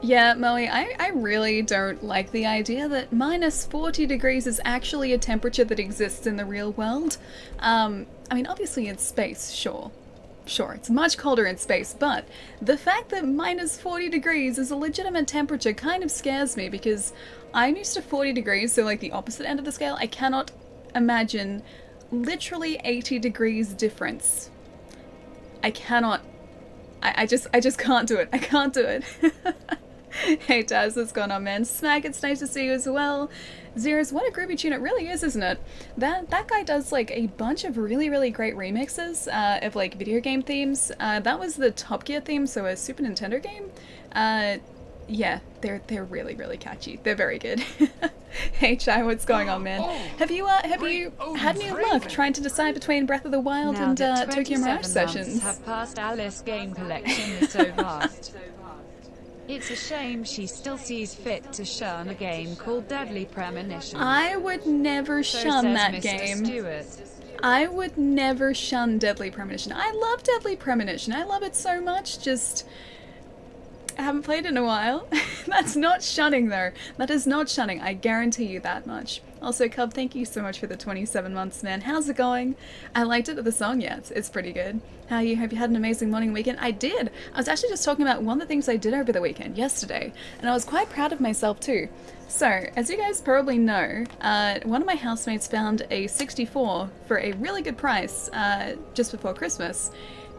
Yeah, Moe, I really don't like the idea that minus 40 degrees is actually a temperature that exists in the real world. I mean, obviously in space, sure. Sure, it's much colder in space, but the fact that minus 40 degrees is a legitimate temperature kind of scares me because I'm used to 40 degrees, so like the opposite end of the scale. I cannot imagine literally 80 degrees difference. I cannot. I just can't do it. I can't do it. Hey Taz, what's going on, man? Smack, it's nice to see you as well. Zeros, what a groovy tune it really is, isn't it? That guy does like a bunch of really great remixes of like video game themes. That was the Top Gear theme, so a Super Nintendo game. Uh, yeah, they're really catchy. They're very good. Hey Chai, what's going on, man? Have you had any luck trying to decide between Breath of the Wild Now and that Tokyo Mirage 27 months Sessions? have passed, Alice's game collection is so vast. It's a shame she still sees fit to shun a game called Deadly Premonition. I would never So shun says that Mr. game. Stewart. I would never shun Deadly Premonition. I love Deadly Premonition. I love it so much. Just I haven't played it in a while. That's not shunning though. That is not shunning. I guarantee you that much. Also, Cub, thank you so much for the 27 months, man. How's it going? I liked it. The song, yeah, it's pretty good. How are you? Hope you had an amazing morning weekend. I did. I was actually just talking about one of the things I did over the weekend, yesterday, and I was quite proud of myself too. So, as you guys probably know, one of my housemates found a 64 for a really good price just before Christmas,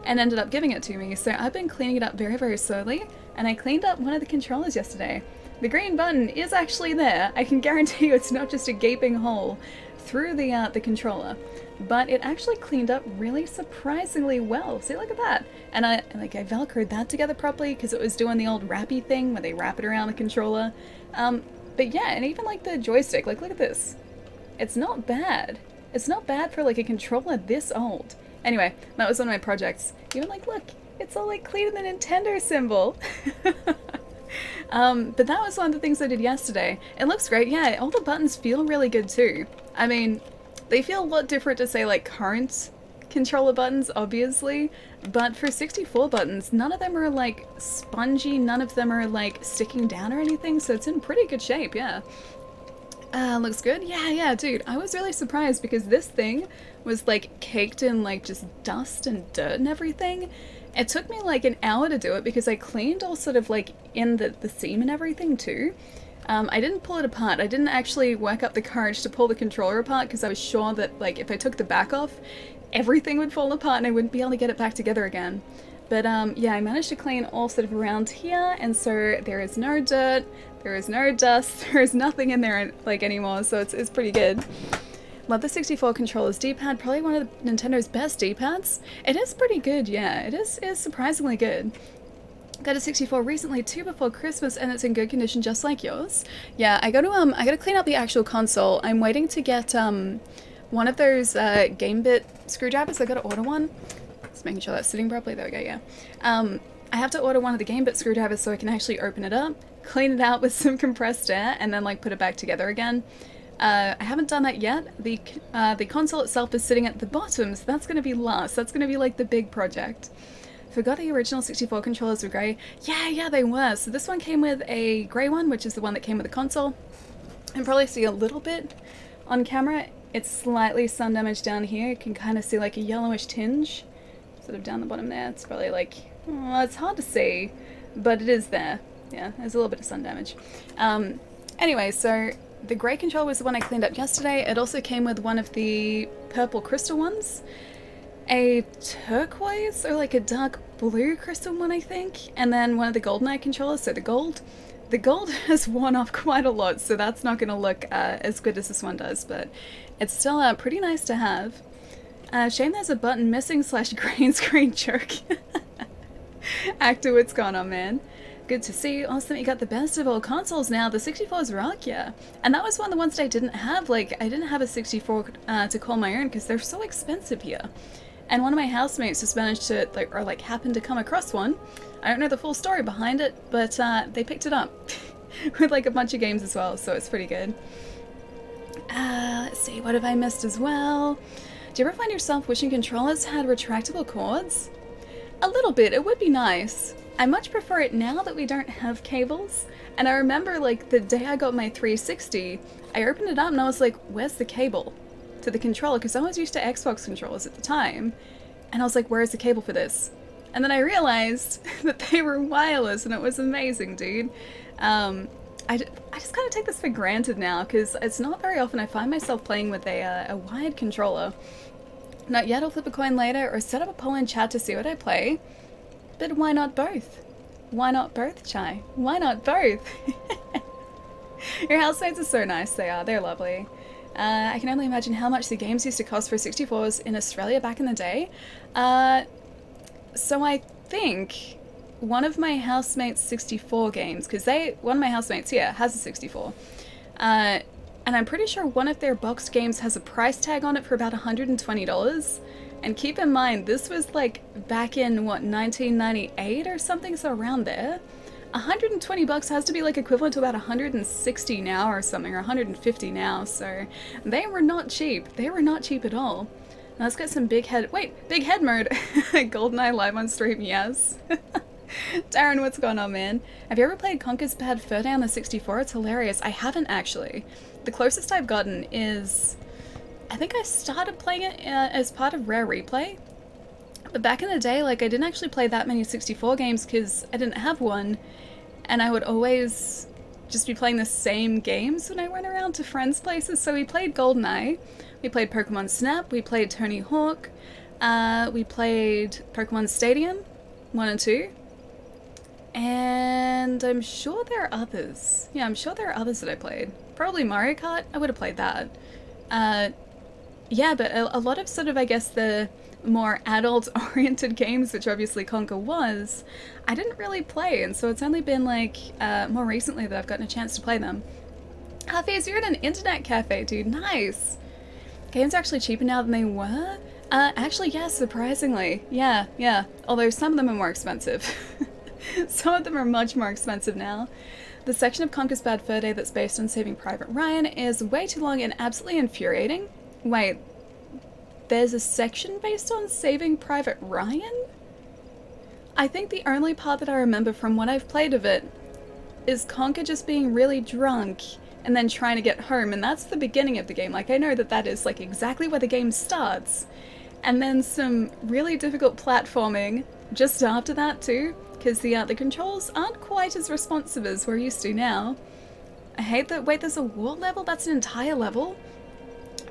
and ended up giving it to me. So I've been cleaning it up very slowly, and I cleaned up one of the controllers yesterday. The green button is actually there. I can guarantee you it's not just a gaping hole through the controller, but it actually cleaned up really surprisingly well. See, look at that. And I velcroed that together properly because it was doing the old wrappy thing where they wrap it around the controller. But yeah, and even like the joystick, like look at this. It's not bad. It's not bad for like a controller this old. Anyway, that was one of my projects. Even like, look, it's all like clean in the Nintendo symbol. But that was one of the things I did yesterday. It looks great, yeah, all the buttons feel really good too. I mean, they feel a lot different to say like current controller buttons, obviously, but for 64 buttons, none of them are like spongy, none of them are like sticking down or anything, so it's in pretty good shape, yeah. Looks good? Yeah, dude. I was really surprised because this thing was like caked in like just dust and dirt and everything. It took me like an hour to do it because I cleaned all sort of like in the seam and everything too. I didn't pull it apart. I didn't actually work up the courage to pull the controller apart because I was sure that like if I took the back off, everything would fall apart and I wouldn't be able to get it back together again. But yeah, I managed to clean all sort of around here, and so there is no dirt, there is no dust, there is nothing in there like anymore, so it's pretty good. Love the 64 controller's D-pad, probably one of Nintendo's best D-pads. It is pretty good, yeah, it is surprisingly good. Got a 64 recently too before Christmas, and it's in good condition just like yours. Yeah, I gotta clean up the actual console. I'm waiting to get one of those Gamebit screwdrivers. I gotta order one. Just making sure that's sitting properly. There we go, yeah. I have to order one of the Gamebit screwdrivers so I can actually open it up, clean it out with some compressed air, and then like put it back together again. I haven't done that yet. The console itself is sitting at the bottom, so that's going to be last. That's going to be like the big project. Forgot the original 64 controllers were grey. Yeah, they were. So this one came with a grey one, which is the one that came with the console. You can probably see a little bit on camera. It's slightly sun damaged down here. You can kind of see like a yellowish tinge sort of down the bottom there. It's probably like, oh, it's hard to see, but it is there. Yeah, there's a little bit of sun damage. Anyway, so the grey controller was the one I cleaned up yesterday. It also came with one of the purple crystal ones, a turquoise or like a dark blue crystal one, I think, and then one of the GoldenEye controllers, so the gold. The gold has worn off quite a lot, so that's not going to look as good as this one does, but it's still pretty nice to have. Shame there's a button missing / green screen jerk. Actor, what's going on, man? Good to see you. Awesome, you got the best of all consoles now. The 64's rock, yeah. And that was one of the ones that I didn't have. Like, I didn't have a 64 to call my own because they're so expensive here. And one of my housemates just managed to, like happened to come across one. I don't know the full story behind it, but they picked it up with like a bunch of games as well, so it's pretty good. Let's see, what have I missed as well? Do you ever find yourself wishing controllers had retractable cords? A little bit, it would be nice. I much prefer it now that we don't have cables. And I remember, like, the day I got my 360, I opened it up and I was like, where's the cable to the controller? Because I was used to Xbox controllers at the time. And I was like, where's the cable for this? And then I realized that they were wireless, and it was amazing, dude. I just kind of take this for granted now, because it's not very often I find myself playing with a wired controller. Not yet, I'll flip a coin later, or set up a poll in chat to see what I play. But why not both? Why not both, Chai? Why not both? Your housemates are so nice, they are. They're lovely. I can only imagine how much the games used to cost for 64s in Australia back in the day. So I think one of my housemates' 64 games, because one of my housemates here has a 64, and I'm pretty sure one of their boxed games has a price tag on it for about $120. And keep in mind, this was like back in, what, 1998 or something, so around there. $120 has to be like equivalent to about 160 now or something, or 150 now, so they were not cheap. They were not cheap at all. Now let's get some big head mode. GoldenEye live on stream, yes. Darren, what's going on, man? Have you ever played Conker's Bad Fur Day on the 64? It's hilarious. I haven't, actually. The closest I've gotten is, I think I started playing it as part of Rare Replay. But back in the day, like, I didn't actually play that many 64 games because I didn't have one. And I would always just be playing the same games when I went around to friends' places. So we played GoldenEye, we played Pokemon Snap, we played Tony Hawk, we played Pokemon Stadium 1 and 2. And I'm sure there are others. Yeah, I'm sure there are others that I played. Probably Mario Kart, I would have played that. Yeah, but a lot of sort of, I guess, the more adult-oriented games, which obviously Conker was, I didn't really play, and so it's only been, like, more recently that I've gotten a chance to play them. Hafiz, you're at an internet cafe, dude. Nice! Games are actually cheaper now than they were? Actually, yeah, surprisingly. Yeah. Although some of them are more expensive. Some of them are much more expensive now. The section of Conker's Bad Fur Day that's based on Saving Private Ryan is way too long and absolutely infuriating. Wait, there's a section based on Saving Private Ryan? I think the only part that I remember from what I've played of it is Conker just being really drunk and then trying to get home, and that's the beginning of the game. Like, I know that that is, like, exactly where the game starts. And then some really difficult platforming just after that, too, because the controls aren't quite as responsive as we're used to now. I hate that. Wait, there's a war level? That's an entire level?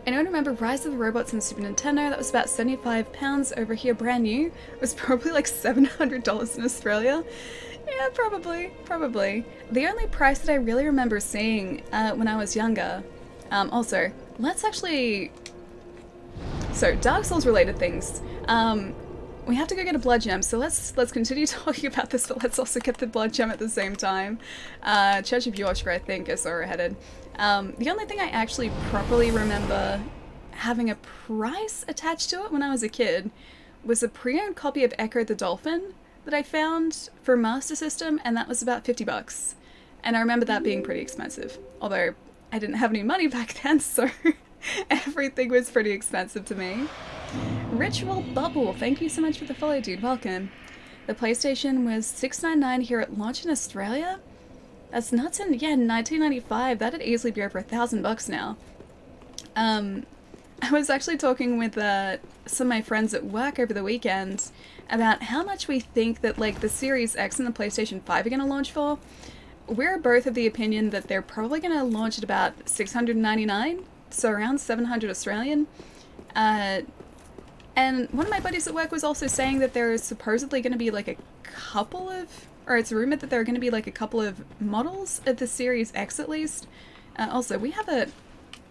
I don't remember Rise of the Robots on Super Nintendo. That was about £75 over here, brand new. It was probably like $700 in Australia. Yeah, probably. The only price that I really remember seeing when I was younger. Also, let's actually... So, Dark Souls related things. We have to go get a blood gem, so let's continue talking about this, but let's also get the blood gem at the same time. Church of Yorkshire, I think, is where we're headed. The only thing I actually properly remember having a price attached to it when I was a kid was a pre-owned copy of Echo the Dolphin that I found for Master System, and that was about $50. And I remember that being pretty expensive, although I didn't have any money back then, so everything was pretty expensive to me. Ritual Bubble, thank you so much for the follow, dude. Welcome. The PlayStation was $6.99 here at launch in Australia. That's nuts. In 1995. That'd easily be over $1,000 now. I was actually talking with some of my friends at work over the weekend about how much we think that, like, the Series X and the PlayStation 5 are going to launch for. We're both of the opinion that they're probably going to launch at about $699, so around $700 Australian. And one of my buddies at work was also saying that there is supposedly going to be like a couple of, or it's rumored that there are going to be like a couple of models of the Series X at least. Also, we have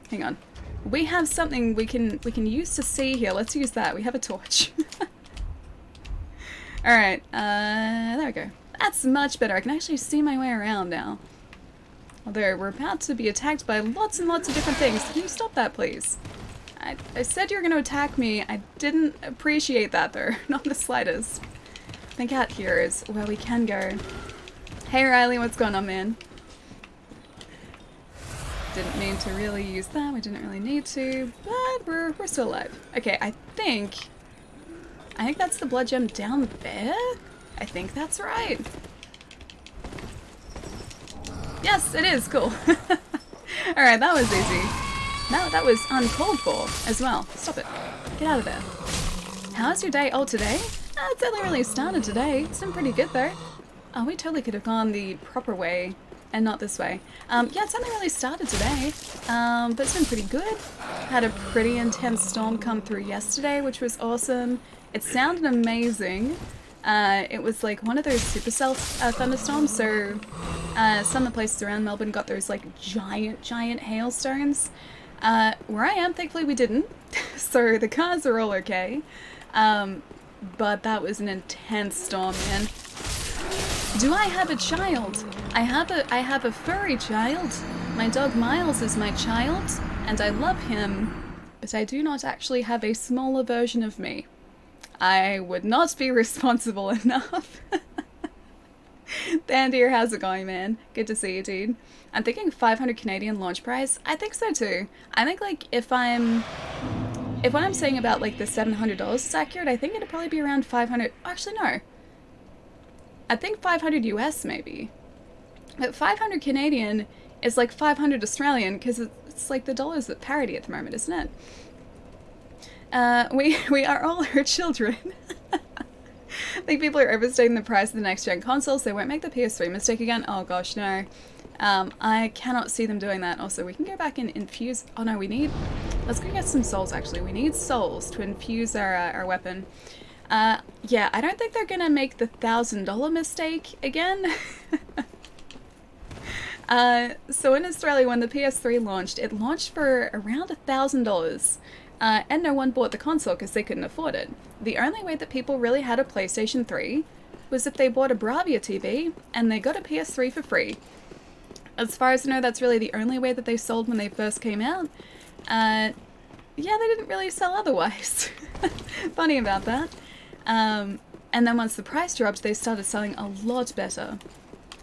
hang on. We have something we can use to see here. Let's use that. We have a torch. Alright, there we go. That's much better. I can actually see my way around now. Although we're about to be attacked by lots and lots of different things. Can you stop that, please? I said you were going to attack me. I didn't appreciate that, though. Not the slightest. I think out here is where we can go. Hey, Riley, what's going on, man? Didn't mean to really use that. We didn't really need to, but we're still alive. Okay, I think that's the blood gem down there. I think that's right. Yes, it is. Cool. Alright, that was easy. That was uncalled for as well. Stop it. Get out of there. How's your day? Oh, today? It's only really started today. It's been pretty good though. Oh, we totally could have gone the proper way and not this way. Yeah, it's only really started today, but it's been pretty good. Had a pretty intense storm come through yesterday, which was awesome. It sounded amazing. It was like one of those supercell thunderstorms, so some of the places around Melbourne got those like giant hailstones. Where I am, thankfully we didn't, so the cars are all okay. But that was an intense storm, man. Do I have a child? I have a furry child. My dog Miles is my child, and I love him, but I do not actually have a smaller version of me. I would not be responsible enough. Dan Deer, how's it going, man? Good to see you, dude. I'm thinking 500 Canadian launch price. I think so too. I think like if what I'm saying about like the $700 is accurate, I think it'd probably be around 500. Actually, no. I think 500 US maybe. But 500 Canadian is like 500 Australian because it's like the dollar's at parity at the moment, isn't it? We are all her children. I think people are overstating the price of the next gen consoles. They won't make the PS3 mistake again. Oh gosh, no. I cannot see them doing that. Also, we can go back and infuse. Oh no, let's go get some souls actually. We need souls to infuse our weapon. Yeah, I don't think they're gonna make the $1,000 mistake again. So in Australia, when the PS3 launched, it launched for around $1,000. And no one bought the console because they couldn't afford it. The only way that people really had a PlayStation 3 was if they bought a Bravia TV and they got a PS3 for free. As far as I know, that's really the only way that they sold when they first came out. Yeah, they didn't really sell otherwise. Funny about that. And then once the price dropped, they started selling a lot better.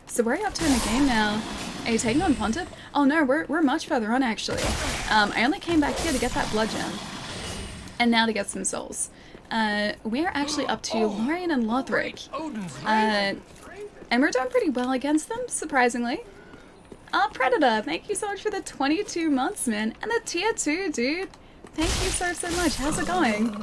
So where are you up to in the game now? Are you taking on Pontiff? Oh no, we're much further on actually. I only came back here to get that blood gem. And now to get some souls. We're actually up to Lorien and Lothric. And we're doing pretty well against them, surprisingly. Predator, thank you so much for the 22 months, man. And the tier 2, dude. Thank you so much. How's it going?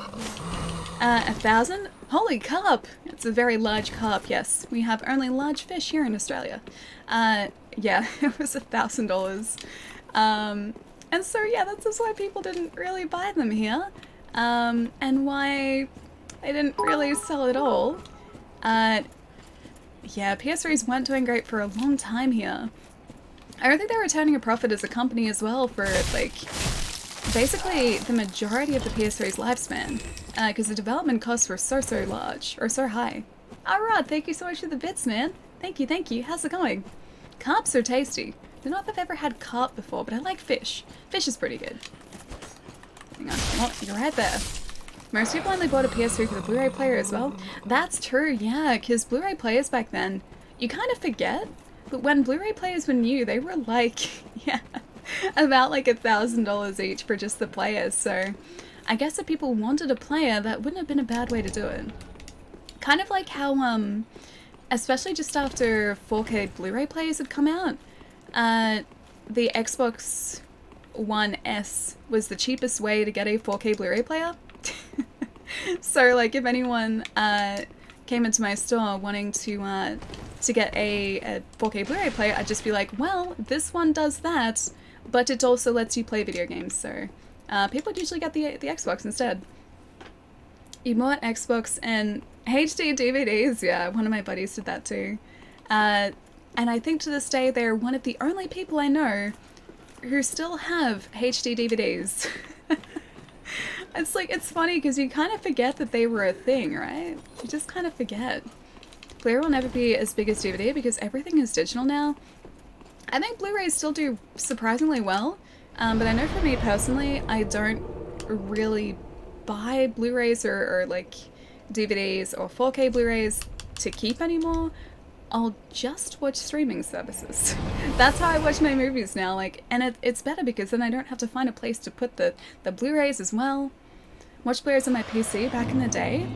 1,000? Holy carp! It's a very large carp, yes. We have only large fish here in Australia. Yeah, it was $1,000. And so yeah, that's why people didn't really buy them here. And why they didn't really sell at all. Yeah, PS3s weren't doing great for a long time here. I don't think they were turning a profit as a company as well for, like, basically the majority of the PS3's lifespan. Because the development costs were so large, or so high. Alright, thank you so much for the bits, man. Thank you. How's it going? Carps are tasty. I don't know if I've ever had carp before, but I like fish. Fish is pretty good. Hang on. Oh, you're right there. Most people only bought a PS3 for the Blu-ray player as well. That's true, yeah, because Blu-ray players back then, you kind of forget, but when Blu-ray players were new, they were like, yeah, about like $1,000 each for just the players, so I guess if people wanted a player, that wouldn't have been a bad way to do it. Kind of like how, especially just after 4K Blu-ray players had come out, the Xbox One S was the cheapest way to get a 4K Blu-ray player. So, like, if anyone came into my store wanting to get a 4K Blu-ray player, I'd just be like, well, this one does that, but it also lets you play video games, so people would usually get the Xbox instead. You bought Xbox and HD DVDs, yeah, one of my buddies did that too. And I think to this day they're one of the only people I know who still have HD DVDs. It's like, it's funny because you kind of forget that they were a thing, right? You just kind of forget. Blu-ray will never be as big as DVD because everything is digital now. I think Blu-rays still do surprisingly well, but I know for me personally, I don't really buy Blu-rays or like DVDs or 4K Blu-rays to keep anymore. I'll just watch streaming services. That's how I watch my movies now, like, and it's better because then I don't have to find a place to put the Blu-rays as well. Watch Blu-rays on my PC back in the day.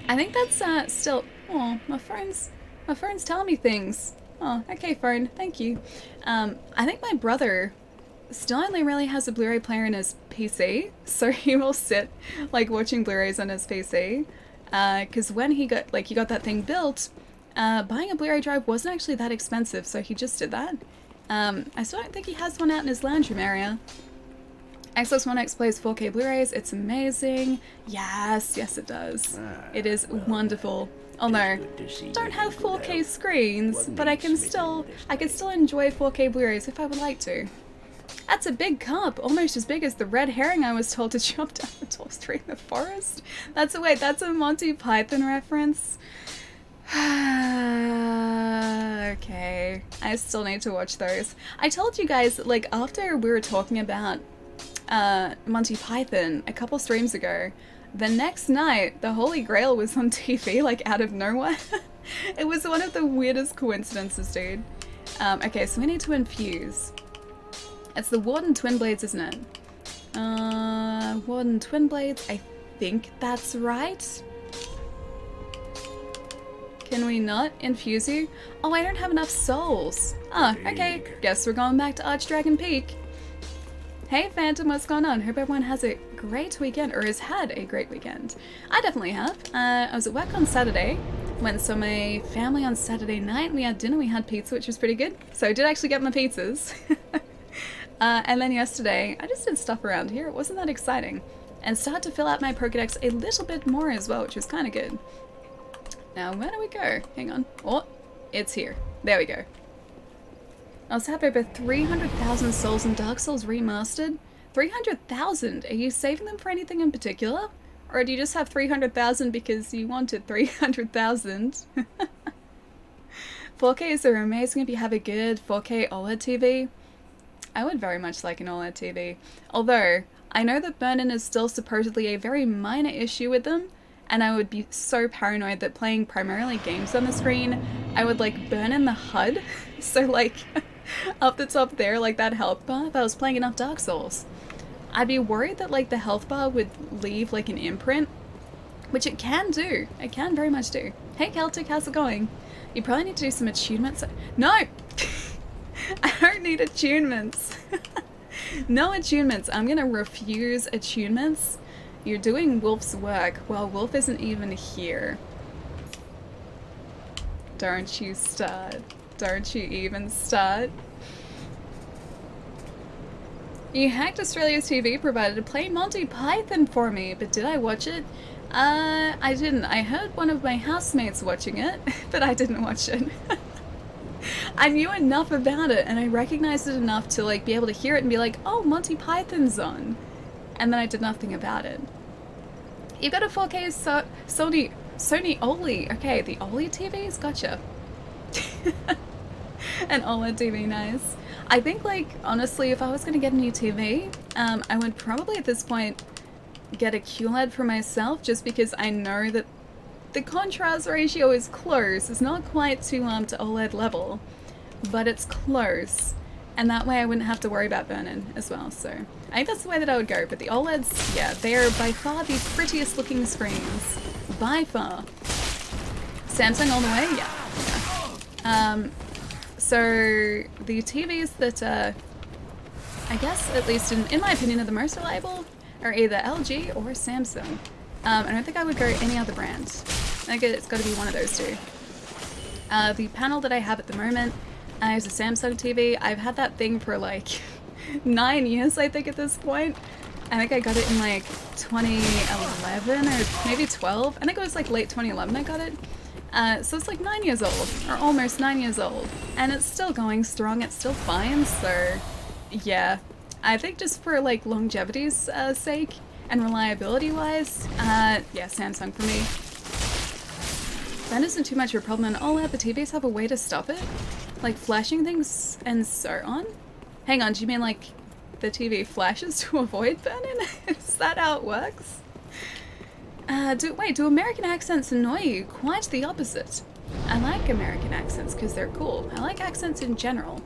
I think that's still... Oh, my phone's telling me things. Oh, okay, phone. Thank you. I think my brother still only really has a Blu-ray player in his PC, so he will sit like watching Blu-rays on his PC. Because when he got that thing built, buying a Blu-ray drive wasn't actually that expensive, so he just did that. I still don't think he has one out in his lounge room area. Xbox One X plays 4K Blu-rays. It's amazing. Yes, yes it does. It is wonderful. Although, don't have 4K screens, but I can still enjoy 4K Blu-rays if I would like to. That's a big cup, almost as big as the red herring I was told to chop down the tall tree in the forest. That's a Monty Python reference. Okay, I still need to watch those. I told you guys, like, after we were talking about Monty Python a couple streams ago, the next night the Holy Grail was on TV, like, out of nowhere. It was one of the weirdest coincidences, dude. Okay, so we need to infuse. It's the Warden Twin Blades, isn't it? Warden Twin Blades, I think that's right. Can we not infuse you? Oh, I don't have enough souls. Oh, okay. Guess we're going back to Archdragon Peak. Hey Phantom, what's going on? Hope everyone has a great weekend, or has had a great weekend. I definitely have. I was at work on Saturday, went and saw my family on Saturday night, we had dinner, we had pizza, which was pretty good. So I did actually get my pizzas. And then yesterday, I just did stuff around here. It wasn't that exciting. And started to fill out my Pokedex a little bit more as well, which was kind of good. Now, where do we go? Hang on. Oh, it's here. There we go. I also have over 300,000 souls in Dark Souls Remastered. 300,000? Are you saving them for anything in particular? Or do you just have 300,000 because you wanted 300,000? 4Ks are amazing if you have a good 4K OLED TV. I would very much like an OLED TV. Although, I know that burn-in is still supposedly a very minor issue with them, and I would be so paranoid that playing primarily games on the screen, I would like burn in the HUD. So like, up the top there, like that health bar, if I was playing enough Dark Souls, I'd be worried that like the health bar would leave like an imprint, which it can do. It can very much do. Hey Celtic, how's it going? You probably need to do some attunements. No! I don't need attunements. No attunements. I'm gonna refuse attunements. You're doing Wolf's work. Well, Wolf isn't even here. Don't you start. Don't you even start. You hacked Australia's TV provider to play Monty Python for me, but did I watch it? I didn't. I heard one of my housemates watching it, but I didn't watch it. I knew enough about it, and I recognized it enough to like be able to hear it and be like, oh, Monty Python's on. And then I did nothing about it. You've got a 4K Sony OLED. Okay, the OLED TVs? Gotcha. An OLED TV, nice. I think, like, honestly, if I was going to get a new TV, I would probably at this point get a QLED for myself, just because I know that the contrast ratio is close. It's not quite to OLED level, but it's close. And that way I wouldn't have to worry about burn-in as well, so I think that's the way that I would go. But the OLEDs, yeah, they are by far the prettiest looking screens. By far. Samsung all the way? Yeah. So the TVs that, I guess, at least in my opinion, are the most reliable are either LG or Samsung. I don't think I would go any other brand. I think it's got to be one of those two. The panel that I have at the moment is a Samsung TV. I've had that thing for like 9 years, I think, at this point. I think I got it in like 2011 or maybe 12. I think it was like late 2011 I got it. So it's like 9 years old, or almost 9 years old. And it's still going strong, it's still fine, so yeah. I think just for like longevity's sake and reliability wise, yeah, Samsung for me. That isn't too much of a problem on OLED. The TVs have a way to stop it, like flashing things and so on. Hang on, do you mean like the TV flashes to avoid burn-in? Is that how it works? Do American accents annoy you? Quite the opposite. I like American accents because they're cool. I like accents in general.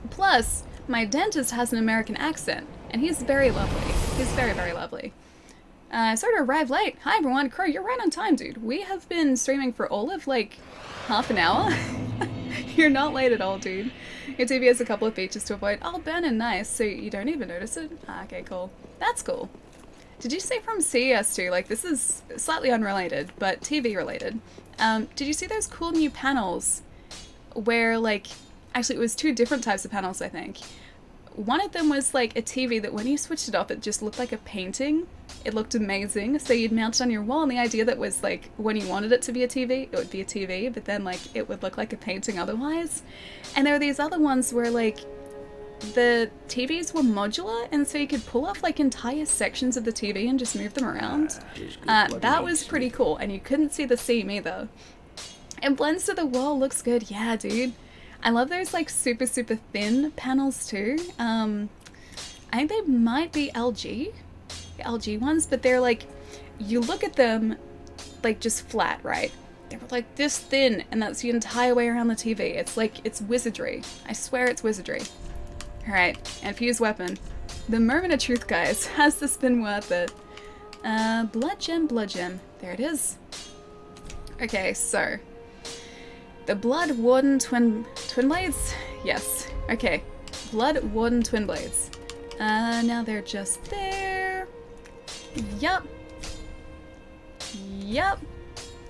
Plus, my dentist has an American accent, and he's very lovely. He's very, very lovely. Sorry to arrive late. Hi everyone, Crow, you're right on time, dude. We have been streaming for all of like half an hour. You're not late at all, dude. Your TV has a couple of features to avoid. Oh, burning nice, so you don't even notice it? Ah, okay, cool. That's cool. Did you say from CES2, like this is slightly unrelated, but TV related. Did you see those cool new panels where like, actually it was two different types of panels, I think. One of them was like a TV that when you switched it off, it just looked like a painting. It looked amazing. So you'd mount it on your wall, and the idea that was like when you wanted it to be a TV, it would be a TV, but then like it would look like a painting otherwise. And there were these other ones where like the TVs were modular, and so you could pull off like entire sections of the TV and just move them around. That was pretty cool, and you couldn't see the seam either. It blends to the wall, looks good. Yeah, dude. I love those like super thin panels too. I think they might be LG ones, but they're like, you look at them like just flat, right? They were like this thin, and that's the entire way around the TV. It's like, it's wizardry. I swear it's wizardry. Alright, and fuse weapon. The moment of truth, guys. Has this been worth it? Blood gem. There it is. Okay, so the Blood Warden Twin Blades? Yes. Okay. Blood Warden Twin Blades. Now they're just there. Yup.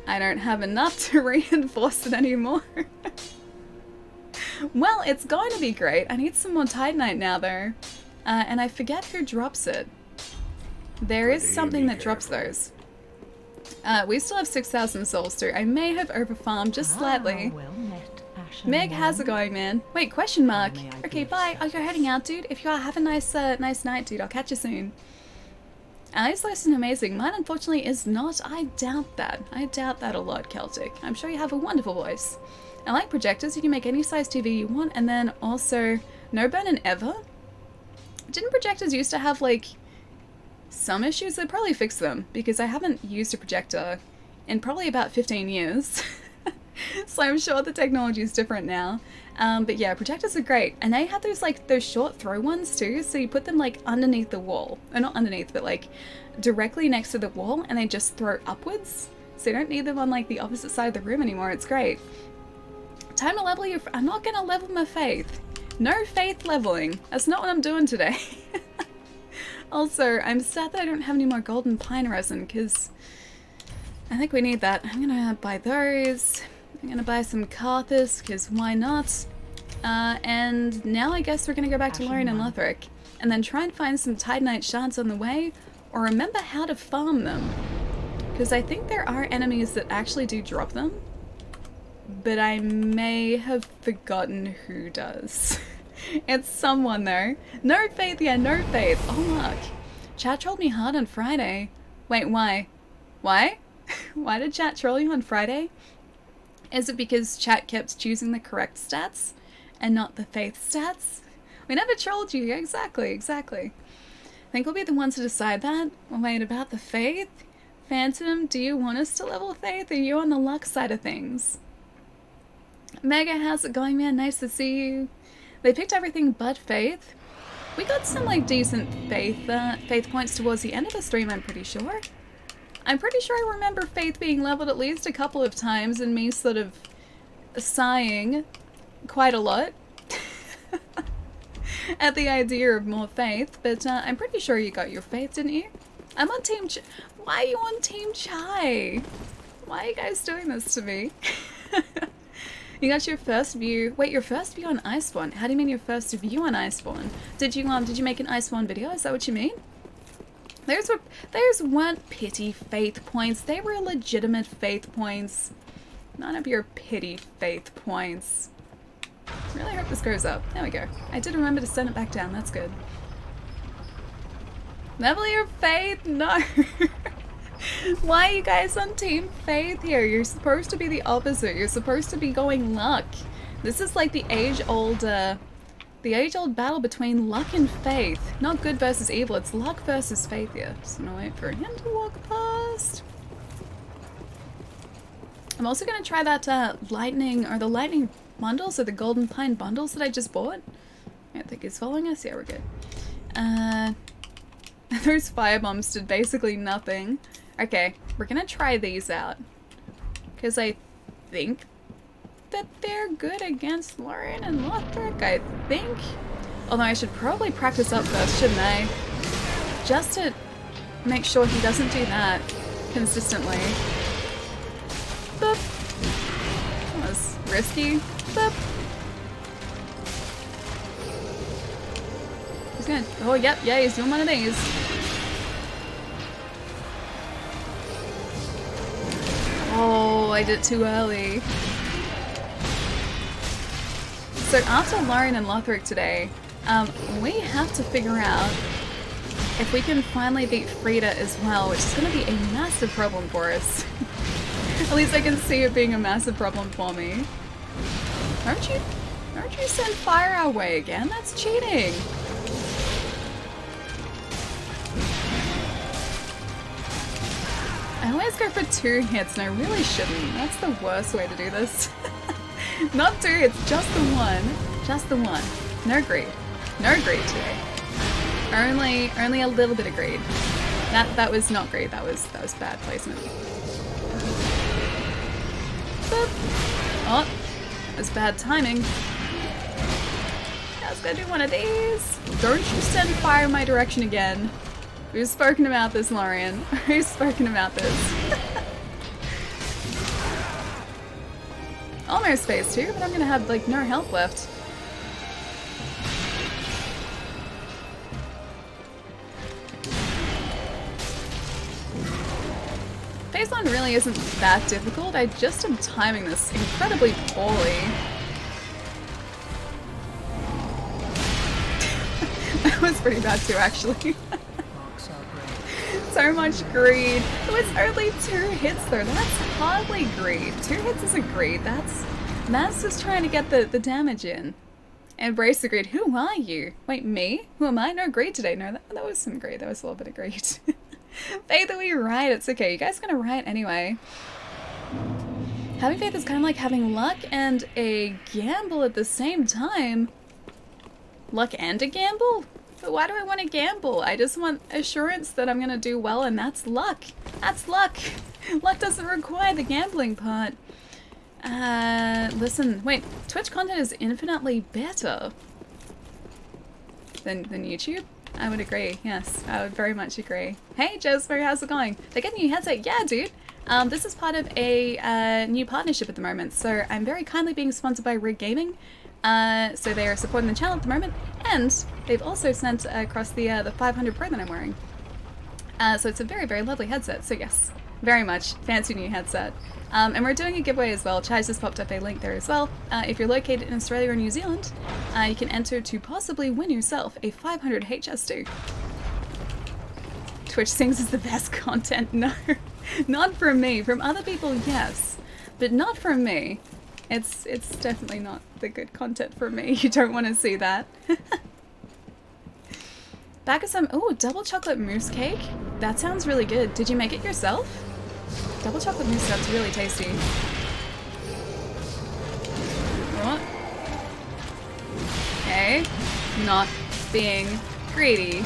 I don't have enough to reinforce it anymore. Well, it's going to be great. I need some more Titanite now, though. And I forget who drops it. There is something that drops those. We still have 6,000 souls too. I may have overfarmed just slightly. Well met, Meg, how's it going, man? Wait, question mark. Okay, bye. Oh, you're heading out, dude. If you are, have a nice night, dude. I'll catch you soon. Ali's lesson amazing. Mine, unfortunately, is not. I doubt that. I doubt that a lot, Celtic. I'm sure you have a wonderful voice. I like projectors. You can make any size TV you want, and then also no burn-in ever. Didn't projectors used to have like some issues? They probably fixed them because I haven't used a projector in probably about 15 years. So I'm sure the technology is different now. But yeah, projectors are great. And they have those like those short throw ones too. So you put them like underneath the wall. Or not underneath, but like directly next to the wall, and they just throw upwards. So you don't need them on like the opposite side of the room anymore. It's great. Time to level your... I'm not gonna level my faith. No faith leveling. That's not what I'm doing today. Also, I'm sad that I don't have any more golden pine resin, because I think we need that. I'm gonna buy those. I'm gonna buy some Carthus, because why not? And now I guess we're gonna go back to Lorien and Lothric, and then try and find some Titanite shards on the way, or remember how to farm them. Because I think there are enemies that actually do drop them, but I may have forgotten who does. It's someone though. No faith, yeah, no faith. Oh look. Chat trolled me hard on Friday. Wait, why? Why? Why did chat troll you on Friday? Is it because chat kept choosing the correct stats and not the faith stats? We never trolled you. Yeah, exactly. I think we'll be the ones to decide that. Wait, about the faith? Phantom, do you want us to level faith, or are you on the luck side of things? Mega, how's it going, man? Nice to see you. They picked everything but faith. We got some like decent faith points towards the end of the stream, I'm pretty sure. I'm pretty sure I remember faith being leveled at least a couple of times and me sort of sighing quite a lot at the idea of more faith, but I'm pretty sure you got your faith, didn't you? I'm on Team Why are you on Team Chai? Why are you guys doing this to me? You got your first view. Wait, your first view on Iceborne? How do you mean your first view on Iceborne? Did you make an Iceborne video? Is that what you mean? Those weren't pity faith points. They were legitimate faith points. None of your pity faith points. Really hope this goes up. There we go. I did remember to send it back down. That's good. Level your faith? No. Why are you guys on Team Faith here? You're supposed to be the opposite. You're supposed to be going luck. This is like the age-old battle between luck and faith. Not good versus evil. It's luck versus faith here. Just gonna wait for him to walk past. I'm also gonna try that lightning bundles, or the golden pine bundles that I just bought. I don't think he's following us. Yeah, we're good. Those firebombs did basically nothing. Okay, we're gonna try these out. Because I think that they're good against Lorian and Lothric, I think. Although I should probably practice up first, shouldn't I? Just to make sure he doesn't do that consistently. Boop. That was risky. Boop. He's gonna. Oh, yep, yeah, he's doing one of these. Oh, I did it too early. So after Lorian and Lothric today, we have to figure out if we can finally beat Frida as well, which is going to be a massive problem for us. At least I can see it being a massive problem for me. Don't you send fire our way again? That's cheating. I always go for 2 hits and I really shouldn't. That's the worst way to do this. Not 2 hits, just the one. Just the one. No greed. No greed today. Only a little bit of greed. That was not greed. That was bad placement. Boop. Oh, that was bad timing. I was gonna do one of these. Don't you send fire in my direction again. We've spoken about this, Lorian. We've spoken about this. Almost phase 2, but I'm gonna have like no health left. Phase 1 really isn't that difficult, I just am timing this incredibly poorly. That was pretty bad too, actually. So much greed. It was only 2 hits though, that's hardly greed. 2 hits isn't greed, that's just trying to get the damage in. Embrace the greed. Who are you? Wait, me? Who am I? No greed today. No, that was some greed. That was a little bit of greed. Faith that we riot. It's okay. You guys are gonna riot anyway. Having faith is kind of like having luck and a gamble at the same time. Luck and a gamble? But why do I want to gamble? I just want assurance that I'm gonna do well, and that's luck. That's luck. Luck doesn't require the gambling part. Listen, wait, Twitch content is infinitely better than YouTube? I would agree, yes, I would very much agree. Hey Joseph, how's it going? They get a new headset? Yeah, dude. This is part of a new partnership at the moment, so I'm very kindly being sponsored by Rig Gaming. So they are supporting the channel at the moment, and they've also sent across the 500 Pro that I'm wearing. So it's a very, very lovely headset, so yes, very much fancy new headset. And we're doing a giveaway as well. Chaz just popped up a link there as well. If you're located in Australia or New Zealand, you can enter to possibly win yourself a 500 HS2. Twitch thinks is the best content. No, not from me. From other people, yes, but not from me. It's definitely not the good content for me. You don't want to see that. Back of some, ooh, double chocolate mousse cake. That sounds really good. Did you make it yourself? Double chocolate mousse sounds really tasty. What? Okay, not being greedy.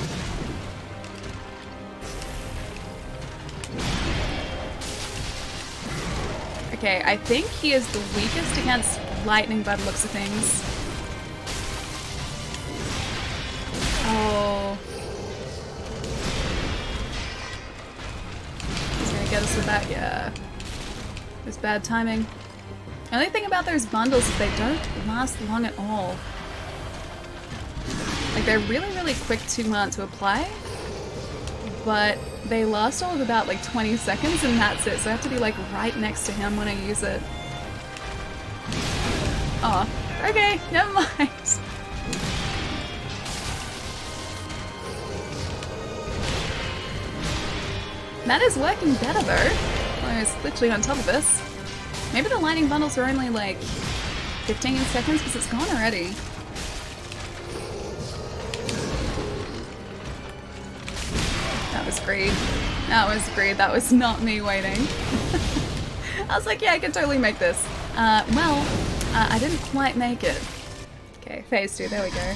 Okay, I think he is the weakest against lightning by the looks of things. Oh. He's gonna get us with that, yeah. It's bad timing. The only thing about those bundles is they don't last long at all. Like, they're really, really quick to apply, but they last all of about like 20 seconds and that's it, so I have to be like right next to him when I use it. Oh, okay, never mind. That is working better though. I was literally on top of this. Maybe the lightning bundles are only like 15 seconds because it's gone already. That was great. That was great. That was not me waiting. I was like, yeah, I can totally make this. I didn't quite make it. Okay, phase 2, there we go.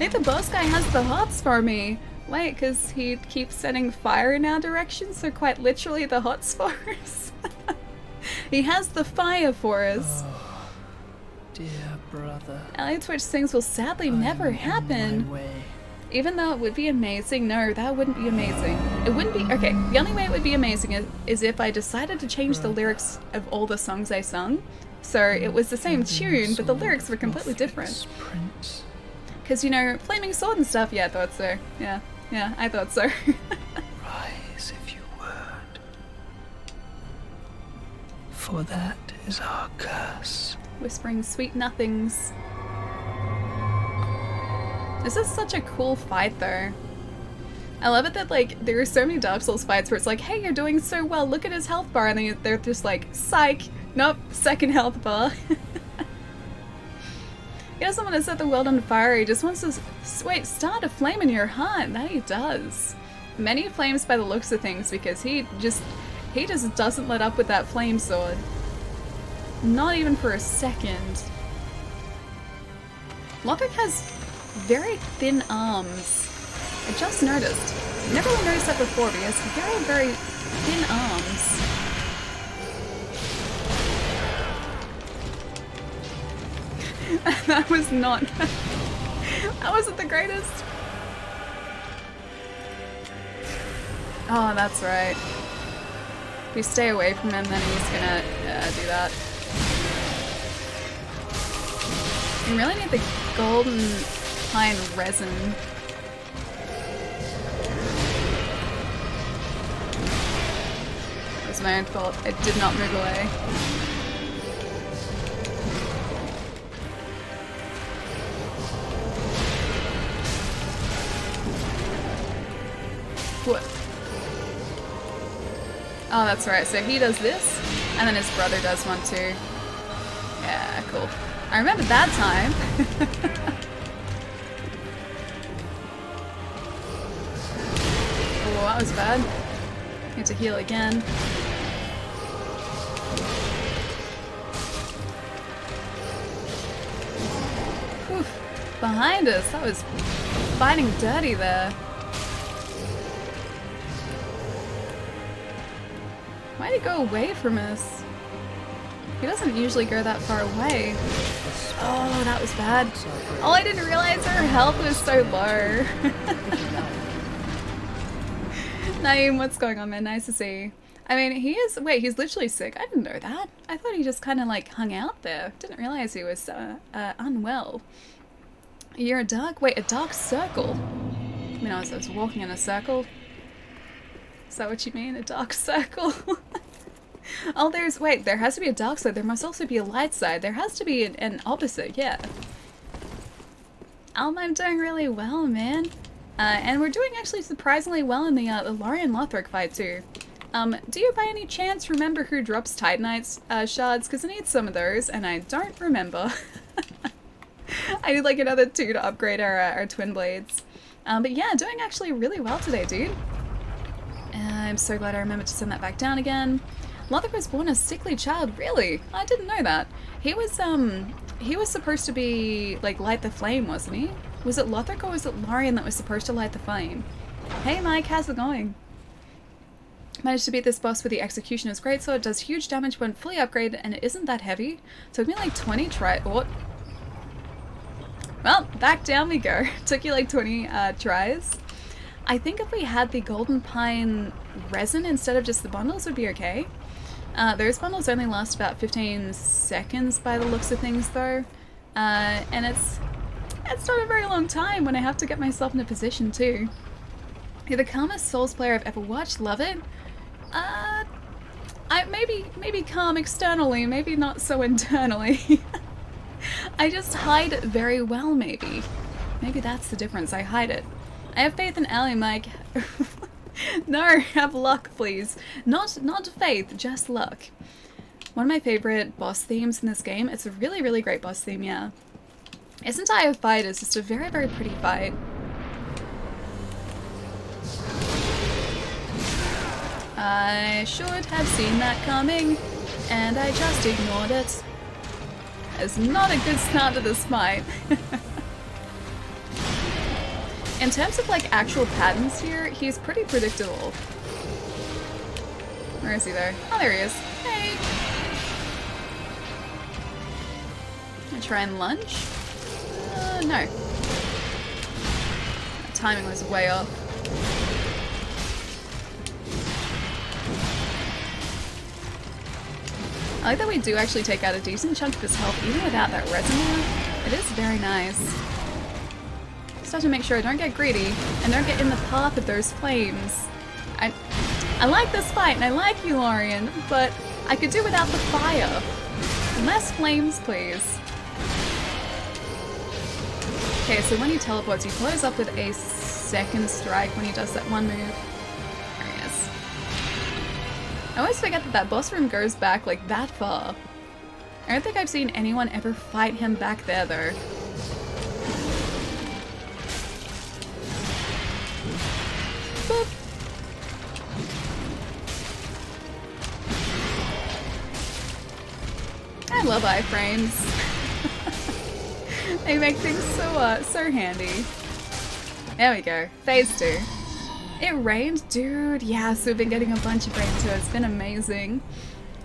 think the boss guy has the hots for me. Wait, because he keeps sending fire in our direction, so quite literally the hots for us. He has the fire for us. Oh, dear brother. Elliot Twitch things will sadly never happen. Even though it would be amazing, no, that wouldn't be amazing. It wouldn't be, okay, the only way it would be amazing is if I decided to change the lyrics of all the songs I sung. So it was the same tune, but the lyrics were completely different. Because, you know, flaming sword and stuff, yeah, I thought so. Yeah, I thought so. Rise if you would. For that is our curse. Whispering sweet nothings. This is such a cool fight, though. I love it that, like, there are so many Dark Souls fights where it's like, hey, you're doing so well, look at his health bar, and then they're just like, psych, nope, second health bar. He doesn't want to set the world on fire, he just wants to, wait, start a flame in your heart. That he does. Many flames by the looks of things, because he just doesn't let up with that flame sword. Not even for a second. Lothric has very thin arms. I just noticed. Never really noticed that before, but he has very, very thin arms. That was not... that wasn't the greatest. Oh, that's right. If we stay away from him, then he's gonna do that. We really need the golden pine resin. That was my own fault. I did not move away. What? Oh, that's right. So he does this, and then his brother does one too. Yeah, cool. I remember that time. Oh, that was bad. Need to heal again. Oof. Behind us. That was fighting dirty there. Why'd he go away from us? He doesn't usually go that far away. Oh, that was bad. Oh, I didn't realize her health was so low. Naeem, what's going on, man? Nice to see you. I mean, he is... Wait, he's literally sick. I didn't know that. I thought he just kind of, like, hung out there. Didn't realize he was unwell. You're a dark... Wait, a dark circle? I mean, I was walking in a circle. Is that what you mean? A dark circle? Oh, there's... Wait, there has to be a dark side. There must also be a light side. There has to be an opposite, yeah. I'm doing really well, man. And we're doing actually surprisingly well in the Lorien Lothric fight, too. Do you by any chance remember who drops Titanite shards? Because I need some of those, and I don't remember. I need like another 2 to upgrade our twin blades. But yeah, doing actually really well today, dude. I'm so glad I remembered to send that back down again. Lothric was born a sickly child, really? I didn't know that. He was supposed to be, like, light the flame, wasn't he? Was it Lothric or was it Lorien that was supposed to light the flame? Hey Mike, how's it going? Managed to beat this boss with the Executioner's Greatsword. It does huge damage when fully upgraded and it isn't that heavy. Took me like 20 tries. What? Well, back down we go. Took you like 20 tries. I think if we had the Golden Pine resin instead of just the bundles would be okay. Those bundles only last about 15 seconds by the looks of things though. And it's not a very long time when I have to get myself in a position too. You're the calmest Souls player I've ever watched. Love it. I maybe calm externally, maybe not so internally. I just hide it very well, maybe. Maybe that's the difference. I hide it. I have faith in Allie, Mike. No, have luck, please. Not faith, just luck. One of my favorite boss themes in this game. It's a really, really great boss theme, yeah. This entire fight is just a very, very pretty fight. I should have seen that coming, and I just ignored it. It's not a good start to this fight. In terms of like actual patterns here, he's pretty predictable. Where is he there? Oh, there he is. Hey! I'll try and lunge? No. That timing was way off. I like that we do actually take out a decent chunk of his health even without that reservoir. It is very nice. Just have to make sure I don't get greedy and don't get in the path of those flames. I like this fight and I like you, Lorian, but I could do without the fire. Less flames, please. Okay, so when he teleports, he follows up with a second strike when he does that one move. There he is. I always forget that that boss room goes back like that far. I don't think I've seen anyone ever fight him back there though. Boop. I love iframes. They make things so handy. There we go. Phase 2. It rained? Dude, yes, we've been getting a bunch of rain too. It's been amazing.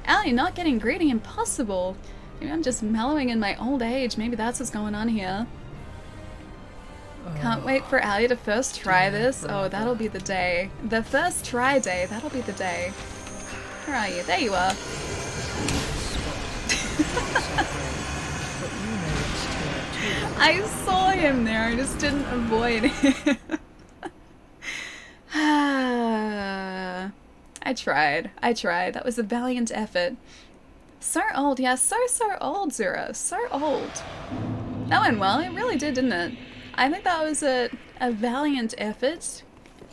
Allie, not getting greedy, impossible. Maybe I'm just mellowing in my old age. Maybe that's what's going on here. Can't wait for Allie to first try this. Oh, that'll be the day. The first try day, that'll be the day. Where are you? There you are. I saw him there, I just didn't avoid him. I tried. That was a valiant effort. So old, yeah, so old, Zura. So old. That went well, it really did, didn't it? I think that was a valiant effort.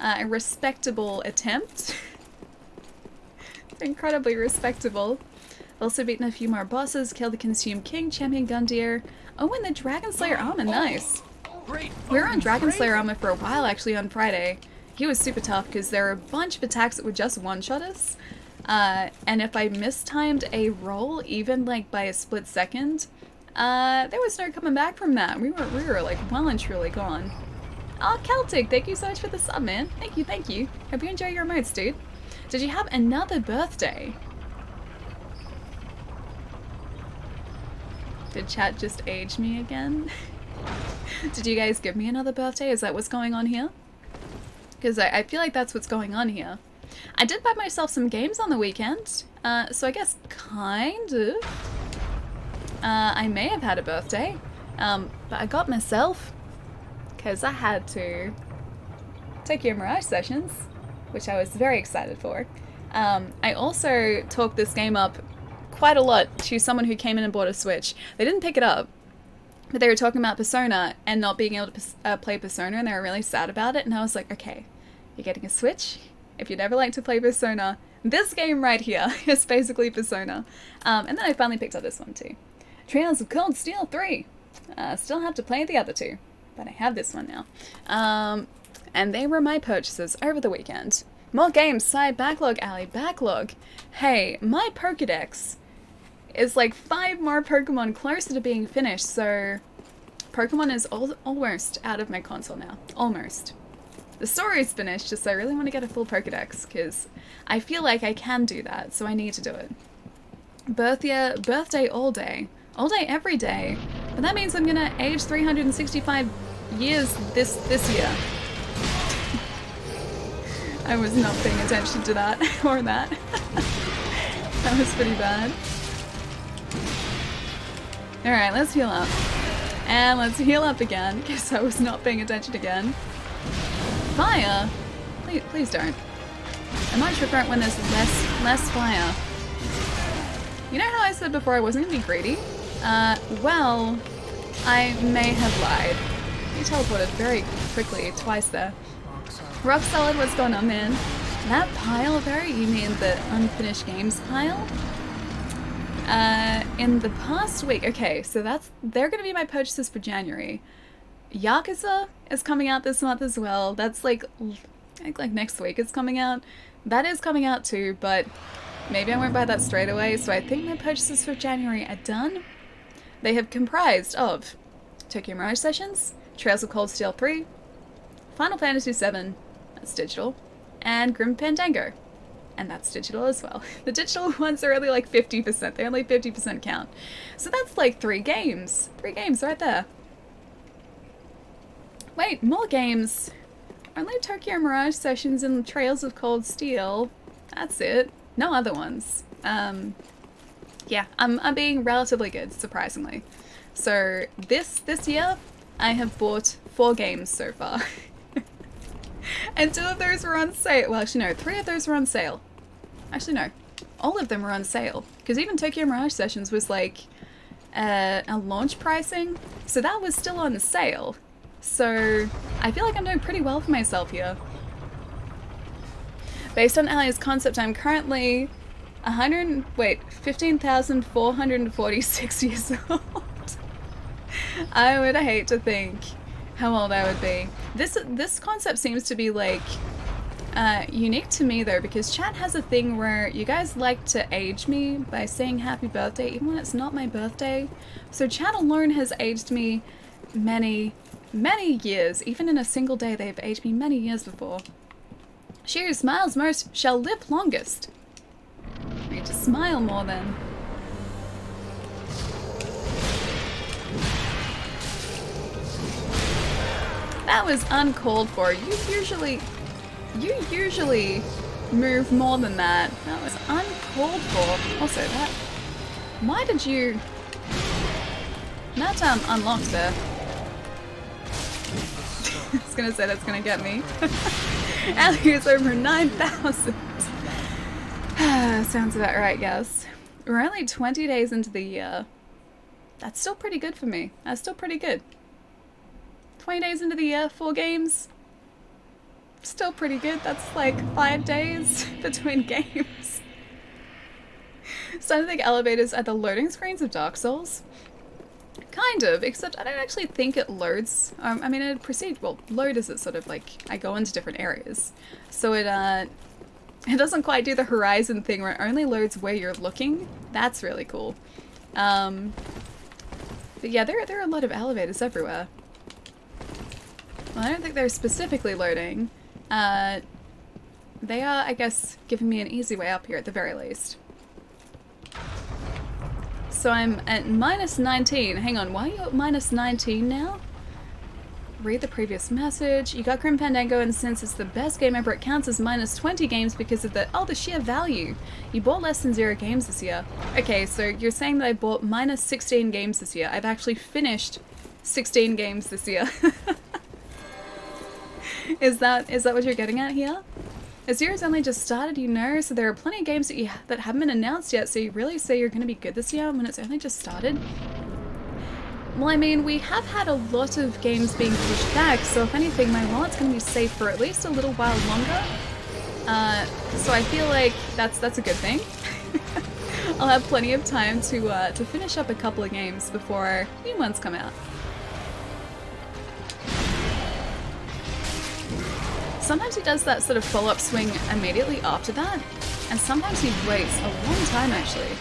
A respectable attempt. Incredibly respectable. Also beaten a few more bosses, killed the Consumed King, Champion Gundyr. Oh, and the Dragon Slayer armor, nice. We were on Dragon Slayer armor for a while actually on Friday. He was super tough because there were a bunch of attacks that would just one-shot us. And if I mistimed a roll, even like by a split second, there was no coming back from that. We were like well and truly gone. Oh, Celtic, thank you so much for the sub, man. Thank you. Hope you enjoy your emotes, dude. Did you have another birthday? Did chat just age me again? Did you guys give me another birthday? Is that what's going on here? Because I feel like that's what's going on here. I did buy myself some games on the weekend, so I guess kind of. I may have had a birthday, but I got myself, because I had to take your Mirage sessions, which I was very excited for. I also talked this game up quite a lot to someone who came in and bought a Switch. They didn't pick it up, but they were talking about Persona and not being able to play Persona, and they were really sad about it, and I was like, okay, you're getting a Switch? If you'd ever like to play Persona, this game right here is basically Persona. And then I finally picked up this one too. Trails of Cold Steel 3. Still have to play the other two, but I have this one now. And they were my purchases over the weekend. More games, side backlog, alley backlog. Hey, my Pokedex is like 5 more Pokemon closer to being finished, so Pokemon is almost out of my console now. Almost. The story's finished, just I really want to get a full Pokedex, because I feel like I can do that, so I need to do it. Birthday all day. All day every day. But that means I'm gonna age 365 years this year. I was not paying attention to that, or that. That was pretty bad. Alright, let's heal up. And let's heal up again, because I was not paying attention again. Fire? Please don't. I much prefer it when there's less fire. You know how I said before I wasn't going to be greedy? Well, I may have lied. You teleported very quickly, twice there. Rock Solid, what's going on, man? That pile, Barry? You mean the unfinished games pile? In the past week, okay, so they're gonna be my purchases for January. Yakuza is coming out this month as well. That's like next week it's coming out. That is coming out too, but maybe I won't buy that straight away, so I think my purchases for January are done. They have comprised of Tokyo Mirage Sessions, Trails of Cold Steel 3, Final Fantasy VII, that's digital, and Grim Fandango, and that's digital as well. The digital ones are only like 50%, they only 50% count. So that's like 3 games. 3 games right there. Wait, more games. Only Tokyo Mirage Sessions and Trails of Cold Steel. That's it. No other ones. Yeah, I'm being relatively good, surprisingly. So this year, I have bought 4 games so far. And 2 of those were on sale. Well, actually no, 3 of those were on sale. Actually no, all of them were on sale. Because even Tokyo Mirage Sessions was like a launch pricing, so that was still on sale. So I feel like I'm doing pretty well for myself here. Based on Alia's concept, I'm currently 15,446 years old. I would hate to think how old I would be. This concept seems to be like unique to me though, because chat has a thing where you guys like to age me by saying happy birthday even when it's not my birthday. So chat alone has aged me many years. Even in a single day they've aged me many years before. She who smiles most shall live longest. I need to smile more then. That was uncalled for. You usually move more than that. That was uncalled for. Also, that... Why did you... That unlocked there. I was gonna say that's gonna get me. Alia's over 9,000. Sounds about right, yes. We're only 20 days into the year. That's still pretty good for me. That's still pretty good. 20 days into the year, 4 games. Still pretty good. That's like 5 days between games. So I think elevators are the loading screens of Dark Souls. Kind of, except I don't actually think it loads. I mean, it proceeds, well, load is it sort of like, I go into different areas. So it doesn't quite do the horizon thing where it only loads where you're looking. That's really cool. But yeah, there are a lot of elevators everywhere. Well, I don't think they're specifically loading. They are, I guess, giving me an easy way up here at the very least. So I'm at minus 19. Hang on, why are you at minus 19 now? Read the previous message. You got Grim Fandango, and since it's the best game ever, it counts as minus 20 games because of the sheer value. You bought less than 0 games this year. Okay, so you're saying that I bought minus 16 games this year. I've actually finished 16 games this year. Is that what you're getting at here? This year has only just started, you know, so there are plenty of games that haven't been announced yet, so you really say you're going to be good this year when it's only just started? Well, I mean, we have had a lot of games being pushed back, so if anything, my wallet's going to be safe for at least a little while longer. So I feel like that's a good thing. I'll have plenty of time to finish up a couple of games before new ones come out. Sometimes he does that sort of follow-up swing immediately after that, and sometimes he waits a long time actually.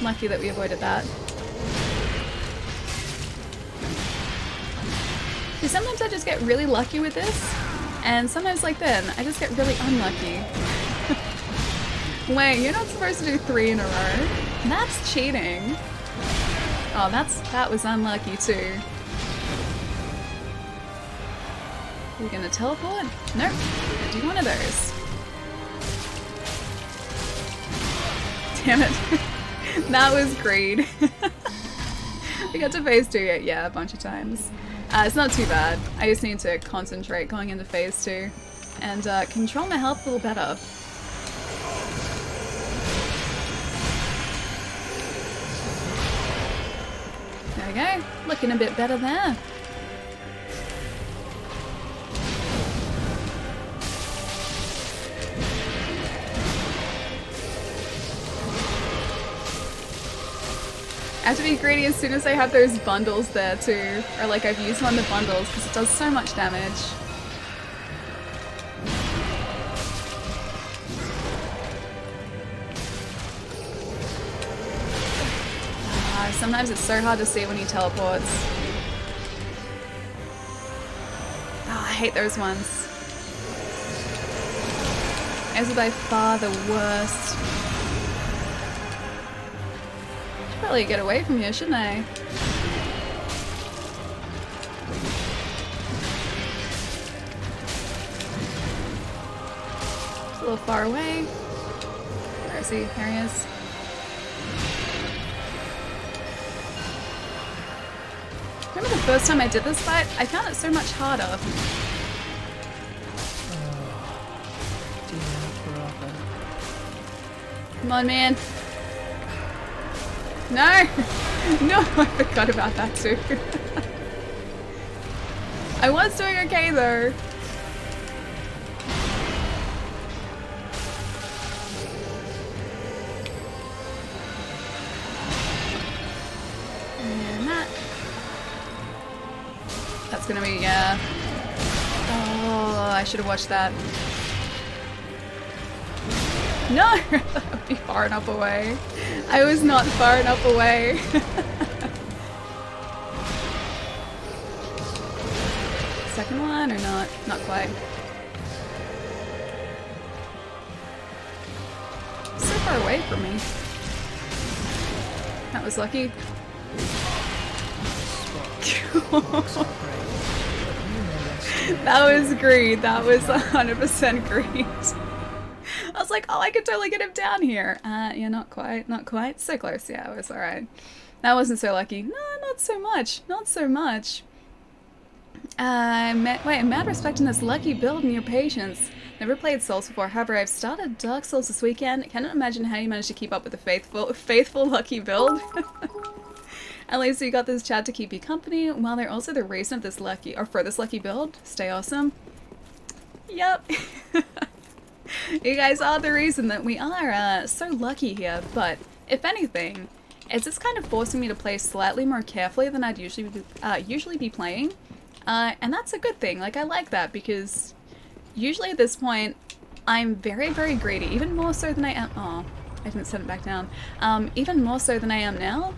Lucky that we avoided that. See, sometimes I just get really lucky with this, and sometimes like then, I just get really unlucky. Wait, you're not supposed to do 3 in a row? That's cheating. Oh, that was unlucky too. Are you gonna teleport? Nope. Do one of those. Damn it. That was greed. We got to phase 2, yeah, a bunch of times. It's not too bad. I just need to concentrate going into phase 2 and control my health a little better. There we go. Looking a bit better there. I have to be greedy as soon as I have those bundles there too. Or like I've used one of the bundles because it does so much damage. sometimes it's so hard to see when he teleports. Oh, I hate those ones. Those are by far the worst. Should probably get away from here, shouldn't I? It's a little far away. Where is he? There he is. Remember the first time I did this fight? I found it so much harder. Dear brother. Come on, man. No! No, I forgot about that too. I was doing okay though. And that. That's gonna be, yeah. Oh, I should have watched that. No! That would be far enough away. I was not far enough away. Second one or not? Not quite. So far away from me. That was lucky. That was greed. That was 100% greed. I was like, oh, I could totally get him down here. Yeah, not quite, not quite. So close, yeah, it was alright. That wasn't so lucky. No, not so much, not so much. Wait, I'm mad respecting this lucky build and your patience. Never played Souls before, however, I've started Dark Souls this weekend. Cannot imagine how you managed to keep up with the faithful lucky build. At least you got this chat to keep you company, while they're also the reason of this lucky, or for this lucky build. Stay awesome. Yep. You guys are the reason that we are so lucky here, but if anything, it's just kind of forcing me to play slightly more carefully than I'd usually be playing, and that's a good thing. Like, I like that because usually at this point I'm very, very greedy, even more so than I am. Oh, I didn't set it back down. Even more so than I am now.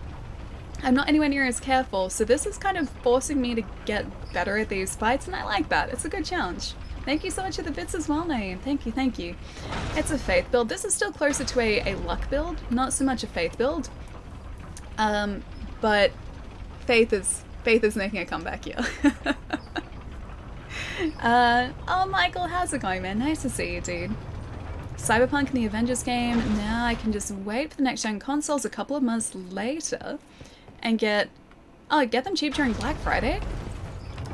I'm not anywhere near as careful, so this is kind of forcing me to get better at these fights, and I like that. It's a good challenge. Thank you so much for the bits as well, Naeem. Thank you, thank you. It's a faith build. This is still closer to a luck build, not so much a faith build. But faith is making a comeback here. Oh, Michael, how's it going, man? Nice to see you, dude. Cyberpunk and the Avengers game. Now I can just wait for the next gen consoles a couple of months later and get them cheap during Black Friday.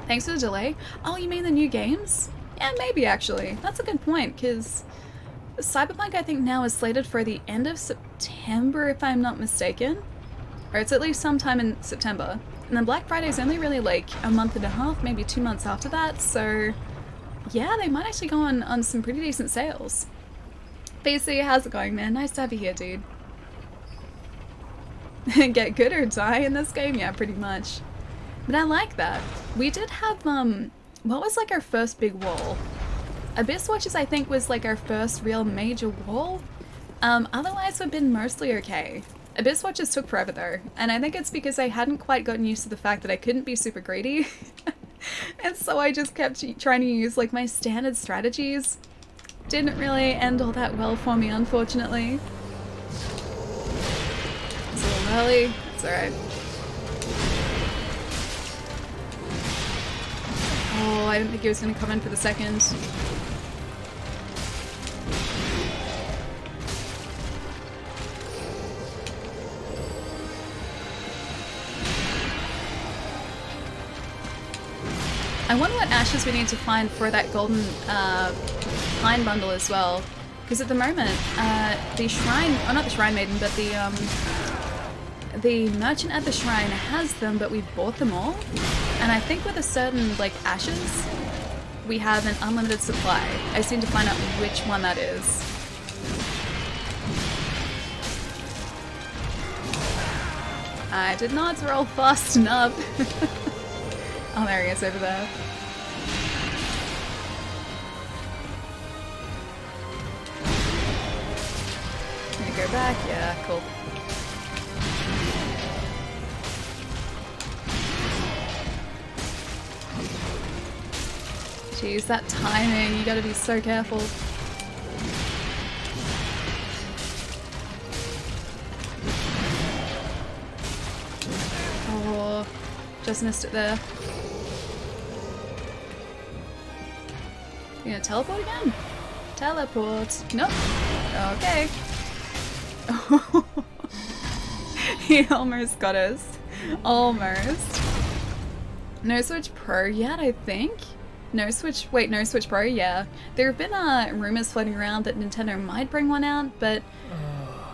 Thanks for the delay. Oh, you mean the new games? Yeah, maybe actually. That's a good point, because Cyberpunk I think now is slated for the end of September if I'm not mistaken. Or it's at least sometime in September. And then Black Friday is only really like a month and a half, maybe 2 months after that, so yeah, they might actually go on some pretty decent sales. BC, how's it going, man? Nice to have you here, dude. Get good or die in this game? Yeah, pretty much. But I like that. We did have, what was like our first big wall? Abyss Watches I think was like our first real major wall. Otherwise we've been mostly okay. Abyss Watches took forever though, and I think it's because I hadn't quite gotten used to the fact that I couldn't be super greedy. And so I just kept trying to use like my standard strategies. Didn't really end all that well for me, unfortunately. It's a little early, it's alright. Oh, I didn't think he was going to come in for the second. I wonder what ashes we need to find for that golden pine bundle as well. Because at the moment, the shrine, or not the shrine maiden, but the merchant at the shrine has them, but we've bought them all. And I think with a certain, like, ashes, we have an unlimited supply. I just need to find out which one that is. I did not roll fast enough. Oh, there he is over there. Gonna go back? Yeah, cool. Jeez, that timing, you gotta be so careful. Oh, just missed it there. You gonna teleport again? Teleport. Nope. Okay. He almost got us. Almost. No Switch Pro yet, I think? No Switch Pro, yeah. There have been rumors floating around that Nintendo might bring one out, but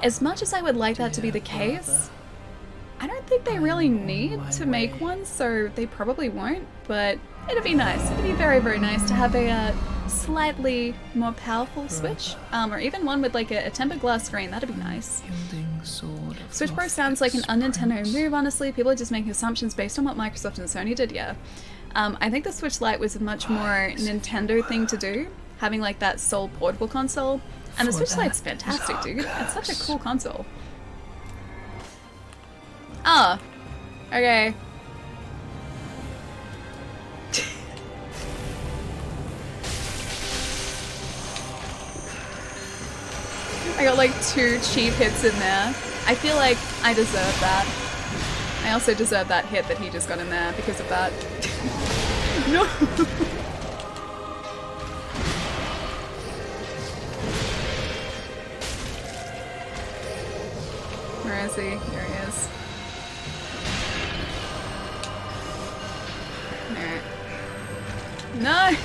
as much as I would like that to be the case, I don't think they really need to make one, so they probably won't, but it'd be nice. It'd be very, very nice to have a slightly more powerful Switch, or even one with like a tempered glass screen. That'd be nice. Switch Pro sounds like an un-Nintendo move, honestly. People are just making assumptions based on what Microsoft and Sony did, yeah. I think the Switch Lite was a much more Nintendo thing to do, having like that sole portable console. And the Switch Lite's fantastic, dude. It's such a cool console. Ah, okay. I got like 2 cheap hits in there. I feel like I deserve that. I also deserve that hit that he just got in there because of that. No! Where is he? There he is. No!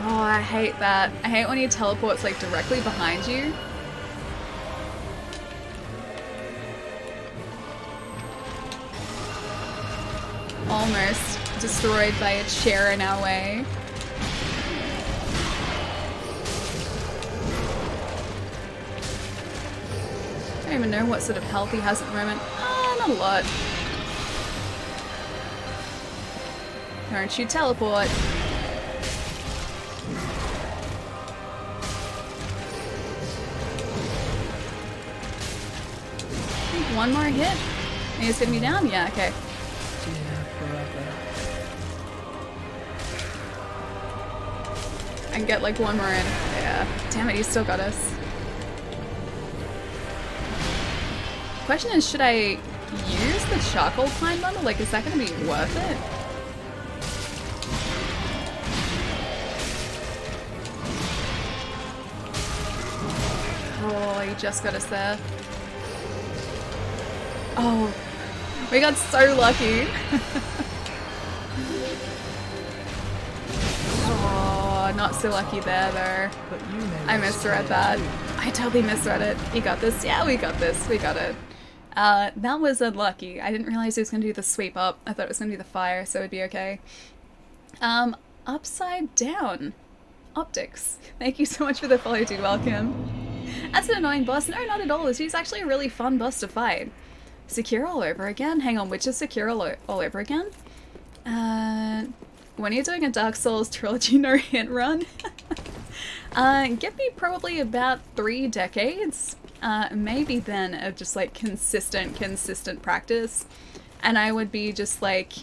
Oh, I hate that. I hate when he teleports like directly behind you. Almost destroyed by a chair in our way. I don't even know what sort of health he has at the moment. Not a lot. Don't you teleport. One more hit. And he's hitting me down? Yeah, okay. I can get like one more in. Yeah. Damn it, he still got us. Question is, should I use the charcoal climb bundle? Like, is that gonna be worth it? Oh, he just got us there. Oh, we got so lucky. Oh, not so lucky there though. I misread that. I totally misread it. You got this? Yeah, we got this. We got it. That was unlucky. I didn't realize it was going to do the sweep up. I thought it was going to do the fire, so it'd be okay. Upside down. Optics. Thank you so much for the follow, dude. Welcome. That's an annoying boss. No, not at all. He's actually a really fun boss to fight. Secure all over again? Hang on, which is secure all over again? When you're doing a Dark Souls trilogy no hit run, give me probably about 3 decades, maybe then, of just like consistent practice, and I would be just like,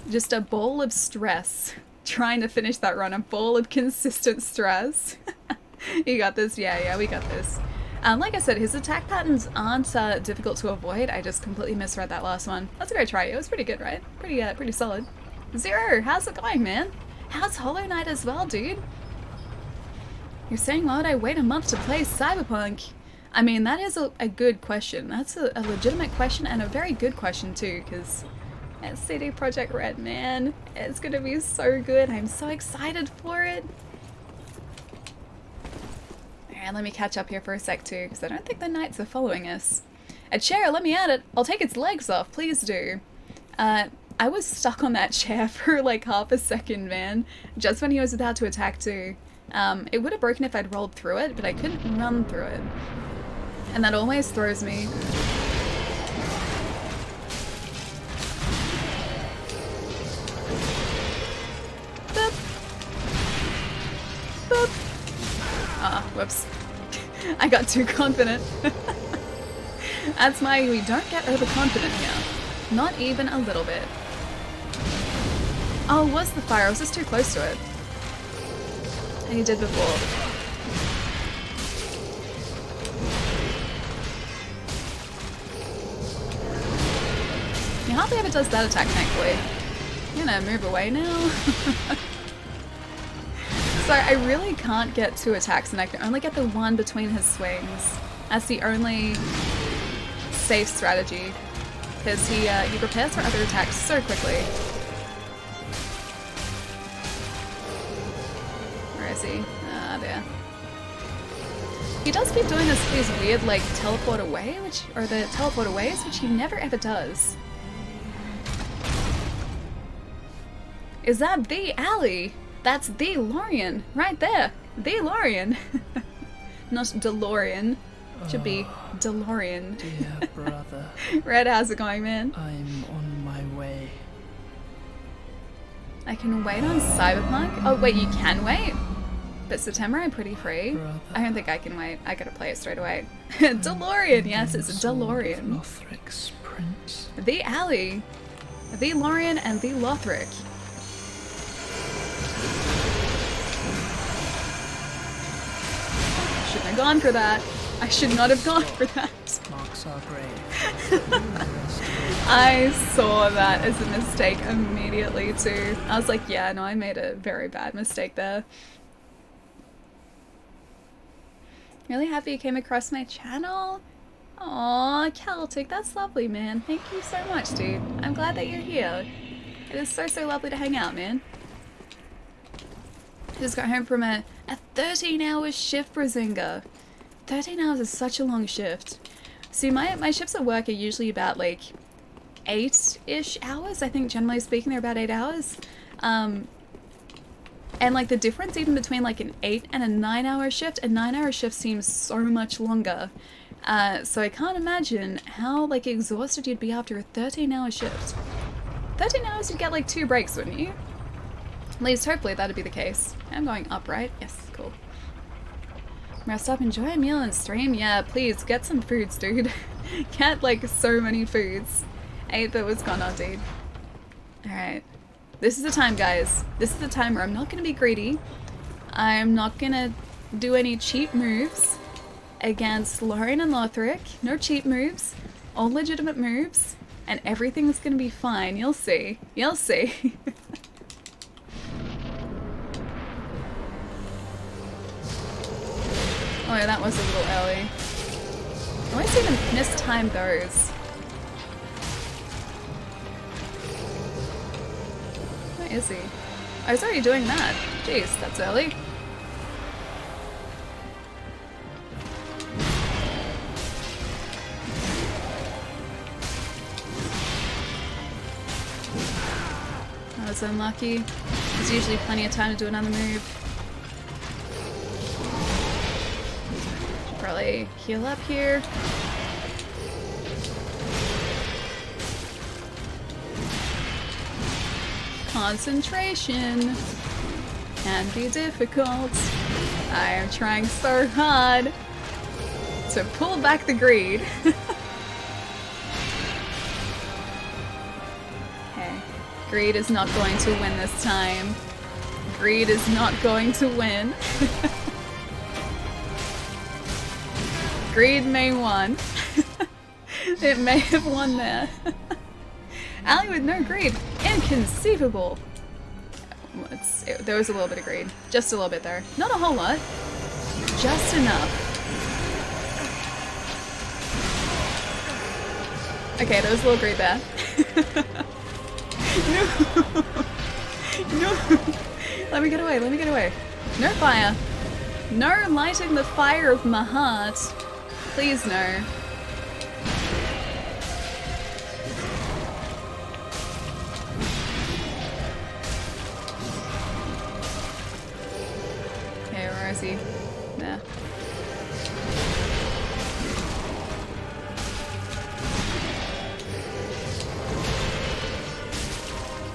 just a ball of stress trying to finish that run, a ball of consistent stress. You got this? Yeah, we got this. Like I said, his attack patterns aren't difficult to avoid. I just completely misread that last one. That's a great try. It was pretty good, right? Pretty solid. Zero, how's it going, man? How's Hollow Knight as well, dude? You're saying, why would I wait a month to play Cyberpunk? I mean, that is a good question. That's a legitimate question, and a very good question too, because it's CD Projekt Red, man. It's gonna be so good. I'm so excited for it. Alright, let me catch up here for a sec too, because I don't think the knights are following us. A chair, let me at it. I'll take its legs off, please do. I was stuck on that chair for like half a second, man. Just when he was about to attack too. It would have broken if I'd rolled through it, but I couldn't run through it. And that always throws me. Boop. Boop. Ah, whoops. I got too confident. That's my, we don't get overconfident here. Not even a little bit. Oh, it was the fire. I was just too close to it. And he did before. He hardly ever does that attack, thankfully. I'm gonna move away now. So I really can't get 2 attacks, and I can only get the 1 between his swings. That's the only safe strategy, because he prepares for other attacks so quickly. Where is he? Ah, there. He does keep doing these weird, like, teleport away, or the teleport aways, which he never ever does. Is that the alley? That's the Lorian, right there. The Lorian. Not DeLorean. Should be DeLorean. Dear brother. Red, how's it going, man? I'm on my way. I can wait on Cyberpunk? Oh, wait, you can wait? But September I'm pretty free. Brother. I don't think I can wait. I gotta play it straight away. DeLorean, yes, it's a DeLorean. Lothric's prince. The alley. The Lorian and the Lothric. Shouldn't have gone for that. I should not have gone for that. Marks our grave. I saw that as a mistake immediately too. I was like, yeah, no, I made a very bad mistake there. Really happy you came across my channel. Aw, Celtic, that's lovely, man. Thank you so much, dude. I'm glad that you're here. It is so, so lovely to hang out, man. Just got home from a 13-hour shift, Brazinga. 13 hours is such a long shift. See, my shifts at work are usually about, like, 8-ish hours. I think, generally speaking, they're about 8 hours. And, like, the difference even between, like, an 8 and a 9-hour shift, a 9-hour shift seems so much longer. So I can't imagine how, like, exhausted you'd be after a 13-hour shift. 13 hours, you'd get, like, 2 breaks, wouldn't you? At least, hopefully, that'd be the case. I'm going up, right? Yes, cool. Rest up, enjoy a meal and stream. Yeah, please, get some foods, dude. Get, like, so many foods. 8-bit was gone on, dude. Alright. This is the time, guys. This is the time where I'm not gonna be greedy. I'm not gonna do any cheap moves against Lorian and Lothric. No cheap moves. All legitimate moves. And everything's gonna be fine. You'll see. You'll see. Oh yeah, that was a little early. I always even mistime those. Where is he? I was already doing that. Jeez, that's early. That was unlucky. There's usually plenty of time to do another move. Probably heal up here. Concentration can be difficult. I am trying so hard to pull back the greed. Okay, greed is not going to win this time. Greed is not going to win. Greed may won. It may have won there. Allie with no greed. Inconceivable. There was a little bit of greed. Just a little bit there. Not a whole lot. Just enough. Okay, there was a little greed there. No. No. Let me get away. Let me get away. No fire. No lighting the fire of my heart. Please no. Okay, where is he? There.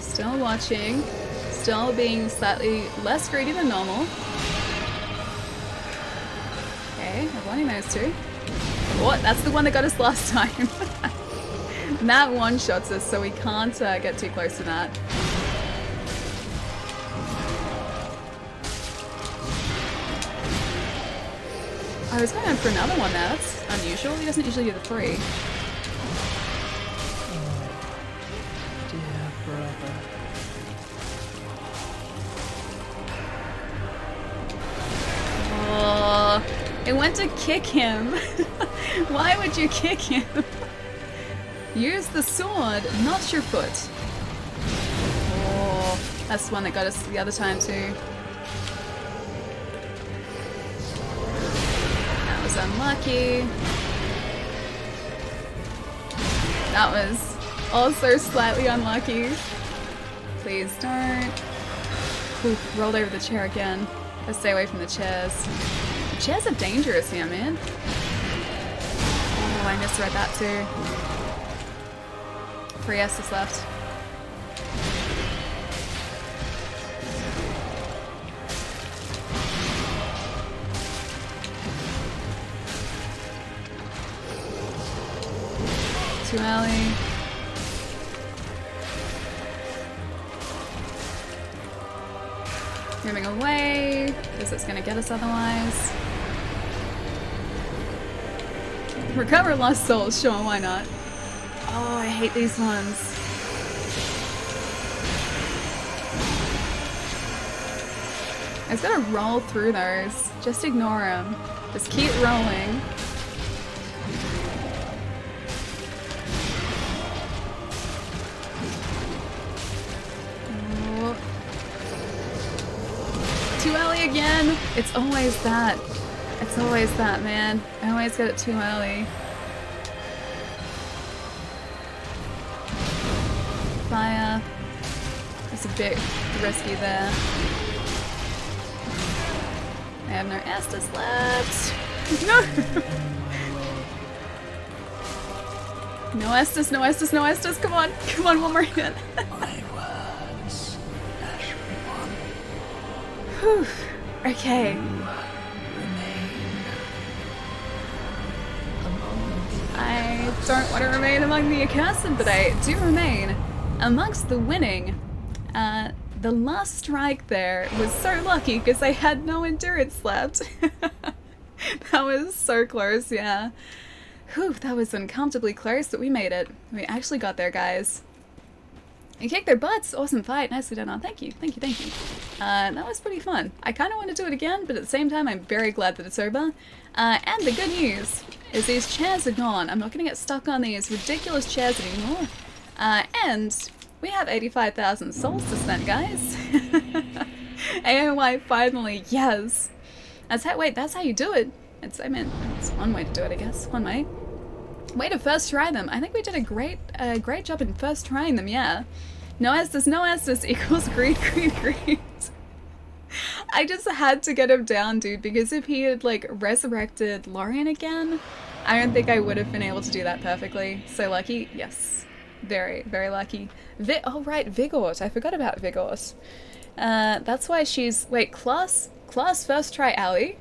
Still watching. Still being slightly less greedy than normal. Okay, I'm wanting those two. What? That's the one that got us last time. That one-shots us, so we can't get too close to that. I was going for another one there. That's unusual. He doesn't usually do the 3. Dear brother. Oh, it went to kick him. Why would you kick him? Use the sword, not your foot. Oh, that's the one that got us the other time too. That was unlucky. That was also slightly unlucky. Please don't. Oof, rolled over the chair again. Let's stay away from the chairs. The chairs are dangerous here, man. Oh, I misread that too. 3 S's left. Too early. Moving away, because it's going to get us otherwise. Recover lost souls, sure, why not? Oh, I hate these ones. I just gotta roll through those. Just ignore them. Just keep rolling. Oh. Too early again! It's always that. It's always that, man. I always get it too early. Fire. It's a bit risky there. I have no Estus left. No! No Estus, no Estus, no Estus. Come on. Come on, one more hit. My words, Ash one. Whew. Okay. I don't want to remain among the accursed, but I do remain amongst the winning. The last strike there was so lucky because I had no endurance left. That was so close, yeah. Whew, that was uncomfortably close, but we made it. We actually got there, guys. You kicked their butts. Awesome fight. Nicely done. Oh, thank you. Thank you. Thank you. That was pretty fun. I kind of want to do it again, but at the same time, I'm very glad that it's over. And the good news is these chairs are gone. I'm not going to get stuck on these ridiculous chairs anymore. And we have 85,000 souls to spend, guys. AOY finally, yes. That's how, wait, that's how you do it. It's one way to do it, I guess. One way. Way to first try them. I think we did a great job in first trying them, yeah. No Estus equals greed. I just had to get him down, dude, because if he had, like, resurrected Lorian again, I don't think I would have been able to do that perfectly. So lucky? Yes. Very, very lucky. Oh, right, Vigort. I forgot about Vigort. That's why she's... Wait, class first try Allie.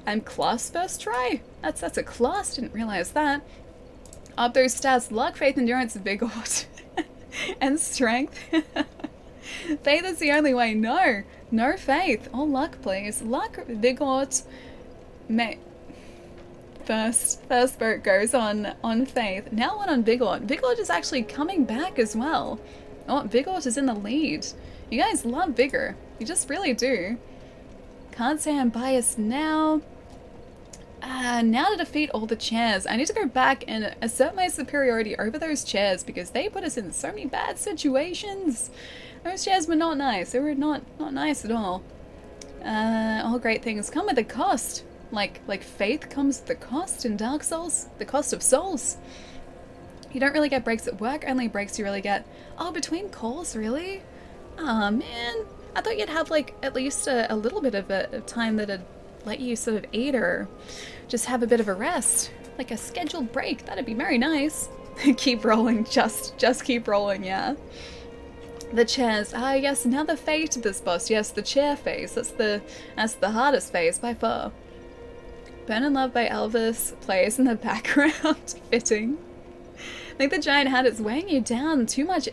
I'm class first try? That's a class. Didn't realize that. Up those stats. Luck, faith, endurance, Vigort. And strength. Faith is the only way. No. No faith. All luck, please. Luck, Vigort. First vote goes on faith. Now one on Vigort. Vigort is actually coming back as well. Oh, Vigort is in the lead. You guys love Vigor. You just really do. Can't say I'm biased now. Now to defeat all the chairs. I need to go back and assert my superiority over those chairs because they put us in so many bad situations. Those chairs were not nice. They were not nice at all. All great things come with a cost. Like faith comes with the cost in Dark Souls. The cost of souls. You don't really get breaks at work, only breaks you really get... Oh, between calls, really? Aw, man. I thought you'd have, like, at least a little bit of a time that'd let you sort of eat or just have a bit of a rest. Like a scheduled break. That'd be very nice. Keep rolling. Just keep rolling, yeah. The chairs. Ah, yes, now the fate of this boss. Yes, the chair phase. That's the hardest phase by far. Burn in Love by Elvis plays in the background. Fitting. I think the giant hat is weighing you down. Too much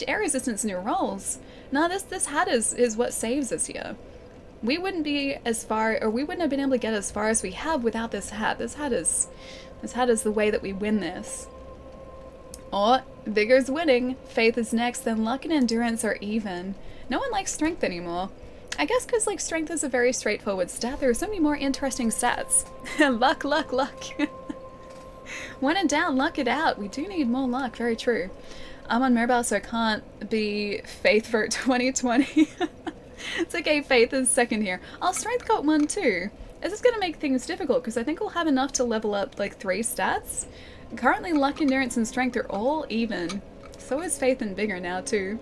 air resistance in your rolls. No, this hat is what saves us here. we wouldn't be as far, or we wouldn't have been able to get as far as we have without this hat. This hat is the way that we win this. Oh, Vigor's winning. Faith is next, then luck and endurance are even. No one likes strength anymore. I guess because like strength is a very straightforward stat, there are so many more interesting stats. Luck, luck, luck. When in doubt, luck it out. We do need more luck, very true. I'm on mobile, so I can't be Faith for 2020. It's okay, Faith is second here. Oh, Strength got 1 too. This is going to make things difficult because I think we'll have enough to level up like 3 stats. Currently, Luck, Endurance, and Strength are all even. So is Faith and Vigor now too.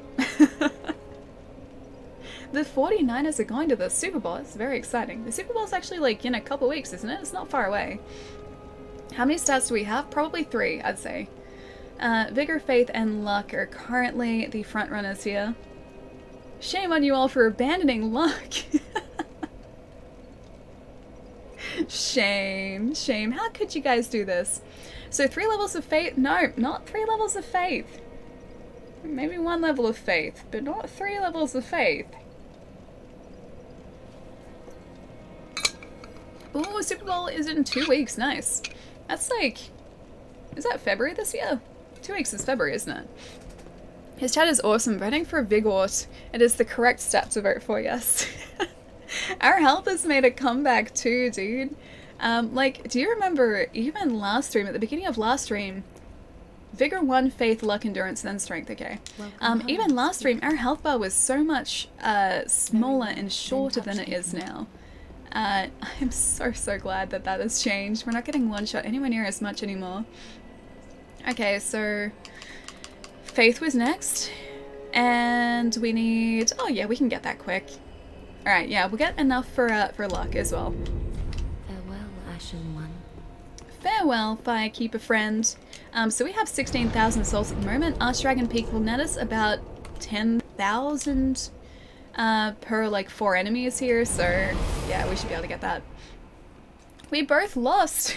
The 49ers are going to the Super Bowl. It's very exciting. The Super Bowl is actually like in a couple weeks, isn't it? It's not far away. How many stats do we have? Probably 3, I'd say. Vigor, Faith, and Luck are currently the front runners here. Shame on you all for abandoning Luck. Shame, shame. How could you guys do this? So 3 levels of Faith? No, not 3 levels of Faith. Maybe 1 level of Faith, but not 3 levels of Faith. Ooh, Super Bowl is in 2 weeks. Nice. That's like... Is that February this year? 2 weeks is February, isn't it? His chat is awesome. Voting for Vigort. It is the correct stat to vote for, yes. Our health has made a comeback too, dude. Like, do you remember even last stream, at the beginning of last stream, Vigor 1, Faith, Luck, Endurance, then Strength, okay. Even last stream, our health bar was so much smaller and shorter than it is now. I'm so glad that that has changed. We're not getting one shot anywhere near as much anymore. Okay, so Faith was next, and we need... Oh yeah, we can get that quick. Alright, yeah, we'll get enough for Luck as well. Farewell, Ashen One. Farewell, Firekeeper friend. So we have 16,000 souls at the moment. Archdragon Peak will net us about 10,000 per like 4 enemies here, so yeah, we should be able to get that. We both lost.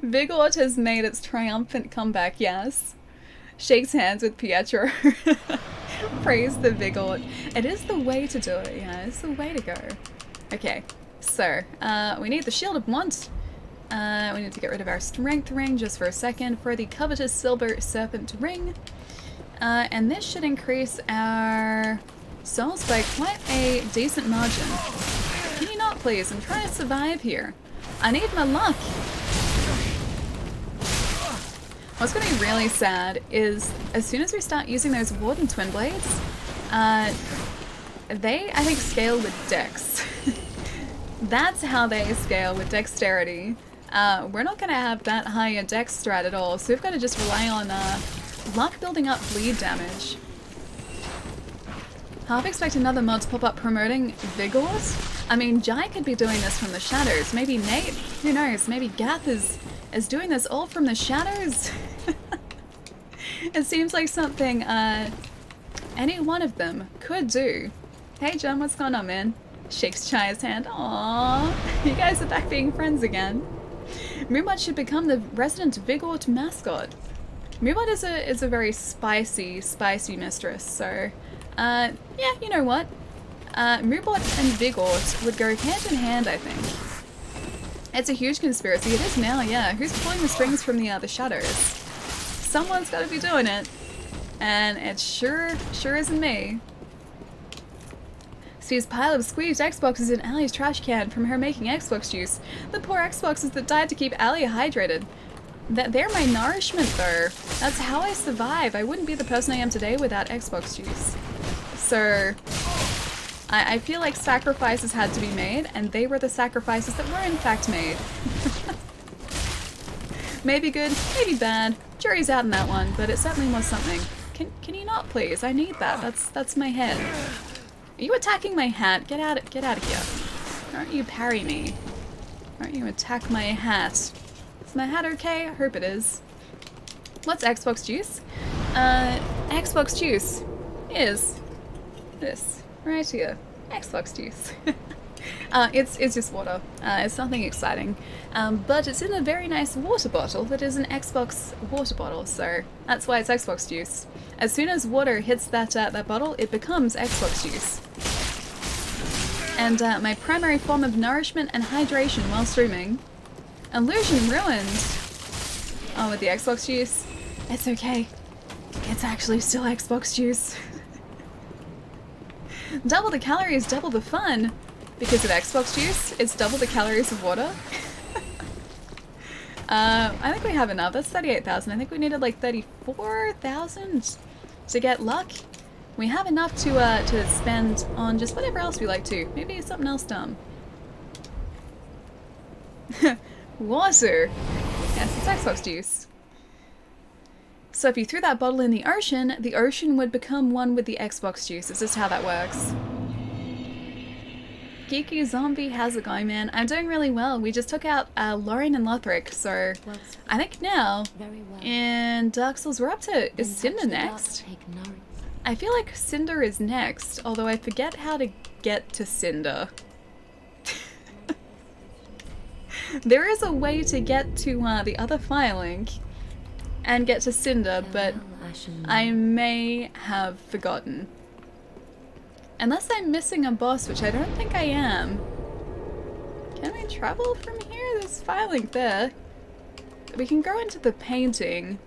Vigort has made its triumphant comeback, yes. Shakes hands with Pietro. Praise the Vigort. It is the way to do it, yeah, it's the way to go. Okay, so we need the Shield of Want. We need to get rid of our Strength Ring just for a second for the covetous Silver Serpent Ring. And this should increase our souls by quite a decent margin. Can you not please? I'm trying to survive here. I need my luck. What's going to be really sad is as soon as we start using those Warden Twin Blades, they, I think, scale with Dex. That's how they scale, with Dexterity. We're not going to have that high a Dex strat at all, so we've got to just rely on luck building up bleed damage. Half expect another mod to pop up promoting Vigors. I mean, Jai could be doing this from the shadows. Maybe Nate, who knows, maybe Gath is doing this all from the shadows. It seems like something any one of them could do. Hey John, what's going on, man? Shakes Chai's hand. Aww, you guys are back being friends again. Moobot should become the resident Vigort mascot. Moobot is a very spicy mistress, so yeah, you know what? Moobot and Vigort would go hand in hand, I think. It's a huge conspiracy. It is now, yeah. Who's pulling the strings from the shadows? Someone's got to be doing it, and it sure isn't me. Sees pile of squeezed Xboxes in Allie's trash can from her making Xbox juice. The poor Xboxes that died to keep Allie hydrated. They're my nourishment, though. That's how I survive. I wouldn't be the person I am today without Xbox juice. So I feel like sacrifices had to be made, and they were the sacrifices that were in fact made. Maybe good, maybe bad. Jury's out in that one, but it certainly was something. Can you not, please? I need that. That's my head. Are you attacking my hat? Get out of here. Aren't you parry me? Aren't you attack my hat? Is my hat okay? I hope it is. What's Xbox juice? Xbox juice is this right here. Xbox juice. It's just water. It's nothing exciting. But it's in a very nice water bottle that is an Xbox water bottle, so that's why it's Xbox juice. As soon as water hits that bottle, it becomes Xbox juice. and my primary form of nourishment and hydration while streaming. Illusion ruined. Oh, with the Xbox juice? It's okay. It's actually still Xbox juice. Double the calories, double the fun. Because of Xbox juice, it's double the calories of water. I think we have enough. That's 38,000. I think we needed like 34,000 to get luck. We have enough to spend on just whatever else we like to. Maybe something else dumb. Water. Yes, it's Xbox juice. So if you threw that bottle in the ocean would become one with the Xbox juice. It's just how that works. Geeky Zombie, how's it going, man? I'm doing really well. We just took out Lauren and Lothric, so I think now in Dark Souls we're up to... Is Cinder next? I feel like Cinder is next, although I forget how to get to Cinder. There is a way to get to the other Firelink and get to Cinder, but I may have forgotten. Unless I'm missing a boss, which I don't think I am. Can we travel from here? There's Firelink there. We can go into the painting.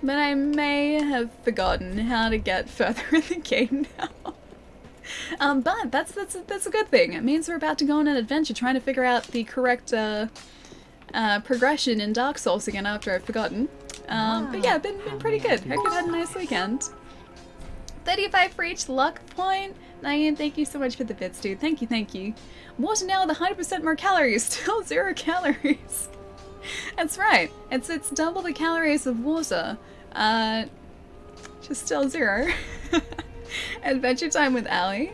But I may have forgotten how to get further in the game now. But that's a good thing. It means we're about to go on an adventure trying to figure out the correct progression in Dark Souls again after I've forgotten. But yeah, been pretty good. Hope you've had a nice weekend. 35 for each luck point. Diane, thank you so much for the bits, dude. Thank you, thank you. Water now with 100% more calories. Still 0 calories. That's right. It's double the calories of water. Just still 0. Adventure time with Ali.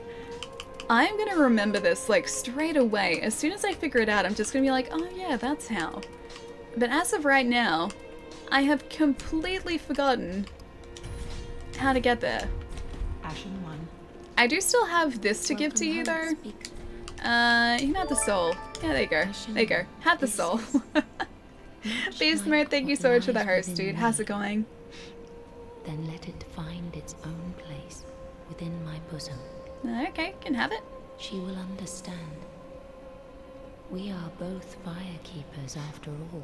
I'm gonna remember this like straight away. As soon as I figure it out, I'm just gonna be like, oh yeah, that's how. But as of right now, I have completely forgotten how to get there. Ashen 1. I do still have this to give to you though. You can have the soul. Yeah, there you go. There you go. Have the soul. Beast Mode, thank you so much for the host, dude. How's it going? Then let it find its own place within my bosom. Okay, can have it. She will understand. We are both firekeepers after all.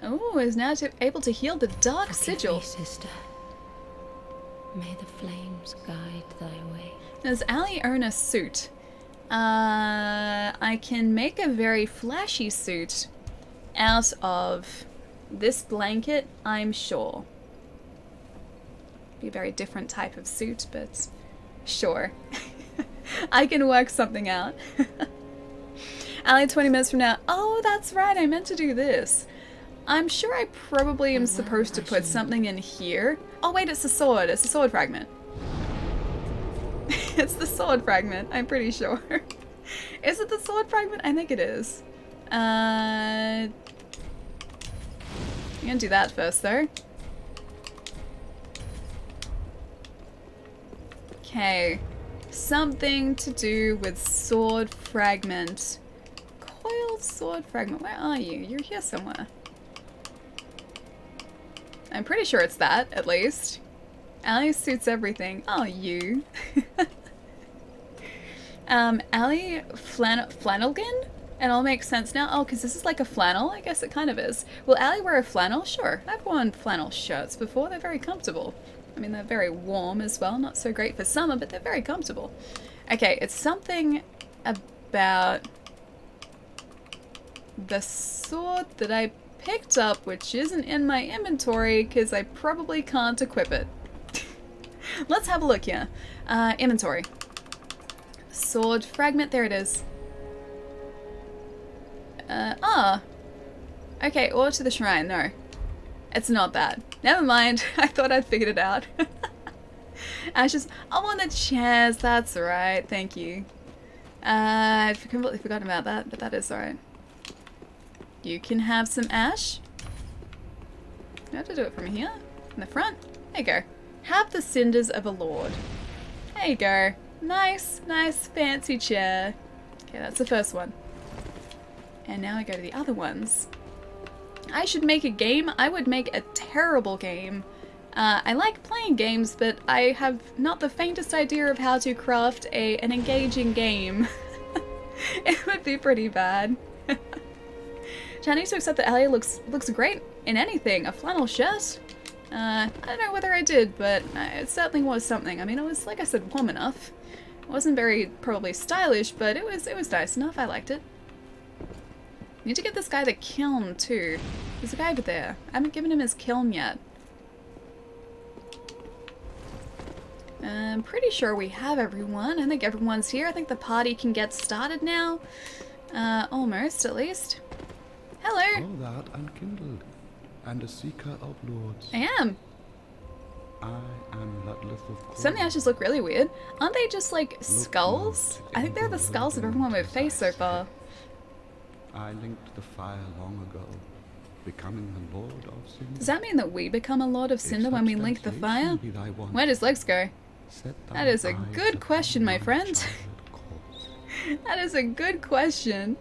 Oh, is now able to heal the Dark Sigil. Me, sister. May the flames guide thy way. Does Ali own a suit? I can make a very flashy suit out of this blanket, I'm sure. Be a very different type of suit, but sure. I can work something out. Ali, 20 minutes from now. Oh, that's right, I meant to do this. I'm sure I probably am supposed to put something in here. Oh wait, it's a sword. It's a sword fragment. It's the sword fragment, I'm pretty sure. Is it the sword fragment? I think it is. I'm gonna do that first though. Okay. Something to do with sword fragment. Coiled sword fragment. Where are you? You're here somewhere. I'm pretty sure it's that, at least. Ali suits everything. Oh, you. Ali Flannelgan? It all makes sense now. Oh, because this is like a flannel? I guess it kind of is. Will Ali wear a flannel? Sure. I've worn flannel shirts before. They're very comfortable. I mean, they're very warm as well. Not so great for summer, but they're very comfortable. Okay, it's something about the sword that I picked up, which isn't in my inventory because I probably can't equip it. Let's have a look here. Inventory. Sword fragment, there it is. Okay, or to the shrine, no. It's not that. Never mind, I thought I'd figured it out. Ashes, I'm on the chairs, that's right, thank you. I'd completely forgotten about that, but that is alright. You can have some ash. You have to do it from here, in the front. There you go. Have the cinders of a lord. There you go. Nice, nice, fancy chair. Okay, that's the first one. And now I go to the other ones. I should make a game. I would make a terrible game. I like playing games, but I have not the faintest idea of how to craft an engaging game. It would be pretty bad. I need to accept that Ellie looks great in anything. A flannel shirt? I don't know whether I did, but it certainly was something. I mean, it was, like I said, warm enough. It wasn't very, probably stylish, but it was nice enough. I liked it. Need to get this guy the kiln, too. There's a guy over there. I haven't given him his kiln yet. I'm pretty sure we have everyone. I think everyone's here. I think the party can get started now. Almost, at least. Hello! All that unkindled, and a seeker of lords. I am. I am Ludleth of Cornwall. Some of the ashes look really weird. Aren't they just like skulls? I think they're the skulls of everyone we've faced so far. I linked the fire long ago, becoming the Lord of Cinder. Does that mean that we become a Lord of Cinder when we link the fire? Where does Lex go? That is a good question, my friend. That is a good question.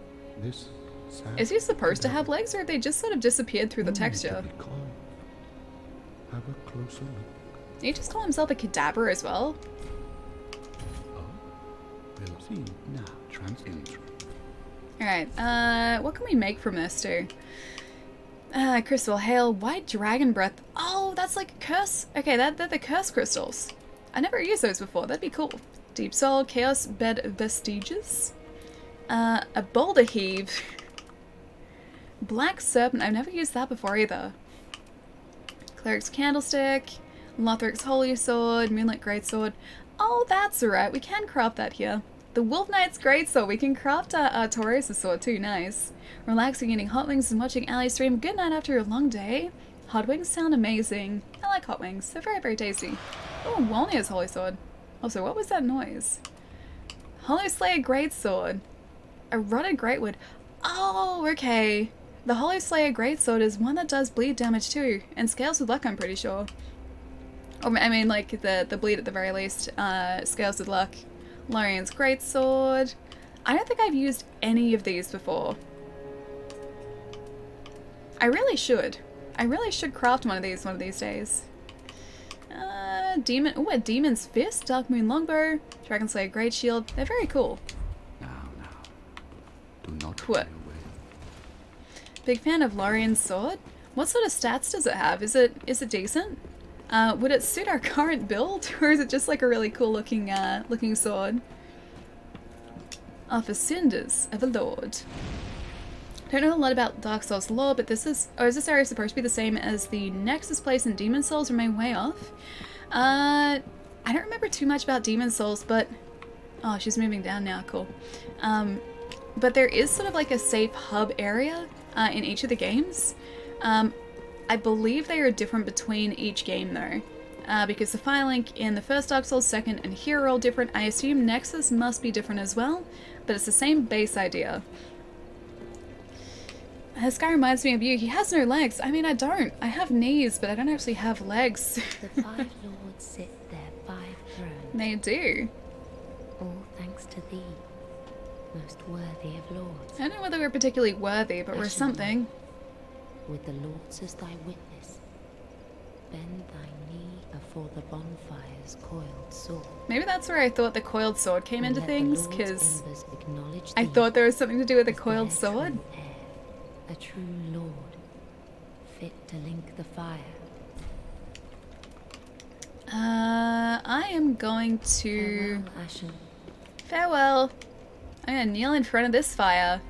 Is he supposed to have legs, or have they just sort of disappeared through the texture? Have a closer look. Did he just call himself a cadaver as well? Oh, we'll see. Now, translate. Alright, what can we make from this too? Crystal Hail, White Dragon Breath. Oh, that's like a curse. Okay, they're the curse crystals. I never used those before. That'd be cool. Deep Soul, Chaos Bed Vestiges. A Boulder Heave. Black Serpent. I've never used that before either. Cleric's Candlestick. Lothric's Holy Sword. Moonlit Greatsword. Oh, that's right. We can craft that here. The Wolf Knight's Greatsword. We can craft our Tauros' sword too. Nice. Relaxing, eating hot wings and watching Ali stream. Good night after a long day. Hot wings sound amazing. I like hot wings. They're very, very tasty. Oh, Walnir's Holy Sword. Also, what was that noise? Hollow Slayer Greatsword. A Rotted Greatwood. Oh, okay. The Hollow Slayer Greatsword is one that does bleed damage too, and scales with luck, I'm pretty sure. Or, I mean, like, the bleed at the very least. Scales with luck. Lorian's Greatsword. I don't think I've used any of these before. I really should. I really should craft one of these days. A Demon's Fist, Dark Moon Longbow, Dragon Slayer Great Shield. They're very cool. Now, do not What? fly away. Big fan of Lorian's sword. What sort of stats does it have? Is it decent? Would it suit our current build, or is it just like a really cool looking sword? For Cinders of a Lord. Don't know a lot about Dark Souls lore, but is this area supposed to be the same as the Nexus place in Demon Souls, or am I way off? I don't remember too much about Demon Souls, but... Oh, she's moving down now, cool. But there is sort of like a safe hub area in each of the games. I believe they are different between each game though. Because the fire link in the first Dark Souls, second, and here are all different. I assume Nexus must be different as well, but it's the same base idea. This guy reminds me of you. He has no legs. I mean, I don't. I have knees, but I don't actually have legs. The 5 lords sit their 5 thrones. They do. All thanks to thee, most worthy of lords. I don't know whether we're particularly worthy, but we're something. With the lords as thy witness, bend thy knee before the bonfire's coiled sword. Maybe that's where I thought the coiled sword came into Let the things, Lord's because embers acknowledge I thee thought there was something to do with the as coiled their sword. true heir, a true lord, fit to link the fire. I am going to... Farewell, Ashen. Farewell. I'm gonna kneel in front of this fire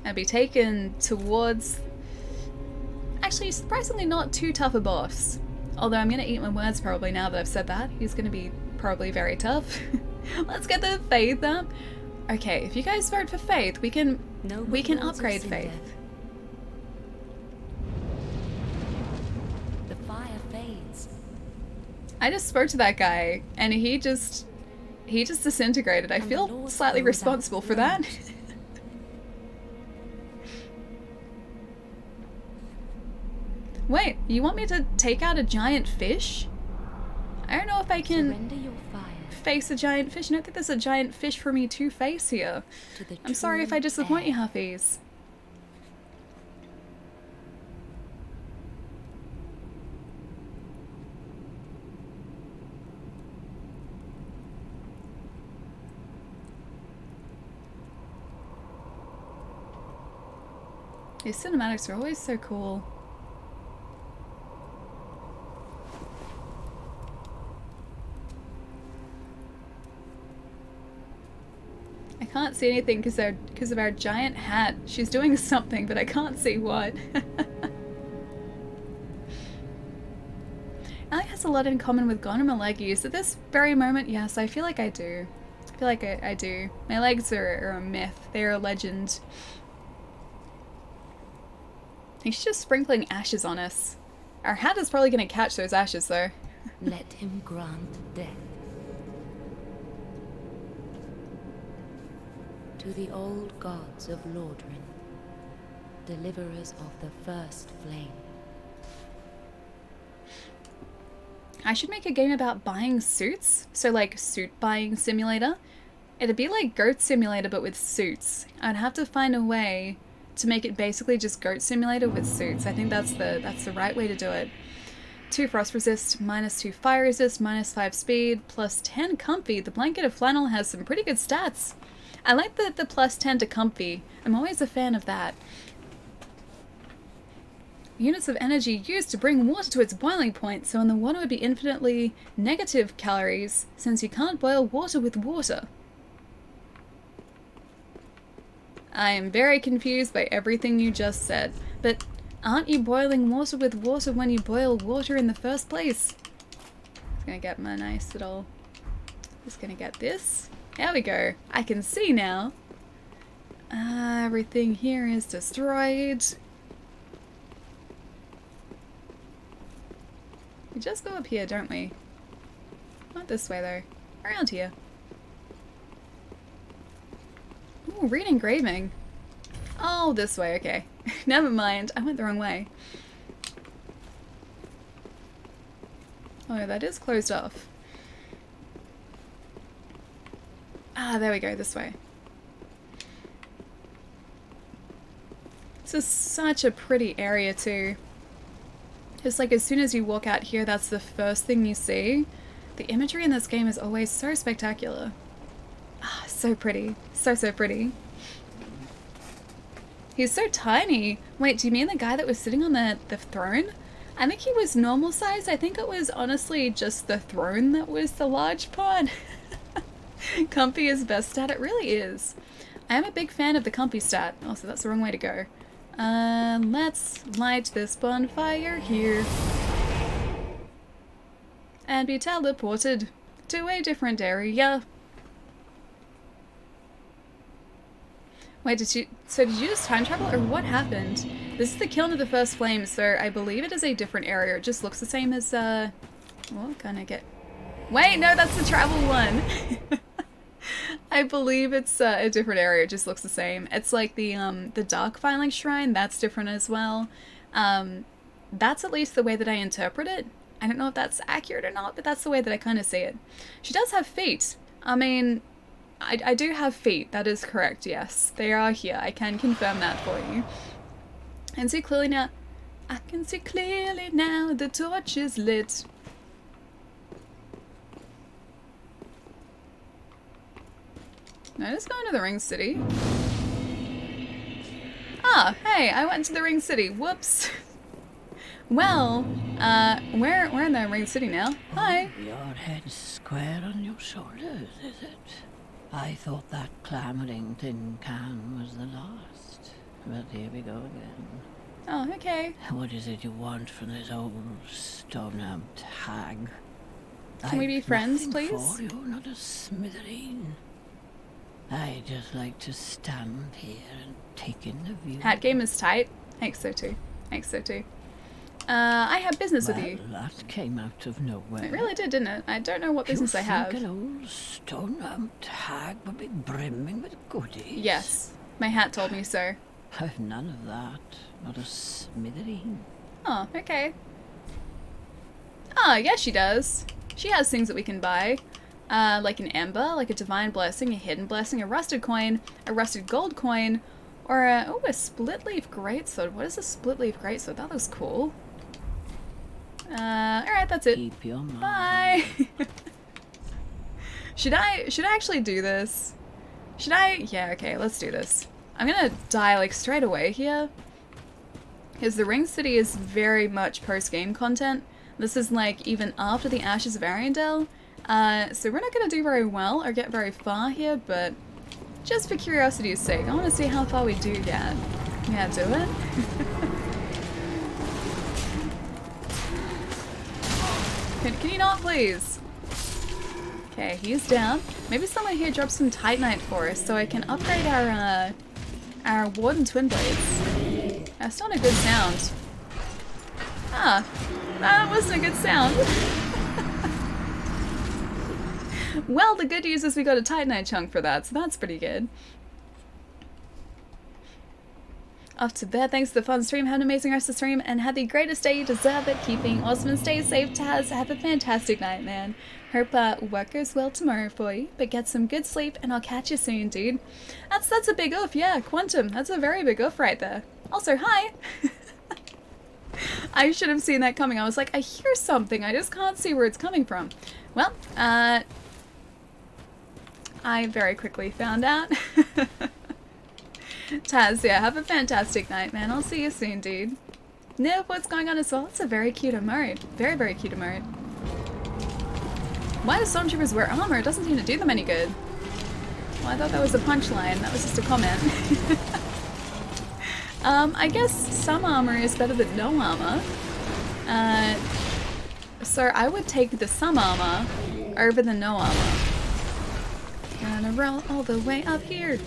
and be taken towards... Actually, surprisingly not too tough a boss. Although I'm gonna eat my words probably now that I've said that. He's gonna be probably very tough. Let's get the faith up. Okay, if you guys vote for faith, we can upgrade faith. The fire fades. I just spoke to that guy and he just disintegrated. I And the feel Lord slightly goes responsible out for that. Wait, you want me to take out a giant fish? I don't know if I can Surrender your fire face a giant fish. I don't think there's a giant fish for me to face here. to the I'm sorry if true I disappoint you, heir. Huffies. These cinematics are always so cool. I can't see anything because of our giant hat. She's doing something, but I can't see what. Allie has a lot in common with Gon and my leggies. At this very moment, yes, I feel like I do. I feel like I do. My legs are a myth. They're a legend. He's just sprinkling ashes on us. Our hat is probably going to catch those ashes, though. Let him grant death. To the old gods of Lordran, deliverers of the first flame. I should make a game about buying suits. So like suit buying simulator. It'd be like Goat Simulator but with suits. I'd have to find a way to make it basically just Goat Simulator with suits. I think that's the right way to do it. 2 frost resist, -2 fire resist, -5 speed, +10 comfy. The blanket of flannel has some pretty good stats. I like the +10 to comfy. I'm always a fan of that. Units of energy used to bring water to its boiling point, so in the water would be infinitely negative calories, since you can't boil water with water. I am very confused by everything you just said, but aren't you boiling water with water when you boil water in the first place? Just gonna get my nice little... Just gonna get this. There we go. I can see now. Everything here is destroyed. We just go up here, don't we? Not this way, though. Around here. Ooh, read engraving. Oh, this way, okay. Never mind, I went the wrong way. Oh, that is closed off. Ah, there we go, this way. This is such a pretty area too. Just like as soon as you walk out here, that's the first thing you see. The imagery in this game is always so spectacular. Ah, so pretty. So, so pretty. He's so tiny. Wait, do you mean the guy that was sitting on the throne? I think he was normal size. I think it was honestly just the throne that was the large part. Comfy is best stat. It really is. I am a big fan of the comfy stat. Oh, so that's the wrong way to go. Let's light this bonfire here. And be teleported to a different area. Wait, did you just time travel or what happened? This is the kiln of the first flame, so I believe it is a different area. It just looks the same as, well, gonna get... Wait, no, that's the travel one! I believe it's a different area. It just looks the same. It's like the Dark Filing Shrine. That's different as well. That's at least the way that I interpret it. I don't know if that's accurate or not, but that's the way that I kind of see it. She does have feet. I mean, I do have feet. That is correct, yes. They are here. I can confirm that for you. And see clearly now. I can see clearly now the torch is lit. No, just going to the Ring City. Ah, hey, I went to the Ring City. Whoops. Well, we're in the Ring City now. Hi. Your head's square on your shoulders, is it? I thought that clamoring tin can was the last. But here we go again. Oh, okay. What is it you want from this old stone-amped hag? Can we be friends, nothing please? For you, not a smithereen. I just like to stand here and take in the view. Hat game is tight. Thanks so too. Thanks so too. I have business with you. That came out of nowhere. It really did, didn't it? I don't know what business I have. An old stone-amped hag would be brimming with goodies. Yes, my hat told me so. I've none of that. Not a smithereen. Oh, okay. Ah, yes she does. She has things that we can buy. Like an ember, like a divine blessing, a hidden blessing, a rusted coin, a rusted gold coin, or a split leaf greatsword. What is a split leaf greatsword? That looks cool. Alright, that's it. Keep your mind. Bye! Should I actually do this? Should I? Yeah, okay, let's do this. I'm gonna die like straight away here. Because the Ring City is very much post-game content. This is like even after the Ashes of Ariandel. So we're not going to do very well or get very far here, but just for curiosity's sake, I want to see how far we do get. Yeah, do it. Can you not, please? Okay, he's down. Maybe someone here drops some Titanite for us so I can upgrade our Warden Twin Blades. That's not a good sound. Ah, that wasn't a good sound. Well, the good news is we got a Titanite chunk for that, so that's pretty good. Off to bed. Thanks for the fun stream. Have an amazing rest of the stream and have the greatest day. You deserve it. Keep being awesome and stay safe, Taz. Have a fantastic night, man. Hope work goes well tomorrow for you, but get some good sleep and I'll catch you soon, dude. That's a big oof. Yeah, Quantum. That's a very big oof right there. Also, hi. I should have seen that coming. I was like, I hear something. I just can't see where it's coming from. Well, I very quickly found out. Taz, yeah, have a fantastic night, man. I'll see you soon, dude. Nip, what's going on as well? It's a very cute emote. Very, very cute emote. Why do stormtroopers wear armor? It doesn't seem to do them any good. Well, I thought that was a punchline. That was just a comment. I guess some armor is better than no armor. So I would take the some armor over the no armor. Gonna roll all the way up here.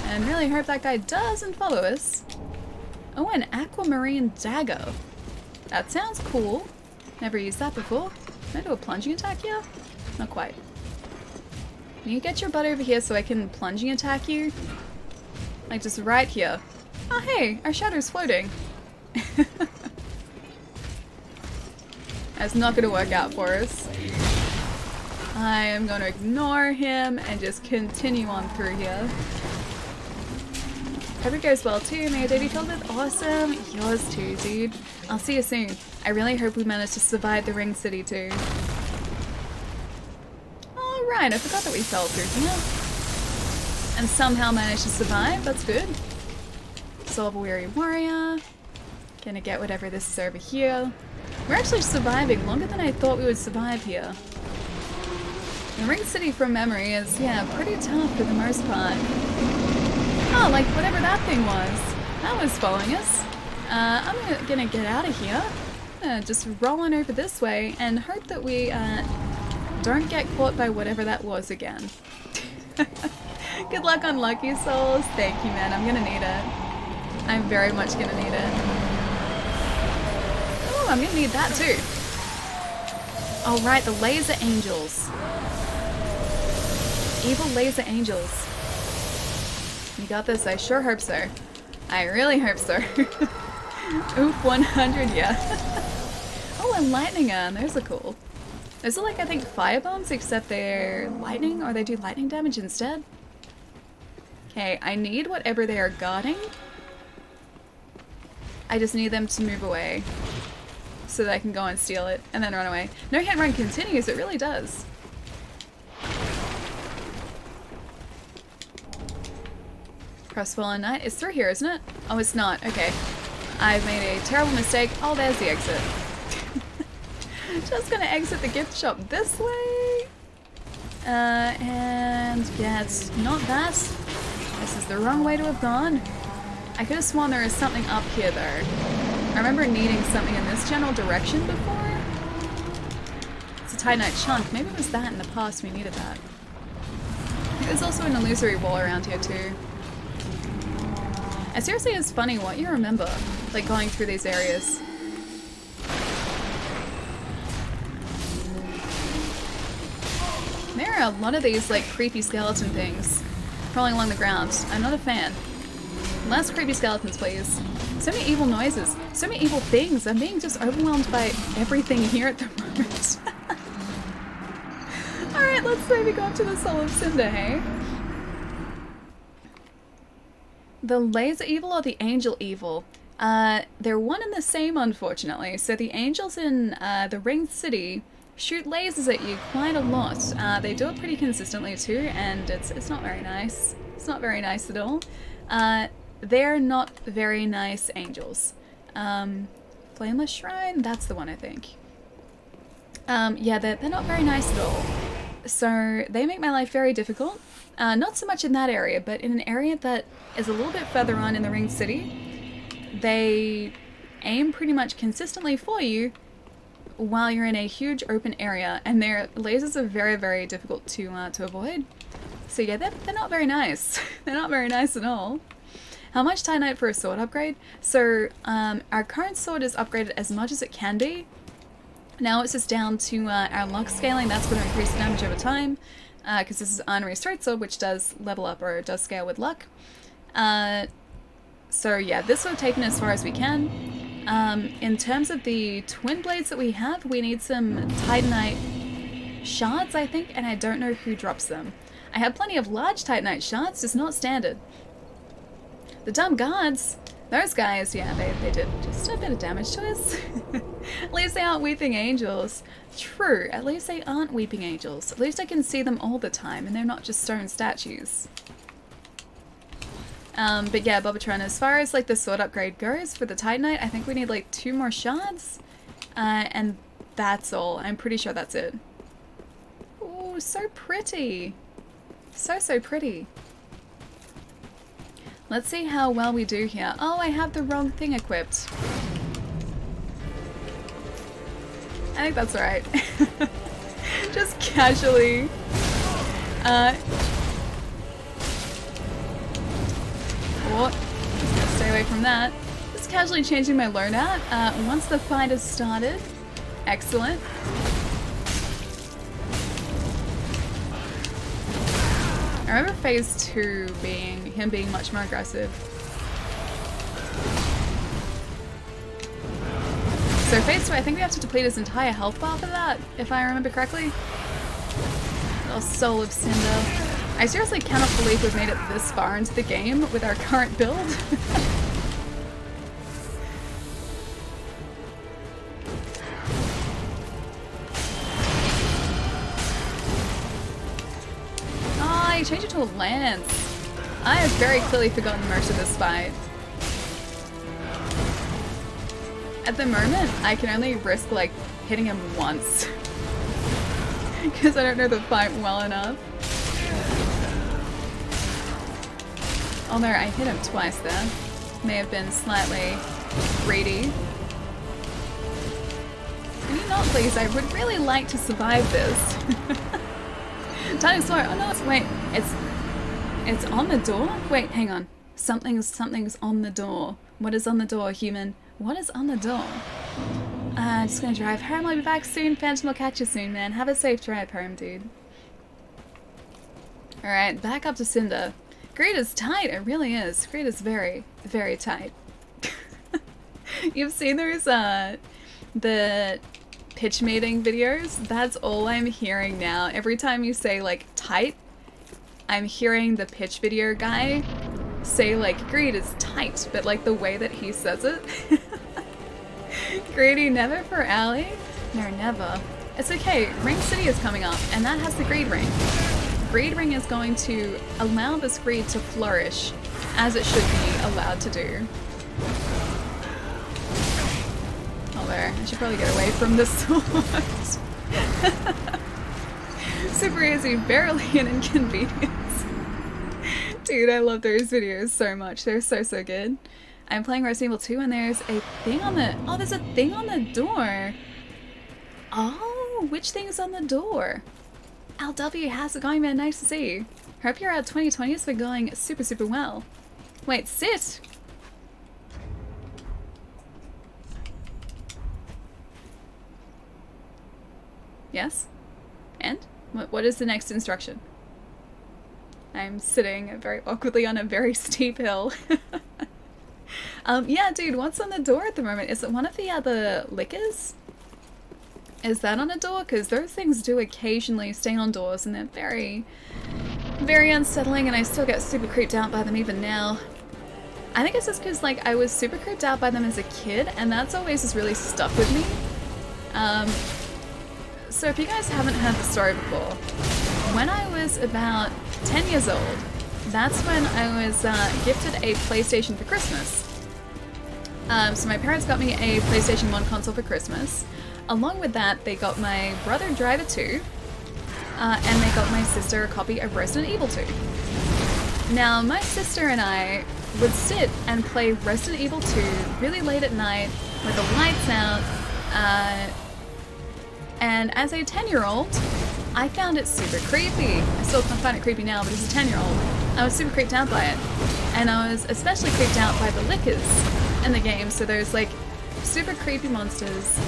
And really hope that guy doesn't follow us. Oh, an aquamarine dagger. That sounds cool. Never used that before. Can I do a plunging attack here? Not quite. Can you get your butt over here so I can plunging attack you? Like just right here. Oh hey, our shadow's floating. That's not gonna work out for us. I am gonna ignore him and just continue on through here. Hope it goes well too. May your day be filled with awesome. Yours too, dude. I'll see you soon. I really hope we manage to survive the Ring City too. Alright, I forgot that we fell through here. And somehow managed to survive. That's good. Solve a weary warrior. Gonna get whatever this is over here. We're actually surviving longer than I thought we would survive here. The Ring City from memory is, yeah, pretty tough for the most part. Oh, like whatever that thing was. That was following us. I'm gonna get out of here. Just roll on over this way and hope that we don't get caught by whatever that was again. Good luck on Lucky Souls. Thank you, man. I'm gonna need it. I'm very much gonna need it. Oh, I'm gonna need that too. Oh, right, the laser angels. Evil laser angels. You got this, I sure hope so. I really hope so. Oof, 100, yeah. Oh, a lightning gun, those are cool. Those are like, I think, fire bombs, except they're lightning, or they do lightning damage instead. Okay, I need whatever they are guarding. I just need them to move away. So that I can go and steal it, and then run away. No hit run continues, it really does. Crossfallen Knight. It's through here, isn't it? Oh, it's not. Okay. I've made a terrible mistake. Oh, there's the exit. Just gonna exit the gift shop this way. And yeah, it's not that. This is the wrong way to have gone. I could have sworn there is something up here, though. I remember needing something in this general direction before. It's a Titanite chunk. Maybe it was that in the past we needed that. I think there's also an illusory wall around here, too. It seriously is funny what you remember, like going through these areas. There are a lot of these like creepy skeleton things crawling along the ground. I'm not a fan. Less creepy skeletons, please. So many evil noises, so many evil things. I'm being just overwhelmed by everything here at the moment. Alright, let's maybe go up to the Soul of Cinder, hey? The laser evil or the angel evil? They're one and the same, unfortunately. So the angels in the Ring City shoot lasers at you quite a lot. They do it pretty consistently too, and it's not very nice. It's not very nice at all. they're not very nice angels. Flameless Shrine? That's the one, I think. Yeah, they're not very nice at all. So they make my life very difficult. Not so much in that area, but in an area that is a little bit further on in the Ring City, they aim pretty much consistently for you while you're in a huge open area, and their lasers are very, very difficult to avoid. So yeah, they're not very nice. They're not very nice at all. How much Titanite for a sword upgrade? So our current sword is upgraded as much as it can be. Now it's just down to our luck scaling. That's going to increase the damage over time, because this is Honorary Straight Sword, which does level up or does scale with luck. So yeah, this we've taken as far as we can. In terms of the twin blades that we have, we need some Titanite shards, I think, and I don't know who drops them. I have plenty of large Titanite shards, just not standard. The dumb guards, those guys, yeah, they did just a bit of damage to us. At least they aren't weeping angels. True, at least they aren't weeping angels. At least I can see them all the time and they're not just stone statues. But yeah, Bobatron, as far as like the sword upgrade goes for the Titanite, I think we need like 2 more shards. And that's all. I'm pretty sure that's it. Oh, so pretty. So pretty. Let's see how well we do here. Oh, I have the wrong thing equipped. I think that's right. Just casually. Oh, just gonna stay away from that. Just casually changing my loadout once the fight has started. Excellent. I remember phase 2 being him being much more aggressive. So phase 2, I think we have to deplete his entire health bar for that, if I remember correctly. Oh, Soul of Cinder. I seriously cannot believe we've made it this far into the game with our current build. Change it to a lance. I have very clearly forgotten most of this fight. At the moment, I can only risk like hitting him once because I don't know the fight well enough. Oh no, I hit him twice there. May have been slightly greedy. Can you not please? I would really like to survive this. Dinosaur! Oh no, wait, it's on the door? Wait, hang on. Something's on the door. What is on the door, human? What is on the door? Just gonna drive home. I'll be back soon. Phantom will catch you soon, man. Have a safe drive home, dude. Alright, back up to Cinder. Greed is tight, it really is. Greed is very, very tight. You've seen those, the pitch meeting videos? That's all I'm hearing now. Every time you say like tight, I'm hearing the pitch video guy say like greed is tight, but like the way that he says it. Greedy never for Allie? No, never. It's okay, Ring City is coming up and that has the greed ring. Greed ring is going to allow this greed to flourish as it should be allowed to do. There. I should probably get away from this sword. Super easy, barely an inconvenience. Dude, I love those videos so much. They're so good. I'm playing Resident Evil 2 and there's a thing on the... Oh, there's a thing on the door. Oh, which thing is on the door? LW, how's it going, man? Nice to see you. Hope your 2020 has been going super well. Wait, sit! Yes? And? What is the next instruction? I'm sitting very awkwardly on a very steep hill. Yeah, dude, what's on the door at the moment? Is it one of the other liquors? Is that on a door? Because those things do occasionally stay on doors and they're very, very unsettling and I still get super creeped out by them even now. I think it's just because like I was super creeped out by them as a kid and that's always just really stuck with me. So if you guys haven't heard the story before, when I was about 10 years old, that's when I was gifted a PlayStation for Christmas. So my parents got me a PlayStation 1 console for Christmas. Along with that, they got my brother Driver 2, and they got my sister a copy of Resident Evil 2. Now, my sister and I would sit and play Resident Evil 2 really late at night with the lights out, and as a 10-year-old, I found it super creepy. I still find it creepy now, but as a 10-year-old, I was super creeped out by it. And I was especially creeped out by the lickers in the game. So there's like super creepy monsters.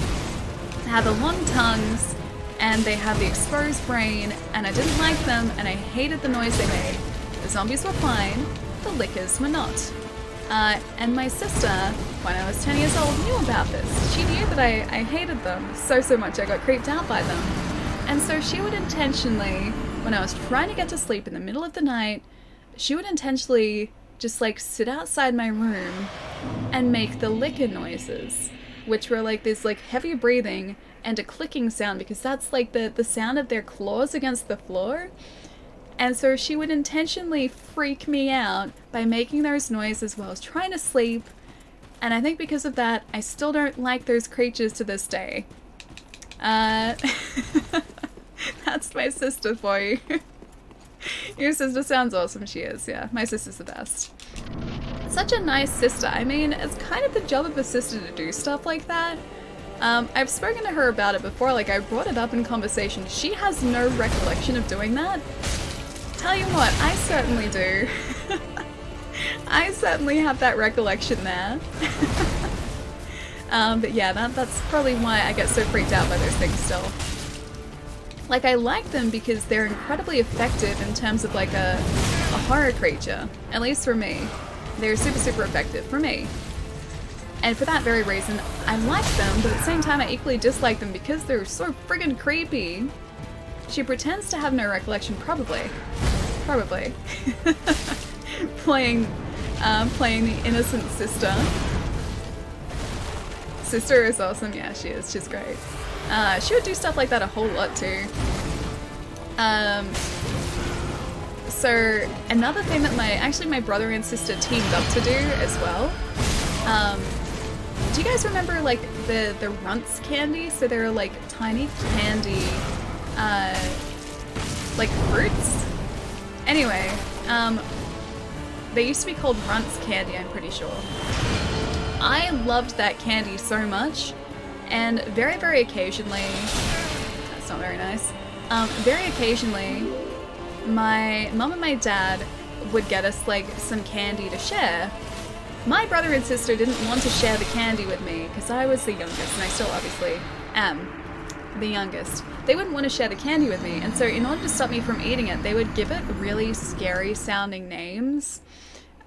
They have the long tongues, and they have the exposed brain, and I didn't like them, and I hated the noise they made. The zombies were fine, the lickers were not. And my sister, when I was 10 years old, knew about this. She knew that I hated them so much I got creeped out by them. And so she would intentionally, when I was trying to get to sleep in the middle of the night, she would intentionally just like sit outside my room and make the licker noises, which were like this like heavy breathing and a clicking sound, because that's like the sound of their claws against the floor. And so she would intentionally freak me out by making those noises while I was trying to sleep. And I think because of that, I still don't like those creatures to this day. That's my sister for you. Your sister sounds awesome. She is, yeah. My sister's the best. Such a nice sister. I mean, it's kind of the job of a sister to do stuff like that. I've spoken to her about it before, like I brought it up in conversation. She has no recollection of doing that. Tell you what, I certainly do. I certainly have that recollection there. But yeah, that's probably why I get so freaked out by those things still. Like, I like them because they're incredibly effective in terms of like a horror creature. At least for me. They're super effective for me. And for that very reason, I like them, but at the same time I equally dislike them because they're so friggin' creepy. She pretends to have no recollection, probably. playing the innocent sister. Sister is awesome, yeah, she is. She's great. She would do stuff like that a whole lot too. So another thing that my brother and sister teamed up to do as well. Do you guys remember like the Runts candy? So they're like tiny candy, like fruits. Anyway, they used to be called Runts candy, I'm pretty sure. I loved that candy so much, and very occasionally, that's not very nice, very occasionally, my mom and my dad would get us like some candy to share. My brother and sister didn't want to share the candy with me because I was the youngest, and I still obviously am the youngest. They wouldn't want to share the candy with me, and so in order to stop me from eating it, they would give it really scary sounding names.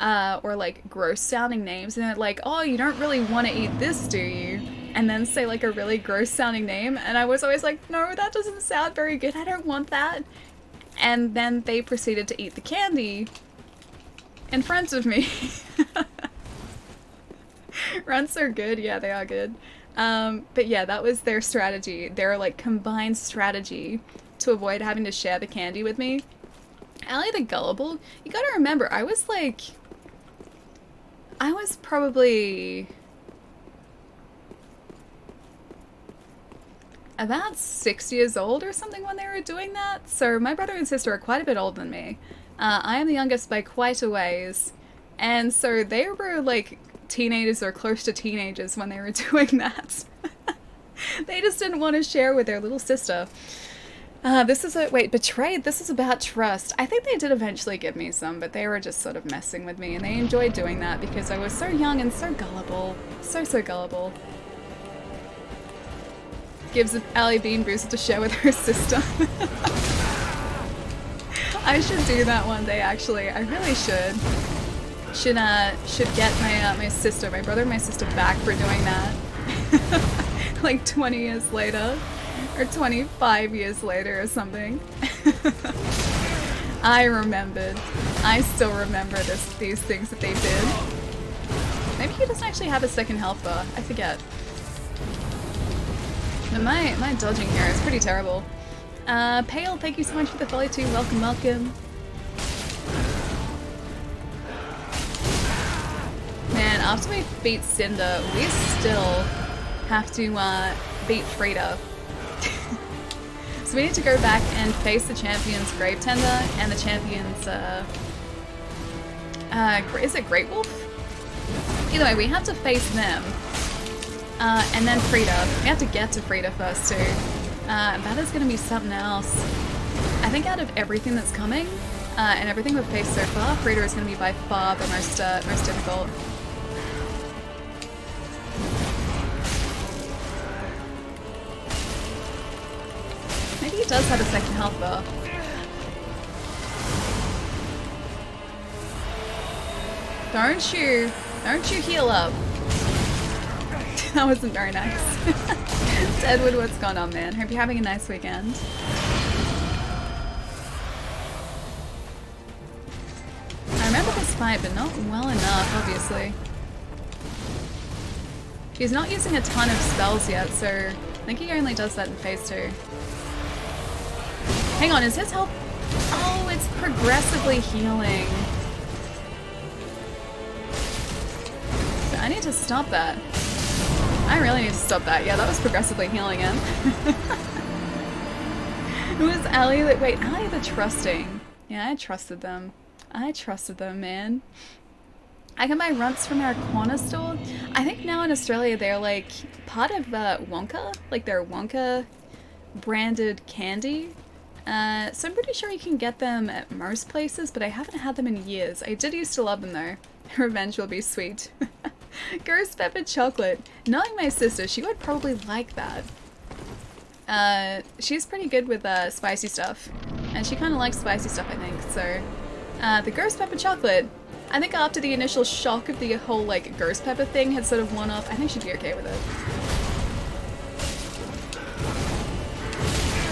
Or like gross sounding names, and they're like, oh, you don't really want to eat this, do you? And then say like a really gross sounding name, and I was always like, no, that doesn't sound very good, I don't want that. And then they proceeded to eat the candy in front of me. Runts are good, yeah, they are good. But yeah, that was their strategy, their like combined strategy to avoid having to share the candy with me. Allie the Gullible, you gotta remember, I was probably about 6 years old or something when they were doing that. So my brother and sister are quite a bit older than me. I am the youngest by quite a ways. And so they were like teenagers or close to teenagers when they were doing that. They just didn't want to share with their little sister. Betrayed. This is about trust. I think they did eventually give me some, but they were just sort of messing with me, and they enjoyed doing that because I was so young and so gullible. So gullible. Gives Allie Bean Booster to share with her sister. I should do that one day, actually. I really should. Should get my brother and my sister back for doing that. Like 20 years later. Or 25 years later or something. I remembered. I still remember these things that they did. Maybe he doesn't actually have a second health bar. I forget. But my dodging here is pretty terrible. Pale, thank you so much for the follow too. Welcome. after we beat Cinder, we still have to beat Frida. So we need to go back and face the champion's Grave Tender and the champion's, is it Great Wolf? Either way, we have to face them. And then Frida. We have to get to Frida first too. That is going to be something else. I think out of everything that's coming, and everything we've faced so far, Frida is going to be by far the most difficult. Maybe he does have a second health bar. Don't you heal up. That wasn't very nice. Deadwood, what's going on, man? Hope you're having a nice weekend. I remember this fight, but not well enough, obviously. He's not using a ton of spells yet, so I think he only does that in phase 2. Hang on, is his health... Oh, it's progressively healing. I need to stop that. I really need to stop that. Yeah, that was progressively healing him. It was Allie that... Wait, Allie the Trusting. Yeah, I trusted them. I trusted them, man. I can buy runts from our corner store. I think now in Australia they're like part of Wonka. Like they're Wonka branded candy. So I'm pretty sure you can get them at most places, but I haven't had them in years. I did used to love them though. Revenge will be sweet. Ghost pepper chocolate. Knowing my sister, she would probably like that. She's pretty good with spicy stuff. And she kind of likes spicy stuff, I think. So, the ghost pepper chocolate. I think after the initial shock of the whole, like, ghost pepper thing had sort of worn off, I think she'd be okay with it.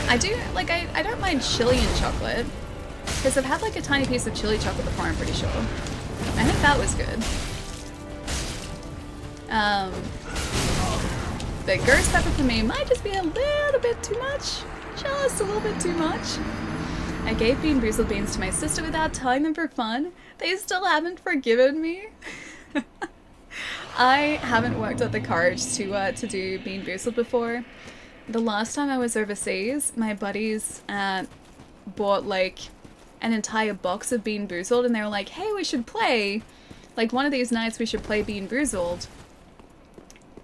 I do, like, I don't mind chili and chocolate. Because I've had, like, a tiny piece of chili chocolate before, I'm pretty sure. I think that was good. The ghost pepper for me might just be a little bit too much. Just a little bit too much. I gave Bean Boozled beans to my sister without telling them for fun. They still haven't forgiven me. I haven't worked up the courage to do Bean Boozled before. The last time I was overseas, my buddies bought like an entire box of Bean Boozled and they were like, hey, we should play. Like one of these nights we should play Bean Boozled.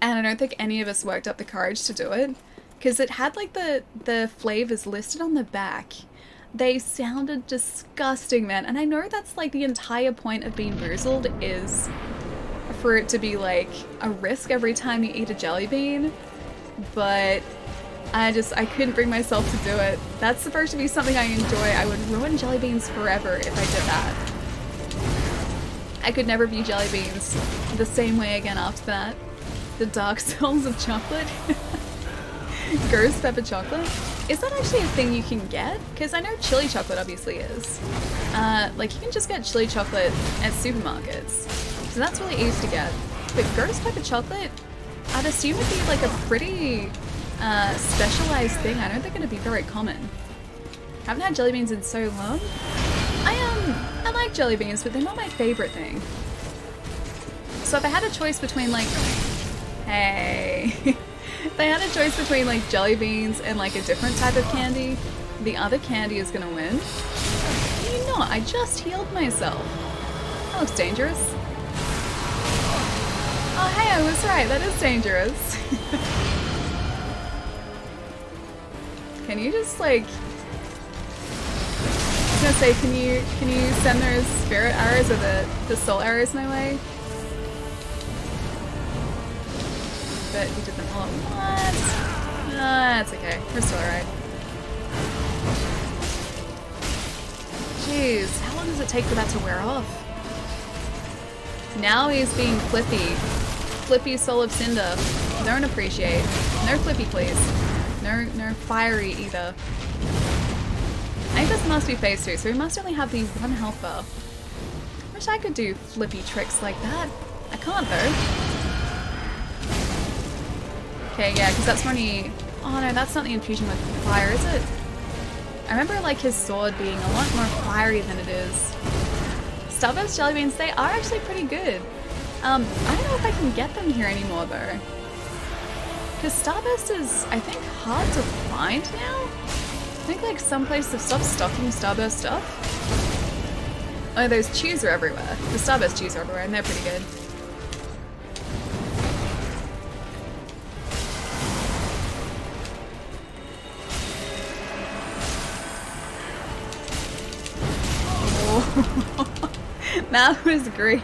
And I don't think any of us worked up the courage to do it. Because it had like the flavors listed on the back. They sounded disgusting, man. And I know that's like the entire point of Bean Boozled is for it to be like a risk every time you eat a jelly bean. But I couldn't bring myself to do it. That's supposed to be something I enjoy. I would ruin jelly beans forever if I did that. I could never view jelly beans the same way again after that. The Dark Souls of chocolate. Ghost pepper chocolate. Is that actually a thing you can get? Because I know chili chocolate obviously is. Like you can just get chili chocolate at supermarkets. So that's really easy to get. But ghost pepper chocolate, I'd assume it'd be like a pretty specialized thing. I don't think it'd be very common. Haven't had jelly beans in so long. I like jelly beans, but they're not my favorite thing. So if I had a choice between like, hey, if I had a choice between like jelly beans and like a different type of candy, the other candy is gonna win. You know, I just healed myself. That looks dangerous. Oh hey, I was right, that is dangerous. Can you just like, I was gonna say, can you send those spirit arrows or the soul arrows my way? But we did them all at once. That's okay. We're still alright. Jeez, how long does it take for that to wear off? Now he's being flippy. Flippy Soul of Cinder. Don't appreciate. No flippy, please. No fiery either. I think this must be phase 2, so we must only have the one health bar. Wish I could do flippy tricks like that. I can't though. Okay, yeah, because that's when he... Oh no, that's not the infusion with fire, is it? I remember like his sword being a lot more fiery than it is. Starburst jelly beans, they are actually pretty good. I don't know if I can get them here anymore though. Because Starburst is, I think, hard to find now? I think like some places have stopped stocking Starburst stuff. Oh, those chews are everywhere. The Starburst chews are everywhere and they're pretty good. Oh. That was great.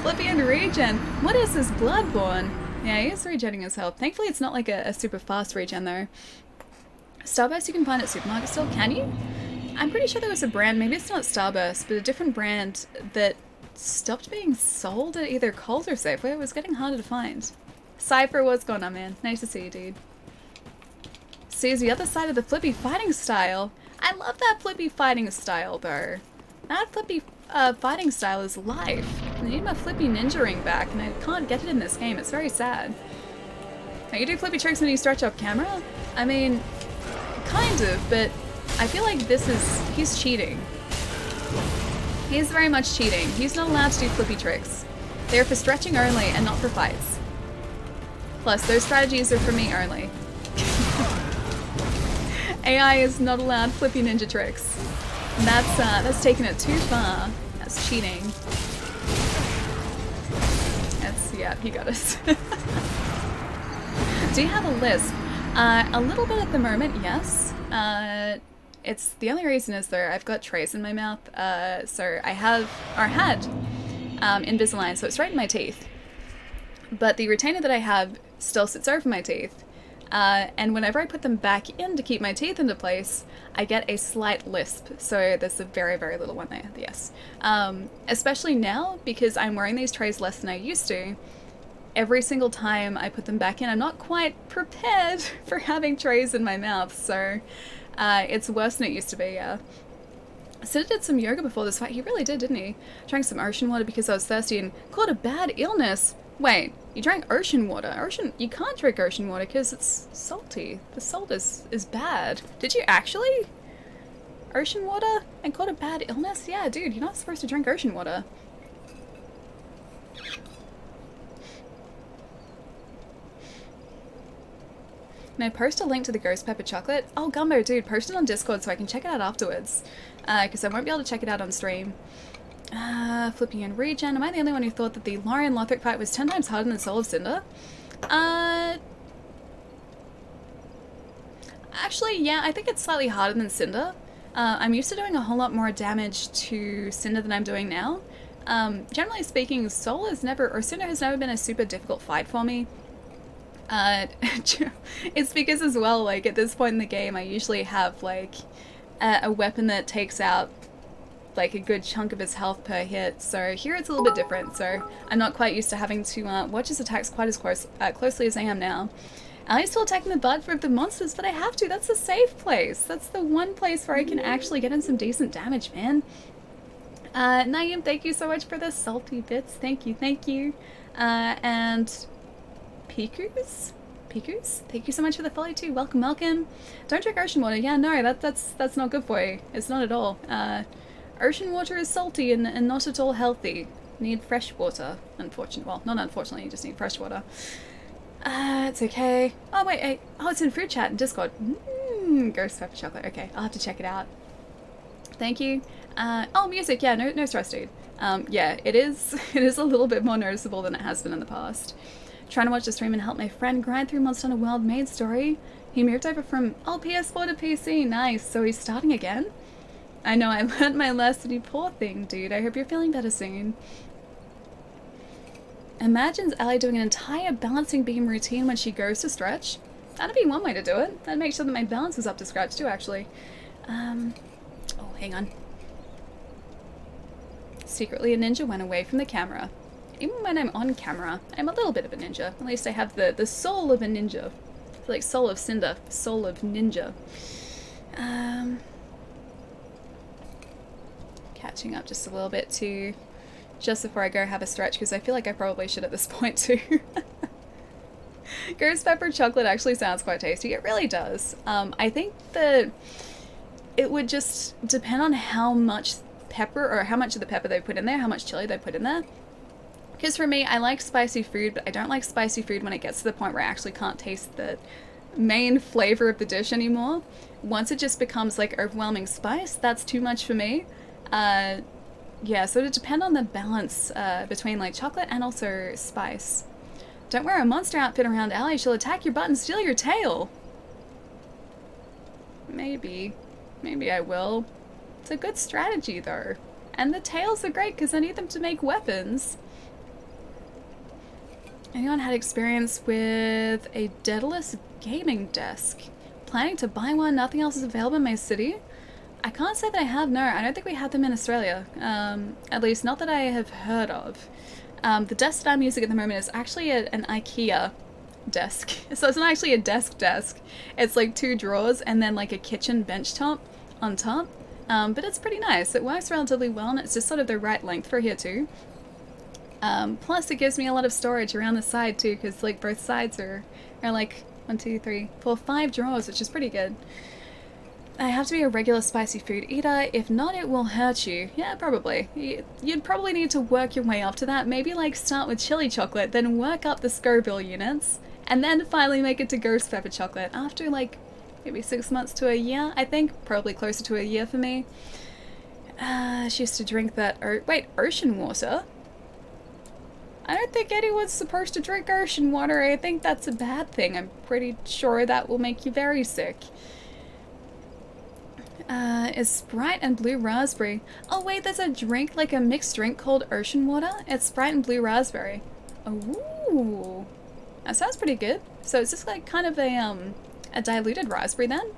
Flippy and regen. What is this? Bloodborne? Yeah, he is regenning his health. Thankfully it's not like a super fast regen though. Starburst you can find at supermarket still, can you? I'm pretty sure there was a brand, maybe it's not Starburst, but a different brand that stopped being sold at either Coles or Safeway. It was getting harder to find. Cypher, what's going on, man? Nice to see you, dude. Sees the other side of the Flippy fighting style. I love that Flippy fighting style, though. That Flippy fighting style is life. I need my Flippy ninja ring back, and I can't get it in this game. It's very sad. Now, you do Flippy tricks when you stretch up camera? I mean, kind of, but I feel like this is... he's cheating. He's very much cheating. He's not allowed to do Flippy tricks. They're for stretching only and not for fights. Plus, those strategies are for me only. AI is not allowed Flippy ninja tricks. That's taking it too far. That's cheating. That's, yeah, he got us. Do you have a lisp? A little bit at the moment, yes. It's the only reason is though I've got trays in my mouth, so I have, or had, Invisalign, so it's right in my teeth. But the retainer that I have still sits over my teeth, and whenever I put them back in to keep my teeth into place, I get a slight lisp. So there's a very, very little one there, yes. Especially now, because I'm wearing these trays less than I used to. Every single time I put them back in, I'm not quite prepared for having trays in my mouth, so it's worse than it used to be, yeah. Sid did some yoga before this fight. He really did, didn't he? Drank some ocean water because I was thirsty and caught a bad illness. Wait, you drank ocean water? You can't drink ocean water because it's salty. The salt is bad. Did you actually? Ocean water and caught a bad illness? Yeah, dude, you're not supposed to drink ocean water. Can I post a link to the ghost pepper chocolate? Oh, Gumbo, dude, post it on Discord so I can check it out afterwards. Because I won't be able to check it out on stream. Flipping and regen. Am I the only one who thought that the Lorian Lothric fight was 10 times harder than Soul of Cinder? Actually, yeah, I think it's slightly harder than Cinder. I'm used to doing a whole lot more damage to Cinder than I'm doing now. Generally speaking, Soul has never, or Cinder has never been a super difficult fight for me. It's because as well, like, at this point in the game, I usually have, like, a weapon that takes out, like, a good chunk of his health per hit, so here it's a little bit different, so I'm not quite used to having to watch his attacks quite as closely as I am now. I'm still attacking the butt of the monsters, but I have to. That's a safe place. That's the one place where I can actually get in some decent damage, man. Naeem, thank you so much for the salty bits. Thank you, thank you. And Pikus, thank you so much for the follow too. Welcome, welcome. Don't drink ocean water. Yeah, no, that's not good for you. It's not at all. Ocean water is salty and not at all healthy. Need fresh water, unfortunately. Well, not unfortunately, you just need fresh water. It's okay. Oh, wait, oh, it's in fruit chat in Discord. Ghost pepper chocolate. Okay, I'll have to check it out. Thank you. Oh, music. Yeah, no stress, dude. Yeah, it is a little bit more noticeable than it has been in the past. Trying to watch the stream and help my friend grind through Monster Hunter World main story. He moved over from, PS4 to PC. Nice. So he's starting again? I know, I learned my lesson, you poor thing, dude. I hope you're feeling better soon. Imagines Ellie doing an entire balancing beam routine when she goes to stretch. That'd be one way to do it. That'd make sure that my balance is up to scratch too, actually. Oh, hang on. Secretly a ninja went away from the camera. Even when I'm on camera, I'm a little bit of a ninja. At least I have the soul of a ninja. Like soul of Cinder, soul of ninja. Catching up just a little bit too, just before I go have a stretch, because I feel like I probably should at this point too. Ghost pepper chocolate actually sounds quite tasty. It really does. I think that it would just depend on how much pepper, or how much of the pepper they put in there, how much chili they put in there. Because for me, I like spicy food, but I don't like spicy food when it gets to the point where I actually can't taste the main flavor of the dish anymore. Once it just becomes like overwhelming spice, that's too much for me. Yeah, so it depends on the balance between like chocolate and also spice. Don't wear a monster outfit around Allie, she'll attack your butt and steal your tail. Maybe. Maybe I will. It's a good strategy though. And the tails are great because I need them to make weapons. Anyone had experience with a Daedalus gaming desk? Planning to buy one, nothing else is available in my city? I can't say that I have, no. I don't think we have them in Australia. At least not that I have heard of. The desk that I'm using at the moment is actually an IKEA desk. So it's not actually a desk. It's like 2 drawers and then like a kitchen bench top on top. But it's pretty nice. It works relatively well and it's just sort of the right length for here too. Plus it gives me a lot of storage around the side too, because like both sides are like 1, 2, 3, 4, 5 drawers, which is pretty good. I have to be a regular spicy food eater. If not, it will hurt you. Yeah, probably. You'd probably need to work your way up to that. Maybe like start with chili chocolate, then work up the Scoville units, and then finally make it to ghost pepper chocolate after like maybe 6 months to a year, I think. Probably closer to a year for me. She used to drink that ocean water? I don't think anyone's supposed to drink ocean water. I think that's a bad thing. I'm pretty sure that will make you very sick. Is Sprite and blue raspberry. Oh wait, there's a drink, like a mixed drink called ocean water. It's Sprite and blue raspberry. Ooh. That sounds pretty good. So it's just like kind of a diluted raspberry then?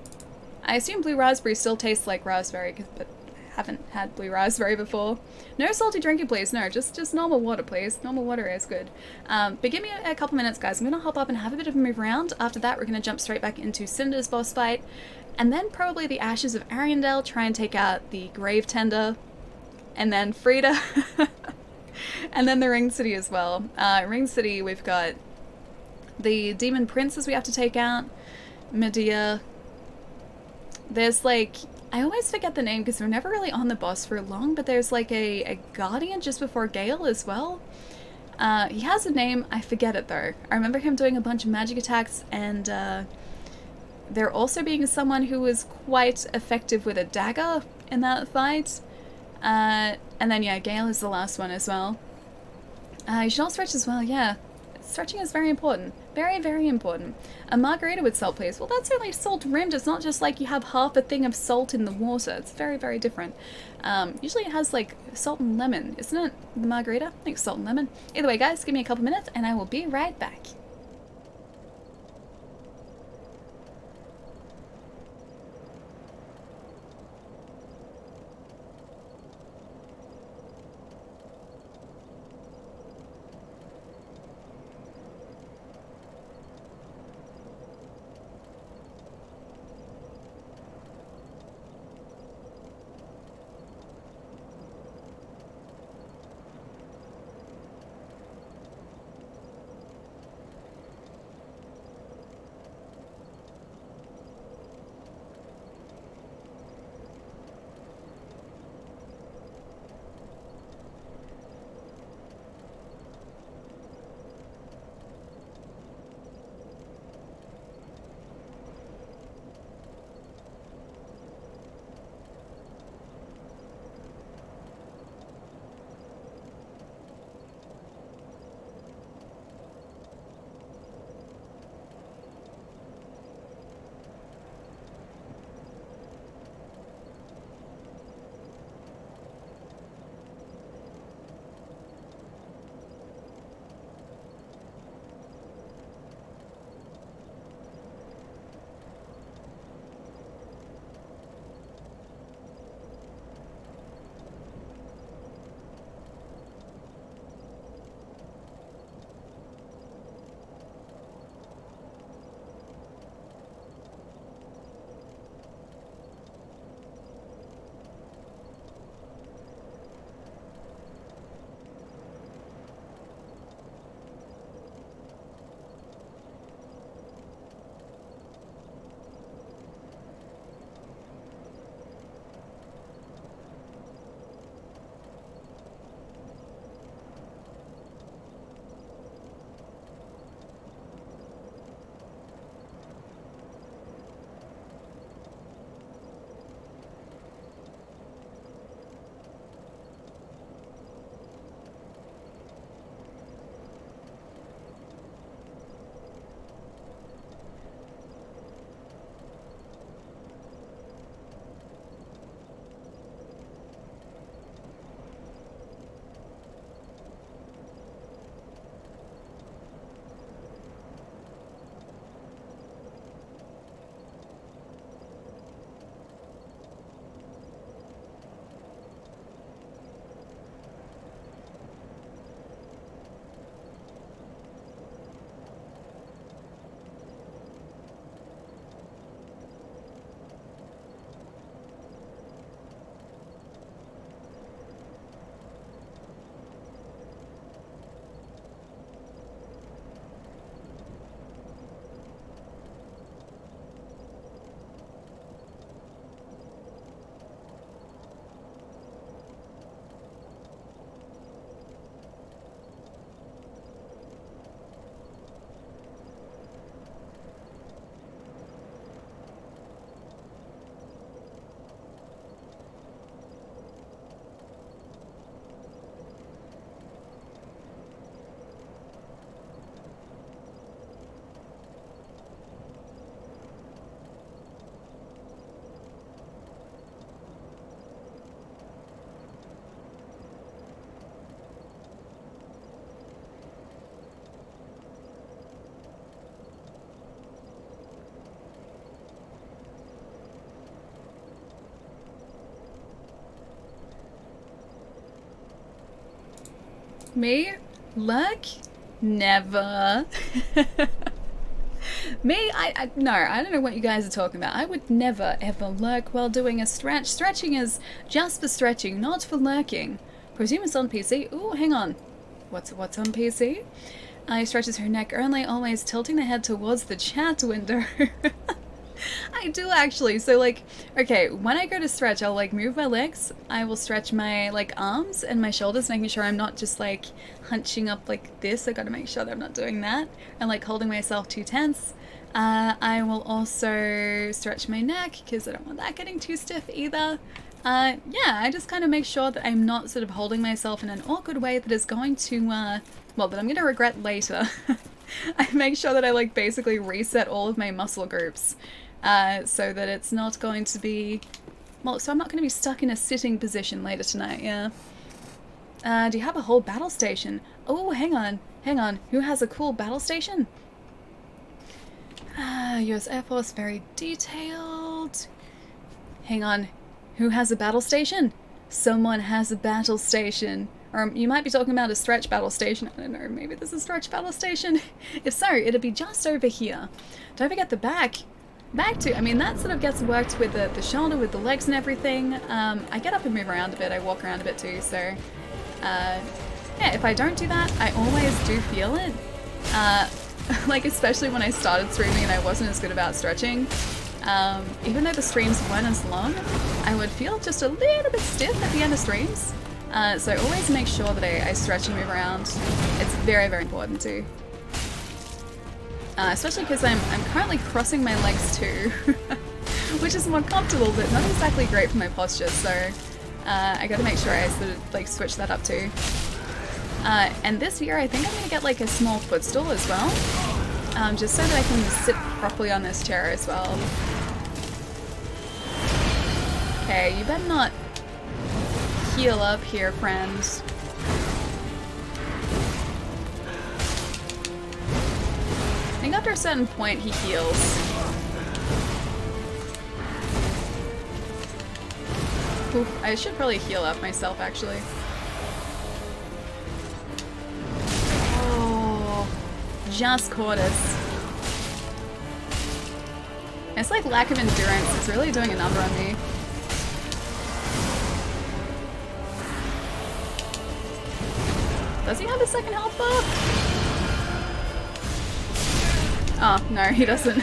I assume blue raspberry still tastes like raspberry, but I haven't had blue raspberry before. No salty drinking please, no, just normal water please. Normal water is good. But give me a couple minutes guys, I'm gonna hop up and have a bit of a move around. After that we're gonna jump straight back into Cinder's boss fight. And then probably the Ashes of Ariandel, try and take out the Grave Tender. And then Frida. And then the Ring City as well. Ring City, we've got the Demon Princes we have to take out. Medea. There's like, I always forget the name because we're never really on the boss for long, but there's like a Guardian just before Gale as well. He has a name, I forget it though. I remember him doing a bunch of magic attacks and there also being someone who was quite effective with a dagger in that fight. And then yeah, Gale is the last one as well. You should all stretch as well, yeah. Stretching is very important. Very, very important. A margarita with salt, please. Well, that's only salt rimmed. It's not just like you have half a thing of salt in the water. It's very, very different. Usually it has like salt and lemon, isn't it? The margarita? I think salt and lemon. Either way, guys, give me a couple minutes and I will be right back. Me? Lurk? Never. Me? No, I don't know what you guys are talking about. I would never ever lurk while doing a stretch. Stretching is just for stretching, not for lurking. Presume it's on PC. Ooh, hang on. What's on PC? He stretches her neck only, always tilting the head towards the chat window. I do actually. So like, okay, when I go to stretch, I'll like move my legs. I will stretch my like arms and my shoulders, making sure I'm not just like hunching up like this. I gotta make sure that I'm not doing that and like holding myself too tense. I will also stretch my neck because I don't want that getting too stiff either. Yeah, I just kind of make sure that I'm not sort of holding myself in an awkward way that is going to, well, that I'm going to regret later. I make sure that I like basically reset all of my muscle groups so that it's not going to be, well, so I'm not going to be stuck in a sitting position later tonight, yeah. Do you have a whole battle station? Oh, hang on. Who has a cool battle station? US Air Force, very detailed. Hang on. Who has a battle station? Someone has a battle station. Or you might be talking about a stretch battle station. I don't know, maybe there's a stretch battle station. If so, it'll be just over here. Don't forget the back. Back to, I mean, that sort of gets worked with the shoulder, with the legs and everything. I get up and move around a bit. I walk around a bit too, so... yeah, if I don't do that, I always do feel it. Like, especially when I started streaming and I wasn't as good about stretching. Even though the streams weren't as long, I would feel just a little bit stiff at the end of streams. So I always make sure that I stretch and move around. It's very, very important too. Especially because I'm currently crossing my legs too, which is more comfortable but not exactly great for my posture, so I gotta make sure I sort of like switch that up too. And this year I think I'm gonna get like a small footstool as well, just so that I can sit properly on this chair as well. Okay, you better not heal up here, friends. I think after a certain point he heals. Oof, I should probably heal up myself actually. Oh, just caught us. It's like lack of endurance. It's really doing a number on me. Does he have a second health bar? Oh, no, he doesn't.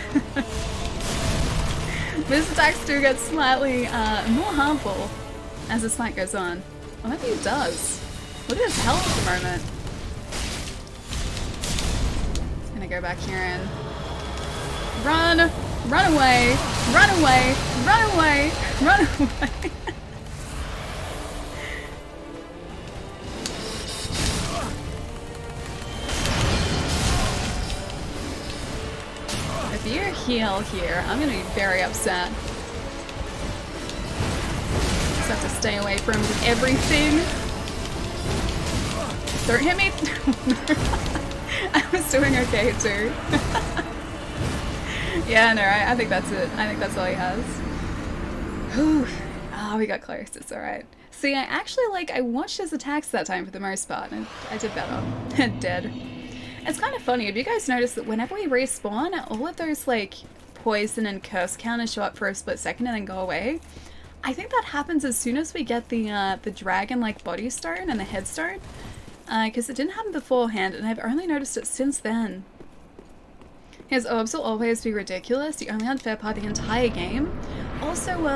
His attacks do get slightly more harmful as this fight goes on. Or maybe he does. Look at his health at the moment. Just gonna go back here and run! Run away! Run away! Run away! Run away! If you heal here, I'm gonna be very upset. Just have to stay away from everything. Don't hit me! I was doing okay too. Yeah, no, I think that's it. I think that's all he has. Whew. Oh, we got close. It's alright. See, I actually, I watched his attacks that time for the most part, and I did better. Dead. It's kind of funny. Have you guys noticed that whenever we respawn, all of those, poison and curse counters show up for a split second and then go away? I think that happens as soon as we get the dragon, body stone and the headstone. Because it didn't happen beforehand, and I've only noticed it since then. His orbs will always be ridiculous, the only unfair part of the entire game. Also,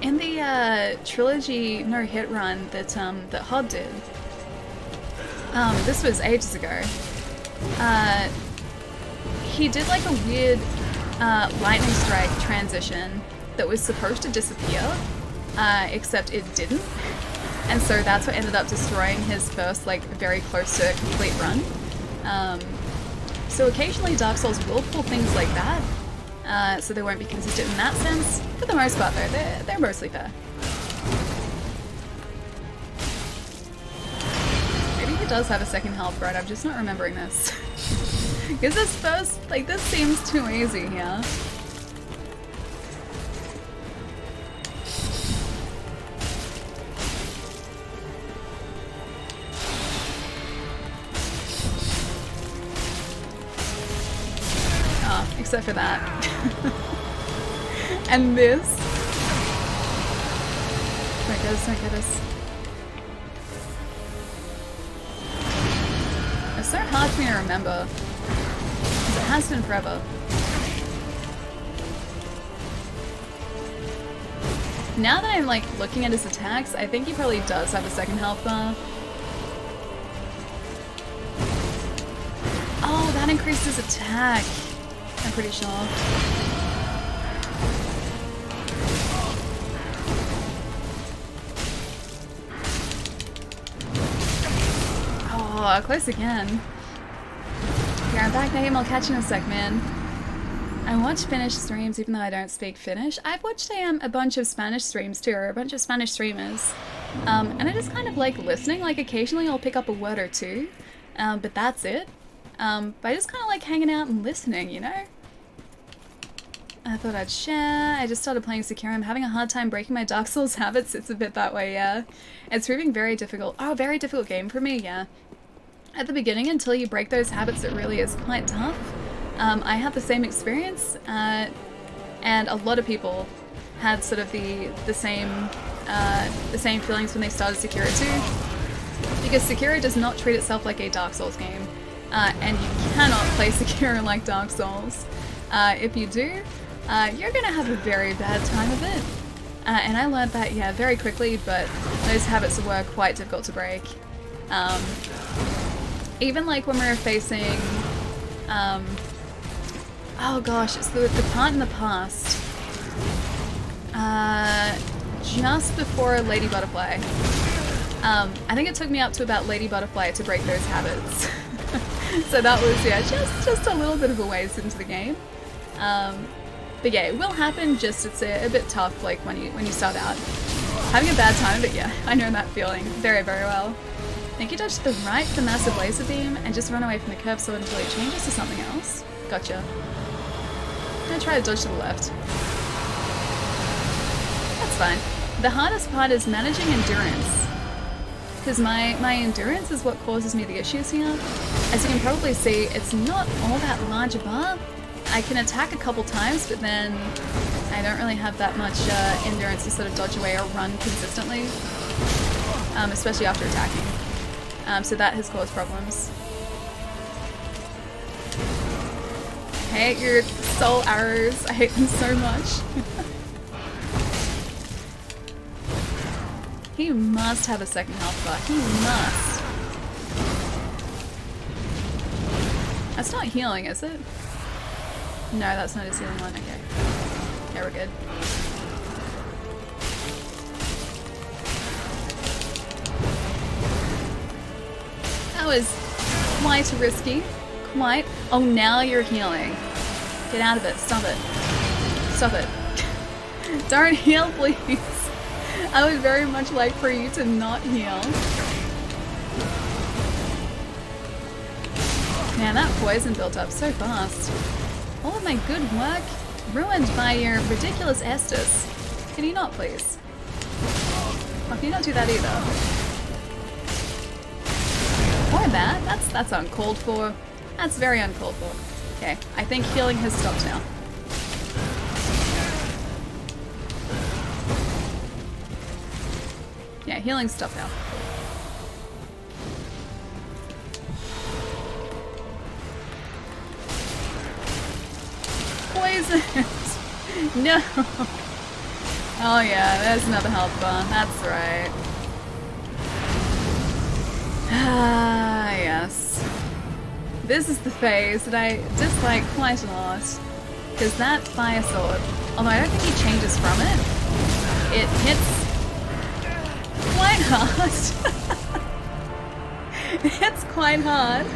in the trilogy no-hit run that Hod did, this was ages ago, he did a weird lightning strike transition that was supposed to disappear, except it didn't. And so that's what ended up destroying his first, very close to complete run. So occasionally Dark Souls will pull things like that, so they won't be consistent in that sense. For the most part though, they're mostly fair. Maybe he does have a second health right, I'm just not remembering this. Because this first, this seems too easy here. except for that. And this. Don't get us, don't get us. It's so hard for me to remember. Because it has been forever. Now that I'm like looking at his attacks, I think he probably does have a second health bar. Oh, that increased his attack. I'm pretty sure. Oh, close again. Yeah, I'm back, Name. I'll catch you in a sec, man. I watch Finnish streams even though I don't speak Finnish. I've watched a bunch of Spanish streams too, or a bunch of Spanish streamers. And I just kind of like listening. Like occasionally I'll pick up a word or two, but that's it. But I just kind of like hanging out and listening, you know? I thought I'd share. I just started playing Sekiro. I'm having a hard time breaking my Dark Souls habits. It's a bit that way, yeah. It's proving very difficult. Oh, very difficult game for me, yeah. At the beginning, until you break those habits, it really is quite tough. I had the same experience, and a lot of people had sort of the same feelings when they started Sekiro 2, because Sekiro does not treat itself like a Dark Souls game, and you cannot play Sekiro like Dark Souls. If you do, you're gonna have a very bad time of it, and I learned that, yeah, very quickly. But those habits were quite difficult to break. Even like when we were facing. Oh gosh, it's the part in the past. Just before Lady Butterfly. I think it took me up to about Lady Butterfly to break those habits. So that was, yeah, just a little bit of a ways into the game. But yeah, it will happen, just it's a bit tough like when you start out. Having a bad time, but yeah, I know that feeling very, very well. I think you dodge to the right for the massive laser beam and just run away from the curve sword until it changes to something else. Gotcha. I'm gonna try to dodge to the left. That's fine. The hardest part is managing endurance. Because my endurance is what causes me the issues here. As you can probably see, it's not all that large a bar. I can attack a couple times, but then I don't really have that much endurance to sort of dodge away or run consistently. Especially after attacking. So that has caused problems. I hate your soul arrows. I hate them so much. He must have a second health bar. He must. That's not healing, is it? No, that's not his healing one. Okay. Yeah, we're good. That was quite risky. Quite. Oh, now you're healing. Get out of it. Stop it. Stop it. Don't heal, please. I would very much like for you to not heal. Man, that poison built up so fast. All of my good work ruined by your ridiculous Estus. Can you not, please? Oh, can you not do that either? Or that? That's uncalled for. That's very uncalled for. Okay, I think healing has stopped now. Yeah, healing stopped now. Poison! No! Oh yeah, there's another health bar. That's right. Ah, yes. This is the phase that I dislike quite a lot. Because that fire sword, although I don't think he changes from it, it hits quite hard. It's quite hard.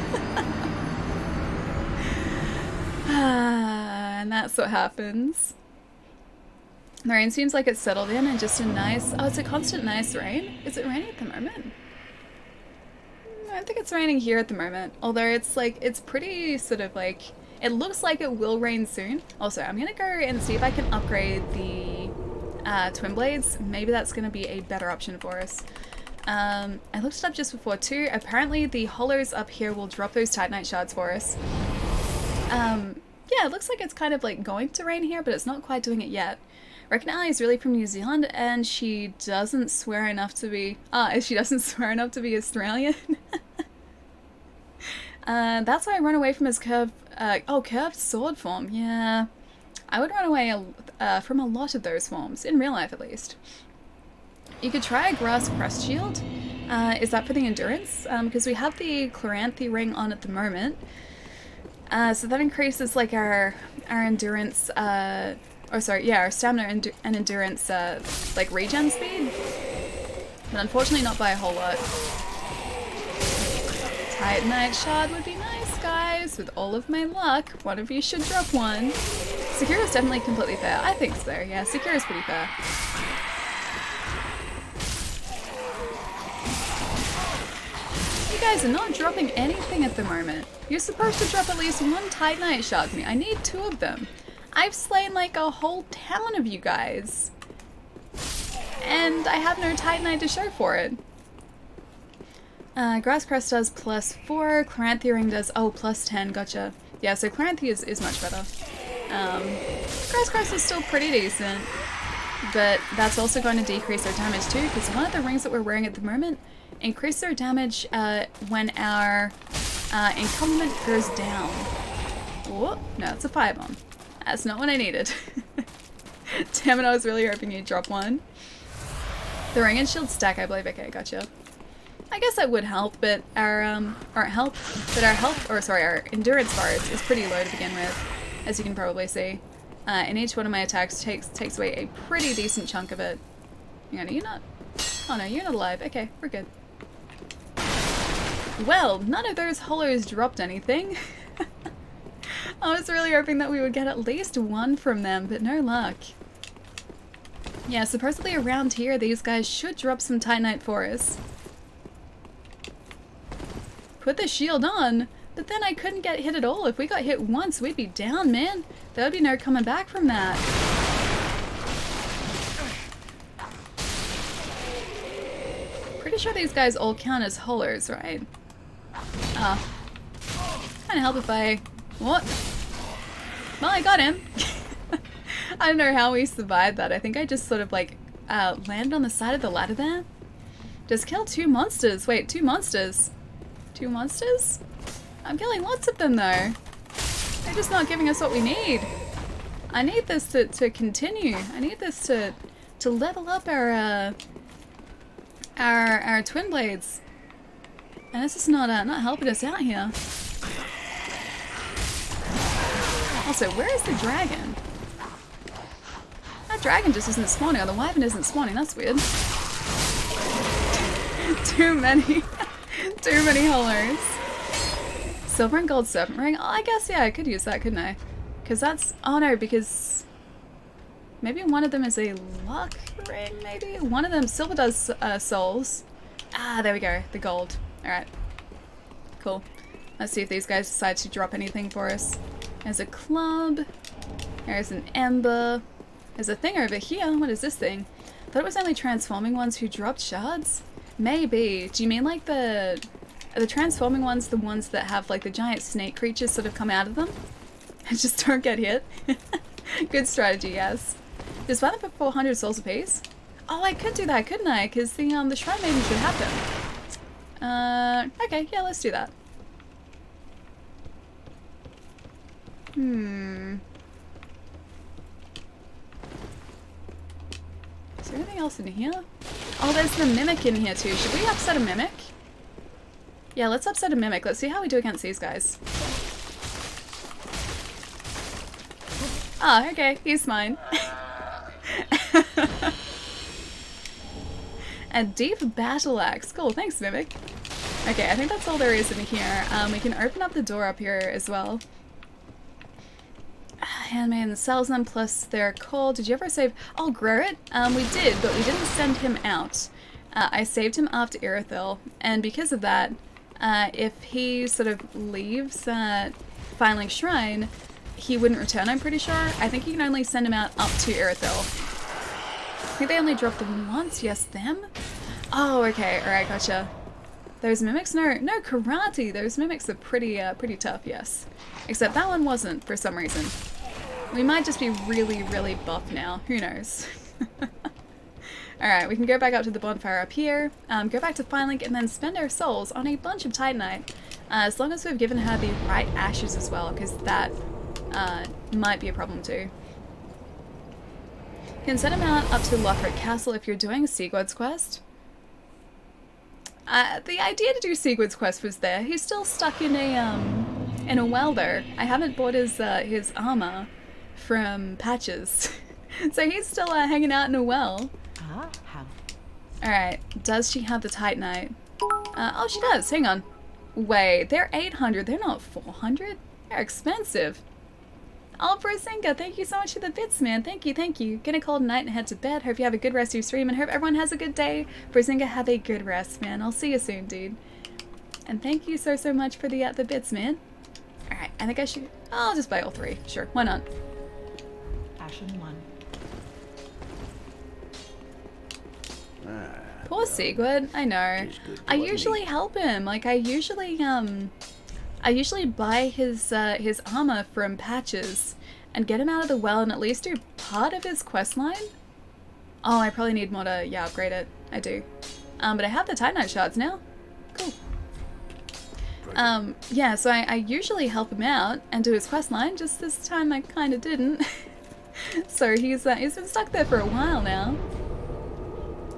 And that's what happens. The rain seems like it's settled in and just a nice... Oh, it's a constant nice rain? Is it raining at the moment? I don't think it's raining here at the moment. Although it's like, it's pretty sort of like... It looks like it will rain soon. Also, I'm gonna go and see if I can upgrade the twin blades. Maybe that's gonna be a better option for us. I looked it up just before too. Apparently the hollows up here will drop those Titanite shards for us. Yeah, it looks like it's kind of like going to rain here, but it's not quite doing it yet. I reckon Ali is really from New Zealand, and she doesn't swear enough to be... she doesn't swear enough to be Australian. That's why I run away from his curved... curved sword form, yeah. I would run away from a lot of those forms, in real life at least. You could try a grass crest shield. Is that for the endurance? Because we have the Chloranthy ring on at the moment. So that increases like our endurance, our stamina and endurance like regen speed. But unfortunately not by a whole lot. Titanite shard would be nice, guys. With all of my luck, one of you should drop one. Secure is definitely completely fair. I think so, yeah. Secure is pretty fair. You guys are not dropping anything at the moment. You're supposed to drop at least one Titanite shard for me. I need 2 of them. I've slain like a whole town of you guys. And I have no Titanite to show for it. Grass Crest does +4, Chloranthy Ring does, +10, gotcha. Yeah, so Chloranthy is much better. Grass Crest is still pretty decent, but that's also going to decrease our damage too, because one of the rings that we're wearing at the moment increases our damage when our encumberment goes down. Oh, no, it's a firebomb. That's not what I needed. Damn it, I was really hoping you'd drop one. The ring and shield stack, I believe. Okay, gotcha. I guess that would help, but our endurance bar is pretty low to begin with, as you can probably see. And each one of my attacks takes away a pretty decent chunk of it. Hang on, are you not? Oh no, you're not alive. Okay, we're good. Well, none of those hollows dropped anything. I was really hoping that we would get at least one from them, but no luck. Yeah, supposedly around here, these guys should drop some Titanite for us. Put the shield on, but then I couldn't get hit at all. If we got hit once, we'd be down, man. There would be no coming back from that. Pretty sure these guys all count as hollows, right? Kinda help if I... What? Well, I got him. I don't know how we survived that. I think I just sort of like landed on the side of the ladder there. Just killed 2 monsters. Wait, 2 monsters? 2 monsters? I'm killing lots of them though. They're just not giving us what we need. I need this to continue. I need this to level up our twin blades. And this is not helping us out here. Also, where is the dragon? That dragon just isn't spawning, or the wyvern isn't spawning. That's weird. Too many hollows. Silver and gold serpent ring. Oh, I guess, yeah, I could use that, couldn't I? Because that's... Oh no, because... Maybe one of them is a luck ring, maybe? One of them... Silver does souls. Ah, there we go. The gold. Alright. Cool. Let's see if these guys decide to drop anything for us. There's a club. There's an ember. There's a thing over here. What is this thing? I thought it was only transforming ones who dropped shards? Maybe. Do you mean like the... Are the transforming ones the ones that have like the giant snake creatures sort of come out of them? And just don't get hit? Good strategy, yes. Does one for 400 souls apiece? Oh, I could do that, couldn't I? Because the Shrine Maiden should have them. Okay, yeah, let's do that. Is there anything else in here? Oh, there's the Mimic in here too. Should we upset a Mimic? Yeah, let's upset a Mimic. Let's see how we do against these guys. Ah, okay. He's mine. A deep battle axe. Cool, thanks, Mimic. Okay, I think that's all there is in here. We can open up the door up here as well. Handmaiden sells them, plus they're cold. Did you ever save... Oh, Grurit? We did, but we didn't send him out. I saved him after Irithyll, and because of that, if he sort of leaves Filing Shrine, he wouldn't return, I'm pretty sure. I think you can only send him out up to Irithyll. I think they only dropped them once. Yes, them? Oh, okay. Alright, gotcha. Those mimics? No, no karate. Those mimics are pretty tough, yes. Except that one wasn't, for some reason. We might just be really, really buff now. Who knows? Alright, we can go back up to the bonfire up here, go back to Fine Link, and then spend our souls on a bunch of Titanite. As long as we've given her the right ashes as well, because that might be a problem too. You can send him out up to Lockhart Castle if you're doing Sigurd's quest. The idea to do Sigurd's quest was there. He's still stuck in a well though. I haven't bought his armor from Patches. So he's still hanging out in a well. How? Alright, does she have the Titanite? Oh, she does. Hang on. Wait, they're 800. They're not 400. They're expensive. Oh, Brazinga, thank you so much for the bits, man. Thank you, thank you. Gonna call it night and head to bed. Hope you have a good rest of your stream and hope everyone has a good day. Brazinga, have a good rest, man. I'll see you soon, dude. And thank you so much for the bits, man. Alright, I think I should... I'll just buy all three. Sure, why not? Ashen 1. Poor Sigurd, I know. I usually help him. Like I usually buy his armor from Patches and get him out of the well and at least do part of his quest line. Oh, I probably need more to upgrade it. I do. But I have the Titanite shards now. Cool. Yeah, so I usually help him out and do his quest line. Just this time I kind of didn't. So he's been stuck there for a while now.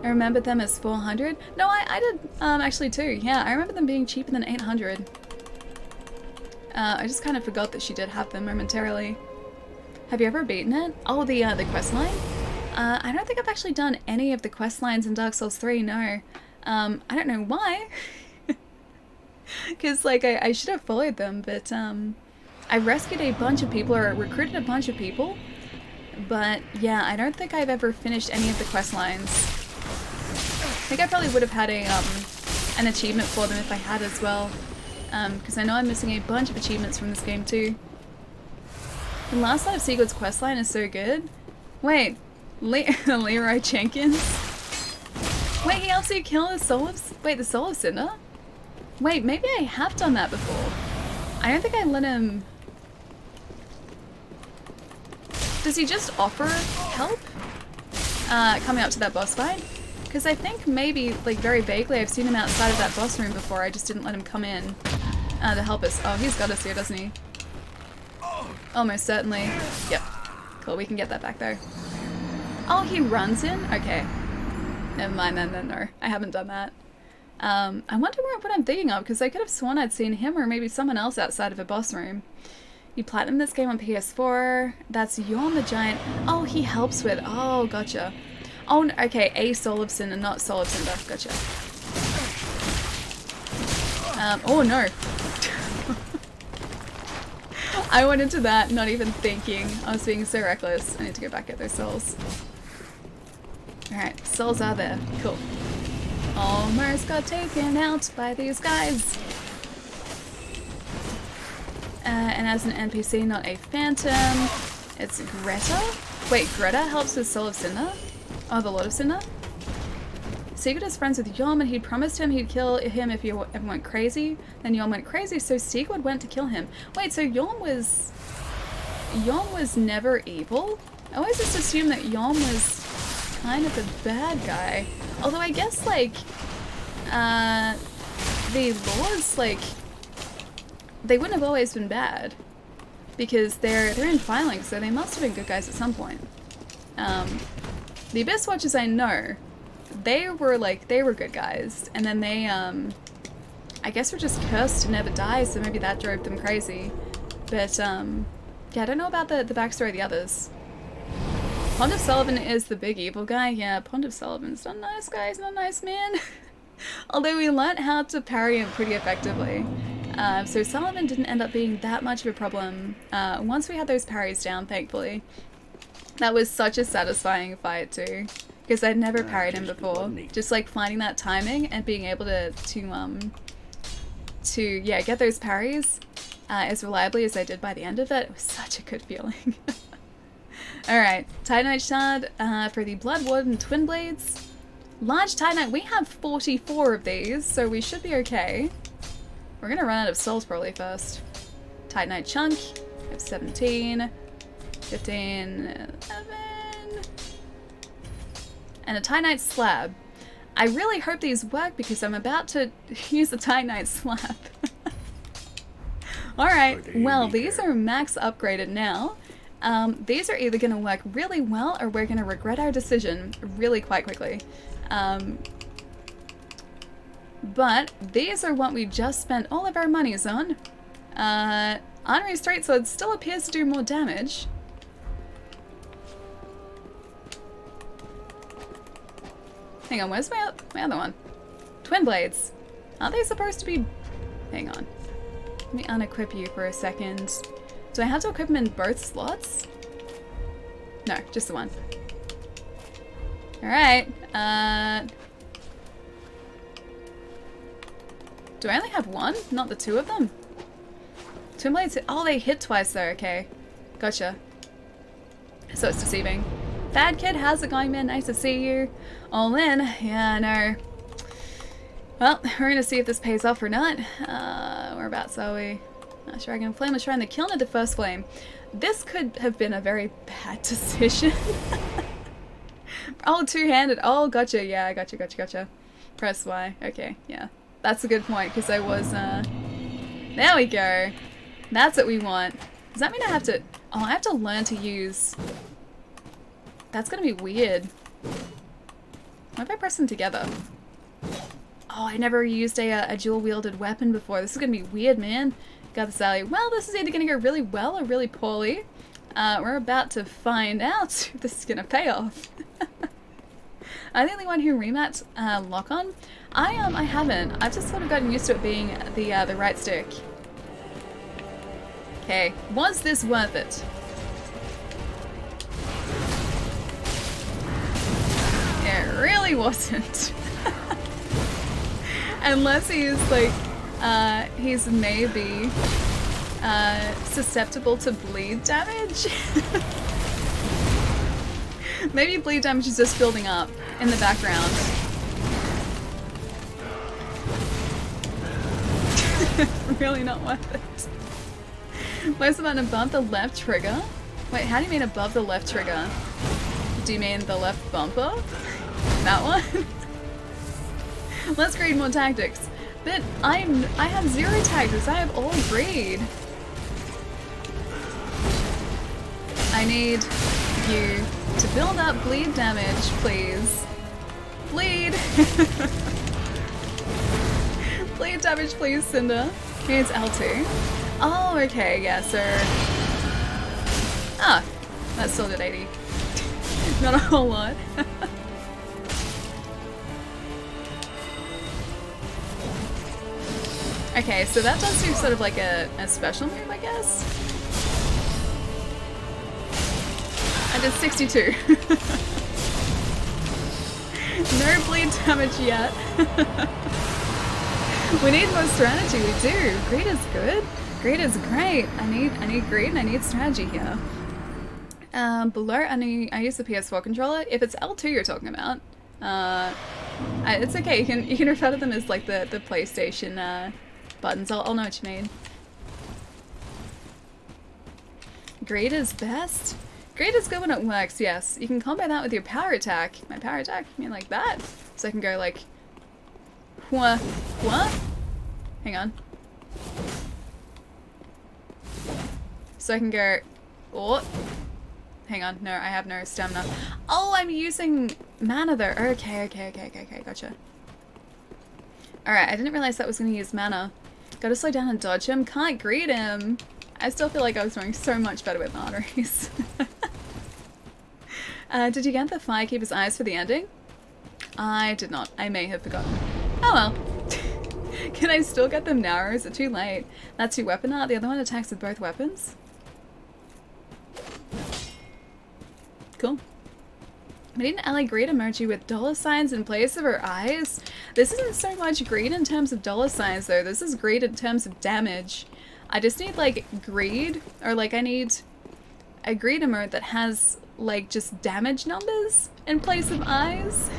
I remember them as 400. No, I did actually too. Yeah, I remember them being cheaper than 800. I just kind of forgot that she did have them momentarily. Have you ever beaten it? Oh, the quest line? I don't think I've actually done any of the quest lines in Dark Souls 3, no. I don't know why. Because, like, I should have followed them, but I rescued a bunch of people, or recruited a bunch of people. But, yeah, I don't think I've ever finished any of the quest lines. I think I probably would have had an achievement for them if I had as well. Because I know I'm missing a bunch of achievements from this game too. The last night of Sigurd's questline is so good. Wait, Leroy Jenkins? Wait, he helps you kill the soul of... Wait, the soul of Cinder? Wait, maybe I have done that before. I don't think I let him... Does he just offer help? Coming up to that boss fight? Because I think maybe, like very vaguely, I've seen him outside of that boss room before. I just didn't let him come in to help us. Oh, he's got us here, doesn't he? Almost certainly. Yep. Cool, we can get that back though. Oh, he runs in? Okay. Never mind then, no. I haven't done that. I wonder what I'm thinking of, because I could have sworn I'd seen him or maybe someone else outside of a boss room. You platinum this game on PS4. That's Yorn the Giant. Oh, he helps with... Oh, gotcha. Oh, okay, a Soul of Cinder, not Soul of Cinder. Gotcha. Oh no. I went into that not even thinking. I was being so reckless. I need to go back at those souls. Alright, souls are there. Cool. Almost got taken out by these guys. And as an NPC, not a phantom. It's Greta? Wait, Greta helps with Soul of Cinder? Oh, the Lord of Cinder? Sigurd is friends with Yom and he promised him he'd kill him if he ever went crazy. Then Yom went crazy, so Sigurd went to kill him. Wait, so Yom was never evil? I always just assumed that Yom was kind of a bad guy. Although I guess, like, the Lords, like, they wouldn't have always been bad. Because they're in Filing, so they must have been good guys at some point. The Abyss Watchers I know, they were good guys, and then they, I guess were just cursed to never die, so maybe that drove them crazy. But, yeah, I don't know about the backstory of the others. Pond of Sullivan is the big evil guy. Yeah, Pond of Sullivan's not a nice guy, he's not a nice man. Although we learnt how to parry him pretty effectively. So Sullivan didn't end up being that much of a problem once we had those parries down, thankfully. That was such a satisfying fight too, because I'd never parried him before. Just like finding that timing and being able to get those parries as reliably as I did by the end of it. It was such a good feeling. Alright, Titanite Shard for the Blood Warden Twin Blades. Large Titanite, we have 44 of these, so we should be okay. We're gonna run out of souls probably first. Titanite chunk, we have 17, 15, 11, and a Titanite slab. I really hope these work because I'm about to use a Titanite slab. Alright, well these are max upgraded now. These are either going to work really well or we're going to regret our decision really quite quickly. But these are what we just spent all of our monies on. Honorary Straight Sword still appears to do more damage. Hang on, where's my other one? Twin Blades. Aren't they supposed to be... Hang on. Let me unequip you for a second. Do I have to equip them in both slots? No, just the one. Alright, do I only have one? Not the two of them? Twin Blades, oh they hit twice though, okay. Gotcha. So it's deceiving. Thad Kid, how's it going man? Nice to see you. All in, yeah I know. Well, we're gonna see if this pays off or not. Whereabouts are we? Dragon Flame was trying to kill at the first flame. This could have been a very bad decision. Oh, two-handed. Oh, gotcha. Yeah, gotcha. Press Y. Okay, yeah. That's a good point, because I was, There we go. That's what we want. Does that mean I have to... Oh, I have to learn to use... That's gonna be weird. What if I press them together? Oh, I never used a dual-wielded weapon before. This is gonna be weird, man. Got this alley. Well, this is either gonna go really well or really poorly. We're about to find out if this is gonna pay off. I'm the only one who remats lock-on. I haven't. I've just sort of gotten used to it being the right stick. Okay, was this worth it? It really wasn't. Unless he's like, he's maybe susceptible to bleed damage. Maybe bleed damage is just building up in the background. Really not worth it. Where's the button above the left trigger? Wait, how do you mean above the left trigger? Do you mean the left bumper? That one? Let's grade more tactics. But I have 0 tactics. I have all greed. I need you to build up bleed damage, please. Bleed! Bleed damage, please, Cinder. Okay, it's L2. Oh, okay, yeah, so... Ah, that's still at 80. Not a whole lot. Okay, so that does do sort of like a special move, I guess? I did 62. No bleed damage yet. We need more strategy, we do. Greed is good. Greed is great. I need greed and I need strategy here. Below, I use the PS4 controller. If it's L2 you're talking about, it's okay. You can refer to them as like the PlayStation buttons. I'll know what you mean. Greed is best. Greed is good when it works. Yes, you can combo that with your power attack. My power attack, I mean like that. So I can go like, what? Hang on. So I can go, oh. Hang on, no, I have no stamina. Oh, I'm using mana though. Okay, gotcha. Alright, I didn't realize that was going to use mana. Gotta slow down and dodge him. Can't greet him. I still feel like I was doing so much better with arteries. Did you get the Firekeeper's eyes for the ending? I did not. I may have forgotten. Oh well. Can I still get them now or is it too late? That's your weapon art. The other one attacks with both weapons. Cool. We need an ally greed emoji with $signs in place of her eyes. This isn't so much greed in terms of $signs though. This is greed in terms of damage. I just need like greed, or like I need a greed emote that has like just damage numbers in place of eyes.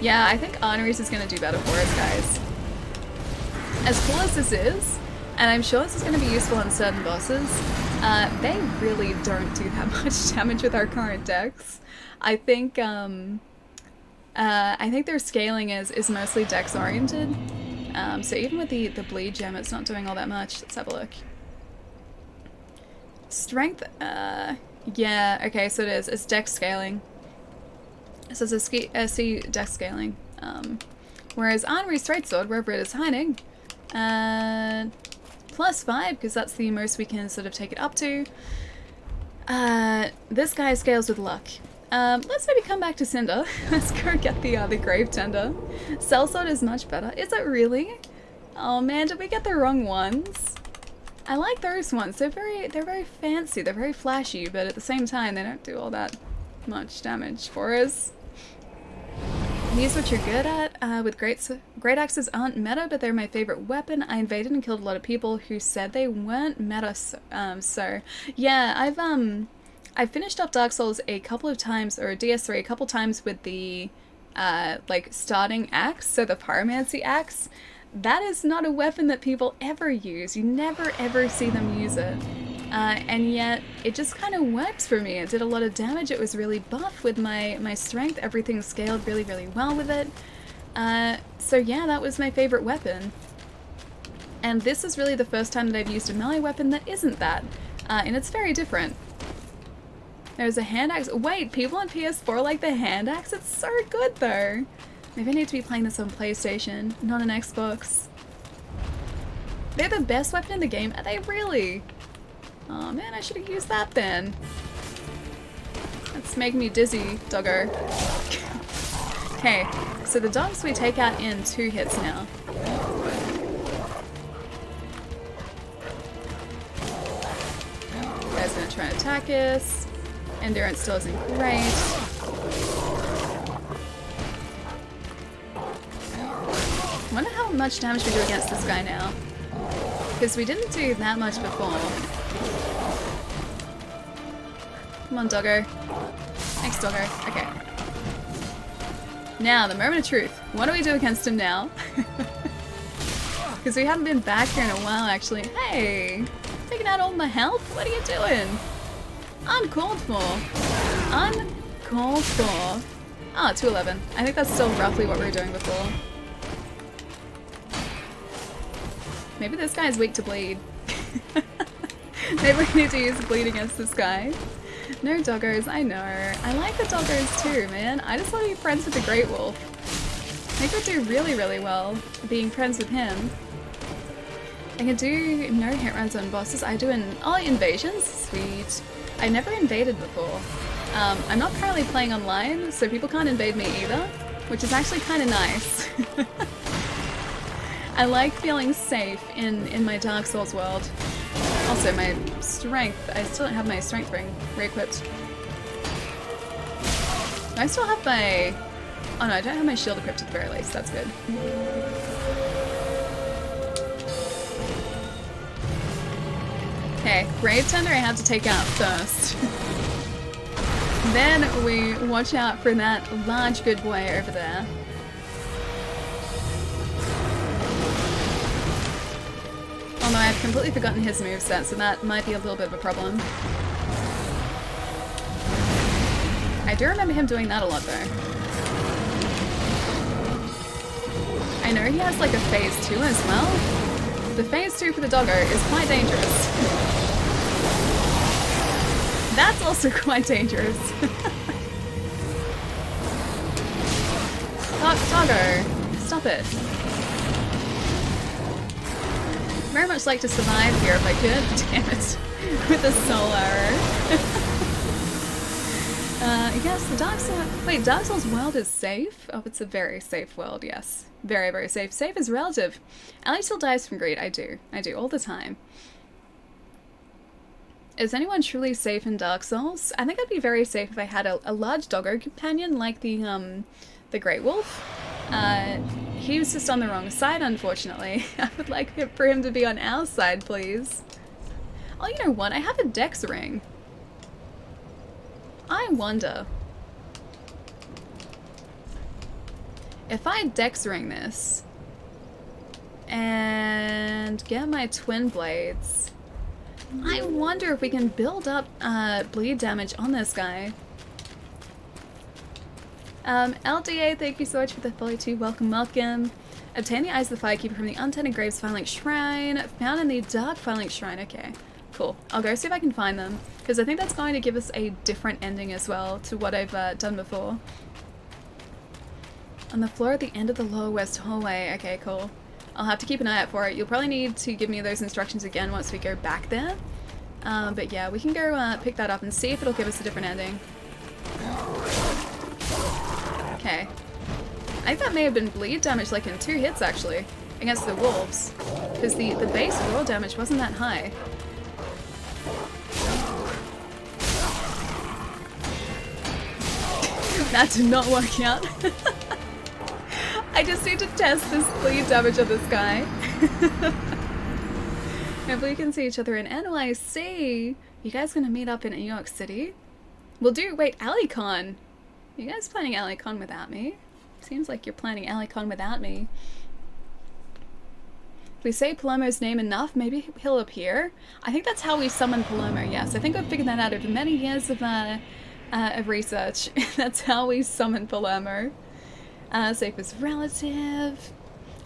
Yeah, I think Honories is going to do better for us, guys. As cool as this is, and I'm sure this is going to be useful on certain bosses, they really don't do that much damage with our current decks. I think their scaling is mostly dex oriented. So even with the bleed gem, it's not doing all that much. Let's have a look. Strength, yeah, okay, so it is. It's dex scaling. So it's a C dex scaling. Whereas Honory Straight-Sword, wherever it is hiding, +5, because that's the most we can sort of take it up to. This guy scales with luck. Let's maybe come back to Cinder. Let's go get the Grave Tender. Sellsword is much better. Is it really? Oh man, did we get the wrong ones? I like those ones. They're very fancy. They're very flashy, but at the same time, they don't do all that much damage for us. Use what you're good at. With great axes aren't meta, but they're my favorite weapon. I invaded and killed a lot of people who said they weren't meta. So yeah, I've finished up Dark Souls a couple of times, or DS3 a couple times with the like starting axe, so the pyromancy axe. That is not a weapon that people ever use. You never ever see them use it. And yet, it just kind of works for me. It did a lot of damage. It was really buff with my strength. Everything scaled really, really well with it. So yeah, that was my favorite weapon. And this is really the first time that I've used a melee weapon that isn't that. And it's very different. There's a hand axe. Wait, people on PS4 like the hand axe? It's so good though. Maybe I need to be playing this on PlayStation, not an Xbox. They're the best weapon in the game. Are they really? Oh man, I should have used that then. That's making me dizzy, doggo. Okay, so the dogs we take out in 2 hits now. Guy's gonna try and attack us. Endurance still isn't great. I wonder how much damage we do against this guy now. Because we didn't do that much before. Come on, doggo. Thanks, doggo. Okay. Now, the moment of truth. What do we do against him now? Because we haven't been back here in a while, actually. Hey! Taking out all my health? What are you doing? Uncalled for. Uncalled for. Ah, 211. I think that's still roughly what we were doing before. Maybe this guy's weak to bleed. Maybe we need to use bleed against this guy. No doggos, I know. I like the doggos too, man. I just want to be friends with the Great Wolf. I think we'd do really, really well being friends with him. I can do no hit runs on bosses. I do invasions. Sweet. I never invaded before. I'm not currently playing online, so people can't invade me either, which is actually kind of nice. I like feeling safe in my Dark Souls world. Also, my strength. I still don't have my strength ring re-equipped. Do I still have my... Oh no, I don't have my shield equipped at the very least. That's good. Okay, Grave Tender I have to take out first. Then we watch out for that large good boy over there. Although I've completely forgotten his moveset, so that might be a little bit of a problem. I do remember him doing that a lot though. I know he has like a phase 2 as well. The phase 2 for the doggo is quite dangerous. That's also quite dangerous. Doggo, stop it. Very much like to survive here if I could. Damn it. With a soul arrow. Yes, the Dark Souls... Wait, Dark Souls world is safe? Oh, it's a very safe world, yes. Very, very safe. Safe is relative. Ellie still dies from greed. I do. I do, all the time. Is anyone truly safe in Dark Souls? I think I'd be very safe if I had a large doggo companion like the Great Wolf. He was just on the wrong side, unfortunately. I would like for him to be on our side, please. Oh, you know what? I have a dex ring. I wonder. if I Dex Ring this and get my twin blades, I wonder if we can build up bleed damage on this guy. LDA, thank you so much for the follow too. Welcome, welcome. Obtain the Eyes of the Firekeeper from the Untainted Graves Firelink Shrine. Found in the Dark Firelink Shrine. Okay, cool. I'll go see if I can find them, because I think that's going to give us a different ending as well to what I've done before. On the floor at the end of the lower west hallway. Okay, cool. I'll have to keep an eye out for it. You'll probably need to give me those instructions again once we go back there. But yeah, we can go pick that up and see if it'll give us a different ending. Okay. I think that may have been bleed damage like in 2 hits actually, against the wolves. Because the base raw damage wasn't that high. That did not work out. I just need to test this bleed damage of this guy. Hopefully we can see each other in NYC. You guys gonna meet up in New York City? We'll do, wait, AliCon. You guys planning AliCon without me? Seems like you're planning AliCon without me. If we say Palomo's name enough, maybe he'll appear. I think that's how we summon Palomo, yes. I think I've figured that out over many years of research. That's how we summon Palomo. Safest relative.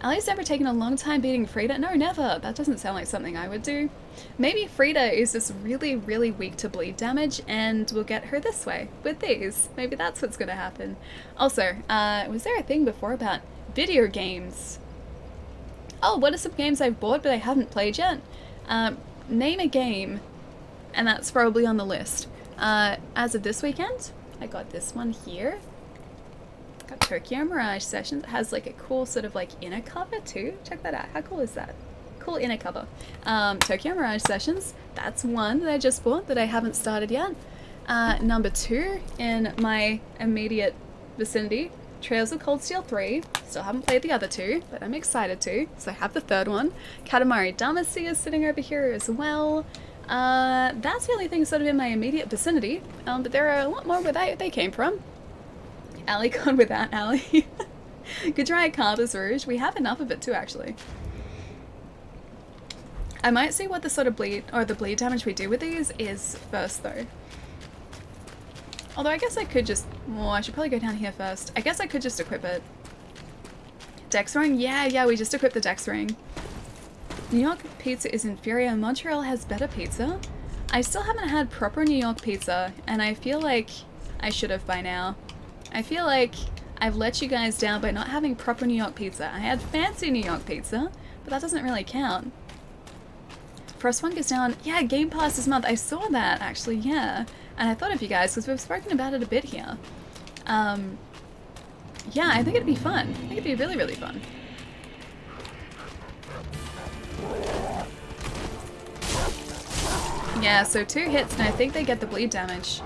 Ali's never taken a long time beating Frida. No, never. That doesn't sound like something I would do. Maybe Frida is just really, really weak to bleed damage, and we'll get her this way with these. Maybe that's what's gonna happen. Also, was there a thing before about video games? Oh, what are some games I've bought but I haven't played yet? Name a game, and that's probably on the list. As of this weekend, I got this one here. Got Tokyo Mirage Sessions. It has like a cool sort of like inner cover too. Check that out. How cool is that? Cool inner cover. Tokyo Mirage Sessions. That's one that I just bought that I haven't started yet. Number 2 in my immediate vicinity, Trails of Cold Steel 3. Still haven't played the other 2, but I'm excited to. So I have the 3rd one. Katamari Damacy is sitting over here as well. That's the only thing sort of in my immediate vicinity. But there are a lot more where they came from. AliCon without Ali. Could try a Carver's Rouge. We have enough of it too, actually. I might see what the sort of bleed, or the bleed damage we do with these is first though. Although I guess I could just, well, I should probably go down here first. I guess I could just equip it. Dex Ring? Yeah, we just equipped the Dex Ring. New York pizza is inferior. Montreal has better pizza. I still haven't had proper New York pizza, and I feel like I should have by now. I feel like I've let you guys down by not having proper New York pizza. I had fancy New York pizza, but that doesn't really count. First one goes down. Yeah, Game Pass this month. I saw that, actually, yeah. And I thought of you guys, because we've spoken about it a bit here. Yeah, I think it'd be fun. I think it'd be really, really fun. Yeah, so 2 hits, and I think they get the bleed damage.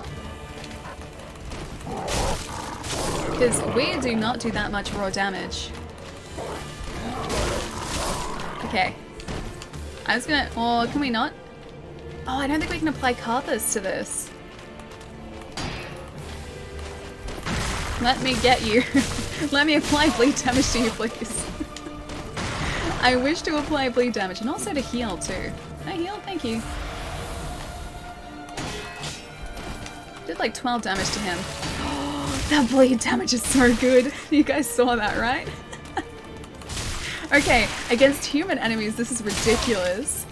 Because we do not do that much raw damage. Okay. I was gonna... Or can we not? Oh, I don't think we can apply Karthus to this. Let me get you. Let me apply bleed damage to you, please. I wish to apply bleed damage, and also to heal, too. Can I heal? Thank you. Did like 12 damage to him. That bleed damage is so good. You guys saw that, right? Okay, against human enemies, this is ridiculous.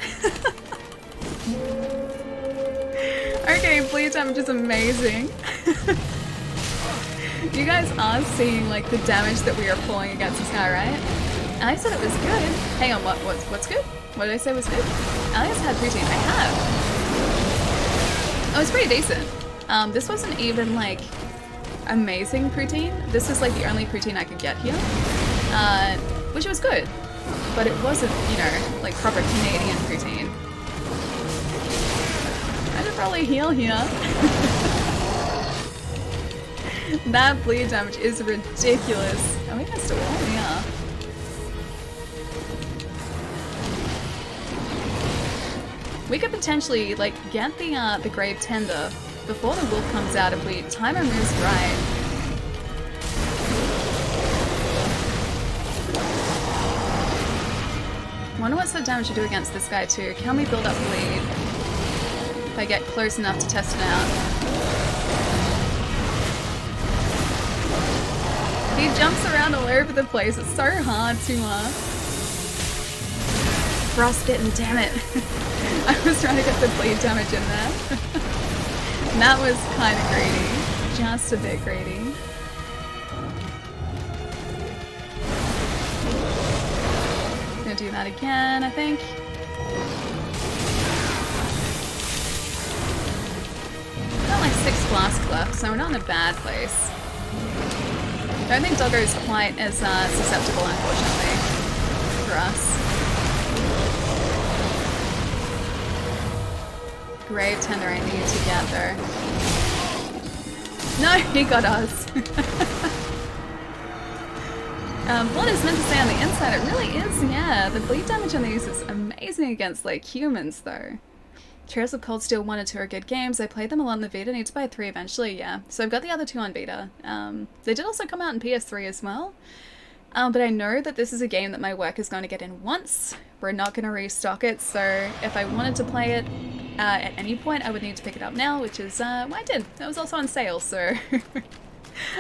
Okay, bleed damage is amazing. You guys are seeing like the damage that we are pulling against this guy, right? And I said it was good. Hang on, what's good? What did I say was good? Ali's had routine. I have. Oh, it's pretty decent. This wasn't even like amazing poutine. This was like the only poutine I could get here, which was good, but it wasn't, you know, like proper Canadian poutine. I should probably heal here. That bleed damage is ridiculous. Are we against a wall? Yeah. We could potentially like get the grave tender before the wolf comes out if we time our moves right. Wonder what sort of damage you do against this guy too. Can we build up bleed? If I get close enough to test it out. He jumps around all over the place. It's so hard to frostbitten, damn it. I was trying to get the bleed damage in there. And that was kind of greedy. Just a bit greedy. Gonna do that again, I think. Got like 6 flasks left, so we're not in a bad place. Don't think Doggo's quite as susceptible, unfortunately, for us. Grave Tender I need to get there. No, he got us. Blood is meant to stay on the inside. It really is, yeah. The bleed damage on these is amazing against like humans, though. Trails of Cold Steel 1 and 2 are good games. I played them a lot on the Vita. Need to buy 3 eventually, yeah. So I've got the other 2 on Vita. They did also come out in PS3 as well. But I know that this is a game that my work is going to get in once. We're not going to restock it, so if I wanted to play it at any point, I would need to pick it up now, which is what I did. It was also on sale, so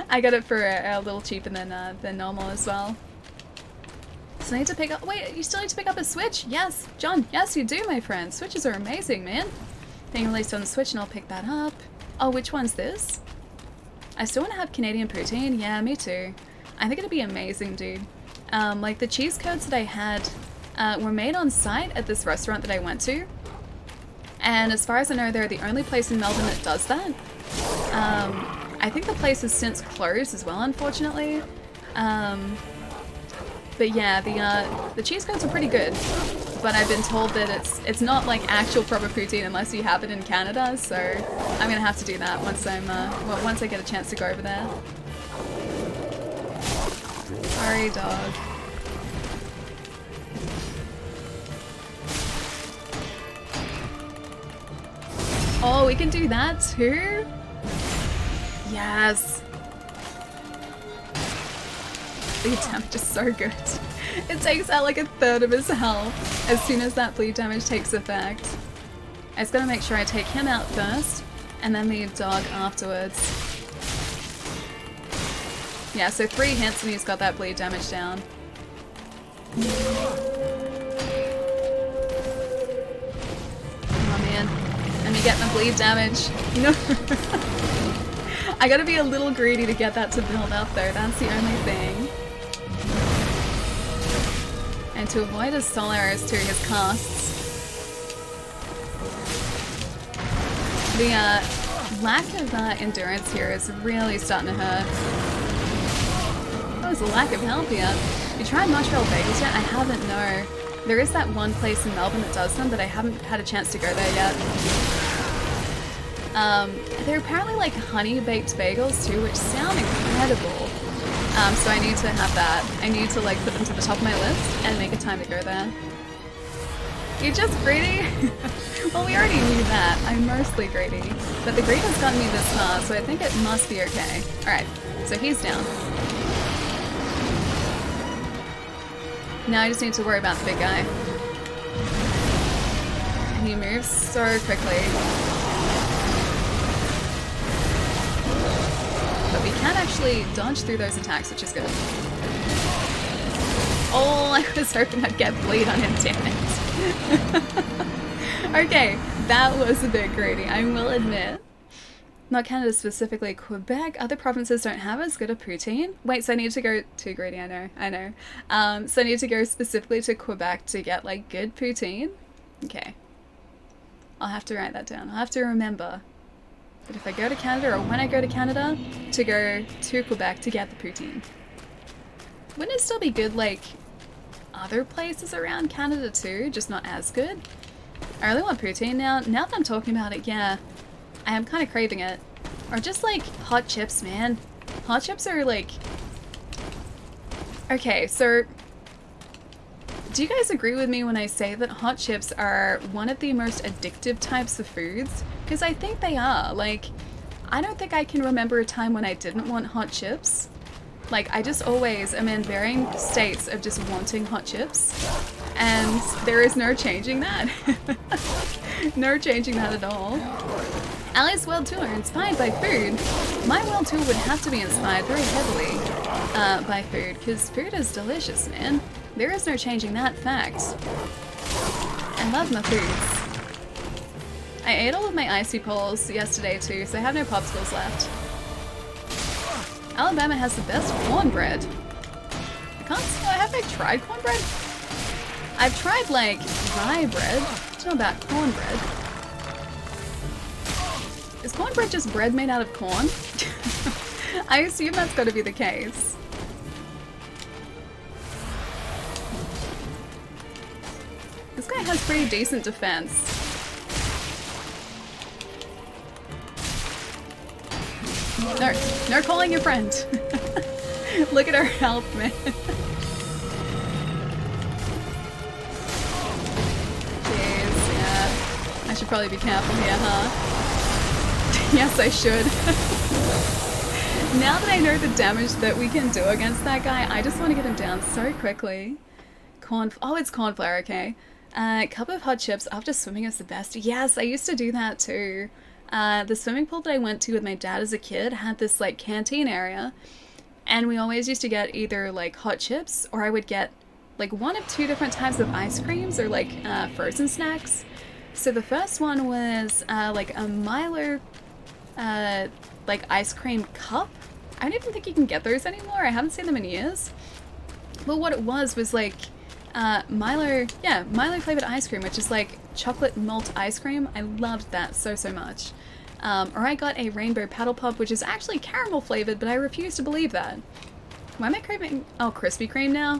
I got it for a little cheaper than normal as well. So I need to pick up- wait, you still need to pick up a Switch? Yes, John, yes you do, my friend. Switches are amazing, man. Being released on the Switch and I'll pick that up. Oh, which one's this? I still want to have Canadian poutine. Yeah, me too. I think it'd be amazing, dude. Like the cheese codes that I had were made on site at this restaurant that I went to. And as far as I know, they're the only place in Melbourne that does that. I think the place has since closed as well, unfortunately. But yeah, the cheese codes are pretty good. But I've been told that it's not like actual proper poutine unless you have it in Canada, so I'm gonna have to do that once once I get a chance to go over there. Sorry, dog. Oh, we can do that too? Yes. Bleed damage is so good. It takes out like 1/3 of his health as soon as that bleed damage takes effect. I just gotta make sure I take him out first, and then the dog afterwards. Yeah, so 3 hits and he's got that bleed damage down. Oh man, let me get my bleed damage. No. I gotta be a little greedy to get that to build up though, that's the only thing. And to avoid his soul arrows too, his casts. The lack of endurance here is really starting to hurt. Oh, there's a lack of health here. You tried Montreal bagels yet? I haven't, no. There is that one place in Melbourne that does them, but I haven't had a chance to go there yet. They're apparently like honey-baked bagels too, which sound incredible. So I need to have that. I need to like put them to the top of my list and make a time to go there. You're just greedy? Well, we already knew that. I'm mostly greedy. But the greed has gotten me this far, so I think it must be okay. Alright, so he's down. Now I just need to worry about the big guy. And he moves so quickly. But we can actually dodge through those attacks, which is good. Oh, I was hoping I'd get bleed on him, damn it. Okay, that was a bit greedy, I will admit. Not Canada specifically, Quebec. Other provinces don't have as good a poutine. Wait, so I need to go too greedy, I know. So I need to go specifically to Quebec to get like good poutine? Okay. I'll have to write that down. I'll have to remember that if I go to Canada, or when I go to Canada, to go to Quebec to get the poutine. Wouldn't it still be good like other places around Canada too, just not as good? I really want poutine now. Now that I'm talking about it, yeah. I am kind of craving it. Or just like hot chips, man. Hot chips are like... Okay, so... Do you guys agree with me when I say that hot chips are one of the most addictive types of foods? Because I think they are. Like, I don't think I can remember a time when I didn't want hot chips. Like, I just always am in varying states of just wanting hot chips, and there is no changing that. No changing that at all. Ali's world tour inspired by food. My world tour would have to be inspired very heavily by food, because food is delicious, man. There is no changing that fact. I love my foods. I ate all of my icy poles yesterday too, so I have no popsicles left. Alabama has the best cornbread. I can't say, have I tried cornbread? I've tried like rye bread. I don't know about cornbread. Is cornbread just bread made out of corn? I assume that's got to be the case. This guy has pretty decent defense. No calling your friend. Look at her health, man. Jeez, yeah. I should probably be careful here, huh? Yes, I should. Now that I know the damage that we can do against that guy, I just want to get him down so quickly. Oh, it's cornflower, okay. Cup of hot chips after swimming is the best. Yes, I used to do that too. The swimming pool that I went to with my dad as a kid had this like canteen area, and we always used to get either like hot chips, or I would get like one of two different types of ice creams or like frozen snacks. So the first one was like a Milo like ice cream cup. I don't even think you can get those anymore. I haven't seen them in years. But what it was like Milo flavored ice cream, which is like chocolate malt ice cream. I loved that so much. Or I got a rainbow paddle pop, which is actually caramel flavored, but I refuse to believe that. Why am I craving? Oh, Krispy Kreme now.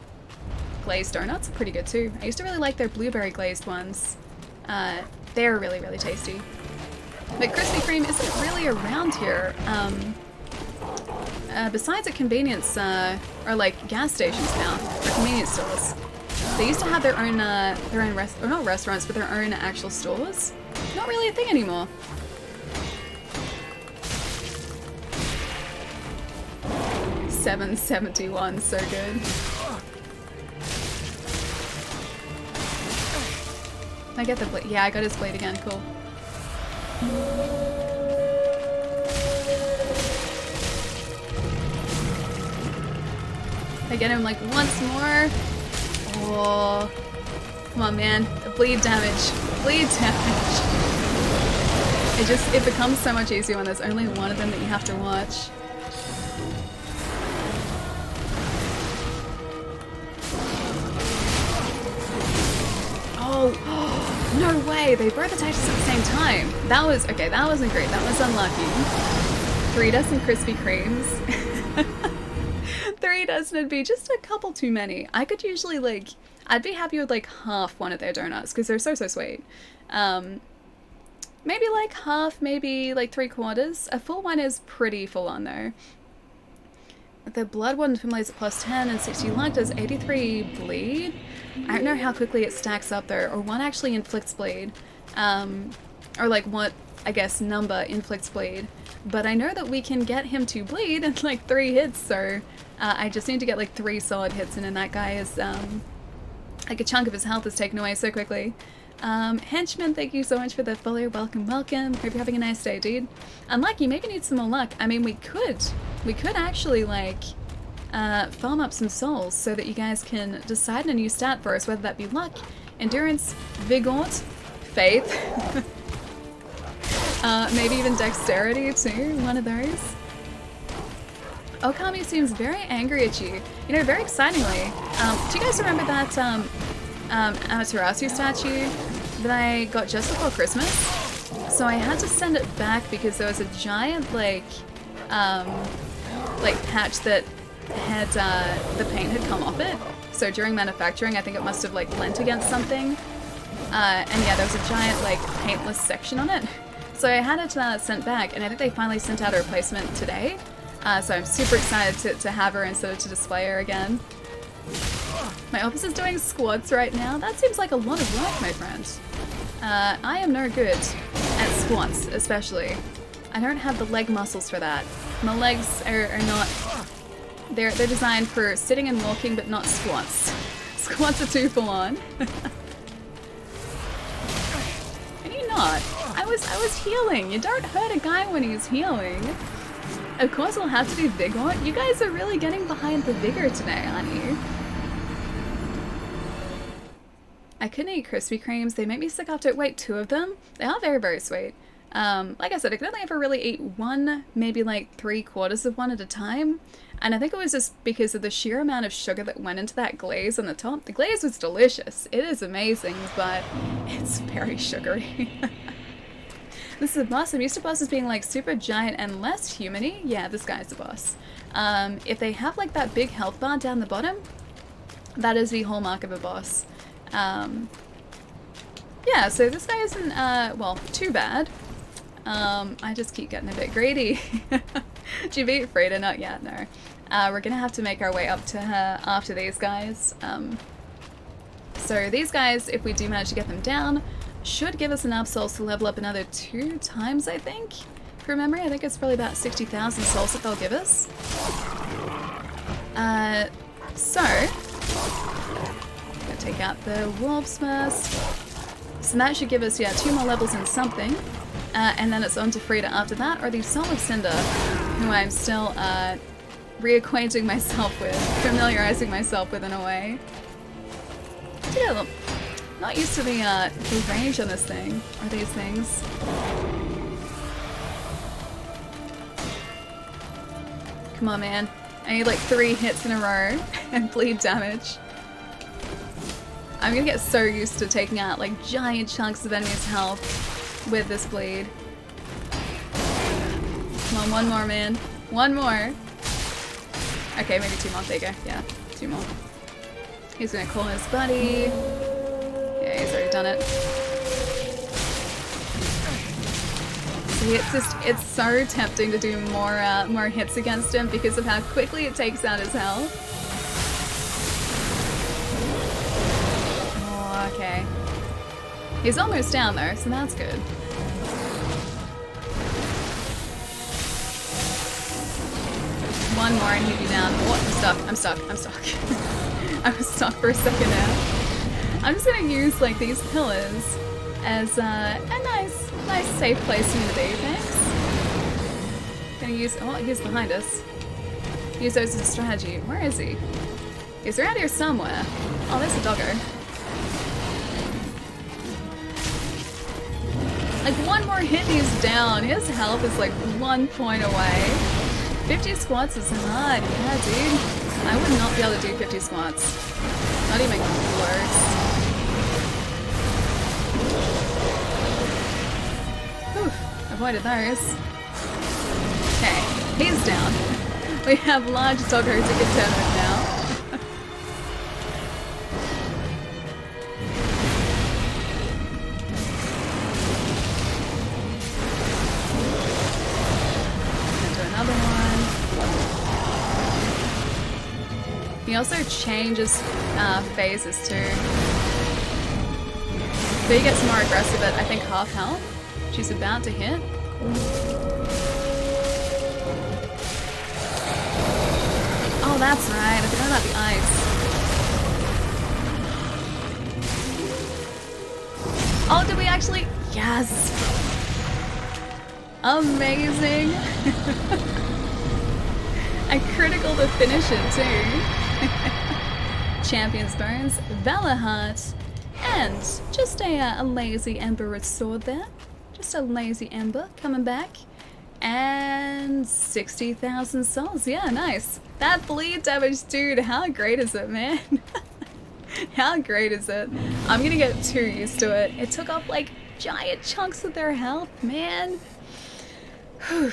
Glazed donuts are pretty good too. I used to really like their blueberry glazed ones. They're really tasty. But Krispy Kreme isn't really around here. Besides at convenience or like gas stations now, or convenience stores. They used to have their own or not restaurants, but their own actual stores. Not really a thing anymore. $7.71, so good. I get the blade. Yeah, I got his blade again. Cool. I get him like once more. Oh, come on, man. Bleed damage. Bleed damage. It becomes so much easier when there's only one of them that you have to watch. Oh, no way. They both attacked us at the same time. That was, okay, that wasn't great. That was unlucky. 3 dozen Krispy Kremes. 3 dozen would be just a couple too many. I could usually like, I'd be happy with like half one of their donuts because they're so sweet. Maybe like half, maybe like 3/4. A full one is pretty full on though. The blood one familiars at plus 10 and 60 luck does 83 bleed. I don't know how quickly it stacks up though, or one actually inflicts bleed. Or like what, I guess, number inflicts bleed. But I know that we can get him to bleed in like 3 hits, so I just need to get like 3 solid hits in, and that guy is, like a chunk of his health is taken away so quickly. Henchman, thank you so much for the follow. Welcome. Hope you're having a nice day, dude. Unlucky, maybe need some more luck. I mean, we could actually like farm up some souls so that you guys can decide a new stat for us, whether that be luck, endurance, vigor, faith, maybe even dexterity too, one of those. Okami seems very angry at you. You know, very excitingly. Do you guys remember that Amaterasu statue that I got just before Christmas? So I had to send it back because there was a giant like patch that had the paint had come off it. So during manufacturing, I think it must have like lent against something. And yeah, there was a giant like paintless section on it. So I had it sent back, and I think they finally sent out a replacement today. So I'm super excited to have her instead of to display her again. My office is doing squats right now. That seems like a lot of work, my friend. I am no good at squats, especially. I don't have the leg muscles for that. My legs are not They're designed for sitting and walking, but not squats. Squats are too full on. Can you not? I was healing. You don't hurt a guy when he's healing. Of course it'll have to be Vigor. You guys are really getting behind the Vigor today, aren't you? I couldn't eat Krispy Kremes. They make me sick after. Wait, 2 of them? They are very, very sweet. Like I said, I could only ever really eat one, maybe like 3/4 of one at a time. And I think it was just because of the sheer amount of sugar that went into that glaze on the top. The glaze was delicious. It is amazing, but it's very sugary. This is a boss. I'm used to bosses being like super giant and less human-y. Yeah, this guy's the boss. If they have like that big health bar down the bottom, that is the hallmark of a boss. Yeah, so this guy isn't, well, too bad. I just keep getting a bit greedy. Did you beat Frida? Not yet, no. We're gonna have to make our way up to her after these guys. So these guys, if we do manage to get them down, should give us enough souls to level up another 2 times, I think. From memory, I think it's probably about 60,000 souls that they'll give us. So, gonna take out the wolves first. So that should give us, yeah, 2 more levels in something. And then it's on to Frida after that, or the Soul of Cinder, who I'm still reacquainting myself with, familiarizing myself with in a way. Yeah, look, not used to the range on this thing, or these things. Come on, man. I need like 3 hits in a row and bleed damage. I'm gonna get so used to taking out like giant chunks of enemies' health with this bleed. Come on, 1 more, man. 1 more. Okay, maybe 2 more. There you go. Yeah, 2 more. He's gonna call his buddy. Yeah, he's already done it. See, it's so tempting to do more hits against him because of how quickly it takes out his health. Oh, okay. He's almost down though, so that's good. One more and he'd be down. Oh, I'm stuck. I was stuck for a second now. I'm just gonna use like these pillars as a nice safe place for me to be, thanks. Gonna use, oh, he's behind us. Use those as a strategy. Where is he? He's around here somewhere. Oh, there's a doggo. Like 1 more hit, he's down. His health is like 1 point away. 50 squats is hard, yeah, dude. I would not be able to do 50 squats. Not even close. Whew, avoided those. Okay, he's down. We have large doggo to contend with now. He also changes phases too. So he gets more aggressive at, I think, half health. She's about to hit. Oh, that's right. I forgot about the ice. Oh, did we actually? Yes! Amazing! A critical to finish it too. Champion's Bones, Valor Heart, and just a lazy Ember with sword there. Just a lazy Ember coming back. And 60,000 souls. Yeah, nice. That bleed damage, dude. How great is it, man? How great is it? I'm gonna get too used to it. It took off like giant chunks of their health, man. Whew.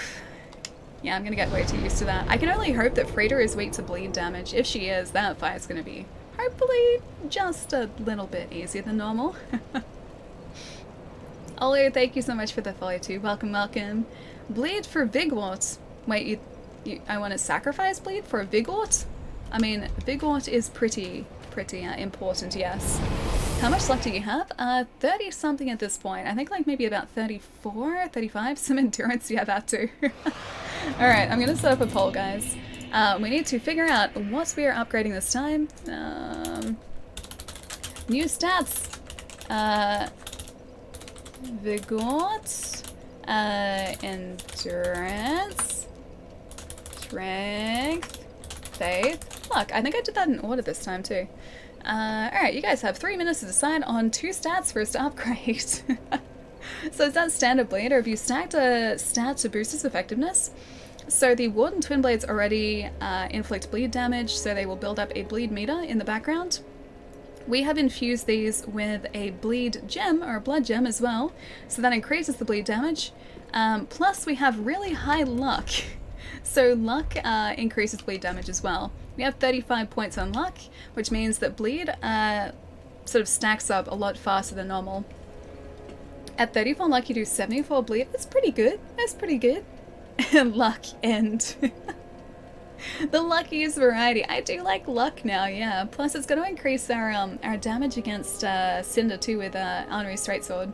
Yeah, I'm gonna get way too used to that. I can only hope that Frida is weak to bleed damage. If she is, that fight's gonna be hopefully just a little bit easier than normal. Olio, thank you so much for the follow too. Welcome, welcome. Bleed for Vigwort. Wait, I want to sacrifice bleed for a Vigwort? I mean, Vigwort is pretty important, yes. How much luck do you have? 30 something at this point. I think like maybe about 34, 35. Some endurance, yeah, that too. Alright, I'm gonna set up a poll, guys. We need to figure out what we are upgrading this time. New stats. Vigort. Endurance. Strength. Faith. Luck. I think I did that in order this time too. Alright, you guys have 3 minutes to decide on 2 stats for us to upgrade. So is that standard blade, or have you stacked a stat to boost its effectiveness? So the Warden Twin Blades already inflict bleed damage, so they will build up a bleed meter in the background. We have infused these with a bleed gem, or a blood gem as well, so that increases the bleed damage. Plus we have really high luck. So luck increases bleed damage as well. We have 35 points on luck, which means that bleed sort of stacks up a lot faster than normal. At 34 luck you do 74 bleed. That's pretty good. That's pretty good. Luck and the luckiest variety. I do like luck now, yeah. Plus it's going to increase our damage against Cinder too with Honorary Straight-Sword.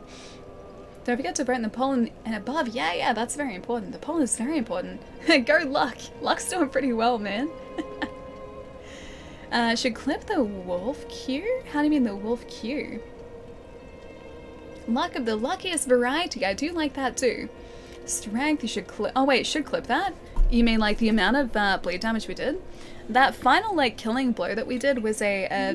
Don't forget to burn the pole and above. Yeah, that's very important. The pole is very important. Go Luck. Luck's doing pretty well, man. Should clip the wolf queue? How do you mean the wolf queue? Luck of the luckiest variety. I do like that too. Strength, you should clip. Oh wait, should clip that? You mean like the amount of bleed damage we did? That final like killing blow that we did was a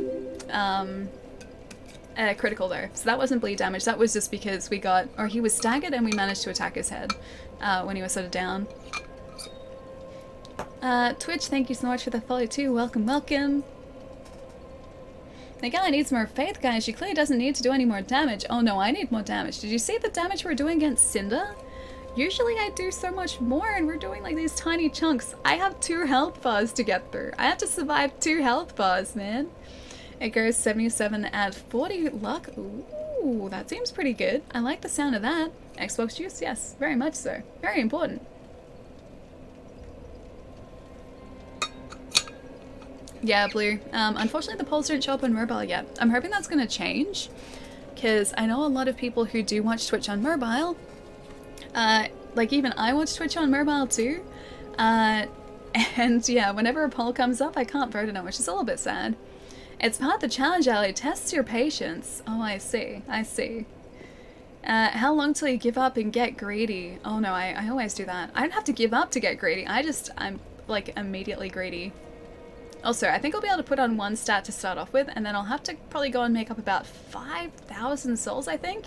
critical though. So that wasn't bleed damage. That was just because we got, or he was staggered and we managed to attack his head when he was sort of down. Twitch, thank you so much for the follow too. Welcome, welcome. The guy needs more faith, guys. She clearly doesn't need to do any more damage. Oh no, I need more damage. Did you see the damage we're doing against Cinder? Usually I do so much more and we're doing like these tiny chunks. I have 2 health bars to get through. I have to survive 2 health bars, man. It goes 77 at 40 luck. Ooh, that seems pretty good. I like the sound of that. Xbox juice? Yes, very much so. Very important. Yeah, Blue. Unfortunately the polls don't show up on mobile yet. I'm hoping that's going to change, because I know a lot of people who do watch Twitch on mobile, like even I watch Twitch on mobile too, and yeah, whenever a poll comes up I can't vote on it, which is a little bit sad. It's part of the challenge, Ali. Tests your patience. Oh, I see. I see. How long till you give up and get greedy? Oh no, I always do that. I don't have to give up to get greedy. I'm like immediately greedy. Also, I think I'll be able to put on 1 stat to start off with, and then I'll have to probably go and make up about 5,000 souls, I think.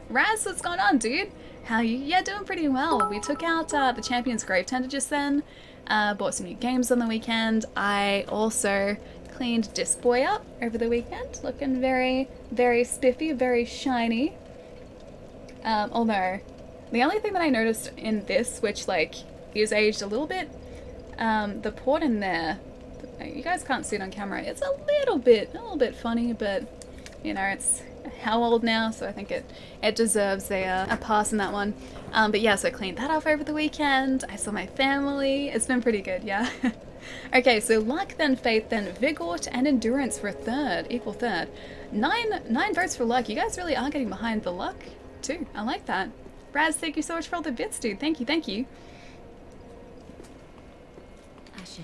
Raz, what's going on, dude? How you? Yeah, doing pretty well. We took out the Champion's Grave Tender just then, bought some new games on the weekend. I also cleaned Disc Boy up over the weekend, looking very, very spiffy, very shiny. Although, the only thing that I noticed in this, which like is aged a little bit, the port in there, you guys can't see it on camera, it's a little bit funny, but you know, it's how old now, so I think it deserves a pass in that one. But yeah, so I cleaned that off over the weekend. I saw my family. It's been pretty good, yeah. Okay, so luck, then faith, then vigort, and endurance for a third, equal third. Nine votes for luck. You guys really are getting behind the luck too. I like that. Raz, thank you so much for all the bits, dude. Thank you, thank you.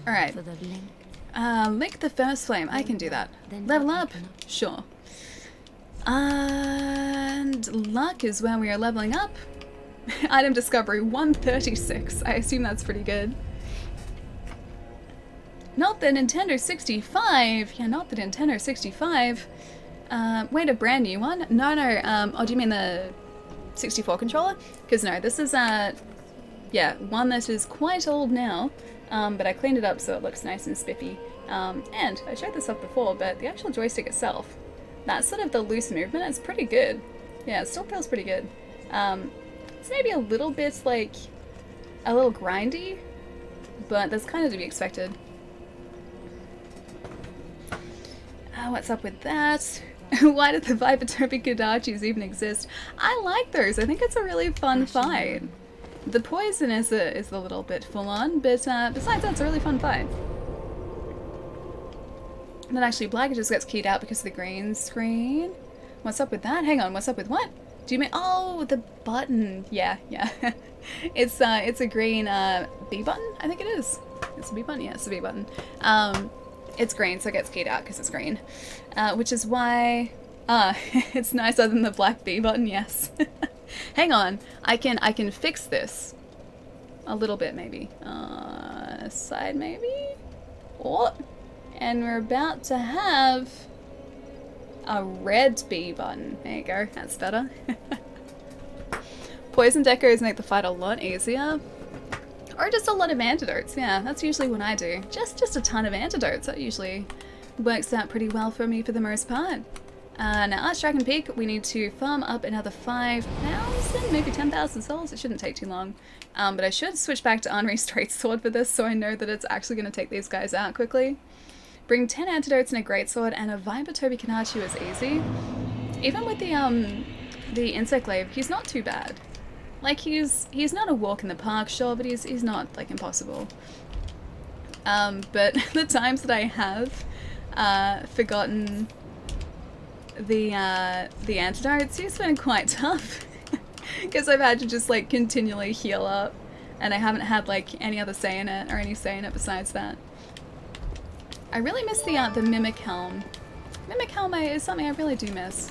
All right. Lick the first flame. I can do that. Level up? Sure. And luck is where we are leveling up. Item discovery 136. I assume that's pretty good. Not the Nintendo 65. Yeah, not the Nintendo 65. Wait, a brand new one? No. Oh, do you mean the 64 controller? Because no, this is yeah, one that is quite old now. But I cleaned it up so it looks nice and spiffy. And I showed this off before, but the actual joystick itself, that sort of the loose movement is pretty good. Yeah, it still feels pretty good. It's maybe a little bit like a little grindy, but that's kind of to be expected. What's up with that? Why did the Vipertopic Kodachis even exist? I like those. I think it's a really fun fight. The poison is a little bit full on, but besides that, it's a really fun fight. And then actually black just gets keyed out because of the green screen. What's up with that? Hang on, what's up with what? Do you mean, oh, the button. Yeah. It's a green B button, I think it is. It's a B button? Yeah, it's a B button. It's green, so it gets keyed out because it's green. Which is why... it's nicer than the black B button, yes. Hang on, I can fix this. A little bit, maybe. Side, maybe? Oh, and we're about to have a red B button. There you go, that's better. Poison decos make the fight a lot easier. Or just a lot of antidotes, yeah, that's usually what I do. Just a ton of antidotes, that usually works out pretty well for me for the most part. Now at Dragon Peak, we need to farm up another 5,000, maybe 10,000 souls. It shouldn't take too long. But I should switch back to Henri Straightsword for this, so I know that it's actually going to take these guys out quickly. Bring 10 antidotes and a greatsword, and a Viper Toby Kanachu is easy. Even with the Insect Glaive, he's not too bad. Like, he's not a walk in the park, sure, but he's not, like, impossible. But the times that I have forgotten the antidotes, it's been quite tough. Because I've had to just, like, continually heal up, and I haven't had, like, any other say in it, or any say in it besides that. I really miss the Mimic Helm. Mimic Helm is something I really do miss.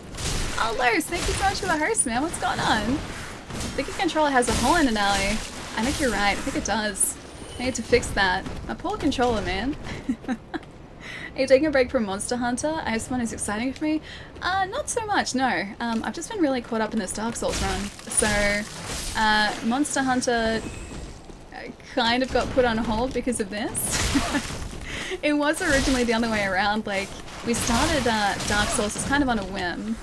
Oh, Lars, thank you so much for the host, man. What's going on? I think your controller has a hole in it, Allie. I think you're right. I think it does. I need to fix that. My poor controller, man. Are you taking a break from Monster Hunter? I have someone who's exciting for me. Not so much, no. I've just been really caught up in this Dark Souls run. So, Monster Hunter kind of got put on hold because of this. It was originally the other way around. Like, we started Dark Souls just kind of on a whim.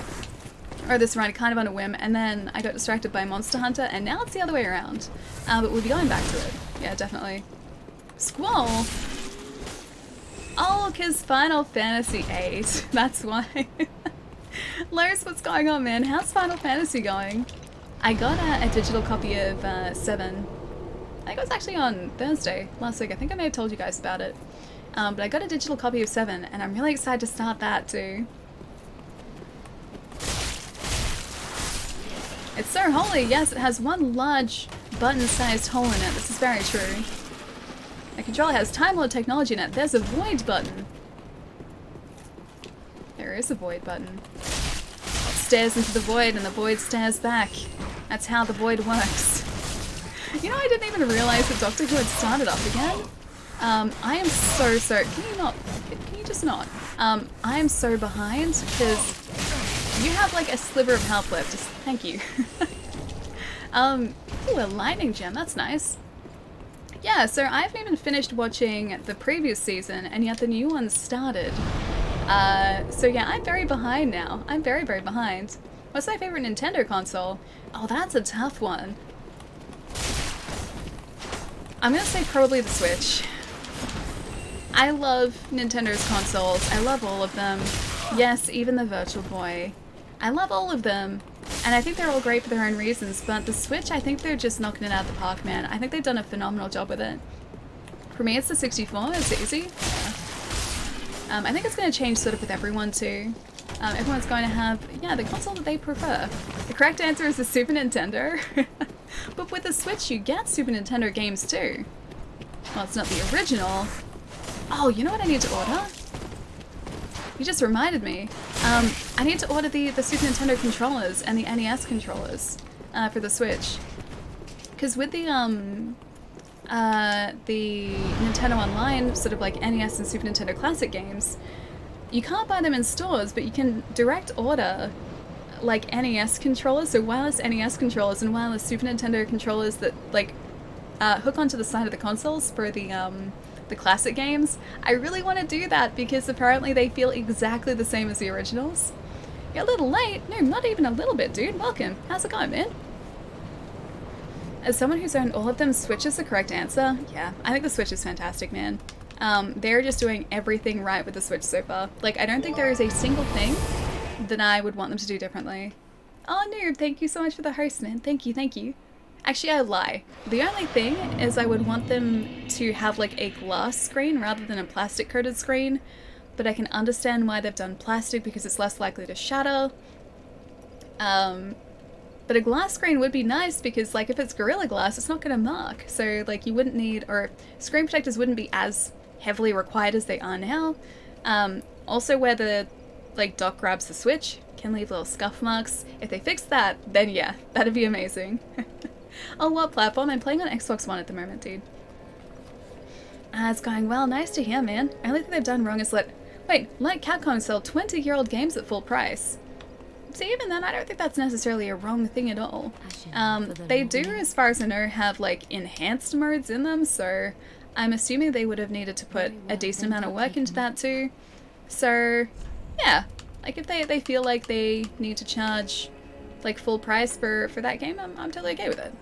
Or this run kind of on a whim, and then I got distracted by Monster Hunter, and now it's the other way around. But we'll be going back to it. Yeah, definitely. Squall? Oh, because Final Fantasy VIII. That's why. Lars, what's going on, man? How's Final Fantasy going? I got a digital copy of 7. I think it was actually on Thursday last week. I think I may have told you guys about it. But I got a digital copy of 7, and I'm really excited to start that too. It's so holy, yes, it has one large button-sized hole in it. This is very true. My controller has Time Lord technology in it. There's a void button. There is a void button. It stares into the void and the void stares back. That's how the void works. You know, I didn't even realize that Doctor Who had started up again. I am so, can you just not? I am so behind because you have like a sliver of health left. Just, thank you. Ooh, a lightning gem, that's nice. Yeah, so I haven't even finished watching the previous season, and yet the new one started. So yeah, I'm very behind now. I'm very, very behind. What's my favorite Nintendo console? Oh, that's a tough one. I'm gonna say probably the Switch. I love Nintendo's consoles. I love all of them. Yes, even the Virtual Boy. I love all of them. And I think they're all great for their own reasons, but the Switch, I think they're just knocking it out of the park, man. I think they've done a phenomenal job with it. For me, it's the 64. It's easy. Yeah. I think it's going to change sort of with everyone too. Everyone's going to have, yeah, the console that they prefer. The correct answer is the Super Nintendo. But with the Switch, you get Super Nintendo games too. Well, it's not the original. Oh, you know what I need to order? You just reminded me. I need to order the Super Nintendo controllers and the NES controllers for the Switch. Because with the Nintendo Online, sort of like NES and Super Nintendo Classic games, you can't buy them in stores, but you can direct order like NES controllers, so wireless NES controllers and wireless Super Nintendo controllers that like hook onto the side of the consoles for the classic games. I really want to do that because apparently they feel exactly the same as the originals. You're a little late. No, not even a little bit, dude. Welcome. How's it going, man? As someone who's owned all of them, Switch is the correct answer. Yeah, I think the Switch is fantastic, man. They're just doing everything right with the Switch so far. Like, I don't think there is a single thing that I would want them to do differently. Oh, Noob, thank you so much for the host, man. Thank you, thank you. Actually, I lie. The only thing is I would want them to have like a glass screen rather than a plastic coated screen, but I can understand why they've done plastic because it's less likely to shatter. But a glass screen would be nice because, like, if it's Gorilla Glass, it's not going to mark. So, like, you wouldn't need, or screen protectors wouldn't be as heavily required as they are now. Also, where the, like, dock grabs the Switch can leave little scuff marks. If they fix that, then yeah, that'd be amazing. Oh, what platform? I'm playing on Xbox One at the moment, dude. It's going well. Nice to hear, man. The only thing they've done wrong is let Capcom sell 20-year-old games at full price. So even then, I don't think that's necessarily a wrong thing at all. They do, as far as I know, have, like, enhanced modes in them, so I'm assuming they would have needed to put a decent amount of work into that too. So, yeah. Like, if they feel like they need to charge, like, full price for that game, I'm totally okay with it.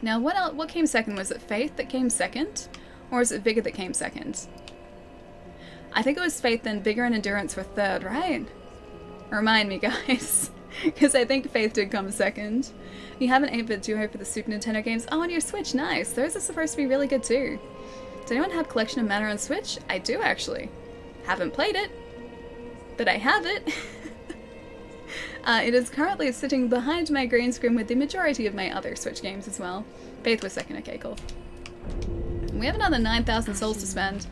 Now, what came second? Was it Faith that came second? Or is it Vigor that came second? I think it was Faith, then Vigor and Endurance were third, right? Remind me, guys. Because I think Faith did come second. You have an 8-bit duo for the Super Nintendo games. Oh, on your Switch, nice. Those are supposed to be really good too. Does anyone have Collection of Mana on Switch? I do, actually. Haven't played it, but I have it. It is currently sitting behind my green screen with the majority of my other Switch games as well. Faith was second, okay, cool. We have another 9,000 souls to spend.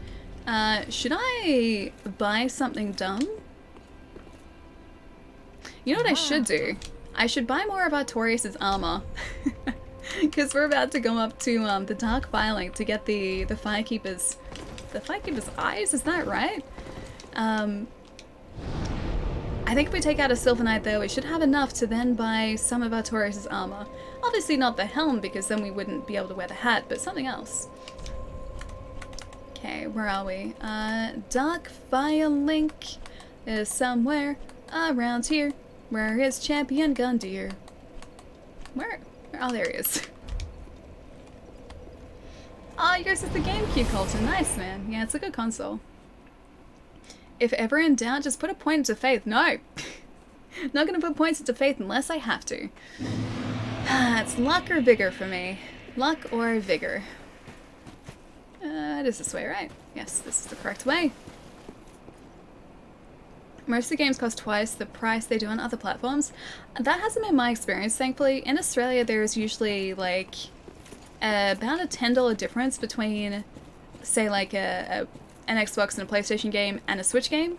Should I buy something dumb? You know what I should do? I should buy more of Artorias' armor. Because we're about to go up to the Dark Firelink to get the Firekeeper's... The Firekeeper's eyes? Is that right? I think if we take out a Silver Knight there, we should have enough to then buy some of Artorias' armor. Obviously not the helm, because then we wouldn't be able to wear the hat, but something else. Okay, where are we? Dark Firelink is somewhere around here. Where is Champion Gundyr? Where? Oh, there he is. Oh, yours is the GameCube Colton. Nice, man. Yeah, it's a good console. If ever in doubt, just put a point into Faith. No! Not gonna put points into Faith unless I have to. It's luck or vigor for me. Luck or vigor. It is this way, right? Yes, this is the correct way. Most of the games cost twice the price they do on other platforms. That hasn't been my experience, thankfully. In Australia, there's usually, like, about a $10 difference between, say, like, an Xbox and a PlayStation game and a Switch game.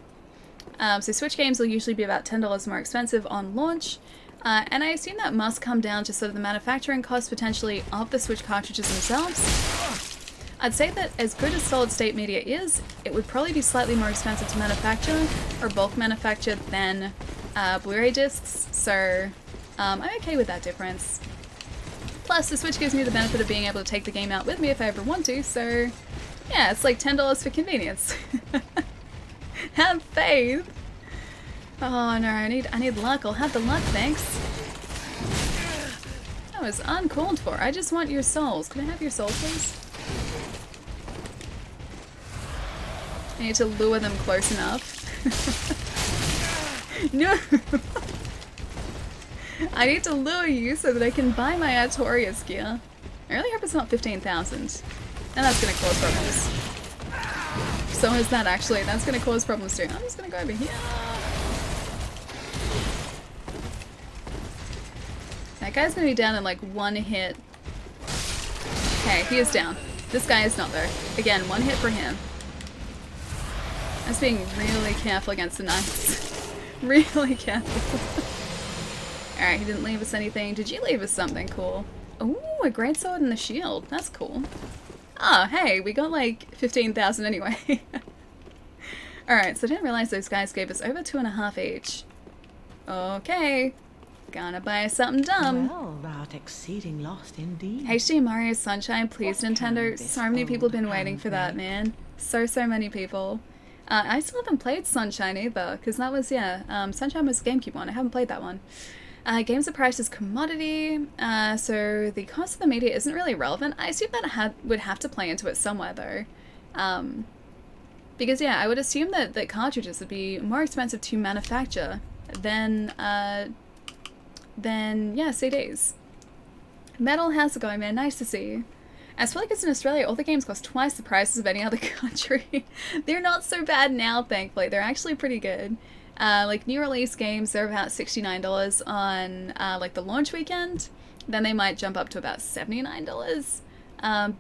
So Switch games will usually be about $10 more expensive on launch. And I assume that must come down to sort of the manufacturing cost, potentially, of the Switch cartridges themselves. I'd say that as good as solid-state media is, it would probably be slightly more expensive to manufacture, or bulk manufacture, than Blu-ray discs, so I'm okay with that difference. Plus, the Switch gives me the benefit of being able to take the game out with me if I ever want to, so yeah, it's like $10 for convenience. Have faith! Oh no, I need luck. I'll have the luck, thanks. That was uncalled for. I just want your souls. Can I have your soul, please? I need to lure them close enough. No! I need to lure you so that I can buy my Artorias gear. I really hope it's not 15,000. And that's gonna cause problems. So is that actually. That's gonna cause problems too. I'm just gonna go over here. That guy's gonna be down in like one hit. Okay, he is down. This guy is not though. Again, one hit for him. I was being really careful against the knights. Really careful. Alright, he didn't leave us anything. Did you leave us something cool? Ooh, a greatsword and a shield. That's cool. Oh, hey, we got like 15,000 anyway. Alright, so I didn't realize those guys gave us over 2.5 each. Okay. Gonna buy something dumb. Well, thou'rt exceeding lost indeed. HD Mario Sunshine, please, Nintendo. So many people have been waiting for that, man. So many people. I still haven't played Sunshine either, because that was, yeah, Sunshine was a GameCube one. I haven't played that one. Games are priced as commodity, so the cost of the media isn't really relevant. I assume that would have to play into it somewhere, though. Because, yeah, I would assume that cartridges would be more expensive to manufacture than yeah, CDs. Metal, how's it going, man? Nice to see you. As for like it's in Australia, all the games cost twice the prices of any other country. They're not so bad now, thankfully. They're actually pretty good. Like new release games, they're about $69 on like the launch weekend. Then they might jump up to about $79.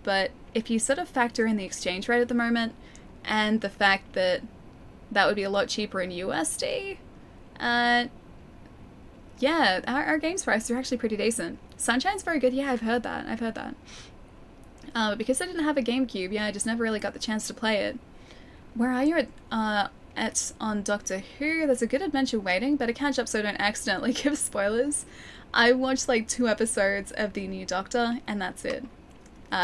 But if you sort of factor in the exchange rate at the moment and the fact that that would be a lot cheaper in USD, yeah, our games prices are actually pretty decent. Sunshine's very good. Yeah, I've heard that. But because I didn't have a GameCube, yeah, I just never really got the chance to play it. Where are you on Doctor Who? There's a good adventure waiting. Better catch up so I don't accidentally give spoilers. I watched like 2 episodes of the new Doctor, and that's it.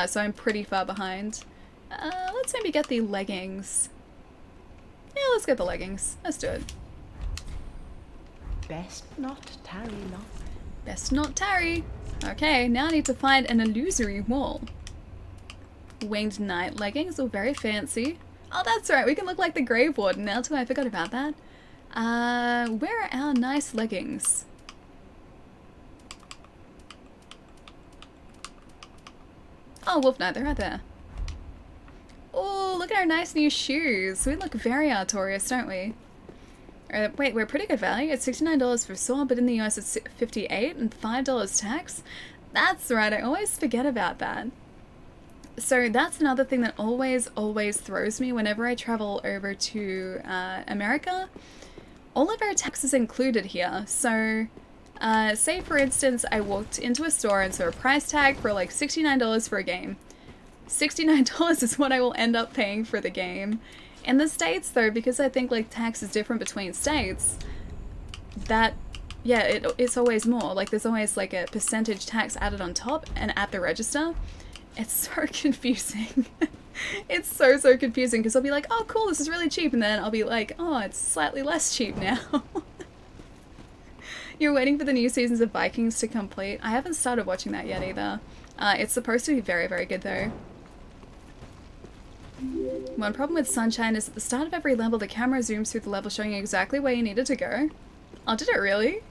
So I'm pretty far behind. Let's maybe get the leggings. Yeah, let's get the leggings. Let's do it. Best not tarry long. Best not tarry. Okay, now I need to find an illusory wall. Winged Knight leggings, all very fancy. Oh, that's right, we can look like the Grave Warden now too, I forgot about that. Where are our nice leggings? Oh, Wolf Knight, they're right there. Oh, look at our nice new shoes. We look very Artorias, don't we? Wait, we're pretty good value. It's $69 for sword, but in the US it's $58 and $5 tax. That's right, I always forget about that. So that's another thing that always throws me whenever I travel over to America. All of our taxes included here. So say for instance I walked into a store and saw a price tag for like $69 for a game. $69 is what I will end up paying for the game. In the States though, because I think like tax is different between states, that, yeah, it's always more. Like there's always like a percentage tax added on top and at the register. It's so confusing. It's so confusing because I'll be like, oh cool, this is really cheap, and then I'll be like, oh, it's slightly less cheap now. You're waiting for the new seasons of Vikings to complete. I haven't started watching that yet either. It's supposed to be very good though. One problem with Sunshine is at the start of every level the camera zooms through the level showing you exactly where you needed to go. Oh, did it really?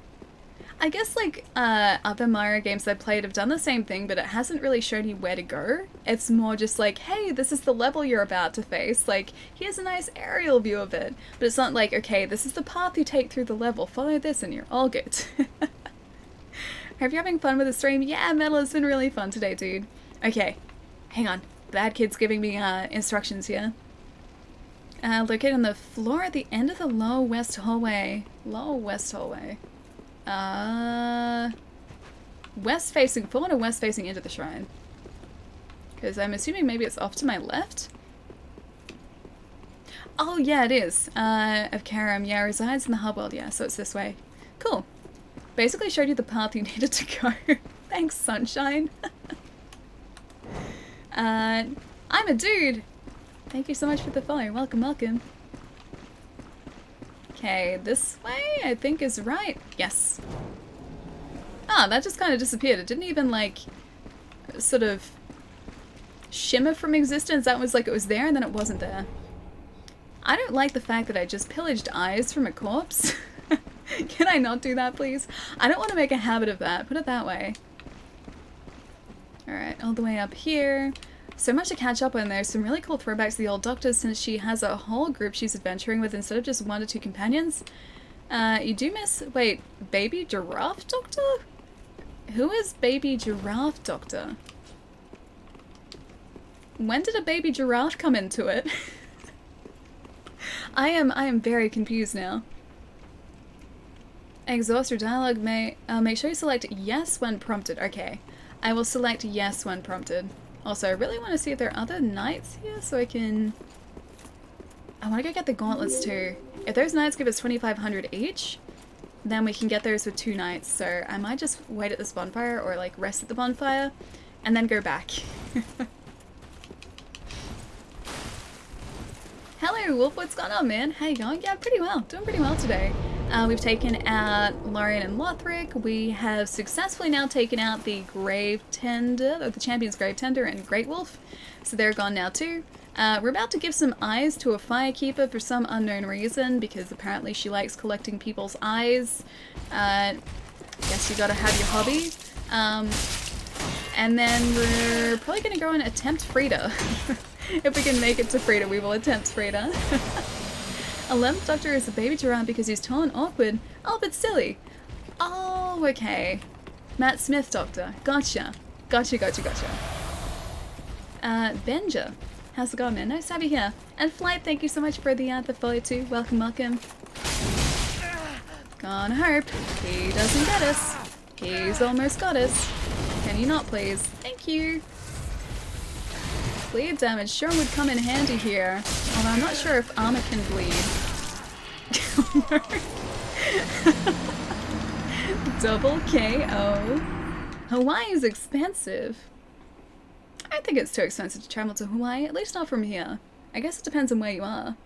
I guess like other Mario games I've played have done the same thing, but it hasn't really shown you where to go. It's more just like, hey, this is the level you're about to face. Like, here's a nice aerial view of it. But it's not like, okay, this is the path you take through the level. Follow this and you're all good. Hope you're having fun with the stream. Yeah, Metal, has been really fun today, dude. Okay, hang on. Bad kid's giving me instructions here. Located on the floor at the end of the lower west hallway. West facing, forward or west facing into the shrine? Because I'm assuming maybe it's off to my left? Oh yeah, it is. Of Karam, yeah, resides in the hub world, yeah, so it's this way. Cool. Basically showed you the path you needed to go. Thanks, Sunshine. I'm a dude! Thank you so much for the follow. Welcome, welcome. Okay, this way I think is right. Yes. Ah, that just kind of disappeared. It didn't even like sort of shimmer from existence. That was like it was there and then it wasn't there. I don't like the fact that I just pillaged eyes from a corpse. Can I not do that, please? I don't want to make a habit of that. Put it that way. Alright, all the way up here. So much to catch up on. There's some really cool throwbacks to the old Doctor since she has a whole group she's adventuring with instead of just 1 to 2 companions. You do miss... Wait, Baby Giraffe Doctor? Who is Baby Giraffe Doctor? When did a baby giraffe come into it? I am very confused now. Exhaust your dialogue. Make sure you select yes when prompted. Okay. I will select yes when prompted. Also, I really want to see if there are other knights here so I can... I want to go get the gauntlets too. If those knights give us 2,500 each, then we can get those with 2 knights. So I might just wait at this bonfire or like rest at the bonfire and then go back. Hello, Wolf, what's going on, man? How you going? Yeah, pretty well. Doing pretty well today. We've taken out Lorien and Lothric. We have successfully now taken out the Grave Tender, or the Champion's Grave Tender and Great Wolf. So they're gone now too. We're about to give some eyes to a Firekeeper for some unknown reason, because apparently she likes collecting people's eyes. Guess you gotta have your hobby. And then we're probably gonna go and attempt Frida. If we can make it to Frida, we will attempt Frida. 11th Doctor is a baby to run because he's tall and awkward. Oh, but silly. Oh, okay. Matt Smith Doctor. Gotcha. Gotcha. Benja. How's it going, man? Nice to have you here. And Flight, thank you so much for the follow too. Welcome. Gonna hope he doesn't get us. He's almost got us. Can you not, please? Thank you. Bleed damage sure would come in handy here. Although I'm not sure if armor can bleed. Double KO. Hawaii is expensive. I think it's too expensive to travel to Hawaii, at least not from here. I guess it depends on where you are.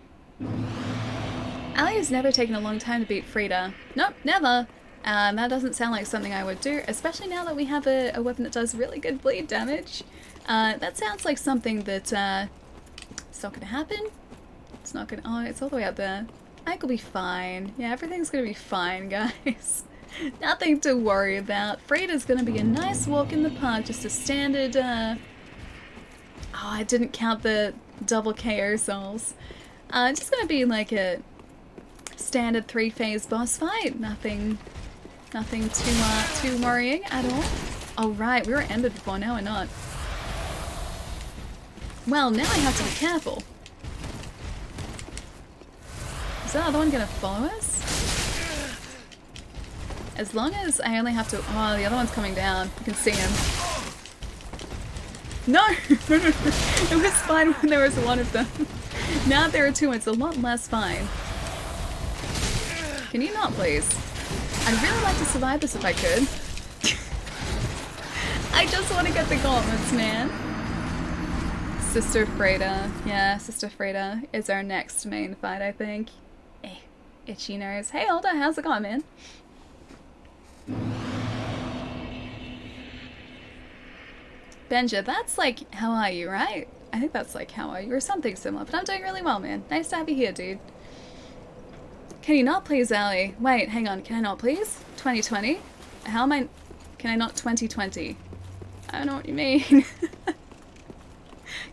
Ali has never taken a long time to beat Frida. Nope, never. That doesn't sound like something I would do, especially now that we have a weapon that does really good bleed damage. That sounds like something that, it's not gonna happen. It's not gonna, oh, it's all the way up there. I think we'll be fine. Yeah, everything's gonna be fine, guys. Nothing to worry about. Frida's gonna be a nice walk in the park, just a standard, oh, I didn't count the double KO souls. Just gonna be like a standard 3-phase boss fight. Nothing too worrying at all. Oh right, we were ended before, now we're not. Well, now I have to be careful. Is that other one gonna follow us? As long as I only have to... Oh, the other one's coming down. You can see him. No! It was fine when there was one of them. Now there are two, it's a lot less fine. Can you not, please? I'd really like to survive this if I could. I just want to get the gauntlets, man. Sister Freda. Yeah, Sister Freda is our next main fight, I think. Itchy nose. Hey, Alda, how's it going, man? Benja, that's like, how are you, right? I think that's like, how are you, or something similar, but I'm doing really well, man. Nice to have you here, dude. Can you not please, Ali? Wait, hang on, can I not please? 2020? How am I... Can I not 2020? I don't know what you mean.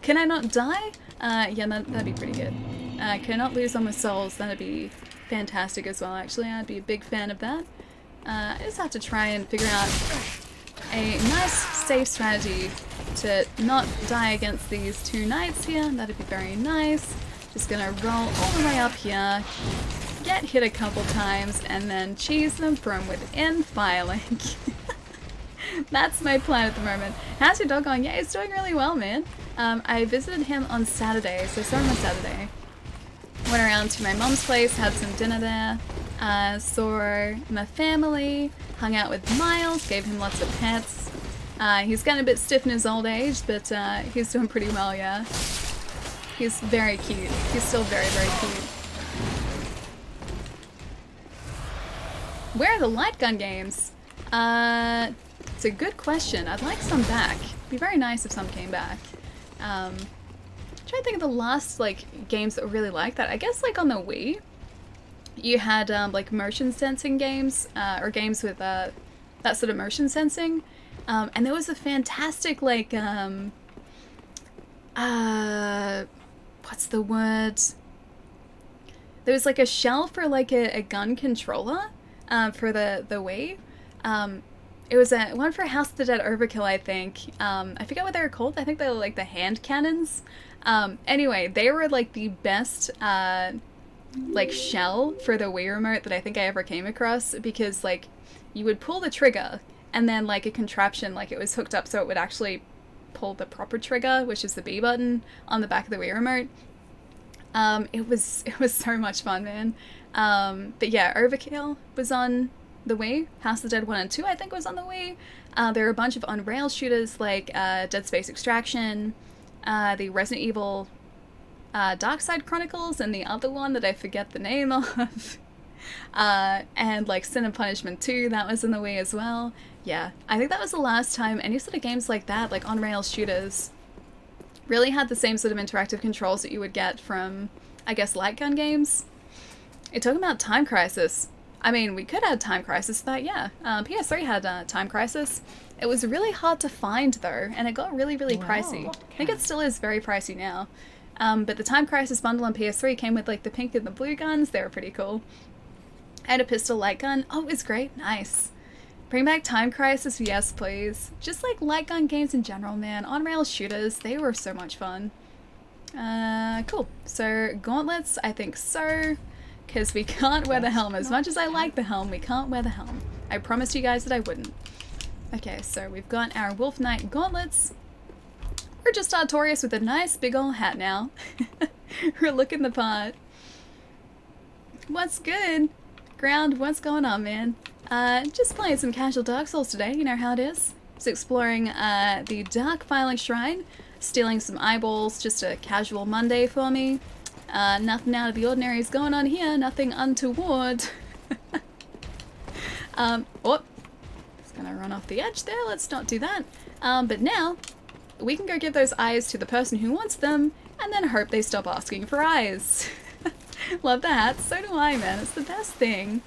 Can I not die? Yeah, that'd be pretty good. Can I not lose all my souls? That'd be fantastic as well, actually. I'd be a big fan of that. I just have to try and figure out a nice, safe strategy to not die against these two knights here. That'd be very nice. Just gonna roll all the way up here, get hit a couple times, and then cheese them from within firelink. That's my plan at the moment. How's your dog going? Yeah, it's doing really well, man. I visited him on Saturday, so saw him on Saturday. Went around to my mom's place, had some dinner there, saw my family, hung out with Miles, gave him lots of pets. He's getting a bit stiff in his old age, but he's doing pretty well, yeah. He's very cute. He's still very, very cute. Where are the light gun games? It's a good question. I'd like some back. It'd be very nice if some came back. I'm trying to think of the last like games that were really like that. I guess like on the Wii, you had like motion sensing games or games with that sort of motion sensing, and there was a fantastic like what's the word? There was like a shell for like a gun controller for the Wii. It was one for House of the Dead Overkill, I think. I forget what they were called. I think they were like the hand cannons. Anyway, they were like the best like shell for the Wii remote that I think I ever came across, because like you would pull the trigger and then like a contraption, like it was hooked up so it would actually pull the proper trigger, which is the B button on the back of the Wii remote. It was so much fun, man. But yeah, Overkill was on the Wii. House of the Dead 1 and 2 I think was on the Wii. There are a bunch of on-rail shooters like Dead Space Extraction, the Resident Evil Darkside Chronicles, and the other one that I forget the name of. And like Sin and Punishment 2, that was in the Wii as well. Yeah, I think that was the last time any sort of games like that, like on-rail shooters, really had the same sort of interactive controls that you would get from, I guess, light gun games. You're talking about Time Crisis. I mean, we could add Time Crisis to that, yeah. PS3 had Time Crisis. It was really hard to find, though, and it got really, really pricey. I think it still is very pricey now. But the Time Crisis bundle on PS3 came with like the pink and the blue guns. They were pretty cool. I had a pistol light gun. Oh, it's great. Nice. Bring back Time Crisis, yes please. Just like light gun games in general, man. On-rail shooters, they were so much fun. Cool. So, gauntlets, I think so. Because we can't wear the helm. As much as I like the helm, we can't wear the helm. I promised you guys that I wouldn't. Okay, so we've got our Wolf Knight gauntlets. We're just Artorias with a nice big ol' hat now. We're looking the part. What's good? Ground, what's going on, man? Just playing some casual Dark Souls today, you know how it is. Just exploring the Dark Filing Shrine, stealing some eyeballs, just a casual Monday for me. Nothing out of the ordinary is going on here, nothing untoward. Oh, it's gonna run off the edge there, let's not do that. But now, we can go give those eyes to the person who wants them, and then hope they stop asking for eyes. Love that, so do I, man, it's the best thing.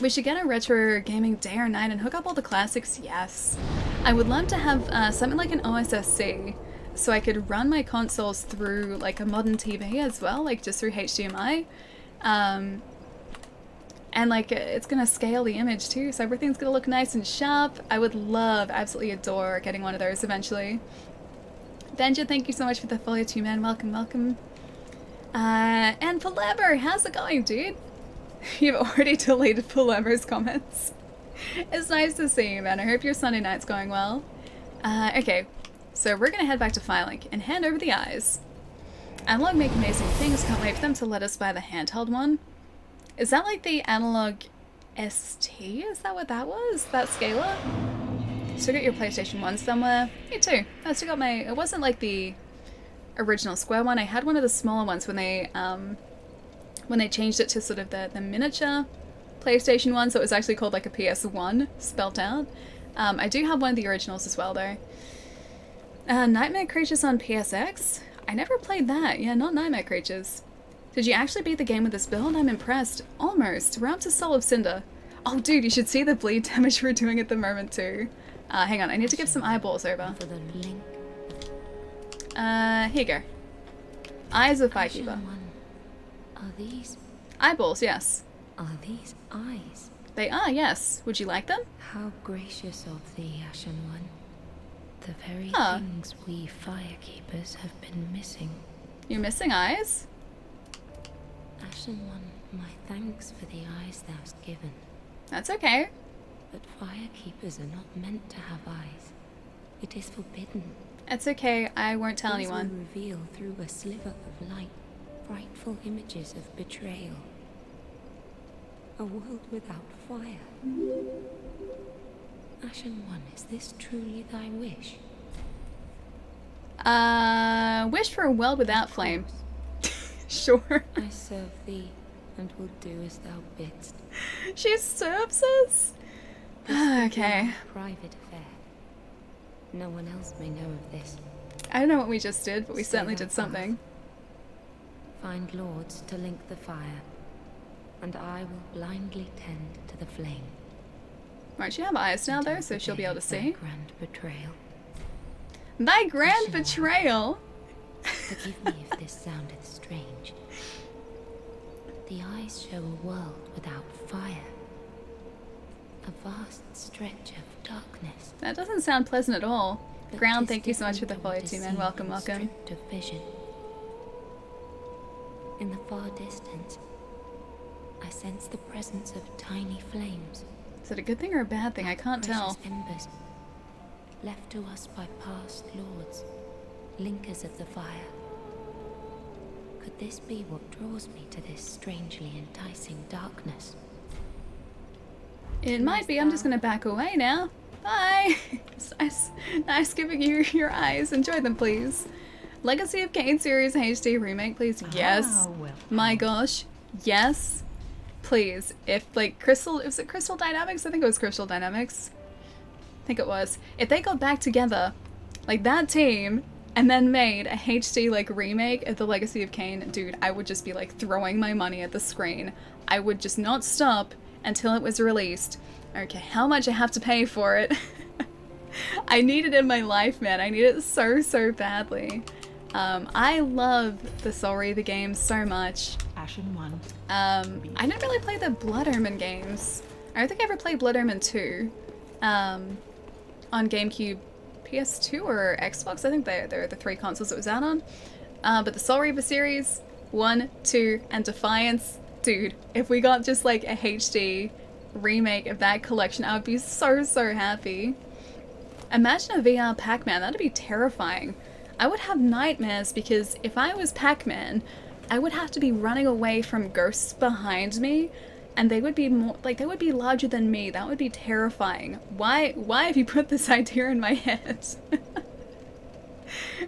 We should get a retro gaming day or night and hook up all the classics, yes. I would love to have something like an OSSC, so I could run my consoles through like a modern TV as well, like just through HDMI. And like it's gonna scale the image too, so everything's gonna look nice and sharp. I would love, absolutely adore getting one of those eventually. Benja, thank you so much for the follow too, man. Welcome, welcome. And Palebo, how's it going, dude? You've already deleted Palebo's comments. It's nice to see you, man. I hope your Sunday night's going well. Okay, so we're gonna head back to Firelink and hand over the eyes. Analog make amazing things. Can't wait for them to let us buy the handheld one. Is that like the Analog ST? Is that what that was? That scaler? Still got your PlayStation 1 somewhere? Me too. I still got my... It wasn't like the original square one. I had one of the smaller ones when they changed it to sort of the miniature PlayStation 1, so it was actually called like a PS1 spelt out. I do have one of the originals as well though. Nightmare Creatures on PSX? I never played that. Yeah, not Nightmare Creatures. Did you actually beat the game with this build? I'm impressed. Almost. We're up to Soul of Cinder. Oh dude, you should see the bleed damage we're doing at the moment too. Hang on, I need to give some eyeballs over. Here you go. Eyes of Firekeeper. Are these... Eyeballs, yes. Are these eyes? They are, yes. Would you like them? How gracious of thee, Ashen One. The very things we Firekeepers have been missing. You're missing eyes? Ashen One, my thanks for the eyes thou'st given. That's okay. But Firekeepers are not meant to have eyes. It is forbidden. It's okay, I won't tell These anyone. will reveal through a sliver of light frightful images of betrayal. A world without fire. Ashen One, is this truly thy wish? Wish for a world without flame. Sure. I serve thee, and will do as thou bidst. She serves us? This will be Okay. a private affair. No one else may know of this. I don't know what we just did, but we Stay certainly thy did something. Find lords to link the fire, and I will blindly tend to the flame. Won't you have eyes now though, until so the she'll be day able to of thy see? grand betrayal. Thy grand Ashen One. betrayal? Forgive me if this soundeth strange. The eyes show a world without fire. A vast stretch of darkness. That doesn't sound pleasant at all. But Ground, 'tis thank you so much for the different follow to too, what man. is Welcome, seen welcome. stripped of vision. In the far distance, I sense the presence of tiny flames. Is it a good thing or a bad thing? I can't Precious tell. embers, left to us by past lords, linkers of the fire. Could this be what draws me to this strangely enticing darkness? It might be. I'm just gonna back away now. Bye! It's nice giving you your eyes. Enjoy them, please. Legacy of Kain series HD remake, please. Yes. well. My gosh. Yes. Please. If, like, Crystal... Was it Crystal Dynamics? I think it was Crystal Dynamics. I think it was. If they got back together, like, that team, and then made a HD, like, remake of the Legacy of Kain, dude, I would just be, like, throwing my money at the screen. I would just not stop until it was released. Okay, how much I have to pay for it? I need it in my life, man. I need it so, so badly. I love the Soul Reaver games so much. Ashen one. I didn't really play the Blood Omen games. I don't think I ever played Blood Omen 2 on GameCube, PS2, or Xbox. I think they're the 3 consoles it was out on. But the Soul Reaver series, 1, 2, and Defiance, dude, if we got just like a HD remake of that collection, I would be so, so happy. Imagine a VR Pac-Man, that'd be terrifying. I would have nightmares because if I was Pac-Man, I would have to be running away from ghosts behind me, and they would be more like they would be larger than me. That would be terrifying. Why have you put this idea in my head?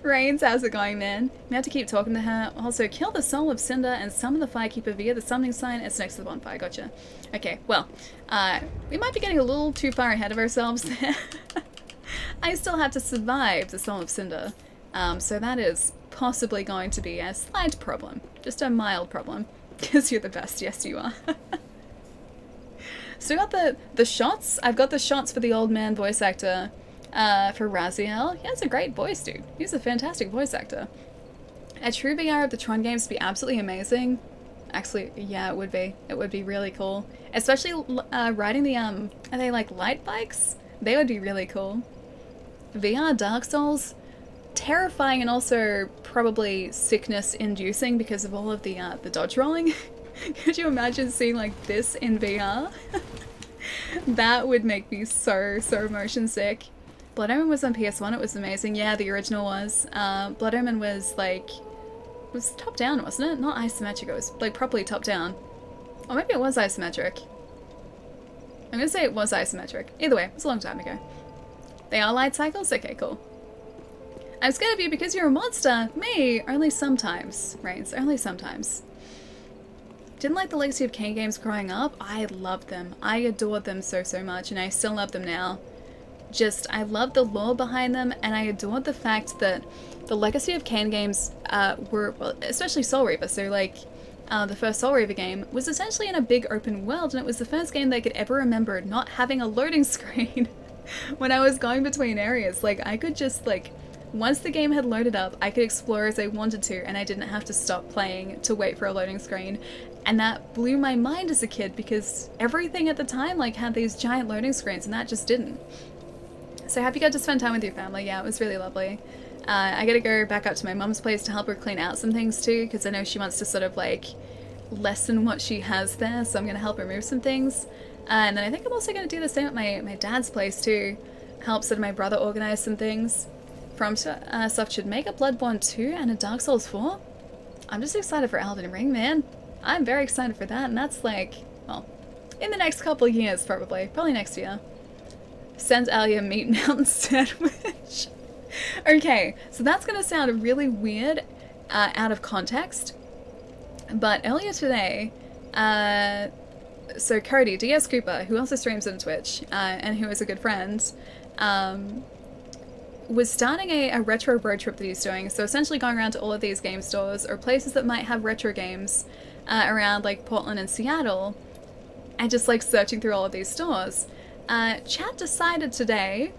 Rains, how's it going, man? We have to keep talking to her. Also, kill the soul of Cinder and summon the Firekeeper via the summoning sign. It's next to the bonfire. Gotcha. Okay, well, we might be getting a little too far ahead of ourselves there. I still have to survive the soul of Cinder. So that is possibly going to be a slight problem. Just a mild problem. Because you're the best. Yes, you are. So we got the shots. I've got the shots for the old man voice actor for Raziel. He has a great voice, dude. He's a fantastic voice actor. A true VR of the Tron games would be absolutely amazing. Actually, yeah, it would be. It would be really cool. Especially riding the, are they like light bikes? They would be really cool. VR Dark Souls, terrifying and also probably sickness inducing because of all of the dodge rolling. Could you imagine seeing like this in VR? That would make me so motion sick. Blood Omen was on PS1, it was amazing. Yeah, the original was. Blood Omen was like, it was top down, wasn't it? Not isometric, it was like properly top down. Or maybe it was isometric. I'm gonna say it was isometric. Either way, it was a long time ago. They are light cycles? Okay, cool. I'm scared of you because you're a monster! Me! Only sometimes, Reigns. Only sometimes. Didn't like the Legacy of Kain games growing up. I loved them. I adored them so much, and I still love them now. Just, I love the lore behind them, and I adored the fact that the Legacy of Kain games were, well, especially Soul Reaver, so like, the first Soul Reaver game was essentially in a big open world, and it was the first game that I could ever remember not having a loading screen when I was going between areas. Like, I could just, like, once the game had loaded up, I could explore as I wanted to, and I didn't have to stop playing to wait for a loading screen. And that blew my mind as a kid, because everything at the time, like, had these giant loading screens, and that just didn't. So happy you got to spend time with your family. Yeah, it was really lovely. I gotta go back up to my mum's place to help her clean out some things too, because I know she wants to sort of like lessen what she has there, so I'm gonna help her move some things. And then I think I'm also gonna do the same at my dad's place too. Help sort of my brother organize some things. From Soft should make a Bloodborne 2 and a Dark Souls 4. I'm just excited for Elden Ring, man. I'm very excited for that, and that's like, well, in the next couple of years probably. Probably next year. Send Alia Meat Mountain Sandwich. Okay, so that's gonna sound really weird out of context, but earlier today, so Cody, DS Cooper, who also streams on Twitch, and who is a good friend, was starting a retro road trip that he's doing, so essentially going around to all of these game stores, or places that might have retro games around like Portland and Seattle, and just like searching through all of these stores. Chat decided today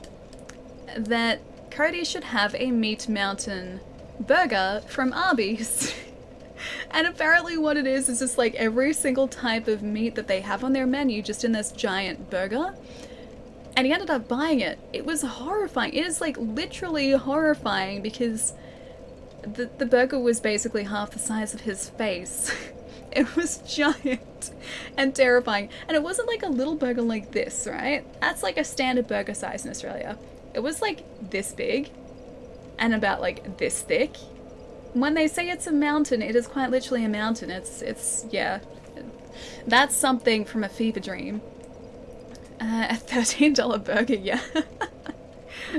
that Cody should have a Meat Mountain burger from Arby's. And apparently what it is just like every single type of meat that they have on their menu just in this giant burger. And he ended up buying it. It was horrifying. It is like literally horrifying because the burger was basically half the size of his face. It was giant and terrifying. And it wasn't like a little burger like this, right? That's like a standard burger size in Australia. It was like this big and about like this thick. When they say it's a mountain, it is quite literally a mountain. It's yeah. That's something from a fever dream. A $13 burger, yeah.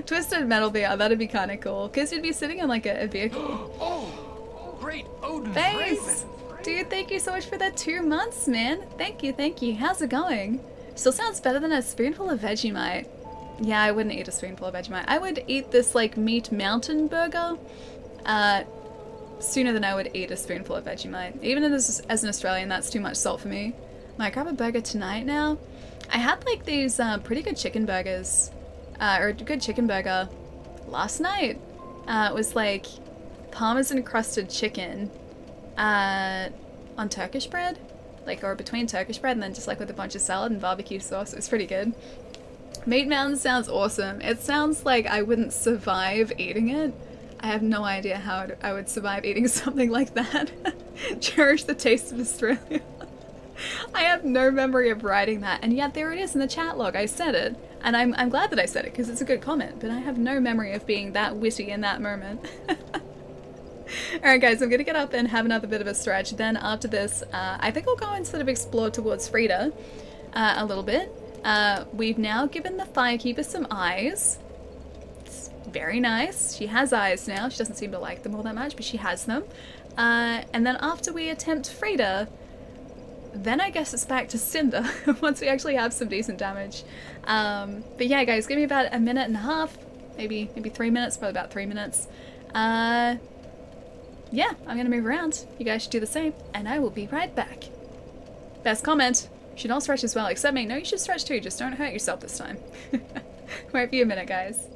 Twisted Metal VR, that'd be kind of cool. Because you'd be sitting in like a vehicle. Oh, great Odin's Thanks! Dude, thank you so much for that 2 months, man. Thank you, thank you. How's it going? Still sounds better than a spoonful of Vegemite. Yeah, I wouldn't eat a spoonful of Vegemite. I would eat this like Meat Mountain burger sooner than I would eat a spoonful of Vegemite. Even as an Australian, that's too much salt for me. Might grab a burger tonight now. I had like these pretty good chicken burgers, or a good chicken burger last night. It was like parmesan crusted chicken on Turkish bread, like, or between Turkish bread and then just like with a bunch of salad and barbecue sauce. It was pretty good. Meat Mountain sounds awesome. It sounds like I wouldn't survive eating it. I have no idea how I would survive eating something like that. Cherish the taste of Australia. I have no memory of writing that, and yet there it is in the chat log. I said it, and I'm glad that I said it because it's a good comment, but I have no memory of being that witty in that moment. Alright guys, I'm gonna get up and have another bit of a stretch. Then after this, I think I'll go and sort of explore towards Frida a little bit. We've now given the Firekeeper some eyes. It's very nice. She has eyes now. She doesn't seem to like them all that much, but she has them. And then after we attempt Frida, then I guess it's back to Cinder once we actually have some decent damage. But yeah, guys, give me about a minute and a half, maybe 3 minutes, probably about 3 minutes. Yeah, I'm gonna move around. You guys should do the same, and I will be right back. Best comment. You should all stretch as well, except me. No, you should stretch too, just don't hurt yourself this time. Wait for a minute, guys.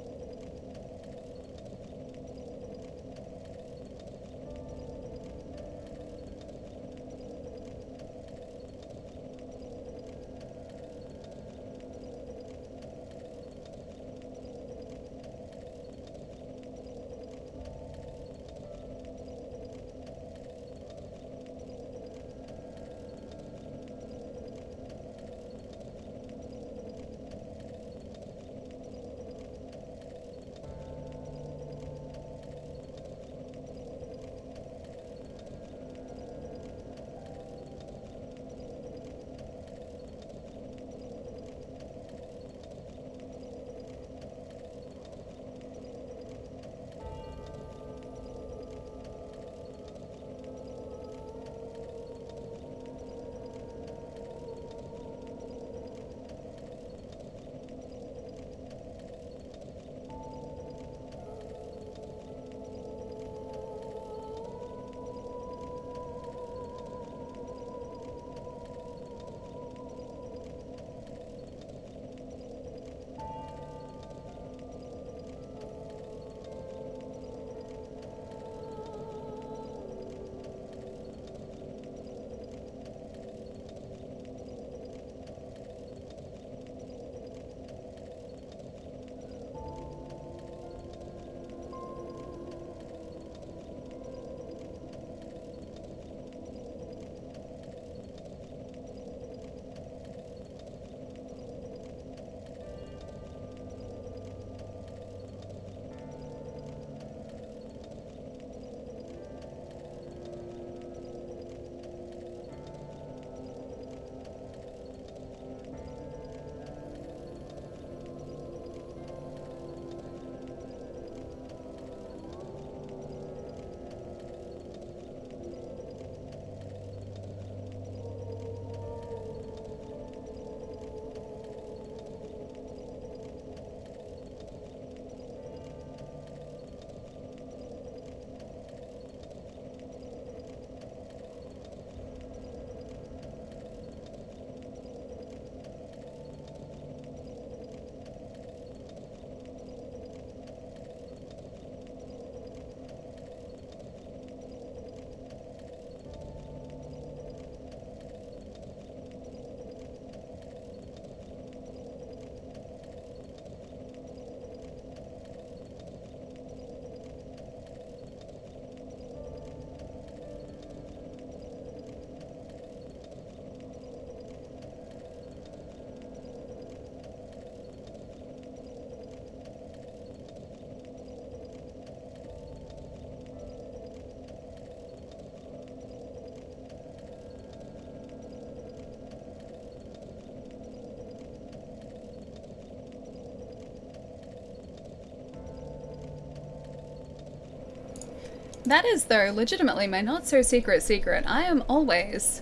That is, though, legitimately my not-so-secret secret. I am always,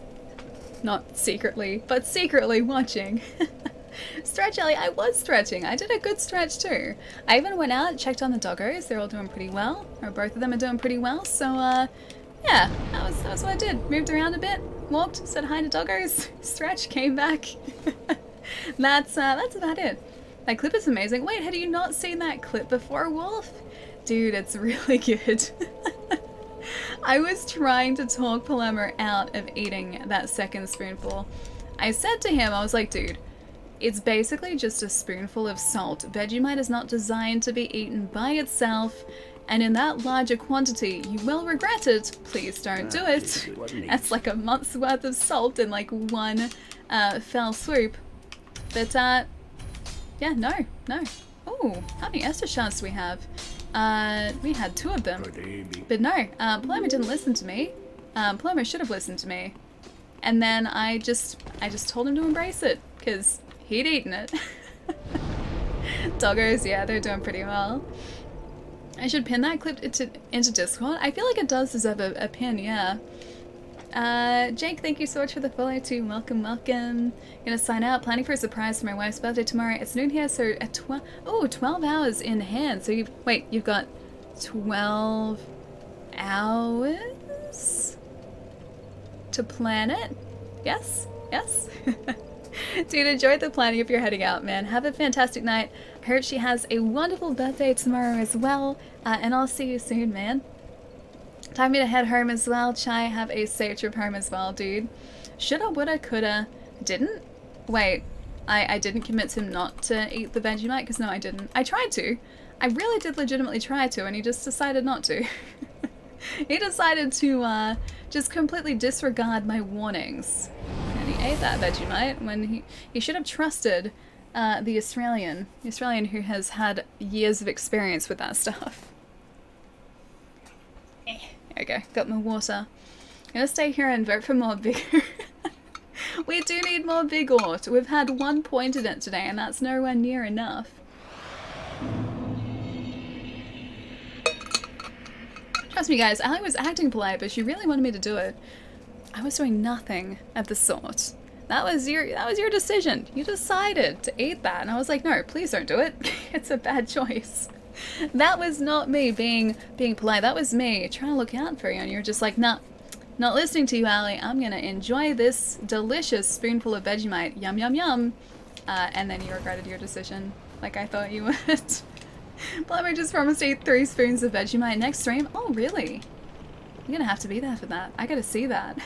not secretly, but secretly watching. Stretch, Ellie, I was stretching. I did a good stretch, too. I even went out, checked on the doggos. They're all doing pretty well, or both of them are doing pretty well, so, yeah, that was what I did. Moved around a bit, walked, said hi to doggos, stretch, came back. That's about it. That clip is amazing. Wait, had you not seen that clip before, Wolf? Dude, it's really good. I was trying to talk Palermo out of eating that second spoonful. I said to him, I was like, dude, it's basically just a spoonful of salt. Vegemite is not designed to be eaten by itself, and in that larger quantity, you will regret it. Please don't do it. That's like a month's worth of salt in like one fell swoop. But, yeah, no. Oh, how many Esther shards do we have? We had 2 of them. But no, Palermo didn't listen to me. Palermo should have listened to me. And then I just told him to embrace it, because he'd eaten it. Doggos, yeah, they're doing pretty well. I should pin that clip into Discord. I feel like it does deserve a pin, yeah. Jake, thank you so much for the follow too. Welcome. Gonna sign out. Planning for a surprise for my wife's birthday tomorrow. It's noon here, so at 12 hours in hand. So you've got 12 hours to plan it? Yes? Dude, enjoy the planning if you're heading out, man. Have a fantastic night. I hope she has a wonderful birthday tomorrow as well. And I'll see you soon, man. Time for me to head home as well. Chai, have a safe trip home as well, dude. Shoulda, woulda, coulda. Didn't? Wait, I didn't commit to him not to eat the Vegemite, because no, I didn't. I tried to. I really did legitimately try to, and he just decided not to. He decided to just completely disregard my warnings. And he ate that Vegemite when he should have trusted the Australian who has had years of experience with that stuff. Okay, got my water. I'm gonna stay here and vote for more vigor. We do need more vigor. We've had 1 point in it today, and that's nowhere near enough. Trust me, guys, Ali was acting polite, but she really wanted me to do it. I was doing nothing of the sort. That was your decision. You decided to eat that, and I was like, no, please don't do it. It's a bad choice. That was not me being polite. That was me trying to look out for you, and you're just like, nah, not listening to you, Ali. I'm gonna enjoy this delicious spoonful of Vegemite. Yum, yum, yum. And then you regretted your decision, like I thought you would. Plumber just promised to eat 3 spoons of Vegemite next stream. Oh, really? You're gonna have to be there for that. I gotta see that.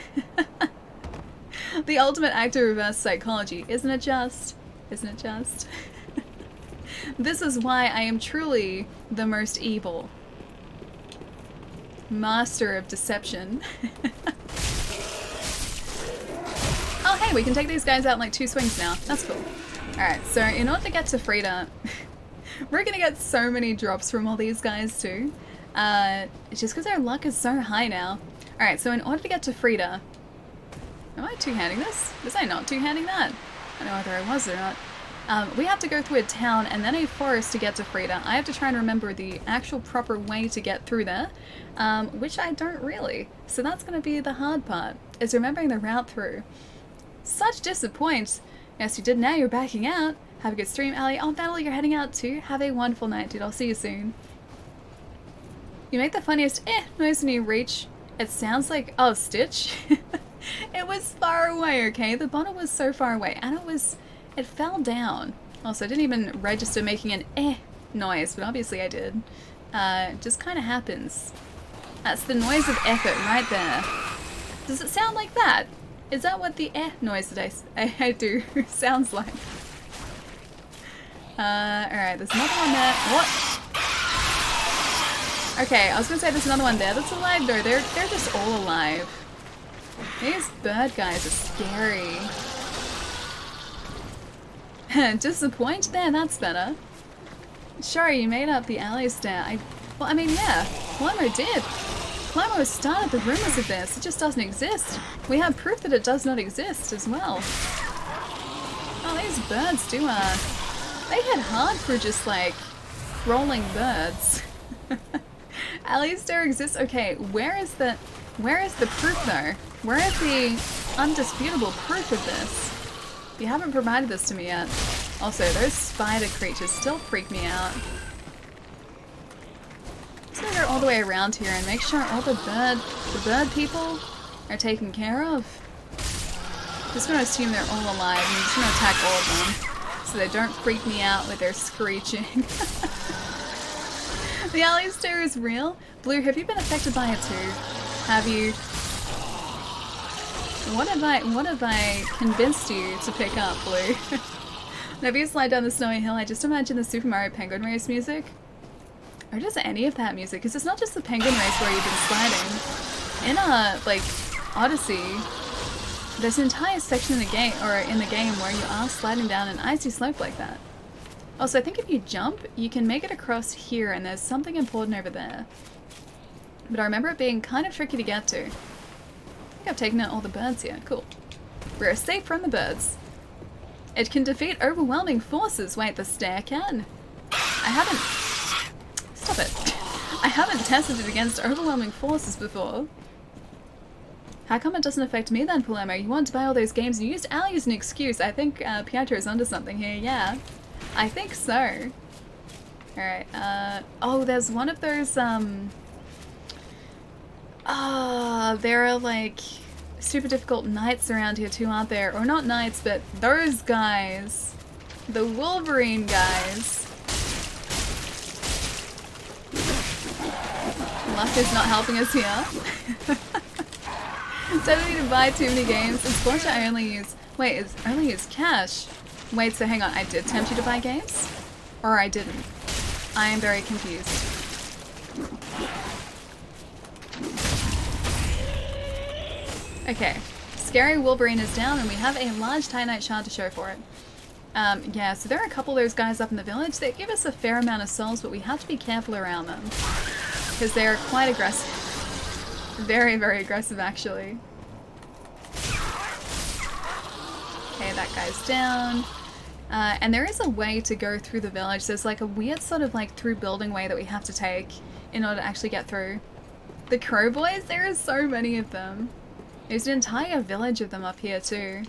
The ultimate act of reverse psychology. Isn't it just? Isn't it just? This is why I am truly the most evil. Master of deception. Oh hey, we can take these guys out in like 2 swings now. That's cool. Alright, so in order to get to Frida, we're gonna get so many drops from all these guys too. It's just because our luck is so high now. Alright, so in order to get to Frida... Am I two-handing this? Was I not two-handing that? I don't know whether I was or not. We have to go through a town and then a forest to get to Frida. I have to try and remember the actual proper way to get through there, which I don't really. So that's going to be the hard part, is remembering the route through. Such disappoint. Yes, you did. Now you're backing out. Have a good stream, Ali. Oh, Battle, you're heading out too. Have a wonderful night, dude. I'll see you soon. You make the funniest noise when you reach. It sounds like, oh, Stitch. It was far away, okay? The bottle was so far away, and it fell down. Also, I didn't even register making an noise, but obviously I did. It just kind of happens. That's the noise of effort right there. Does it sound like that? Is that what the noise that I do sounds like? Alright, there's another one there. What? Okay, I was gonna say there's another one there that's alive though. They're just all alive. These bird guys are scary. Disappoint? There, that's better. Sure, you made up the alleys there. Well, I mean, yeah, Palermo did. Palermo started the rumors of this. It just doesn't exist. We have proof that it does not exist as well. Oh, these birds do, they hit hard for just, like, rolling birds. Alistair exists? Okay, where is the proof, though? Where is the undisputable proof of this? You haven't provided this to me yet. Also, those spider creatures still freak me out. I'm just gonna go all the way around here and make sure all the bird people are taken care of. I'm just gonna assume they're all alive and I'm just gonna attack all of them so they don't freak me out with their screeching. The Alistair is real. Blue, have you been affected by it too? Have you? What have I convinced you to pick up, Blue? Whenever you slide down the snowy hill, I just imagine the Super Mario Penguin Race music. Or just any of that music, because it's not just the Penguin Race where you've been sliding. In like, Odyssey, there's an entire section in the game, where you are sliding down an icy slope like that. Also, I think if you jump, you can make it across here, and there's something important over there. But I remember it being kind of tricky to get to. I think I've taken out all the birds here. Cool. We're safe from the birds. It can defeat overwhelming forces. Wait, the stair can? I haven't... Stop it. I haven't tested it against overwhelming forces before. How come it doesn't affect me then, Palermo? You wanted to buy all those games and you used Ali as an excuse. I think Pietro's onto something here, yeah. I think so. Alright, oh, there's one of those, there are, like, super difficult knights around here too, aren't there? Or not knights, but those guys. The Wolverine guys. Luck is not helping us here. Don't need to buy too many games. It's Squash I only use... Wait, it's only use cash. Wait, so hang on, I did tempt you to buy games? Or I didn't? I am very confused. Okay, Scary Wolverine is down and we have a large Titanite shard to show for it. Yeah, so there are a couple of those guys up in the village that give us a fair amount of souls, but we have to be careful around them. Because they are quite aggressive. Very, very aggressive, actually. Okay, that guy's down. And there is a way to go through the village. There's like a weird sort of like through building way that we have to take in order to actually get through. The Crow Boys, there are so many of them. There's an entire village of them up here too.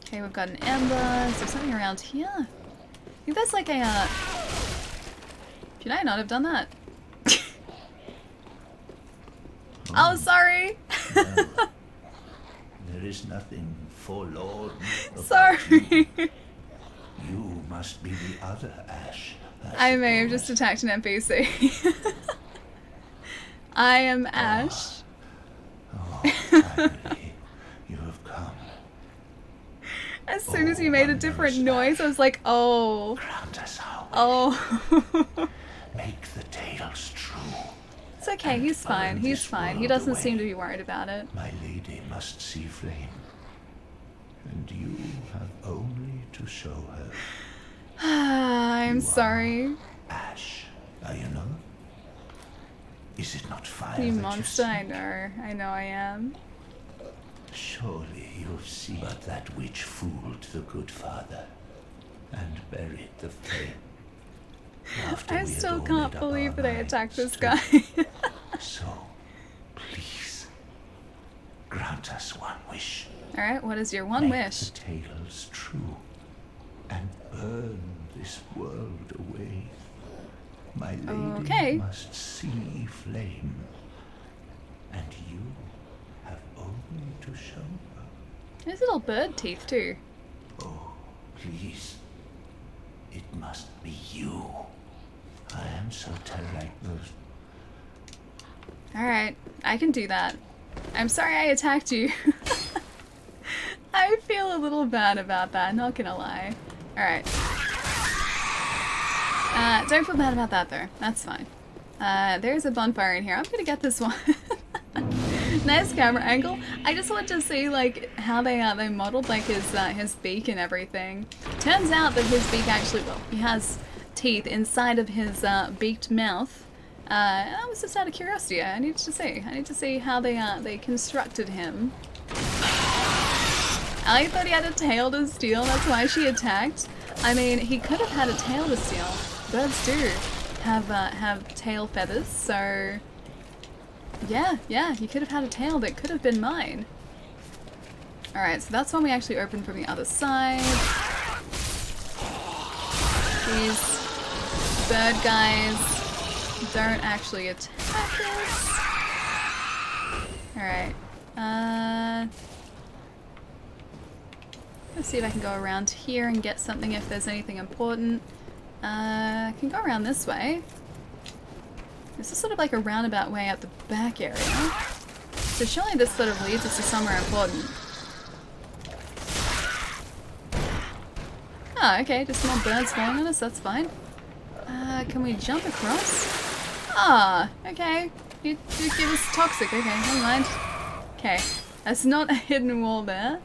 Okay, we've got an ember. Is there something around here? I think there's like a, Should I not have done that? Oh, sorry! Well, there is nothing forlorn about Sorry! you. You must be the other Ash. I may have just attacked an NPC. I am Ash. Oh, finally, you have come. As soon as you made a different noise, I was like, oh. Grant us our wish. Oh. Make the tales true. It's okay, he's fine, he's fine. He doesn't seem to be worried about it. My lady must see flame. And you have only to show her. I'm sorry. Ash, are you not? Is it not fire You that monster, you I seek? know I am. Surely you'll see but that which fooled the good father and buried the flame. After I we had still all can't made up believe our that I minds attacked this to- guy. So, please, grant us one wish. Alright, what is your one Make wish? the tales true and burn this world away. My lady Okay. must see flame, and you have only to show her. There's little bird teeth too. Oh, please, it must be you. I am so terrible. Alright, I can do that. I'm sorry I attacked you. I feel a little bad about that, not gonna lie. Alright. Don't feel bad about that though. That's fine. There's a bonfire in here. I'm gonna get this one. Nice camera angle. I just want to see like how they modeled like his beak and everything. Turns out that his beak actually, well, he has teeth inside of his beaked mouth. And that was just out of curiosity. I need to see how they constructed him. I thought he had a tail to steal. That's why she attacked. I mean, he could have had a tail to steal. Birds do have tail feathers, so yeah, he could have had a tail that could have been mine. Alright, so that's one we actually opened from the other side. These bird guys don't actually attack us. Alright, let's see if I can go around here and get something if there's anything important. I can go around this way. This is sort of like a roundabout way out the back area. So surely this sort of leads us to somewhere important. Oh, okay, just more birds falling on us, that's fine. Can we jump across? Ah, okay. You give us toxic, okay, never mind. Okay, that's not a hidden wall there.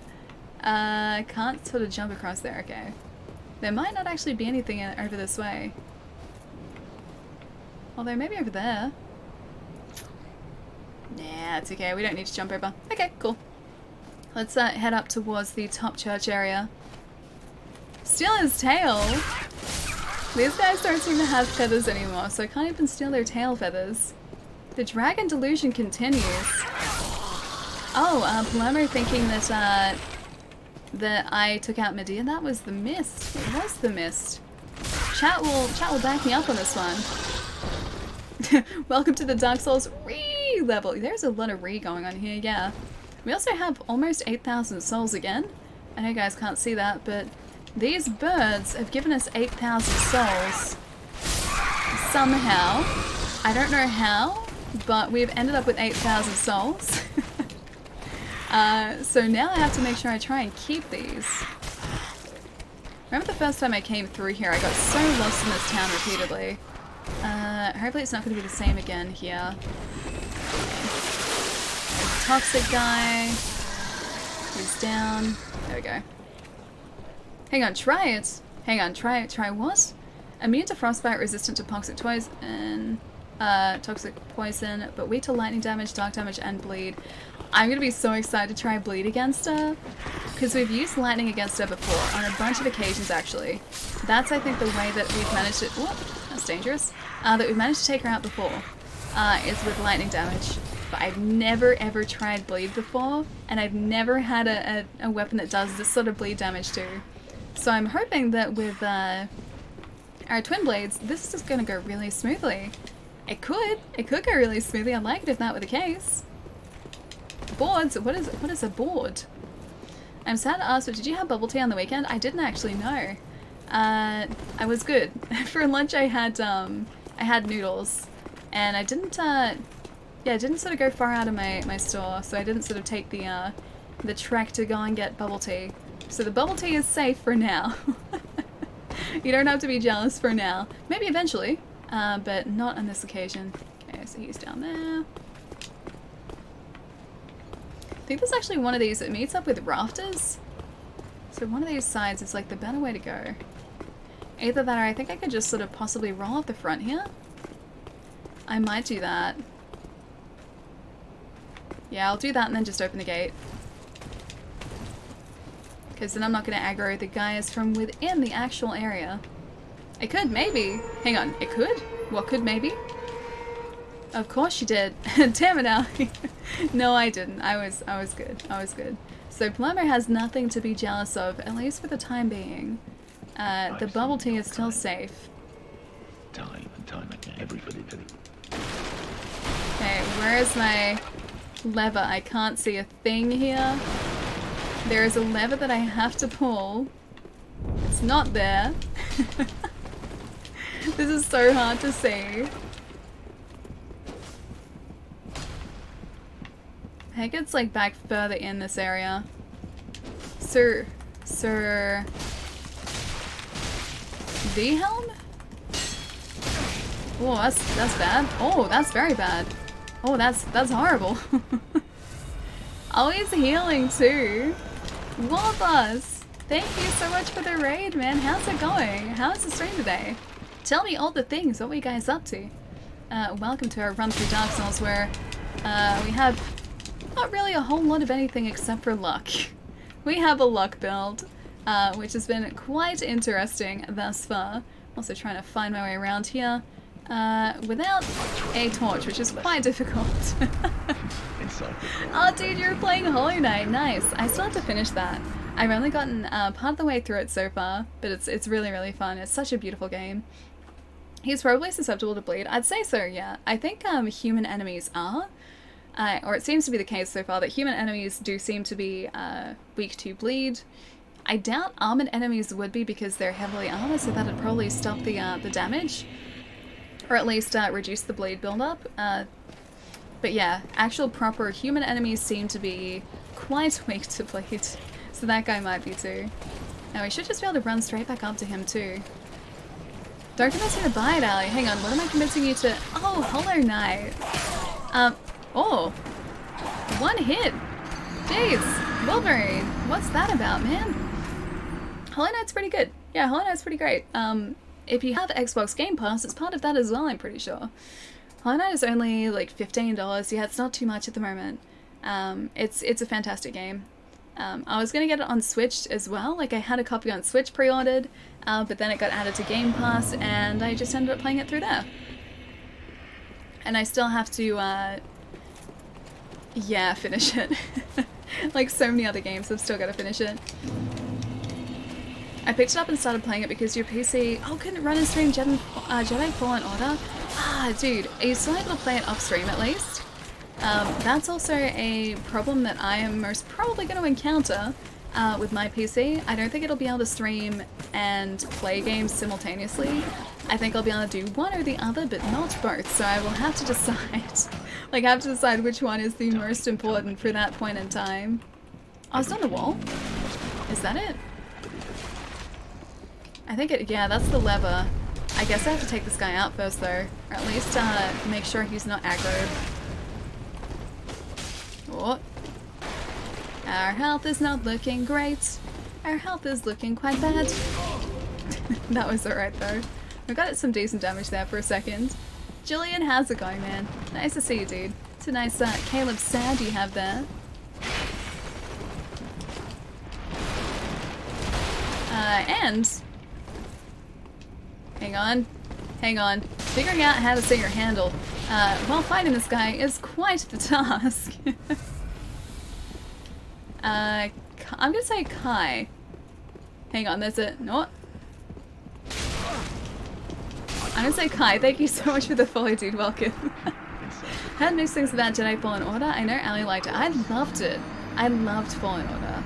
Can't sort of jump across there, okay. There might not actually be anything over this way. Although maybe over there. Nah, it's okay, we don't need to jump over. Okay, cool. Let's head up towards the top church area. Steal his tail? These guys don't seem to have feathers anymore, so I can't even steal their tail feathers. The dragon delusion continues. Oh, Palermo thinking that, that I took out Medea. That was the mist. It was the mist. Chat will back me up on this one. Welcome to the Dark Souls re-level. There's a lot of re going on here, yeah. We also have almost 8,000 souls again. I know you guys can't see that, but these birds have given us 8,000 souls. Somehow. I don't know how, but we've ended up with 8,000 souls. So now I have to make sure I try and keep these. Remember the first time I came through here, I got so lost in this town repeatedly. Hopefully it's not going to be the same again here. There's a toxic guy. He's down. There we go. Hang on, try it. Hang on, try what? Immune to frostbite, resistant to toxic poison, but weak to lightning damage, dark damage, and bleed. I'm gonna be so excited to try bleed against her, because we've used lightning against her before, on a bunch of occasions actually. That's, I think, the way that we've managed to- whoop, that's dangerous. That we've managed to take her out before, is with lightning damage. But I've never ever tried bleed before, and I've never had a weapon that does this sort of bleed damage too. So I'm hoping that with our twin blades, this is just gonna go really smoothly. It could go really smoothly. I'd like it if that were the case. Boards? What is a board? I'm sad to ask, but did you have bubble tea on the weekend? I didn't actually know. I was good. For lunch I had noodles, and I didn't sort of go far out of my store, so I didn't sort of take the trek to go and get bubble tea. So the bubble tea is safe for now. You don't have to be jealous for now. Maybe eventually, but not on this occasion. Okay, so he's down there. I think there's actually one of these that meets up with rafters. So one of these sides is like the better way to go. Either that or I think I could just sort of possibly roll off the front here. I might do that. Yeah, I'll do that and then just open the gate. Because then I'm not going to aggro the guys from within the actual area. It could, maybe. Hang on, it could? What could maybe? Of course you did. Damn it, Ali. No, I didn't. I was good. I was good. So Palermo has nothing to be jealous of, at least for the time being. The bubble tea is still safe. Time and time again. Everybody. Okay, where is my lever? I can't see a thing here. There is a lever that I have to pull. It's not there. This is so hard to see. I think it's like back further in this area. Sir. Wilhelm? Oh, that's bad. Oh, that's very bad. Oh, that's horrible. Oh, he's healing too. Wolfus, thank you so much for the raid, man. How's it going? How's the stream today? Tell me all the things. What were you guys up to? Welcome to our run through Dark Souls, where we have not really a whole lot of anything except for luck. We have a luck build, which has been quite interesting thus far. Also trying to find my way around here without a torch, which is quite difficult. Oh dude, you're playing Hollow Knight, nice. I still have to finish that. I've only gotten part of the way through it so far, but it's really fun. It's such a beautiful game. He's probably susceptible to bleed. I'd say so, yeah. I think human enemies are. Or it seems to be the case so far that human enemies do seem to be weak to bleed. I doubt armored enemies would be because they're heavily armored, so that'd probably stop the damage. or at least reduce the bleed buildup. But yeah, actual proper human enemies seem to be quite weak to bleed, so that guy might be too. Now we should just be able to run straight back up to him too. Don't convince me to buy it, Ali. Hang on, what am I convincing you to? Oh, Hollow Knight. Oh, one hit. Jeez, Wolverine, what's that about, man? Hollow Knight's pretty good. Yeah, Hollow Knight's pretty great. If you have Xbox Game Pass, it's part of that as well, I'm pretty sure. Hollow Knight is only like $15. Yeah, it's not too much at the moment. It's a fantastic game. I was gonna get it on Switch as well. Like I had a copy on Switch pre-ordered, but then it got added to Game Pass, and I just ended up playing it through there. And I still have to, yeah, finish it. Like so many other games, I've still got to finish it. I picked it up and started playing it because your PC... Oh, couldn't run and stream Jedi Fallen Order? Ah, dude, are you still able to play it off stream at least? That's also a problem that I am most probably going to encounter with my PC. I don't think it'll be able to stream and play games simultaneously. I think I'll be able to do one or the other, but not both, so I will have to decide. Like, I have to decide which one is the most important for that point in time. Oh, it's on the wall? Is that it? I think it, yeah, that's the lever. I guess I have to take this guy out first though, or at least make sure he's not aggroed. Oh. Our health is not looking great. Our health is looking quite bad. That was alright though. We got some decent damage there for a second. Julian, how's it going, man? Nice to see you, dude. It's a nice Caleb Sad you have there. And... Hang on. Figuring out how to say your handle while fighting this guy is quite the task. I'm gonna say Kai. Hang on, there's a... No. I'm gonna say Kai. Thank you so much for the follow, dude. Welcome. Heard mixed things about Jedi Fallen Order. I know Ali liked it. I loved it. I loved Fallen Order.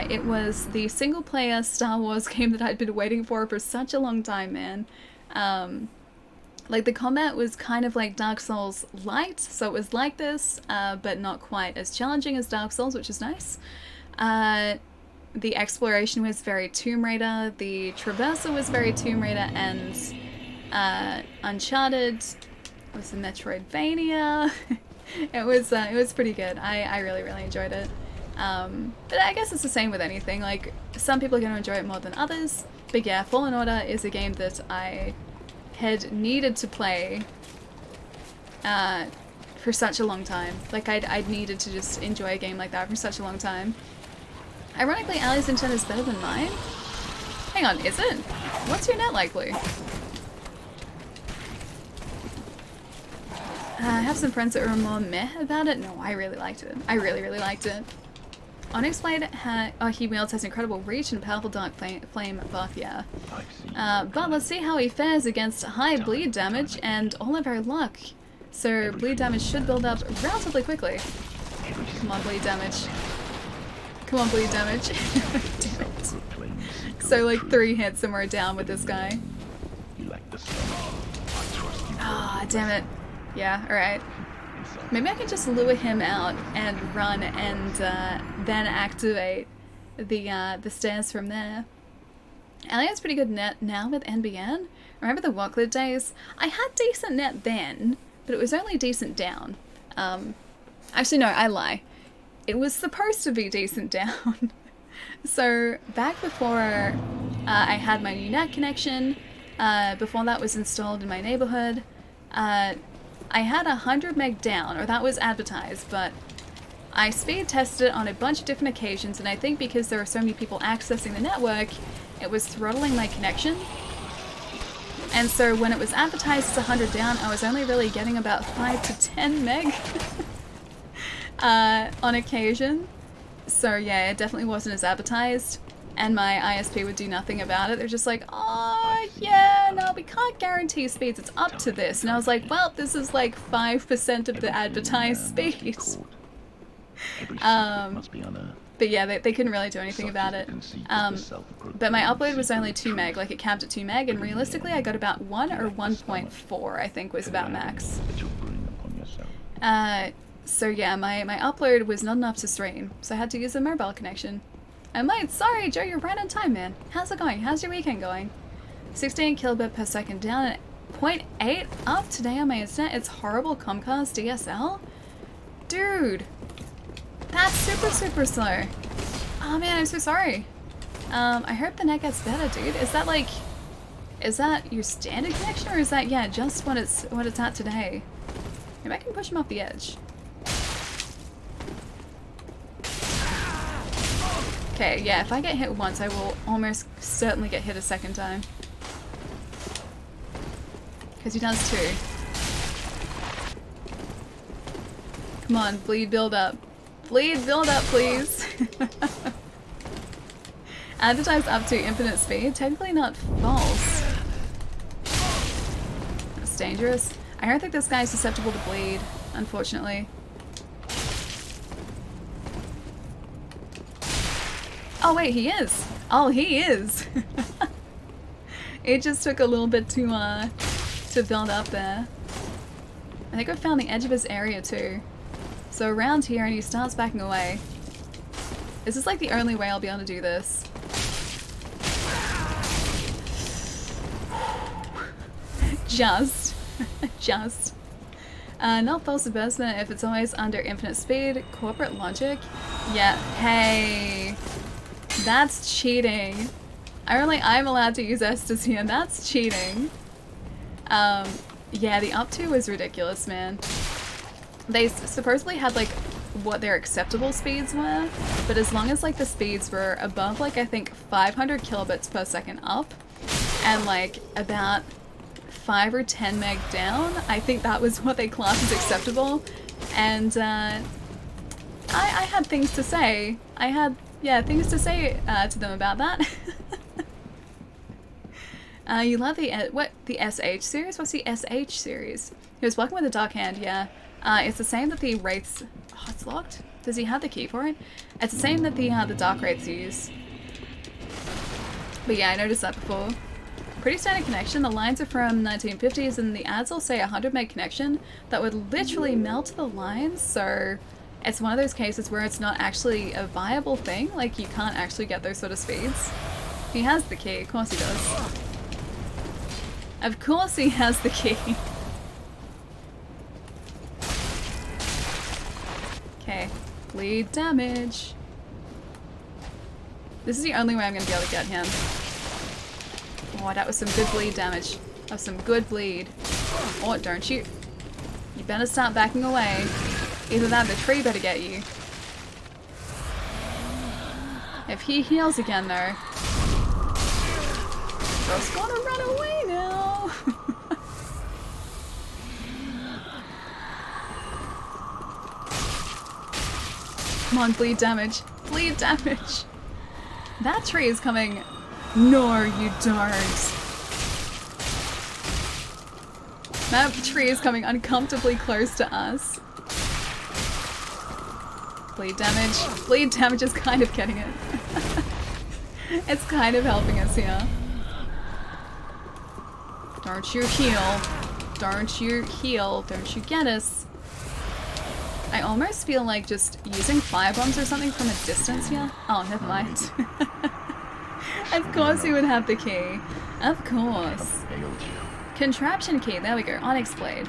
It was the single-player Star Wars game that I'd been waiting for such a long time, man. Like, the combat was kind of like Dark Souls light, so it was like this, but not quite as challenging as Dark Souls, which is nice. The exploration was very Tomb Raider, the traversal was very Tomb Raider, and Uncharted was a Metroidvania. It was pretty good. I really enjoyed it. But I guess it's the same with anything. Like, some people are going to enjoy it more than others. But yeah, Fallen Order is a game that I had needed to play for such a long time. Like, I'd needed to just enjoy a game like that for such a long time. Ironically, Ali's internet is better than mine. Hang on, is it? What's your net likely? I have some friends that were more meh about it. No, I really liked it. I really liked it. Onyx Blade he wields has incredible reach and powerful dark flame buff, yeah. But let's see how he fares against high bleed damage and all of our luck. So bleed damage should build up relatively quickly. Come on, bleed damage. Come on, bleed damage. Damn it. So like 3 hits and we're down with this guy. Ah, damn it. Yeah, alright. Maybe I can just lure him out and run and then activate the stairs from there. Ali has pretty good net now with NBN. Remember the Walklet days? I had decent net then, but it was only decent down. Actually no, I lie. It was supposed to be decent down. So back before I had my new net connection, before that was installed in my neighborhood, I had 100 meg down, or that was advertised, but I speed tested it on a bunch of different occasions, and I think because there were so many people accessing the network, it was throttling my connection. And so when it was advertised as 100 down, I was only really getting about 5 to 10 meg on occasion. So yeah, it definitely wasn't as advertised. And my ISP would do nothing about it. They're just like, oh, yeah, no, we can't guarantee speeds. It's up to this. And I was like, well, this is like 5% of the advertised speed. But yeah, they couldn't really do anything about it. But my upload was only 2 meg, like it capped at 2 meg, and realistically I got about 1 or 1.4, I think was about max. So yeah, my upload was not enough to stream, so I had to use a mobile connection. And mate, sorry Joe, you're right on time, man. How's it going? How's your weekend going? 16 kilobit per second down and 0.8 up today on my internet. It's horrible Comcast DSL? Dude! That's super slow. Oh man, I'm so sorry. I hope the net gets better, dude. Is that like... Is that your standard connection, or is that, yeah, just what it's at today? Maybe I can push him off the edge. Okay, yeah, if I get hit once, I will almost certainly get hit a second time. Because he does too. Come on, bleed, build up. Bleed, build up, please. Advertised up to infinite speed. Technically not false. That's dangerous. I don't think this guy's susceptible to bleed, unfortunately. Oh wait, he is! Oh, he is! It just took a little bit to build up there. I think I found the edge of his area too. So around here, and he starts backing away. This is like the only way I'll be able to do this. Just. Not false advertisement if it's always under infinite speed. Corporate logic? Yeah. Hey. That's cheating. I'm allowed to use Estes here. That's cheating. Yeah, the up to was ridiculous, man. They supposedly had like what their acceptable speeds were, but as long as like the speeds were above like I think 500 kilobits per second up and like about 5 or 10 meg down, I think that was what they classed as acceptable. And I had things to say. I had, yeah, things to say to them about that. You love the SH series? What's the SH series? He was working with a Dark Hand, yeah. It's the same that the Wraiths... Oh, it's locked? Does he have the key for it? It's the same that the Dark Wraiths use. But yeah, I noticed that before. Pretty standard connection. The lines are from 1950s and the ads all say 100 meg connection. That would literally melt the lines, so it's one of those cases where it's not actually a viable thing. Like, you can't actually get those sort of speeds. He has the key. Of course he does. Of course he has the key. Okay, bleed damage. This is the only way I'm gonna be able to get him. Oh, that was some good bleed damage. That was some good bleed. Oh, don't you? You better start backing away. Either that or the tree better get you. If he heals again though. Bro's gonna run away now. Come on, bleed damage. Bleed damage. That tree is coming. No, you don't. That tree is coming uncomfortably close to us. Bleed damage. Bleed damage is kind of getting it. It's kind of helping us here. Don't you heal. Don't you heal. Don't you get us. I almost feel like just using firebombs or something from a distance here. Oh, never mind. Of course he would have the key. Of course. Contraption key. There we go. Onyx blade.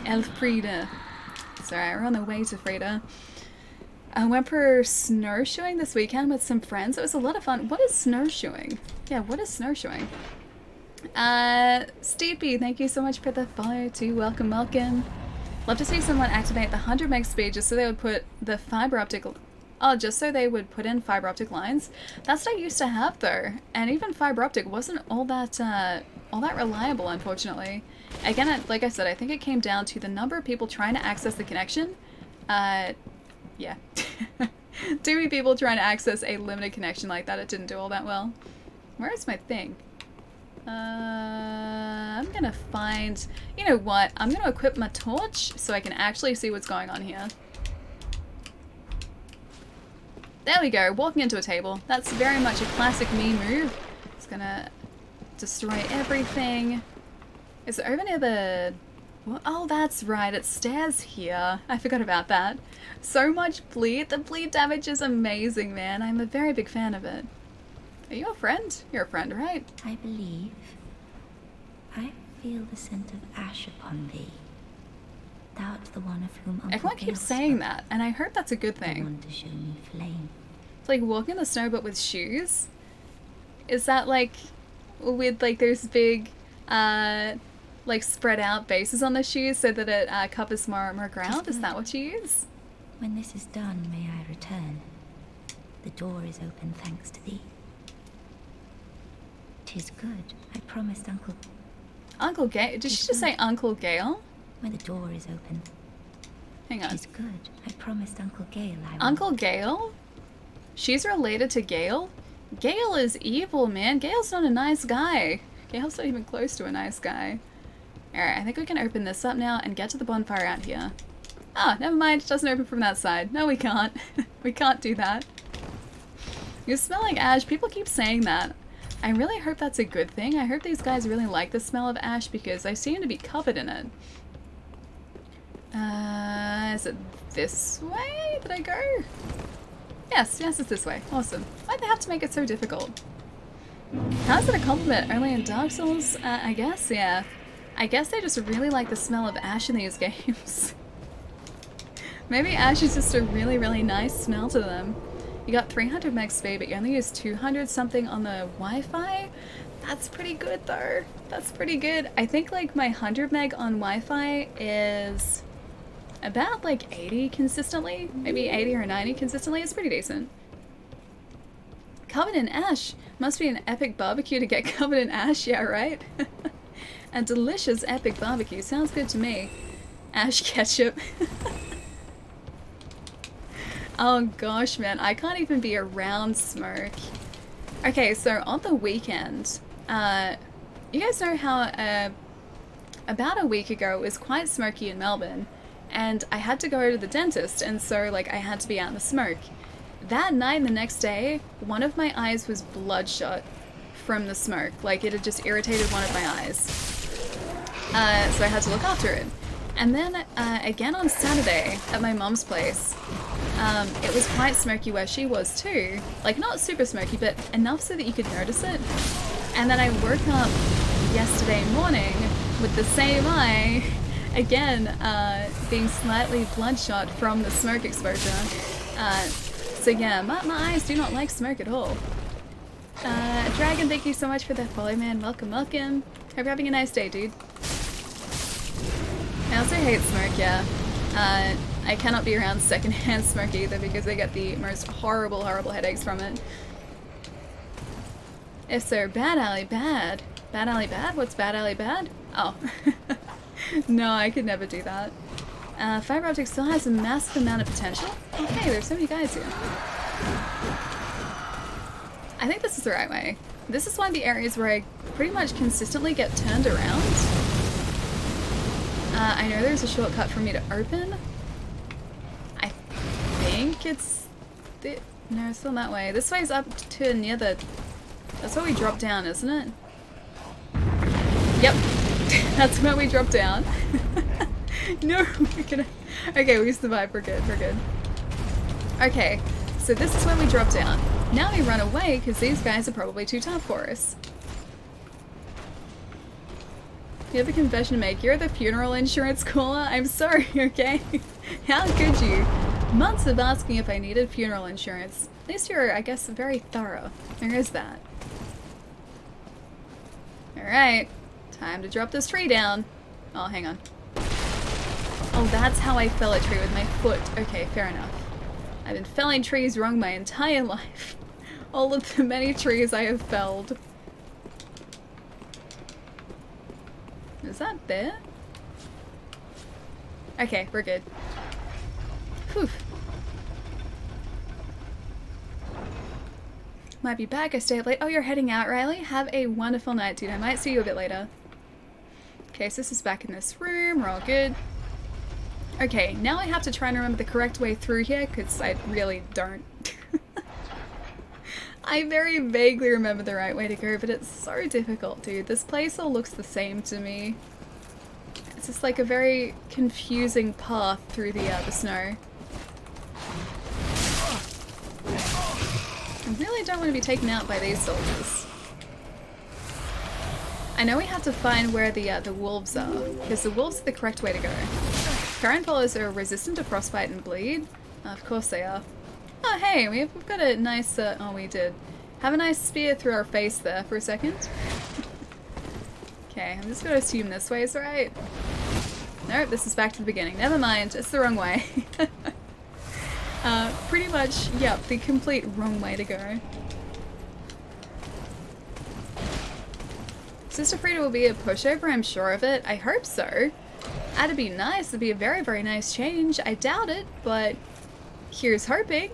Elfrida. Sorry, we're on the way to Frida. I went for snowshoeing this weekend with some friends. It was a lot of fun. What is snowshoeing? Yeah, what is snowshoeing? Steepy, thank you so much for the follow too. Welcome, welcome. Love to see someone activate the 100 meg speed just so they would put the fiber optic... Oh, just so they would put in fiber optic lines. That's what I used to have though. And even fiber optic wasn't all that reliable, unfortunately. Again, like I said, I think it came down to the number of people trying to access the connection. Yeah. Too many people trying to access a limited connection like that, it didn't do all that well. Where is my thing? I'm gonna find... You know what? I'm gonna equip my torch so I can actually see what's going on here. There we go, walking into a table. That's very much a classic me move. It's gonna destroy everything. Is it over near the... Oh, that's right, it stairs here. I forgot about that. So much bleed. The bleed damage is amazing, man. I'm a very big fan of it. Are you a friend? You're a friend, right? I believe I feel the scent of ash upon thee. Thou art the one of whom Uncle Everyone Gale keeps saying spoke. that, and I hope that's a good The thing. one to show me flame. It's like walking in the snow but with shoes. Is that like with like those big like spread out bases on the shoes so that it covers more ground? Is that what you use? When this is done, may I return. The door is open thanks to thee. 'Tis good. I promised Uncle. Uncle Gale? Did she just say Uncle Gale? When the door is open. Hang on. 'Tis good. I promised Uncle Gale I will. Uncle Gale? She's related to Gale? Gale is evil, man. Gale's not a nice guy. Gale's not even close to a nice guy. Alright, I think we can open this up now and get to the bonfire out here. Oh, never mind. It doesn't open from that side. No, we can't. We can't do that. You smell like ash. People keep saying that. I really hope that's a good thing. I hope these guys really like the smell of ash because I seem to be covered in it. Is it this way? Did I go? Yes, it's this way. Awesome. Why'd they have to make it so difficult? How's it a compliment? Only in Dark Souls? I guess, yeah. I guess they just really like the smell of ash in these games. Maybe ash is just a really, really nice smell to them. You got 300 meg speed, but you only use 200 something on the Wi-Fi? That's pretty good though. That's pretty good. I think like my 100 meg on Wi-Fi is about like 80 consistently. Maybe 80 or 90 consistently. It's pretty decent. Covered in ash. Must be an epic barbecue to get covered in ash, yeah, right? A delicious epic barbecue. Sounds good to me. Ash ketchup. Oh gosh, man, I can't even be around smoke. Okay, so on the weekend, you guys know how about a week ago it was quite smoky in Melbourne, and I had to go to the dentist, and so like I had to be out in the smoke. That night and the next day, one of my eyes was bloodshot from the smoke. Like it had just irritated one of my eyes. So I had to look after it. And then again on Saturday at my mom's place, it was quite smoky where she was too. Like not super smoky, but enough so that you could notice it. And then I woke up yesterday morning with the same eye, again, being slightly bloodshot from the smoke exposure. So yeah, my eyes do not like smoke at all. Dragon, thank you so much for that follow, man. Welcome, welcome. Hope you're having a nice day, dude. I also hate smoke, yeah. I cannot be around secondhand smoke either because I get the most horrible, horrible headaches from it. If so, bad alley bad. Bad alley bad? What's bad alley bad? Oh. No, I could never do that. Fiber optic still has a massive amount of potential. Okay, there's so many guys here. I think this is the right way. This is one of the areas where I pretty much consistently get turned around. I know there's a shortcut for me to open. I think it's... No, it's still that way. This way's up to near the... That's where we drop down, isn't it? Yep. That's where we drop down. No, we're gonna... Okay, we survived. We're good, we're good. Okay, so this is where we drop down. Now we run away because these guys are probably too tough for us. You have a confession to make. You're the funeral insurance caller? I'm sorry, okay? How could you? Months of asking if I needed funeral insurance. At least you're, I guess, very thorough. There is that. Alright. Time to drop this tree down. Oh, hang on. Oh, that's how I fell a tree, with my foot. Okay, fair enough. I've been felling trees wrong my entire life. All of the many trees I have felled. Is that there? Okay, we're good. Whew. Might be back, I stay up late. Oh, you're heading out, Riley? Have a wonderful night, dude. I might see you a bit later. Okay, so this is back in this room. We're all good. Okay, now I have to try and remember the correct way through here, because I really don't. I very vaguely remember the right way to go, but it's so difficult, dude. This place all looks the same to me. It's just like a very confusing path through the snow. I really don't want to be taken out by these soldiers. I know we have to find where the wolves are, because the wolves are the correct way to go. Current polars are resistant to frostbite and bleed. Of course they are. Oh hey, we've got a nice, oh we did. Have a nice spear through our face there for a second. Okay, I'm just gonna assume this way is right. Nope, this is back to the beginning. Never mind, it's the wrong way. Pretty much, yep, the complete wrong way to go. Sister Frida will be a pushover, I'm sure of it. I hope so. That'd be nice, it'd be a very, very nice change. I doubt it, but here's hoping.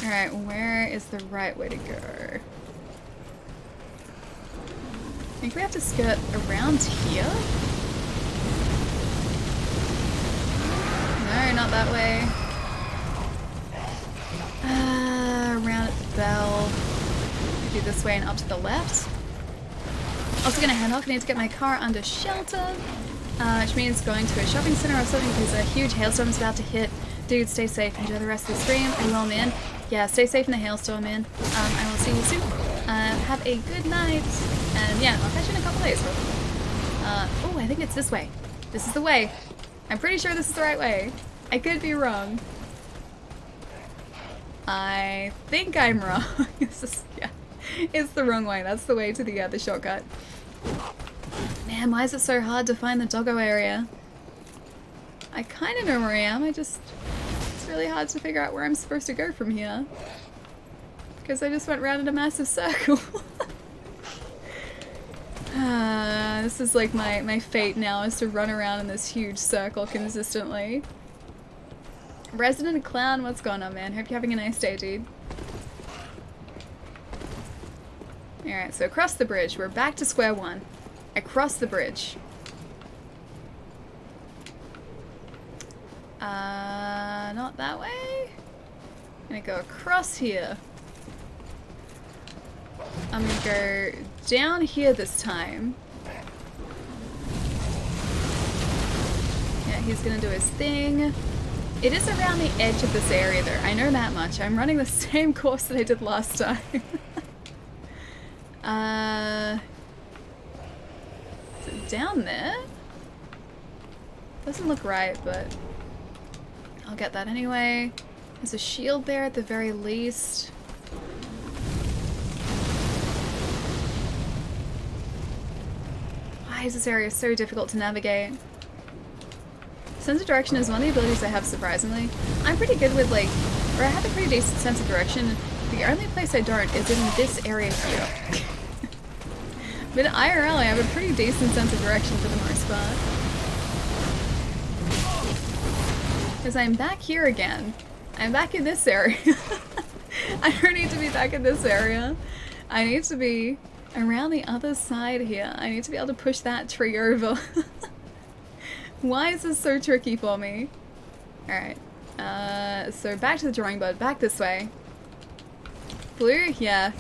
Alright, where is the right way to go? I think we have to skirt around here? No, not that way. Around at the bell. Maybe this way and up to the left. Also gonna head off. I need to get my car under shelter. Which means going to a shopping center or something because a huge hailstorm is about to hit. Dude, stay safe. Enjoy the rest of the stream. I will, man. Yeah, stay safe in the hailstorm, man. I will see you soon. Have a good night. And yeah, I'll catch you in a couple days. Oh, I think it's this way. This is the way. I'm pretty sure this is the right way. I could be wrong. I think I'm wrong. Yeah, it's the wrong way. That's the way to the shortcut. Man, why is it so hard to find the doggo area? I kind of know where I am. It's really hard to figure out where I'm supposed to go from here. Because I just went round in a massive circle. This is like my fate now, is to run around in this huge circle consistently. Resident Clown, what's going on, man? Hope you're having a nice day, dude. Alright, so across the bridge. We're back to square one. Across the bridge. Not that way. I'm gonna go across here. I'm gonna go down here this time. Yeah, he's gonna do his thing. It is around the edge of this area though, I know that much. I'm running the same course that I did last time. Is it down there? Doesn't look right, but I'll get that anyway. There's a shield there at the very least. Why is this area so difficult to navigate? Sense of direction is one of the abilities I have, surprisingly. I'm pretty good with, like, or I have a pretty decent sense of direction. The only place I don't is in this area here. But in IRL, I have a pretty decent sense of direction for the most part. Because I'm back here again. I'm back in this area. I don't need to be back in this area. I need to be around the other side here. I need to be able to push that tree over. Why is this so tricky for me? Alright. So back to the drawing board. Back this way. Blue? Yeah.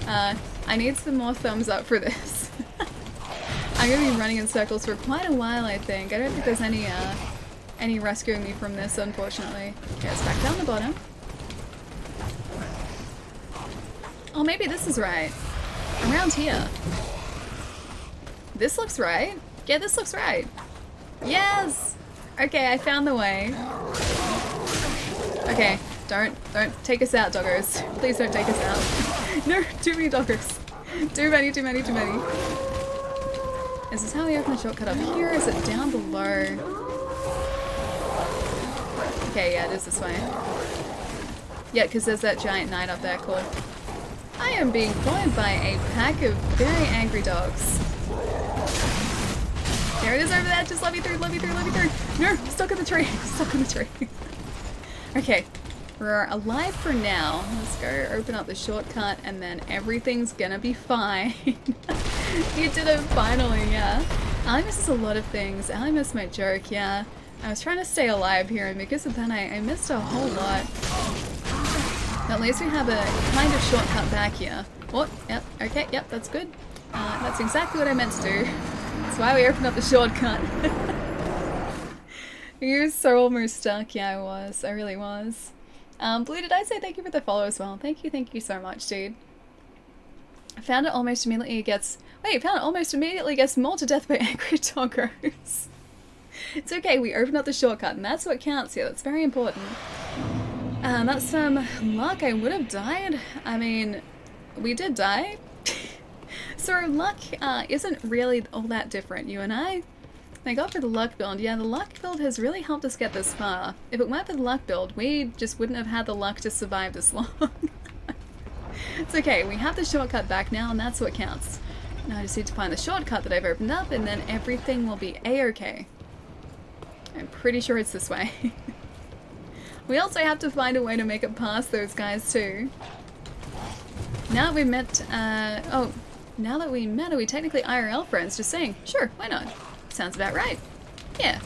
I need some more thumbs up for this. I'm gonna be running in circles for quite a while, I think. I don't think there's any rescuing me from this, unfortunately. Okay, it's back down the bottom. Oh, maybe this is right. Around here. This looks right. Yeah, this looks right. Yes! Okay, I found the way. Okay, don't take us out, doggos. Please don't take us out. No, too many doggos. Too many. Is this how we open the shortcut up here? Is it down below? Okay, yeah, it is this way. Yeah, because there's that giant knight up there, cool. I am being followed by a pack of very angry dogs. There it is over there, just let me through. No, stuck in the tree, Okay, we're alive for now. Let's go open up the shortcut and then everything's gonna be fine. You did it finally, yeah. Ali misses a lot of things. Ali missed my joke, yeah. I was trying to stay alive here and because of that I missed a whole lot. At least we have a kind of shortcut back here. Oh, yep, okay, yep, that's good. That's exactly what I meant to do. That's why we opened up the shortcut. You're so almost stuck. Yeah, I was. I really was. Blue, did I say thank you for the follow as well? Thank you so much, dude. Found it almost immediately gets... Wait, found it almost immediately gets mauled to death by angry doggos. It's okay, we opened up the shortcut, and that's what counts here. That's very important. That's some luck. I would have died. I mean, we did die. So our luck isn't really all that different, you and I. Thank God for the luck build. Yeah, the luck build has really helped us get this far. If it weren't for the luck build, we just wouldn't have had the luck to survive this long. It's okay, we have the shortcut back now, and that's what counts. Now I just need to find the shortcut that I've opened up, and then everything will be a-okay. I'm pretty sure it's this way. We also have to find a way to make it past those guys too. Now that we met, now that we met, are we technically IRL friends? Just saying. Sure, why not? Sounds about right. Yeah.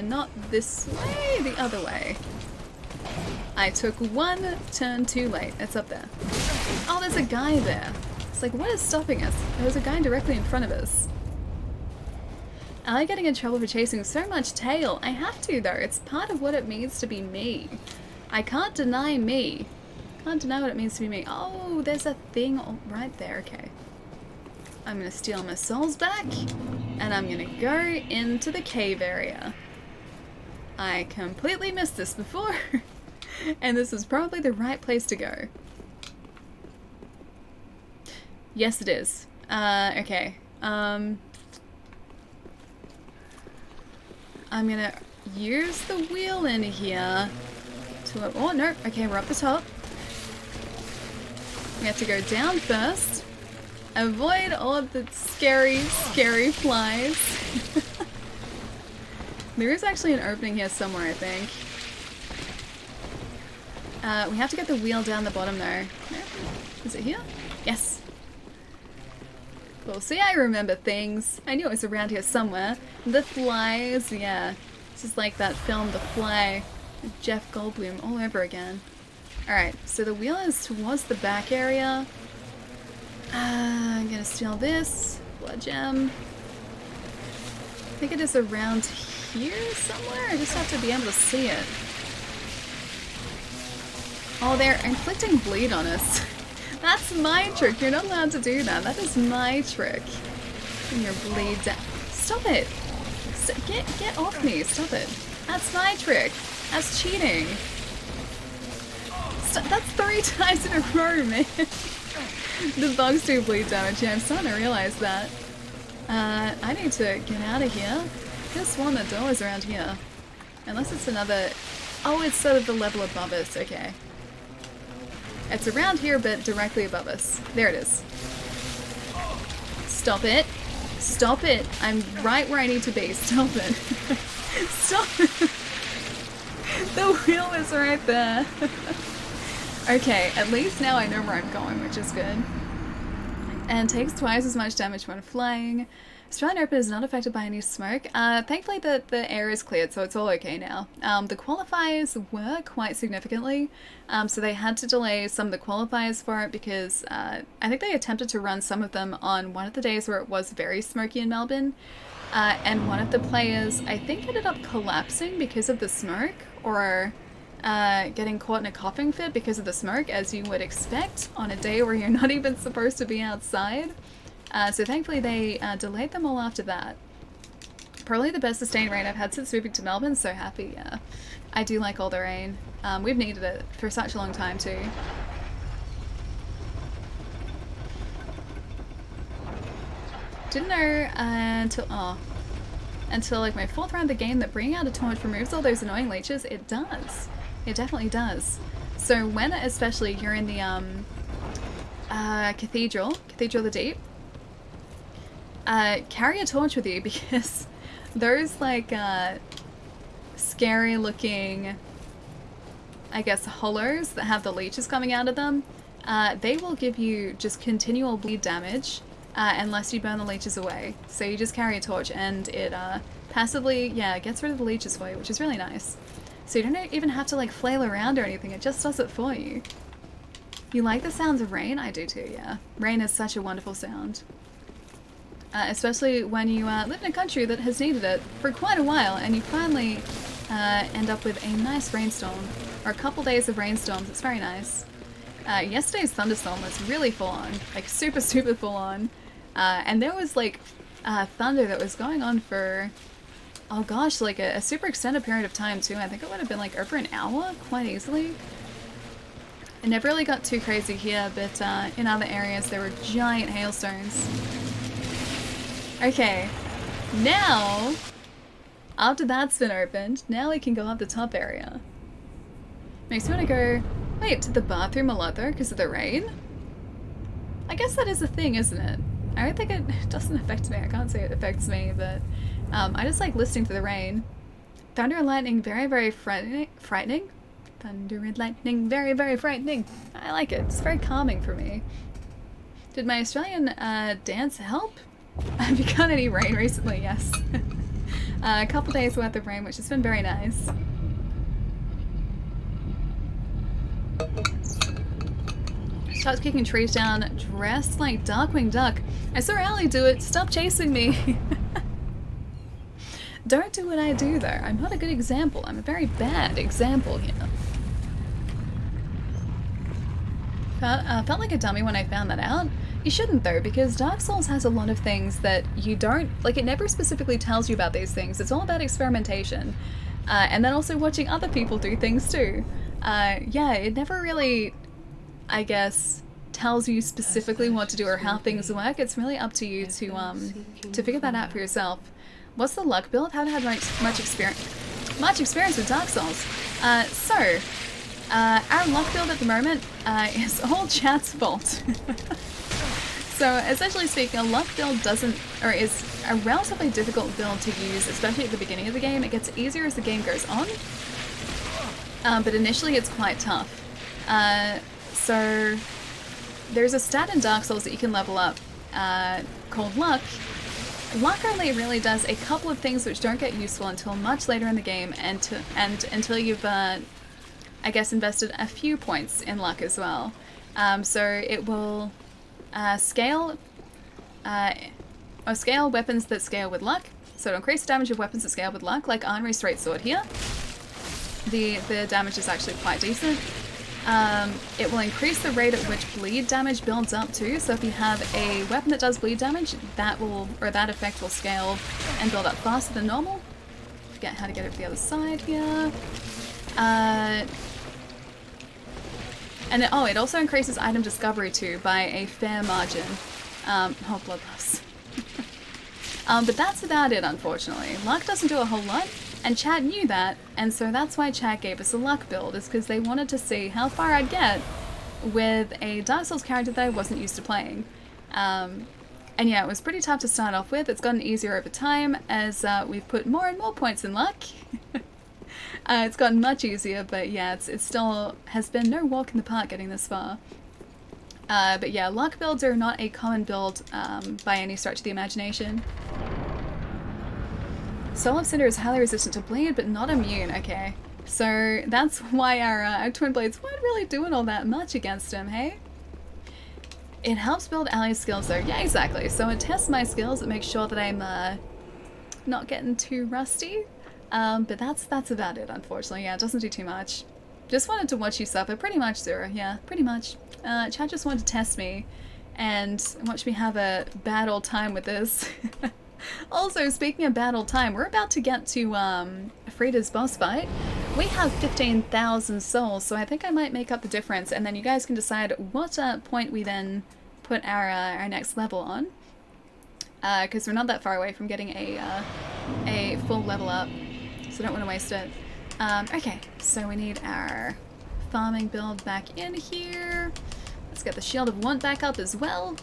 Not this way, the other way. I took one turn too late. It's up there. Oh, there's a guy there. It's like, what is stopping us? There's a guy directly in front of us. I like getting in trouble for chasing so much tail. I have to, though. It's part of what it means to be me. I can't deny me. Can't deny what it means to be me. Oh, there's a thing right there. Okay. I'm gonna steal my souls back, and I'm gonna go into the cave area. I completely missed this before, and this is probably the right place to go. Yes, it is. Okay. I'm gonna use the wheel in here to... Oh, no. Okay, we're up the top. We have to go down first. Avoid all of the scary, scary flies. There is actually an opening here somewhere, I think. We have to get the wheel down the bottom though. Is it here? Yes. Cool. See, I remember things. I knew it was around here somewhere. The flies, yeah. This is like that film, The Fly, with Jeff Goldblum all over again. Alright, so the wheel is towards the back area. I'm gonna steal this. Blood gem. I think it is around here somewhere. I just have to be able to see it. Oh, they're inflicting bleed on us. That's my trick. You're not allowed to do that. That is my trick. And your bleed down. Stop it. Get off me. Stop it. That's my trick. That's cheating. That's 3 times in a row, man. The bugs do bleed damage. Yeah, I'm starting to realize that. I need to get out of here. There's one of the doors around here. Unless it's another... Oh, it's sort of the level above us. Okay. It's around here, but directly above us. There it is. Stop it. Stop it. I'm right where I need to be. Stop it. Stop it. The wheel is right there. Okay, at least now I know where I'm going, which is good. And takes twice as much damage when flying. Australian Open is not affected by any smoke. Thankfully the air is cleared, so it's all okay now. The qualifiers were quite significantly, so they had to delay some of the qualifiers for it because I think they attempted to run some of them on one of the days where it was very smoky in Melbourne. And one of the players, I think, ended up collapsing because of the smoke, or getting caught in a coughing fit because of the smoke, as you would expect on a day where you're not even supposed to be outside. So thankfully they delayed them all after that. Probably the best sustained rain I've had since moving to Melbourne, so happy, yeah. I do like all the rain. We've needed it for such a long time too. Didn't know until like my 4th round of the game that bringing out a torch removes all those annoying leeches. It does. It definitely does. So when especially you're in the Cathedral of the Deep, carry a torch with you because those like scary looking, I guess, hollows that have the leeches coming out of them, they will give you just continual bleed damage unless you burn the leeches away. So you just carry a torch and it passively, yeah, gets rid of the leeches for you, which is really nice. So you don't even have to like flail around or anything, it just does it for you. You like the sounds of rain? I do too, yeah. Rain is such a wonderful sound. Especially when you live in a country that has needed it for quite a while and you finally end up with a nice rainstorm. Or a couple days of rainstorms, it's very nice. Yesterday's thunderstorm was really full on, like super full on. And there was like thunder that was going on for, oh gosh, like a super extended period of time too. I think it would have been like over an hour, quite easily. It never really got too crazy here, but in other areas there were giant hailstones. Okay, now, after that's been opened, now we can go up the top area. Makes me want to go, wait, to the bathroom a lot though, because of the rain? I guess that is a thing, isn't it? I don't think it doesn't affect me, I can't say it affects me, but I just like listening to the rain. Thunder and lightning, very frightening? Thunder and lightning, very frightening. I like it, it's very calming for me. Did my Australian dance help? Have you got any rain recently? Yes. A couple days worth of rain, which has been very nice. Starts kicking trees down, dressed like Darkwing Duck. I saw Allie do it. Stop chasing me. Don't do what I do, though. I'm not a good example. I'm a very bad example here. Felt like a dummy when I found that out. You shouldn't though, because Dark Souls has a lot of things that you don't, like it never specifically tells you about these things. It's all about experimentation. And then also watching other people do things too. Yeah, it never really, I guess, tells you specifically what to do or how things work. It's really up to you to figure that out for yourself. What's the luck build? Haven't had much experience with Dark Souls. Our luck build at the moment is all chat's fault. So essentially speaking, a luck build is a relatively difficult build to use, especially at the beginning of the game. It gets easier as the game goes on, but initially it's quite tough. So there's a stat in Dark Souls that you can level up called luck. Luck only really does a couple of things which don't get useful until much later in the game, and until you've I guess invested a few points in luck as well. So it will scale weapons that scale with luck. So it'll increase the damage of weapons that scale with luck, like Armory Straight Sword here. The damage is actually quite decent. It will increase the rate at which bleed damage builds up too. So if you have a weapon that does bleed damage, that effect will scale and build up faster than normal. Forget how to get over the other side here. And it also increases item discovery too by a fair margin. Oh, blood loss. But that's about it, unfortunately. Luck doesn't do a whole lot, and chat knew that, and so that's why chat gave us a luck build, is because they wanted to see how far I'd get with a Dark Souls character that I wasn't used to playing. And yeah, it was pretty tough to start off with. It's gotten easier over time as we've put more and more points in luck. It's gotten much easier, but yeah, it still has been no walk in the park getting this far. But yeah, luck builds are not a common build by any stretch of the imagination. Soul of Cinder is highly resistant to bleed, but not immune. Okay, so that's why our Twin Blades weren't really doing all that much against him, hey? It helps build Allie's skills though. Yeah, exactly. So it tests my skills. It makes sure that I'm not getting too rusty. But that's about it, unfortunately. Yeah, it doesn't do too much. Just wanted to watch you suffer, pretty much, Zura. Yeah, pretty much. Chad just wanted to test me and watch me have a bad old time with this. Also, speaking of bad old time, we're about to get to Frida's boss fight. We have 15,000 souls, so I think I might make up the difference, and then you guys can decide what point we then put our next level on. Because we're not that far away from getting a full level up, so I don't want to waste it. Okay, so we need our farming build back in here. Let's get the Shield of Want back up as well.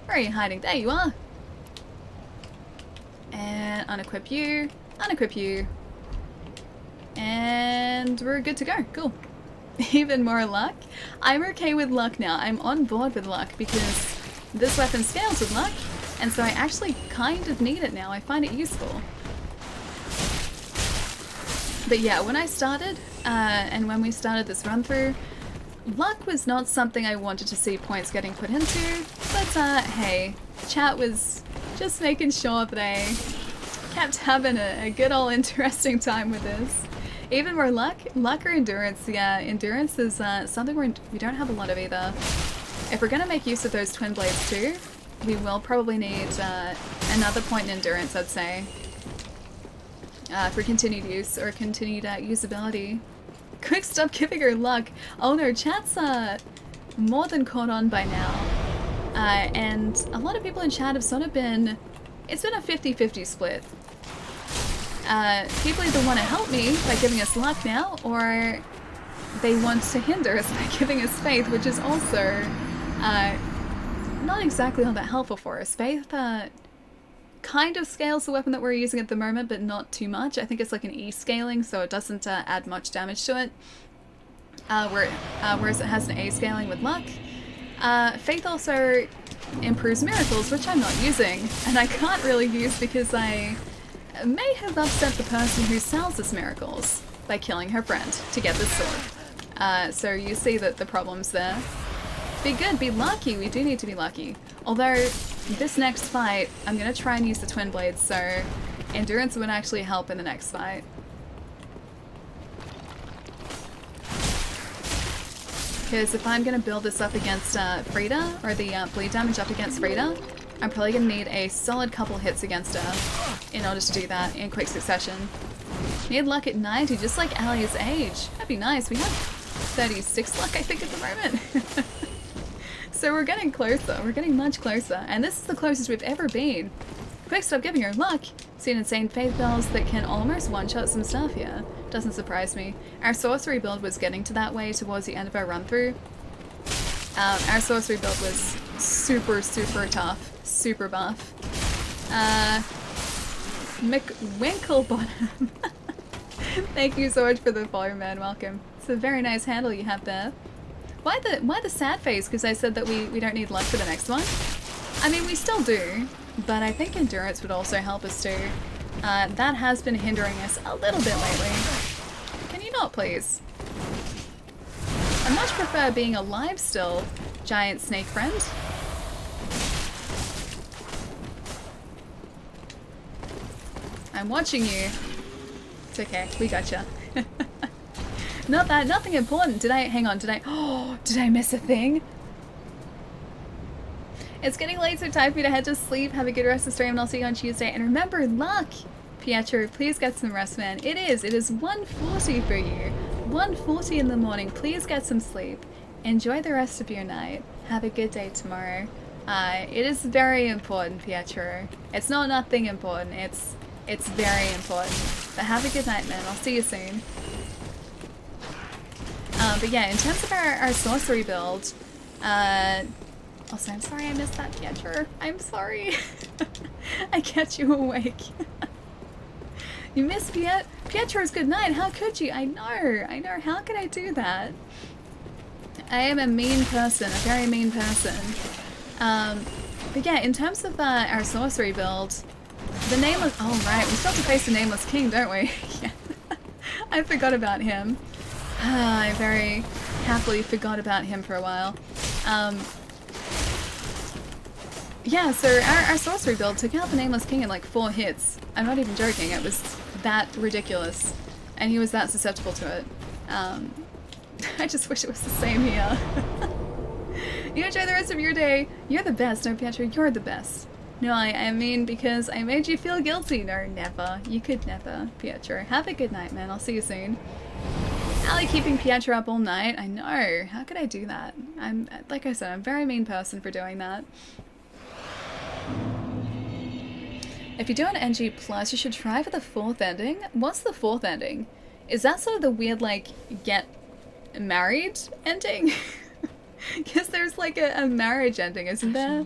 Where are you hiding? There you are. And unequip you, unequip you. And we're good to go. Cool. Even more luck. I'm okay with luck now. I'm on board with luck because this weapon scales with luck, and so I actually kind of need it now. I find it useful. But yeah, when I started, and when we started this run through, luck was not something I wanted to see points getting put into, but hey, chat was just making sure that I kept having a good old interesting time with this. Even more luck or endurance. Yeah, endurance is something we don't have a lot of either. If we're gonna make use of those twin blades too, we will probably need another point in endurance, I'd say. For continued use or continued usability. Quick, stop giving her luck. Oh no, chat's more than caught on by now. And a lot of people in chat have sort of been, it's been a 50-50 split. People either want to help me by giving us luck now, or they want to hinder us by giving us faith, which is also not exactly all that helpful for us. Faith kind of scales the weapon that we're using at the moment, but not too much. I think it's like an E scaling, so it doesn't add much damage to it. Whereas it has an A scaling with luck. Faith also improves miracles, which I'm not using, and I can't really use because I may have upset the person who sells us miracles by killing her friend to get this sword. So you see that the problem's there. Be good, be lucky, we do need to be lucky. Although, this next fight, I'm gonna try and use the twin blades, so endurance would actually help in the next fight. Because if I'm gonna build this up against Frida, or the bleed damage up against Frida, I'm probably gonna need a solid couple hits against her in order to do that in quick succession. Need luck at 90, just like Alia's age. That'd be nice. We have 36 luck, I think, at the moment. So we're getting closer. We're getting much closer. And this is the closest we've ever been. Quick, stop giving her luck. Seen insane faith bells that can almost one-shot some stuff here. Doesn't surprise me. Our sorcery build was getting to that way towards the end of our run-through. Our sorcery build was super, super tough. Super buff. McWinklebottom. Thank you so much for the follow, man. Welcome. It's a very nice handle you have there. Why the sad face? Because I said that we don't need luck for the next one. I mean, we still do, but I think endurance would also help us too. That has been hindering us a little bit lately. Can you not, please? I much prefer being alive still, giant snake friend. I'm watching you. It's okay, we gotcha. Nothing important. Hang on, did I miss a thing? It's getting late, so time for me to head to sleep. Have a good rest of the stream, and I'll see you on Tuesday. And remember, luck! Pietro, please get some rest, man. It is 1:40 for you. 1:40 in the morning. Please get some sleep. Enjoy the rest of your night. Have a good day tomorrow. It is very important, Pietro. It's not nothing important. It's very important. But have a good night, man. I'll see you soon. But yeah, in terms of our sorcery build, also, I'm sorry I missed that, Pietro. I'm sorry. I kept you awake. You missed Pietro's good night. How could you? I know. How could I do that? I am a mean person, a very mean person. But yeah, in terms of our sorcery build, the Nameless... Oh, right. We still have to face the Nameless King, don't we? Yeah. I forgot about him. I very happily forgot about him for a while. Yeah, so our sorcery build took out the Nameless King in like 4 hits. I'm not even joking, it was that ridiculous. And he was that susceptible to it. I just wish it was the same here. You enjoy the rest of your day. You're the best. No, Pietro, you're the best. No, I mean because I made you feel guilty. No, never. You could never, Pietro. Have a good night, man. I'll see you soon. Ali keeping Pietro up all night. I know. How could I do that? Like I said, I'm a very mean person for doing that. If you do an NG+, you should try for the 4th ending. What's the 4th ending? Is that sort of the weird, like, get married ending? Because there's, like, a marriage ending, isn't there?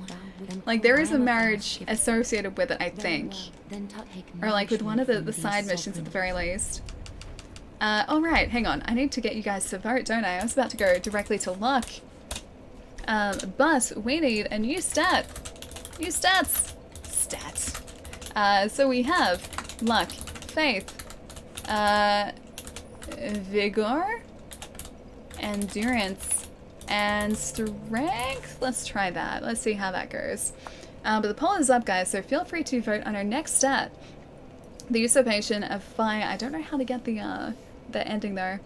Like, there is a marriage associated with it, I think. Or, like, with one of the side missions at the very least. Oh, right, hang on. I need to get you guys to vote, don't I? I was about to go directly to luck. But we need a new stat. New stats. Stats. So we have luck, faith, Vigor, endurance, and strength. Let's try that. Let's see how that goes. But the poll is up, guys, so feel free to vote on our next stat. The usurpation of fire. I don't know how to get the ending there.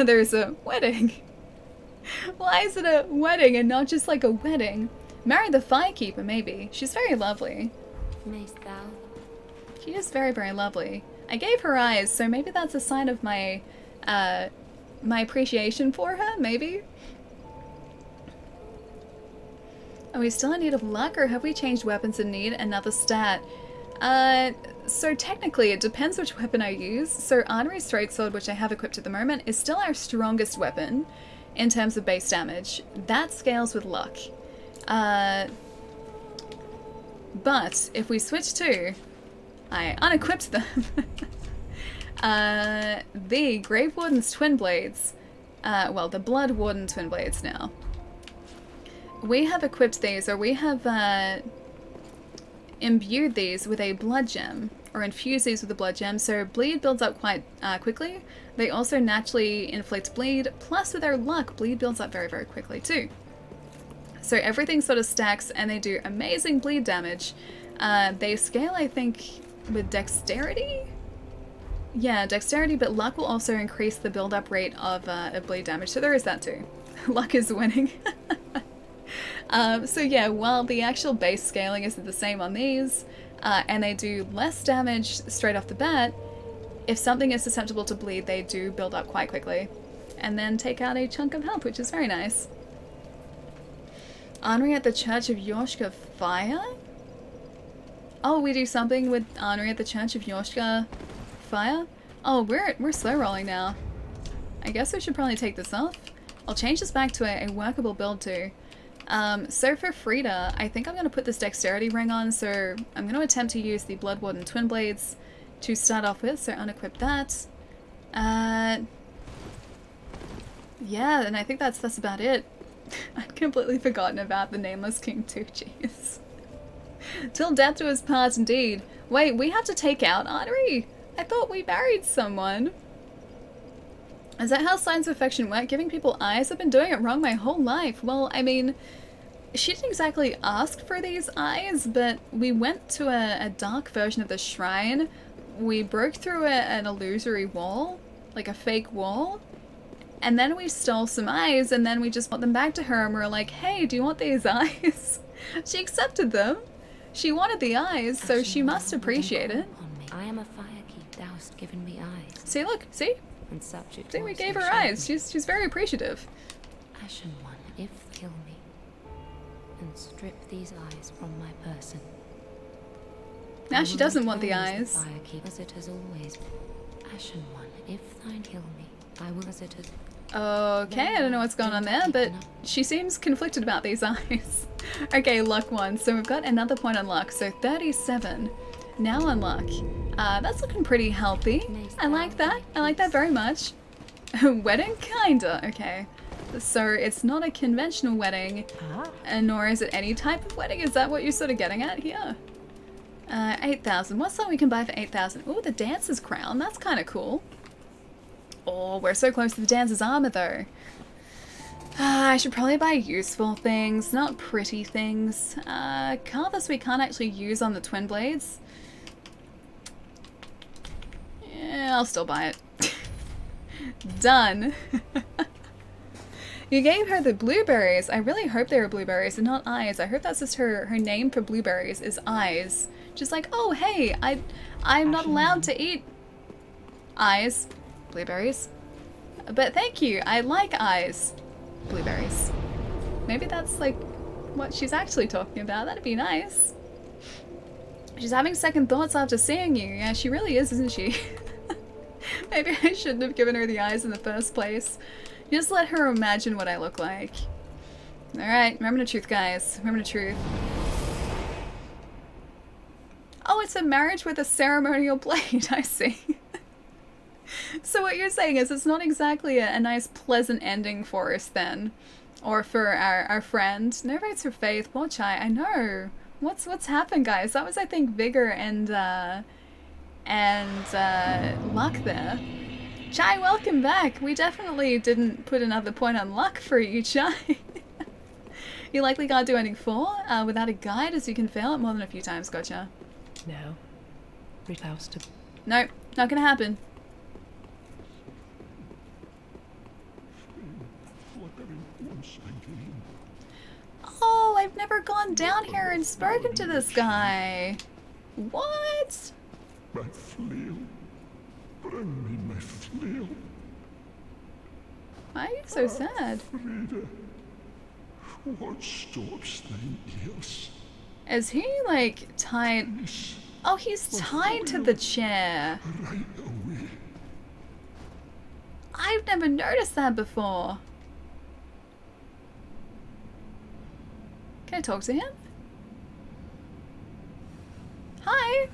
There's a wedding. Why is it a wedding and not just like a wedding? Marry the Firekeeper, maybe. She's very lovely. Mayst thou? She is very, very lovely. I gave her eyes, so maybe that's a sign of my, my appreciation for her, maybe? Are we still in need of luck, or have we changed weapons and need another stat? So technically, it depends which weapon I use. So Artery Straight Sword, which I have equipped at the moment, is still our strongest weapon in terms of base damage. That scales with luck. But if we switch to... I unequipped them. The Grave Warden's Twin Blades. Well, the Blood Warden Twin Blades now. We have equipped these, or we have imbued these with a blood gem, or infused these with a blood gem, so bleed builds up quite quickly. They also naturally inflict bleed, plus with our luck, bleed builds up very, very quickly too. So everything sort of stacks, and they do amazing bleed damage. They scale, I think, with dexterity? Yeah, dexterity, but luck will also increase the build-up rate of bleed damage, so there is that too. Luck is winning. So yeah, while the actual base scaling is the same on these, and they do less damage straight off the bat, if something is susceptible to bleed, they do build up quite quickly, and then take out a chunk of health, which is very nice. Honoring at the Church of Yorshka Fire? Oh, we do something with honoring at the Church of Yorshka Fire? Oh, we're slow rolling now. I guess we should probably take this off. I'll change this back to a workable build too. So for Frida, I think I'm going to put this dexterity ring on, so I'm going to attempt to use the Blood Warden Twin Blades to start off with, so unequip that. Yeah, and I think that's about it. I'd completely forgotten about the Nameless King too, jeez. Till death do us part indeed. Wait, we have to take out Artery? I thought we married someone. Is that how signs of affection work? Giving people eyes? I've been doing it wrong my whole life. Well, I mean, she didn't exactly ask for these eyes, but we went to a dark version of the shrine. We broke through an illusory wall, like a fake wall, and then we stole some eyes, and then we just brought them back to her, and we were like, hey, do you want these eyes? She accepted them. She wanted the eyes, so she must appreciate it. I am a firekeep, thou hast given me eyes. See, look, see? And subject See, we gave her eyes. She's very appreciative. Ashen one, if kill me, and strip these eyes from my person. Now she doesn't want the eyes. Firekeep, as it has always. Ashen one, if thine kill me, I will as it has. Okay, I don't know what's going on there, but she seems conflicted about these eyes. Okay, luck 1. So we've got another point on luck. So 37. Now on luck. That's looking pretty healthy. I like that. I like that very much. Wedding? Kinda. Okay. So it's not a conventional wedding, and nor is it any type of wedding. Is that what you're sort of getting at here? 8,000. What's something we can buy for 8,000? Ooh, the Dancer's Crown. That's kind of cool. Oh, we're so close to the Dancer's Armor, though. I should probably buy useful things, not pretty things. Carthus we can't actually use on the Twin Blades. Yeah, I'll still buy it. Done. You gave her the blueberries. I really hope they were blueberries and not eyes. I hope that's just her name for blueberries is eyes. Just like, oh hey, I'm not allowed to eat eyes. Blueberries. But thank you, I like eyes. Blueberries. Maybe that's like what she's actually talking about. That'd be nice. She's having second thoughts after seeing you. Yeah, she really is, isn't she? Maybe I shouldn't have given her the eyes in the first place. Just let her imagine what I look like. Alright, remember the truth, guys. Remember the truth. Oh, it's a marriage with a ceremonial blade, I see. So what you're saying is it's not exactly a nice pleasant ending for us then. Or for our friend. No votes for Faith. Poor Chai. I know. What's happened, guys? That was, I think, Vigor and luck there. Chai, welcome back. We definitely didn't put another point on luck for you, Chai. You likely can't do ending 4 without a guide, as you can fail it more than a few times. Gotcha. No. Ritausted. Nope, not gonna happen. Oh, I've never gone down here and spoken to this guy. What? My flail. Bring me my flail. Why are you so sad? Frida. What stops thine ears? Is he, like, tied? Oh, he's tied to the chair. Right away. I've never noticed that before. Can I talk to him? Hi.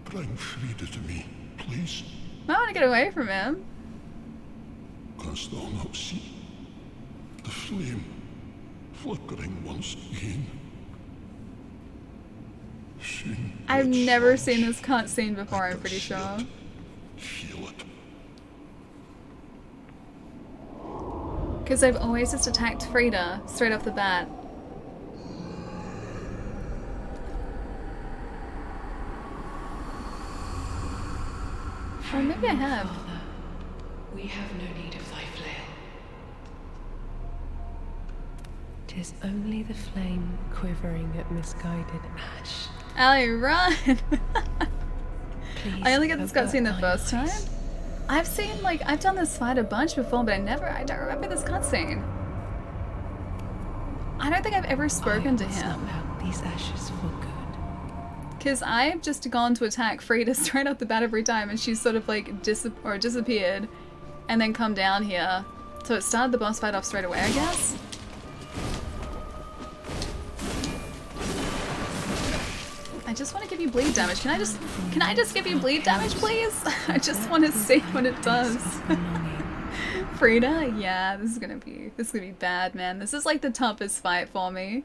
Bring Frida to me, please. I want to get away from him. Canst thou not see the flame flickering once again? Soon I've its never flash seen this cutscene before, I'm pretty see sure. it, feel it. Because I've always just attacked Frida straight off the bat. Or maybe I have. Father, we have no need of thy flail. 'Tis only the flame quivering at misguided ash. Allie, run! Please I only get this avert cutscene the thine first time. eyes. I've seen, like, I've done this fight a bunch before, but I don't remember this cutscene. I don't think I've ever spoken to I will him. snuff out these ashes for good. Because I've just gone to attack Frida straight off the bat every time, and she's sort of like disappeared, and then come down here. So it started the boss fight off straight away, I guess. I just want to give you bleed damage. Can I just give you bleed damage, please? I just want to see what it does. Frida, yeah, this is gonna be bad, man. This is like the toughest fight for me.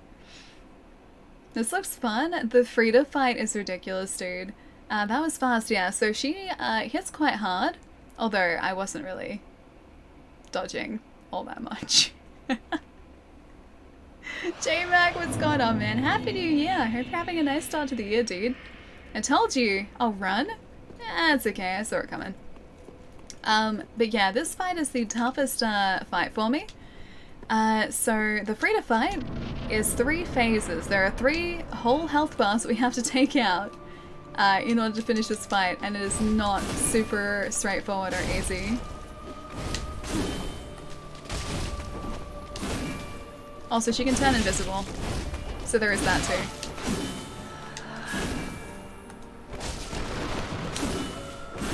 This looks fun. The Frida fight is ridiculous, dude. That was fast, yeah. So she hits quite hard, although I wasn't really dodging all that much. J-Mac, what's going on, man? Happy New Year. I hope you're having a nice start to the year, dude. I told you I'll run. It's okay, I saw it coming. But yeah, this fight is the toughest fight for me. So the Frida fight is 3 phases. There are 3 whole health bars we have to take out in order to finish this fight, and it is not super straightforward or easy. Also, she can turn invisible, so there is that too.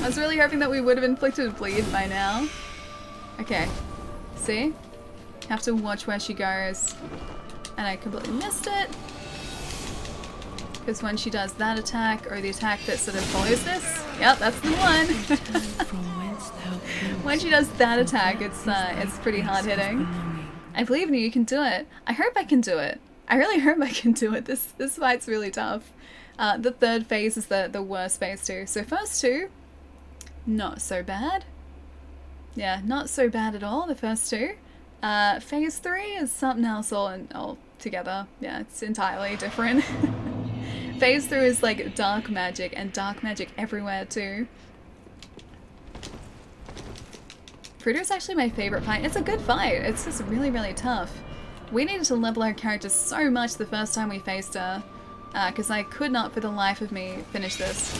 I was really hoping that we would have inflicted a bleed by now. Okay, see? Have to watch where she goes. And I completely missed it. Because when she does that attack, or the attack that sort of follows this, yep, that's the one. When she does that attack, it's pretty hard hitting. I believe in you, you can do it. I hope I can do it. I really hope I can do it. This fight's really tough. The 3rd phase is the worst phase too. So first 2, not so bad. Yeah, not so bad at all, the first 2. Phase 3 is something else all together. Yeah, it's entirely different. Phase 3 is like dark magic, and dark magic everywhere too. Frida is actually my favorite fight. It's a good fight. It's just really, really tough. We needed to level our character so much the first time we faced her, because I could not for the life of me finish this.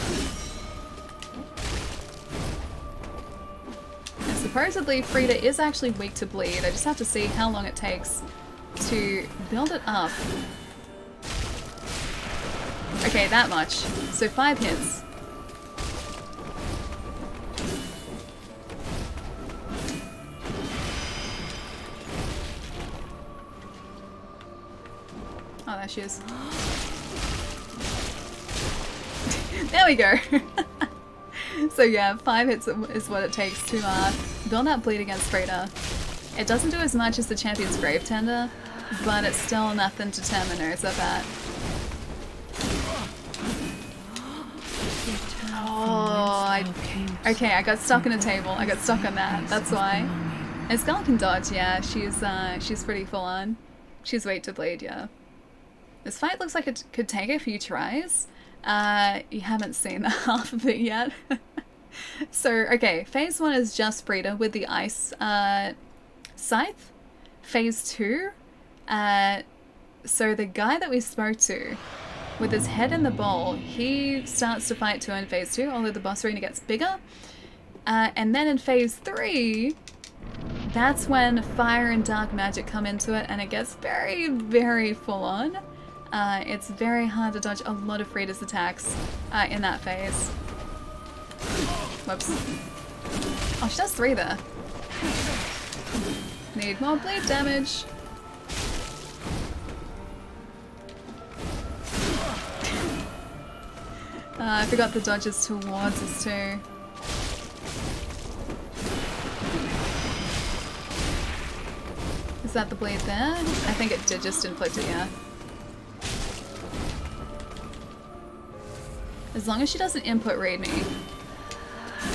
And supposedly Frida is actually weak to bleed. I just have to see how long it takes to build it up. Okay, that much. So 5 hits. Oh, there she is. There we go. So yeah, 5 hits is what it takes to build that bleed against Frida. It doesn't do as much as the Champion's Grave Tender, but it's still nothing to terminate that. Oh, okay, I got stuck in a table. I got stuck on that. That's why. And Skull can dodge, yeah. She's pretty full on. She's wait to bleed, yeah. This fight looks like it could take a few tries. You haven't seen half of it yet. So, okay, phase 1 is just Frida with the ice scythe. Phase 2, so the guy that we spoke to with his head in the bowl, he starts to fight too in phase 2, although the boss arena gets bigger. And then in phase 3, that's when fire and dark magic come into it, and it gets very, very full on. It's very hard to dodge a lot of Frida's attacks in that phase. Whoops. Oh, she does 3 there. Need more bleed damage. I forgot the dodges towards us too. Is that the bleed there? I think it did just inflict it, yeah. As long as she doesn't input raid me,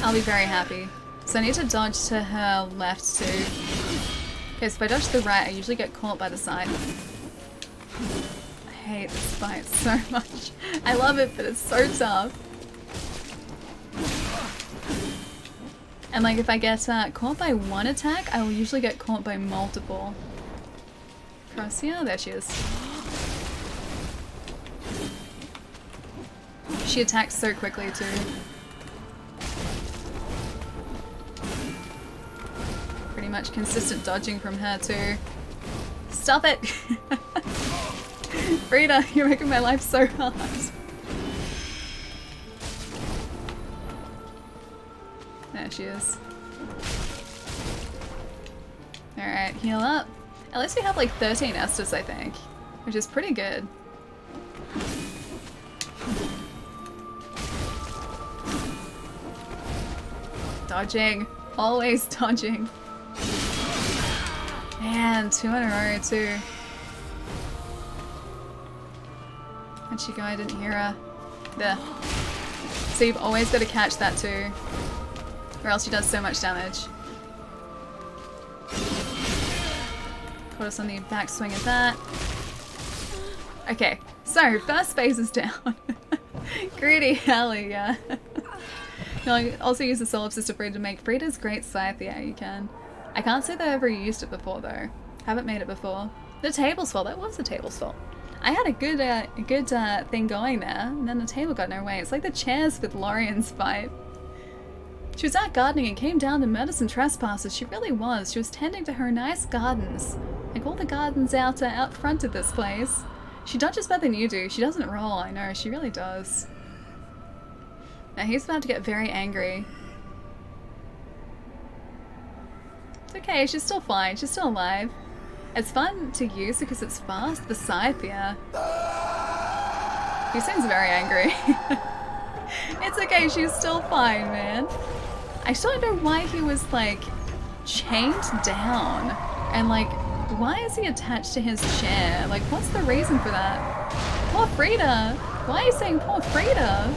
I'll be very happy. So I need to dodge to her left too. Okay, so if I dodge to the right, I usually get caught by the side. I hate this fight so much. I love it, but it's so tough. And like, if I get caught by one attack, I will usually get caught by multiple. Cross here? There she is. She attacks so quickly too. Pretty much consistent dodging from her too. Stop it! Frida, you're making my life so hard. There she is. Alright, heal up. At least we have like 13 Estus, I think, which is pretty good. Dodging. Always dodging. Man, 2 in a row too. Where'd she go? I didn't hear her. There. So you've always got to catch that too, or else she does so much damage. Caught us on the backswing of that. Okay, so first phase is down. Greedy Ellie, yeah. You know, also use the Solipsis to Frida to make Frida's great scythe. Yeah, you can. I can't say that I ever used it before though. Haven't made it before. The table's fault. That was the table's fault. I had a good thing going there, and then the table got in her way. It's like the chairs with Lorian's fight. She was out gardening and came down to murder some trespassers. She really was. She was tending to her nice gardens. Like all the gardens out front of this place. She dodges better than you do. She doesn't roll, I know. She really does. Now he's about to get very angry. It's okay, she's still fine. She's still alive. It's fun to use because it's fast. The scythe, yeah. He seems very angry. It's okay, she's still fine, man. I still don't know why he was, like, chained down. And, like, why is he attached to his chair? Like, what's the reason for that? Poor Frida! Why are you saying poor Frida?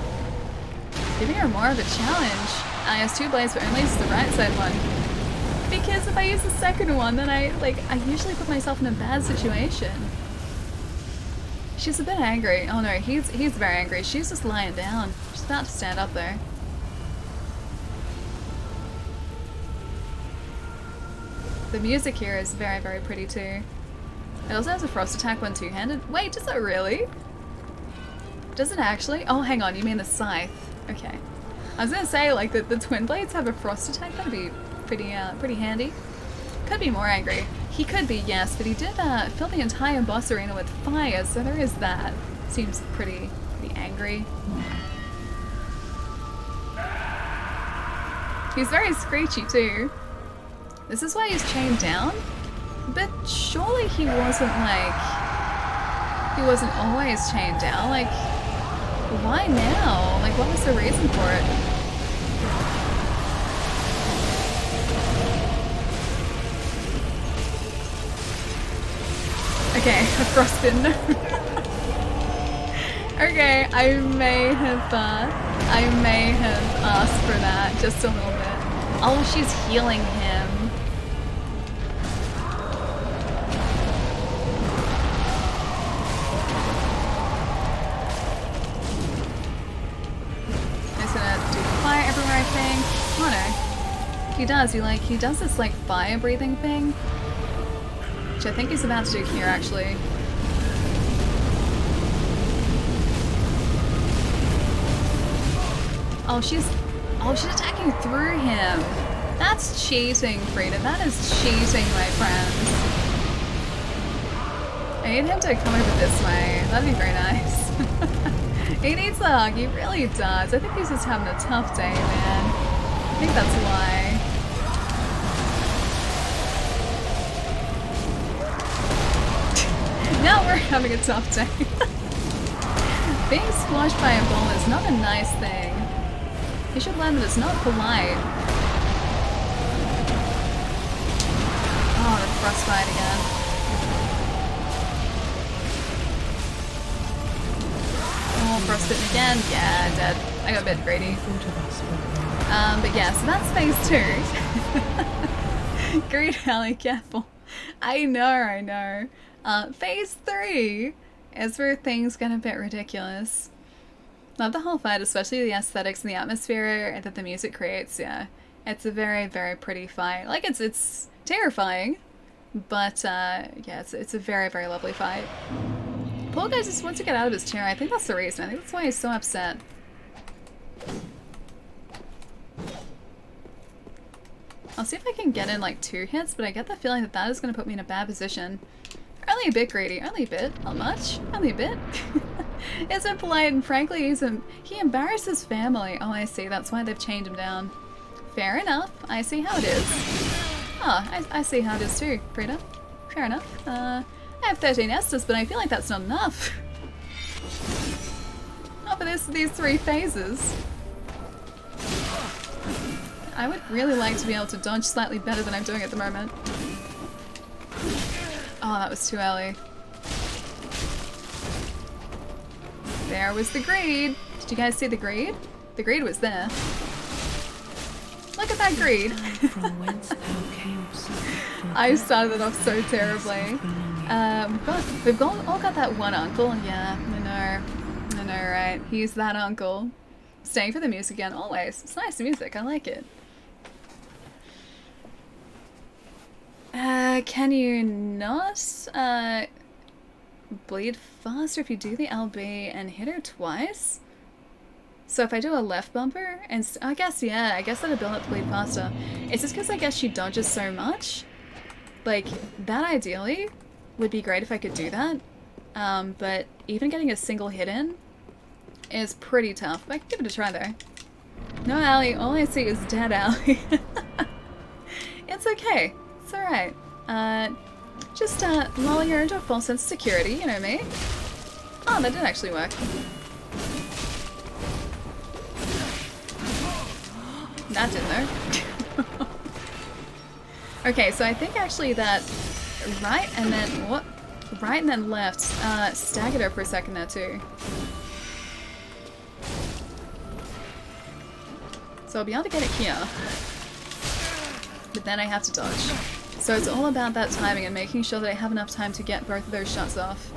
Giving her more of a challenge. I has 2 blades, but only uses the right side one. Because if I use the second one, then I usually put myself in a bad situation. She's a bit angry. Oh no, he's very angry. She's just lying down. She's about to stand up though. The music here is very, very pretty too. It also has a frost attack when two-handed. Wait, does it really? Does it actually? Oh, hang on, you mean the scythe. Okay. I was gonna say, like, the twin blades have a frost attack. That'd be pretty handy. Could be more angry. He could be, yes, but he did fill the entire boss arena with fire, so there is that. Seems pretty angry. He's very screechy too. This is why he's chained down? But surely he wasn't always chained down. Like, why now? Like, what was the reason for it? Okay, frostbitten. Okay, I may have asked for that just a little bit. Oh, she's healing him. He's gonna do fire everywhere, I think. Oh no. He does, he does this like fire breathing thing. Which I think he's about to do here actually. Oh, she's attacking through him. That's cheating, Frida. That is cheating, my friends. I need him to come over this way. That'd be very nice. He needs a hug. He really does. I think he's just having a tough day, man. I think that's why. Now we're having a tough day. Being squashed by a ball is not a nice thing. You should learn that it's not polite. Oh, the frostbite again. Oh, frostbitten again. Yeah, dead. I got a bit greedy. But yeah, so that's phase 2. Greed, Allie, careful. I know. Phase 3 is where things get a bit ridiculous. Love the whole fight, especially the aesthetics and the atmosphere that the music creates, yeah. It's a very, very pretty fight. Like, it's terrifying, but, yeah, it's a very, very lovely fight. Poor guy just wants to get out of his chair. I think that's the reason. I think that's why he's so upset. I'll see if I can get in, like, 2 hits, but I get the feeling that that is going to put me in a bad position. Only a bit greedy. Only a bit. Not much. Only a bit. Isn't polite, and frankly, he embarrasses family. Oh, I see. That's why they've chained him down. Fair enough. I see how it is. Oh, I see how it is too, Frida. Fair enough. I have 13 Estus, but I feel like that's not enough. Not for these 3 phases. I would really like to be able to dodge slightly better than I'm doing at the moment. Oh, that was too early. There was the greed. Did you guys see the greed? The greed was there. Look at that greed. I started it off so terribly. We've all got that one uncle. Yeah, I know, right? He's that uncle. Staying for the music again, always. It's nice music. I like it. Can you not bleed faster if you do the LB and hit her twice? So if I do a left bumper, and I guess that'll build up the bleed faster. It's just because I guess she dodges so much. Like, that ideally would be great if I could do that. But even getting a single hit in is pretty tough. But I can give it a try though. No, Allie, all I see is dead Allie. It's okay. It's alright. Just lull her into a false sense of security, you know me. Oh, that did actually work. That didn't though. Okay, so I think actually that right and then left staggered her for a second there too. So I'll be able to get it here. But then I have to dodge. So it's all about that timing and making sure that I have enough time to get both of those shots off.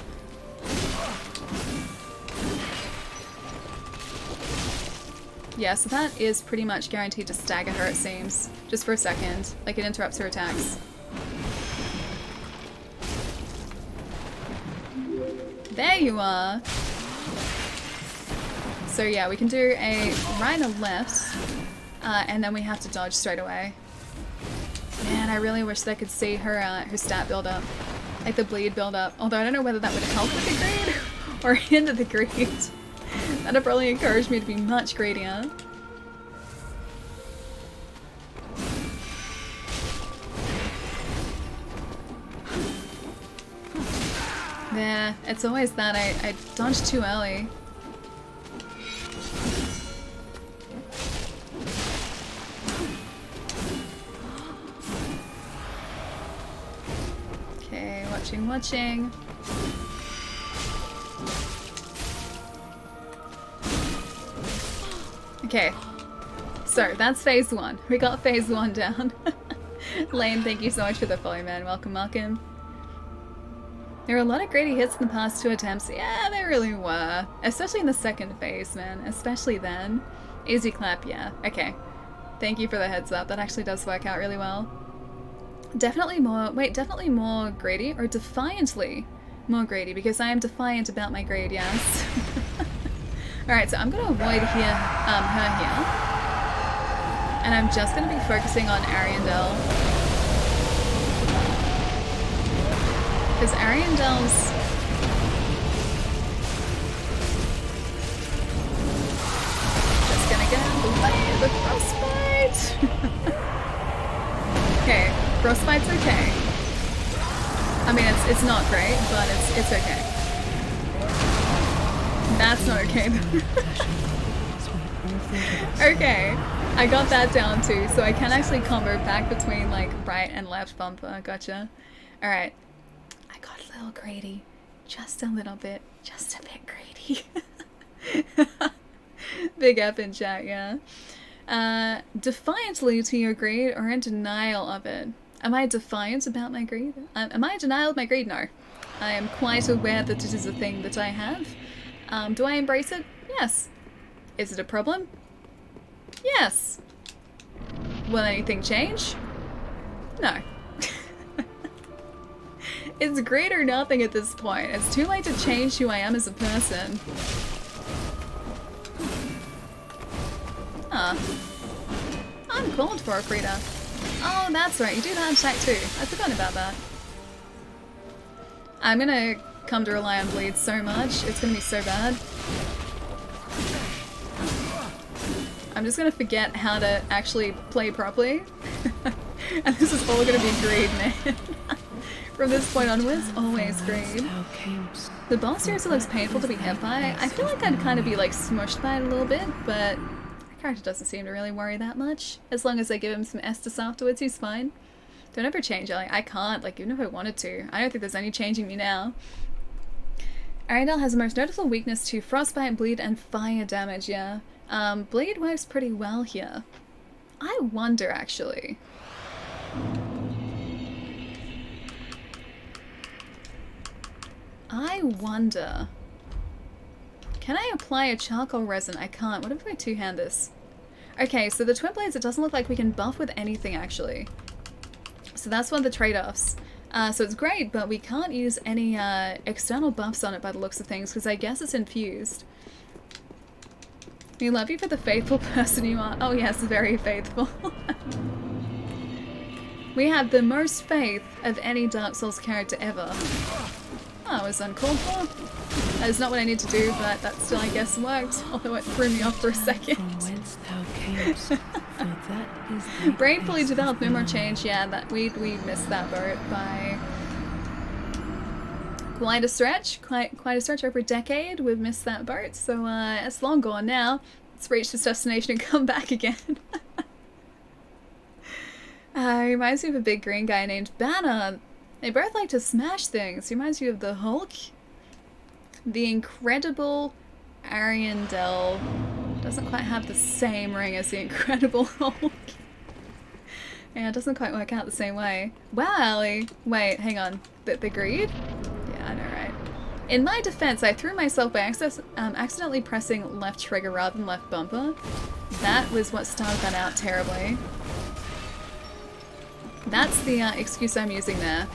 Yeah, so that is pretty much guaranteed to stagger her, it seems. Just for a second. Like, it interrupts her attacks. There you are! So yeah, we can do a right and a left, and then we have to dodge straight away. Man, I really wish that I could see her her stat build up. Like the bleed build up. Although I don't know whether that would help with the greed or hinder the greed. That'd probably encourage me to be much greedier. Yeah, it's always that. I dodged too early. Watching. Okay. So, that's phase 1. We got phase 1 down. Lane, thank you so much for the follow, man. Welcome, welcome. There were a lot of greedy hits in the past 2 attempts. Yeah, there really were. Especially in the second phase, man. Especially then. Easy clap, yeah. Okay. Thank you for the heads up. That actually does work out really well. Definitely more... Wait, definitely more greedy? Or defiantly more greedy? Because I am defiant about my greed, yes. Alright, so I'm gonna avoid here, her here. And I'm just gonna be focusing on Ariandel. Because Ariandel's... Just gonna get out of the way of the frostbite! Okay, frostbite's okay. I mean, it's not great, but it's okay. That's not okay. Okay, I got that down too, so I can actually combo back between like right and left bumper. Gotcha. Alright. I got a little greedy. Just a little bit. Just a bit greedy. Big F in chat, yeah. Defiantly to your greed or in denial of it? Am I defiant about my greed? Am I in denial of my greed? No. I am quite aware that it is a thing that I have. Do I embrace it? Yes. Is it a problem? Yes. Will anything change? No. It's great or nothing at this point. It's too late to change who I am as a person. Huh. I'm called for, Frida. Oh, that's right. You do that attack too. I forgot about that. I'm gonna come to rely on bleed so much. It's gonna be so bad. I'm just gonna forget how to actually play properly. And this is all gonna be greed, man. From this point onwards, always greed. The boss seriously looks painful to be hit by. I feel like I'd kind of be like smushed by it a little bit, but the character doesn't seem to really worry that much. As long as I give him some Estus afterwards, he's fine. Don't ever change, Ellie. I can't, like, even if I wanted to. I don't think there's any changing me now. Ariandel has the most noticeable weakness to frostbite, bleed, and fire damage, yeah. Bleed works pretty well here. I wonder, actually. I wonder. Can I apply a charcoal resin? I can't. What if I two-hand this? Okay, so the twin blades, it doesn't look like we can buff with anything, actually. So that's one of the trade-offs. So it's great, but we can't use any external buffs on it by the looks of things, because I guess it's infused. We love you for the faithful person you are. Oh yes, very faithful. We have the most faith of any Dark Souls character ever. Oh, it was uncalled for. That is not what I need to do, but that still, I guess, worked. Although it threw me off for a second. Brain fully developed, no more change. Yeah, that we missed that boat by quite a stretch. Quite a stretch, over a decade. We've missed that boat, so it's long gone now. Let's reach this destination and come back again. Reminds me of a big green guy named Banner. They both like to smash things. Reminds you of the Hulk. The Incredible Ariandel doesn't quite have the same ring as the Incredible Hulk. Yeah, it doesn't quite work out the same way. Wow, Ellie. Wait, hang on. The greed? Yeah, I know, right? In my defense, I threw myself by accidentally pressing left trigger rather than left bumper. That was what started that out terribly. That's the excuse I'm using there.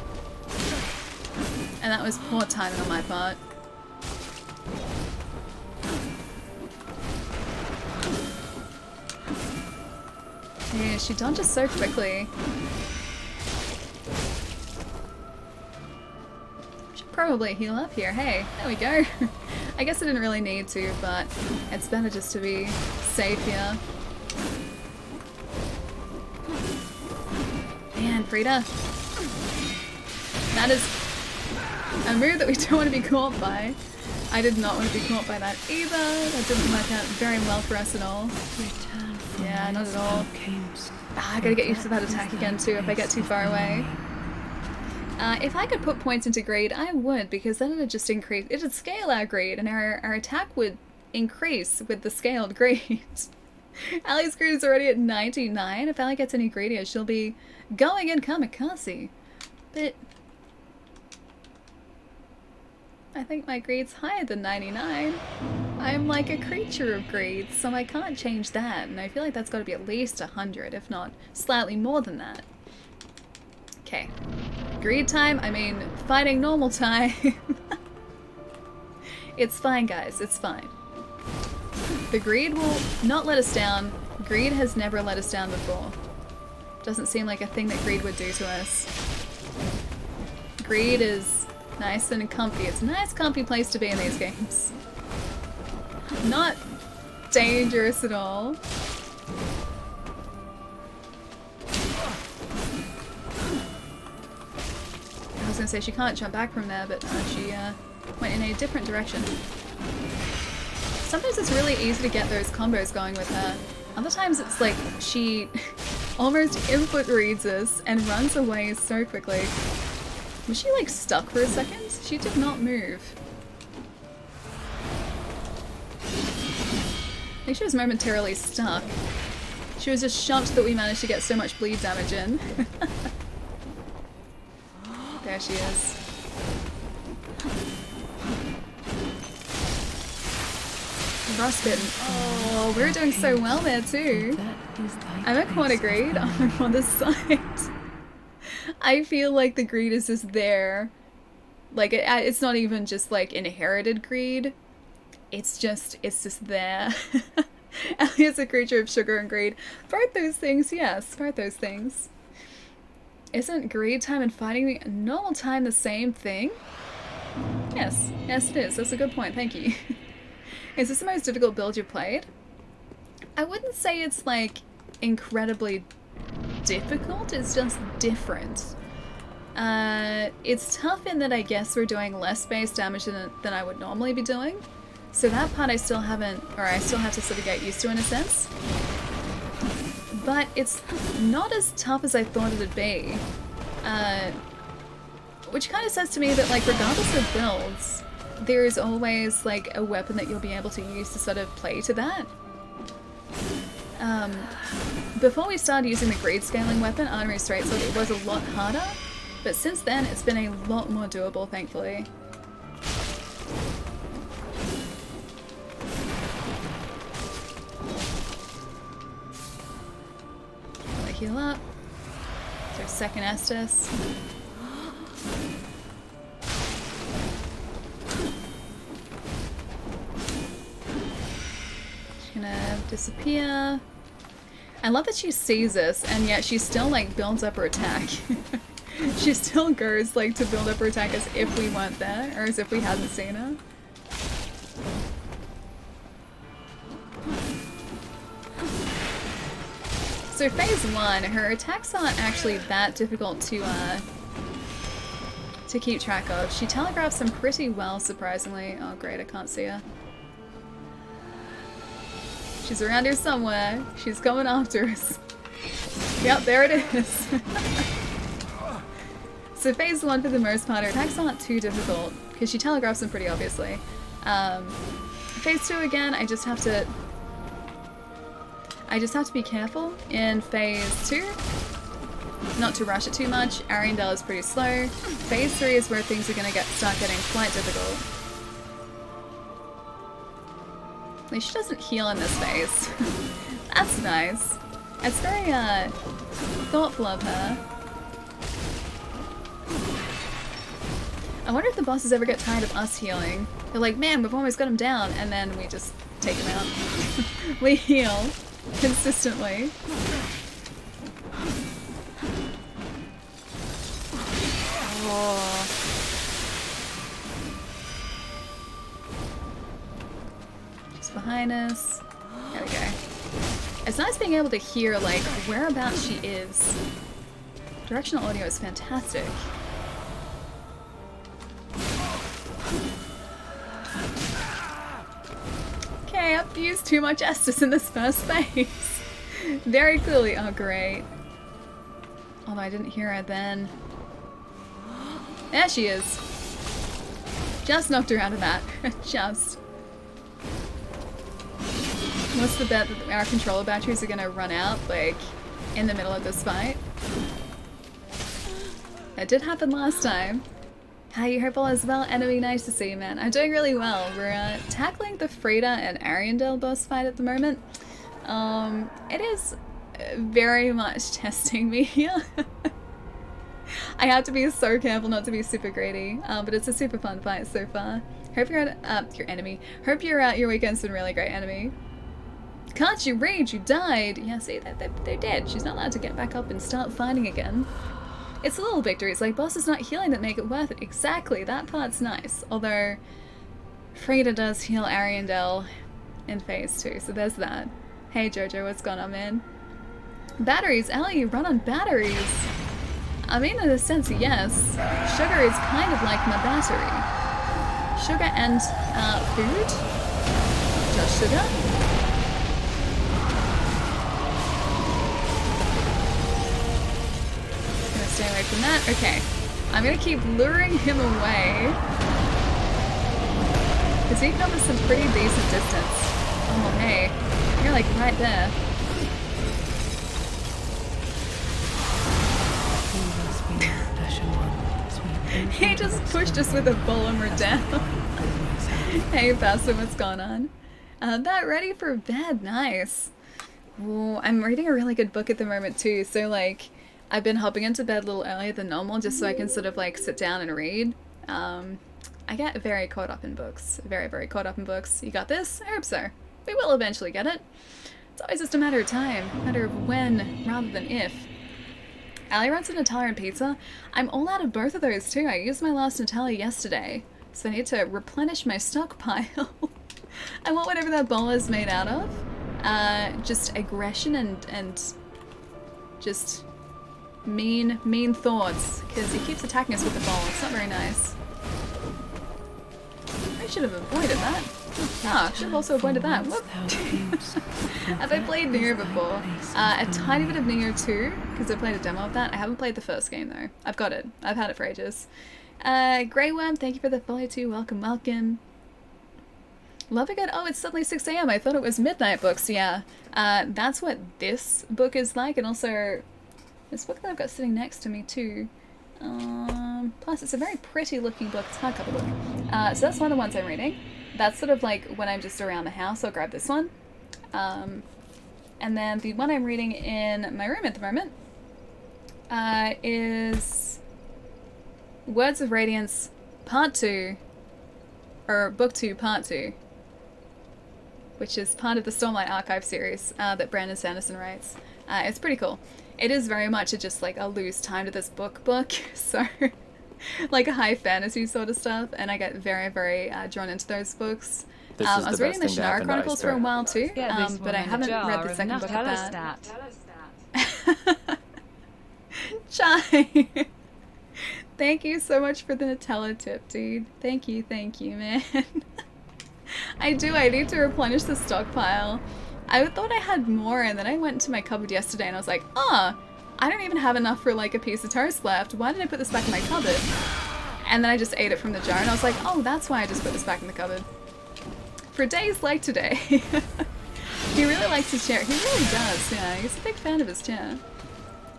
And that was poor timing on my part. Yeah, she dodges so quickly. Should probably heal up here. Hey, there we go. I guess I didn't really need to, but it's better just to be safe here. Man, Frida. That is a move that we don't want to be caught by. I did not want to be caught by that either. That didn't work out very well for us at all. Yeah, not at all. I gotta get used to that attack again too if I get too far away. If I could put points into greed, I would, because then it'd just increase. It'd scale our greed, and our attack would increase with the scaled greed. Allie's greed is already at 99. If Allie gets any greedier, she'll be going in kamikaze. But I think my greed's higher than 99. I'm like a creature of greed, so I can't change that, and I feel like that's got to be at least 100, if not slightly more than that. Okay. Greed time, I mean, fighting normal time. It's fine, guys, it's fine. The greed will not let us down. Greed has never let us down before. Doesn't seem like a thing that greed would do to us. Greed is nice and comfy. It's a nice, comfy place to be in these games. Not dangerous at all. I was gonna say she can't jump back from there, but she went in a different direction. Sometimes it's really easy to get those combos going with her. Other times it's like she almost input reads us and runs away so quickly. Was she like stuck for a second? She did not move. I think she was momentarily stuck. She was just shocked that we managed to get so much bleed damage in. There she is. Frostbitten. Oh, we're doing so well there too. I'm at corner greed on my mother's side. I feel like the greed is just there. Like it's not even just like inherited greed. It's just there. Ellie is a creature of sugar and greed. Both those things, yes, both those things. Isn't greed time and fighting the normal time the same thing? Yes, yes it is. That's a good point, thank you. Is this the most difficult build you've played? I wouldn't say it's like incredibly difficult, it's just different. It's tough in that I guess we're doing less base damage than I would normally be doing. So that part I still have to sort of get used to in a sense. But it's not as tough as I thought it'd be. Which kind of says to me that like regardless of builds, there is always like a weapon that you'll be able to use to sort of play to that. Before we started using the grade scaling weapon, Artery Straight Sword, it was a lot harder, but since then it's been a lot more doable, thankfully. Heal up. It's our second Estus. She's gonna disappear. I love that she sees us and yet she still like builds up her attack. She still goes like to build up her attack as if we weren't there or as if we hadn't seen her. So phase 1, her attacks aren't actually that difficult to keep track of. She telegraphs them pretty well, surprisingly. Oh great, I can't see her. She's around here somewhere. She's coming after us. Yep, there it is. So phase 1 for the most part, her attacks aren't too difficult, because she telegraphs them pretty obviously. Phase 2 again, I just have to be careful in phase 2, not to rush it too much. Ariandel is pretty slow. Phase 3 is where things are going to start getting quite difficult. At least she doesn't heal in this phase. That's nice. It's very thoughtful of her. I wonder if the bosses ever get tired of us healing. They're like, man, we've almost got him down, and then we just take him out. We heal consistently. Oh. Just behind us. There we go. It's nice being able to hear like whereabouts she is. Directional audio is fantastic. Okay, I've used too much Estus in this first phase. Very clearly. Oh, great. Although I didn't hear her then. There she is. Just knocked her out of that. Just. What's the bet that our controller batteries are gonna run out, like, in the middle of this fight? That did happen last time. How you Herbal as well? Enemy, nice to see you, man. I'm doing really well. We're tackling the Freda and Ariandel boss fight at the moment. It is very much testing me here. I have to be so careful not to be super greedy, but it's a super fun fight so far. Hope you're your enemy. Hope your weekend's been really great, enemy. Can't you read? You died. Yeah, see, they're dead. She's not allowed to get back up and start fighting again. It's the little victories, like bosses not healing that make it worth it. Exactly, that part's nice. Although, Freda does heal Ariandel in phase 2, so there's that. Hey Jojo, what's going on, man? Batteries, Ellie, you run on batteries. I mean, in a sense, yes. Sugar is kind of like my battery. Sugar and food? Just sugar? Stay away from that. Okay. I'm gonna keep luring him away. Because he covers some pretty decent distance. Oh, hey. You're like right there. He just pushed us with a ball and we're down. Hey, Pastor, what's going on? That ready for bed. Nice. Ooh, I'm reading a really good book at the moment too, so like I've been hopping into bed a little earlier than normal just so I can sort of like sit down and read. I get very caught up in books. Very, very caught up in books. You got this? I hope so. We will eventually get it. It's always just a matter of time. A matter of when rather than if. Ali runs a Nutella and pizza. I'm all out of both of those too. I used my last Nutella yesterday. So I need to replenish my stockpile. I want whatever that bowl is made out of. Just aggression and just mean thoughts, because he keeps attacking us with the ball. It's not very nice. I should have avoided that. Ah, I should have also avoided that. Whoop. Have I played Nier before? A tiny bit of Nier 2, because I played a demo of that. I haven't played the first game though. I've got it. I've had it for ages. Grey Worm, thank you for the follow too. Welcome, welcome. Love it good. Oh, it's suddenly 6 AM. I thought it was midnight books. Yeah. That's what this book is like, and also this book that I've got sitting next to me too. Plus, it's a very pretty looking book. It's a hardcover book. So that's one of the ones I'm reading. That's sort of like when I'm just around the house, I'll grab this one. And then the one I'm reading in my room at the moment is Words of Radiance Part 2, or Book 2 Part 2, which is part of the Stormlight Archive series that Brandon Sanderson writes. It's pretty cool. It is very much just like a loose time to this book, so like a high fantasy sort of stuff, and I get very, very drawn into those books. I was reading the Shannara Chronicles for a while too, but I haven't read the second book of that. Chai! Thank you so much for the Nutella tip, dude. Thank you, man. I need to replenish the stockpile. I thought I had more, and then I went to my cupboard yesterday and I was like, I don't even have enough for like a piece of toast left. Why did I put this back in my cupboard? And then I just ate it from the jar and I was like, oh, that's why I just put this back in the cupboard. For days like today. He really likes his chair. He really does, yeah. He's a big fan of his chair.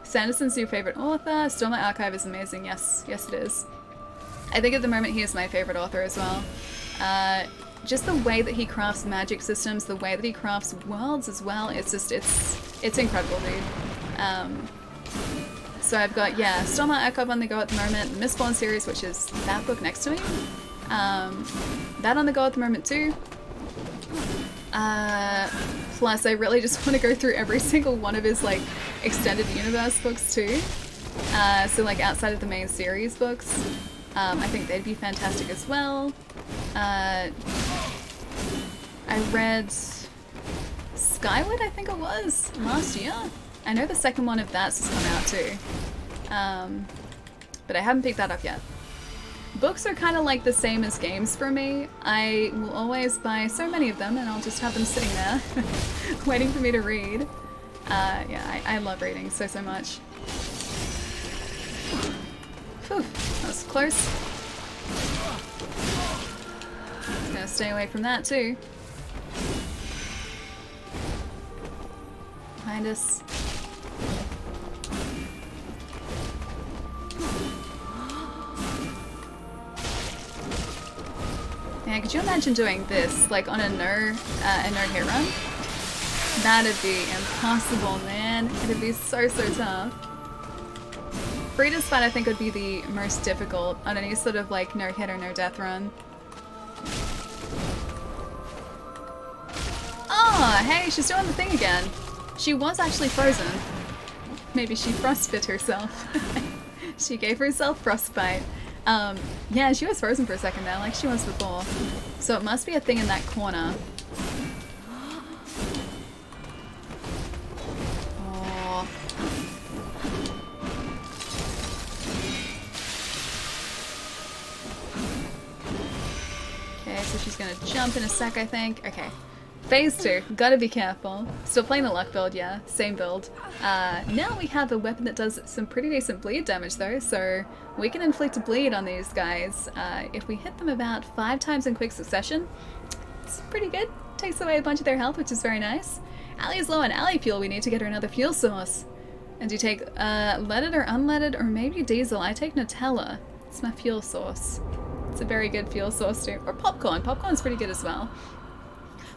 Sanderson's your favorite author. Stormlight Archive is amazing. Yes, yes it is. I think at the moment he is my favorite author as well. Just the way that he crafts magic systems, the way that he crafts worlds as well, it's just, it's incredible, dude. So I've got, yeah, Stormlight Archive on the go at the moment, the Mistborn series, which is that book next to me. That on the go at the moment too. Plus I really just want to go through every single one of his like extended universe books too. So like outside of the main series books. I think they'd be fantastic as well. I read Skyward, I think it was, last year. I know the second one of that's just come out too. But I haven't picked that up yet. Books are kind of like the same as games for me. I will always buy so many of them and I'll just have them sitting there waiting for me to read. Yeah, I love reading so much. Whew, that was close. Just gonna stay away from that too. Behind us. Yeah, could you imagine doing this, like on a no hit run? That'd be impossible, man. It'd be so tough. Frida's fight I think would be the most difficult on any sort of like no hit or no death run. Oh, hey, she's doing the thing again. She was actually frozen. Maybe she frostbit herself. She gave herself frostbite. Yeah, she was frozen for a second there, like she was before. So it must be a thing in that corner. Oh. Okay, so she's gonna jump in a sec, I think. Okay. Phase 2, gotta be careful. Still playing the luck build, yeah, same build. Now we have a weapon that does some pretty decent bleed damage though, so we can inflict a bleed on these guys. If we hit them about 5 times in quick succession, it's pretty good. Takes away a bunch of their health, which is very nice. Allie's low on Allie fuel, we need to get her another fuel source. And do you take leaded or unleaded, or maybe diesel? I take Nutella. It's my fuel source. It's a very good fuel source too. Or popcorn. Popcorn's pretty good as well.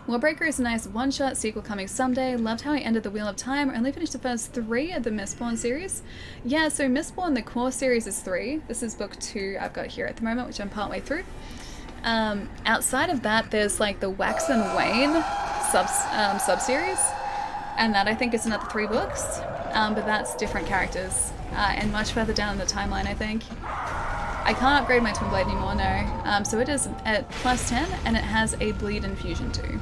Warbreaker is a nice one-shot sequel coming someday. Loved how he ended the Wheel of Time. Only finished the first 3 of the Mistborn series. Yeah, so Mistborn, the core series is 3. This is book 2 I've got here at the moment, which I'm partway through. Outside of that, there's like the Wax and Wane sub-series. And that I think is another 3 books. But that's different characters. And much further down in the timeline, I think. I can't upgrade my Twin Blade anymore, no. So it is at +10, and it has a bleed infusion too.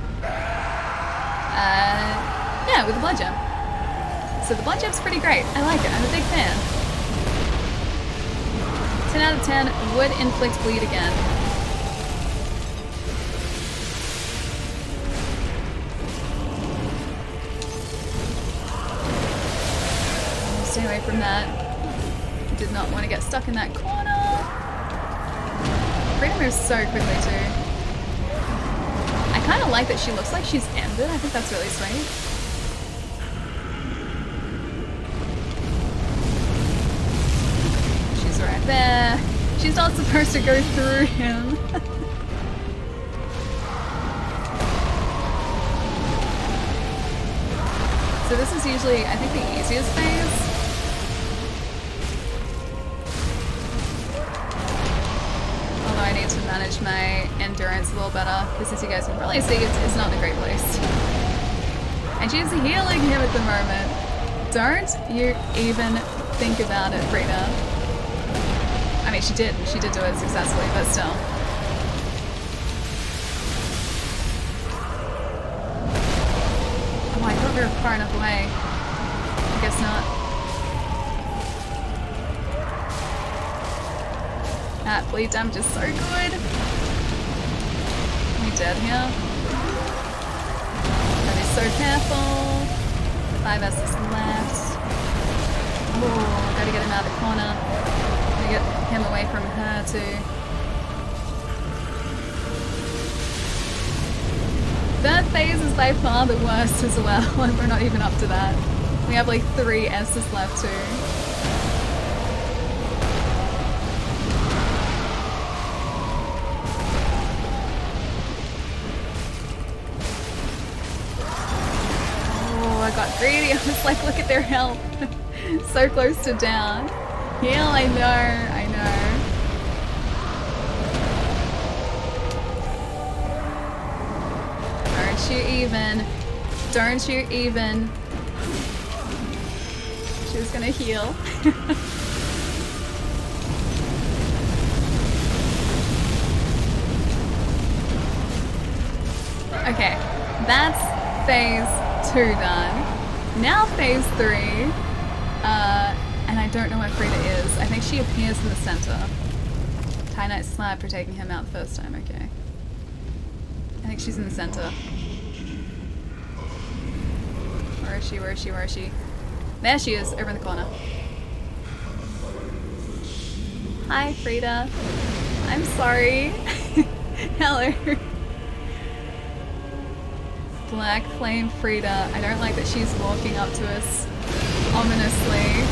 Yeah, with the blood gem. So the blood gem's pretty great. I like it. I'm a big fan. 10 out of 10 would inflict bleed again. Stay away from that. Did not want to get stuck in that corner. Frida moves so quickly too. I kind of like that she looks like she's ended. I think that's really sweet. She's right there. She's not supposed to go through him. So this is usually, I think, the easiest phase. I need to manage my endurance a little better, because as you guys can probably see, it's not in a great place. And she's healing him at the moment. Don't you even think about it, Frida. I mean, she did do it successfully, but still. Oh, I thought we were far enough away. I guess not. That bleed damage is so good. We dead here. Gotta be so careful. 5 S's left. Oh, gotta get him out of the corner. Gotta get him away from her too. Third phase is by far the worst as well, and we're not even up to that. We have like 3 S's left too. I got greedy. I was like, look at their health. So close to down. Heal, I know. Don't shoot even. Don't shoot even. She was gonna heal. Okay, that's phase 2 done. Now phase 3, and I don't know where Frida is. I think she appears in the center. Tie-Night Slab for taking him out the first time, okay. I think she's in the center. Where is she, where is she, where is she? There she is, over in the corner. Hi, Frida. I'm sorry. Hello. Black Flame Frida. I don't like that she's walking up to us ominously.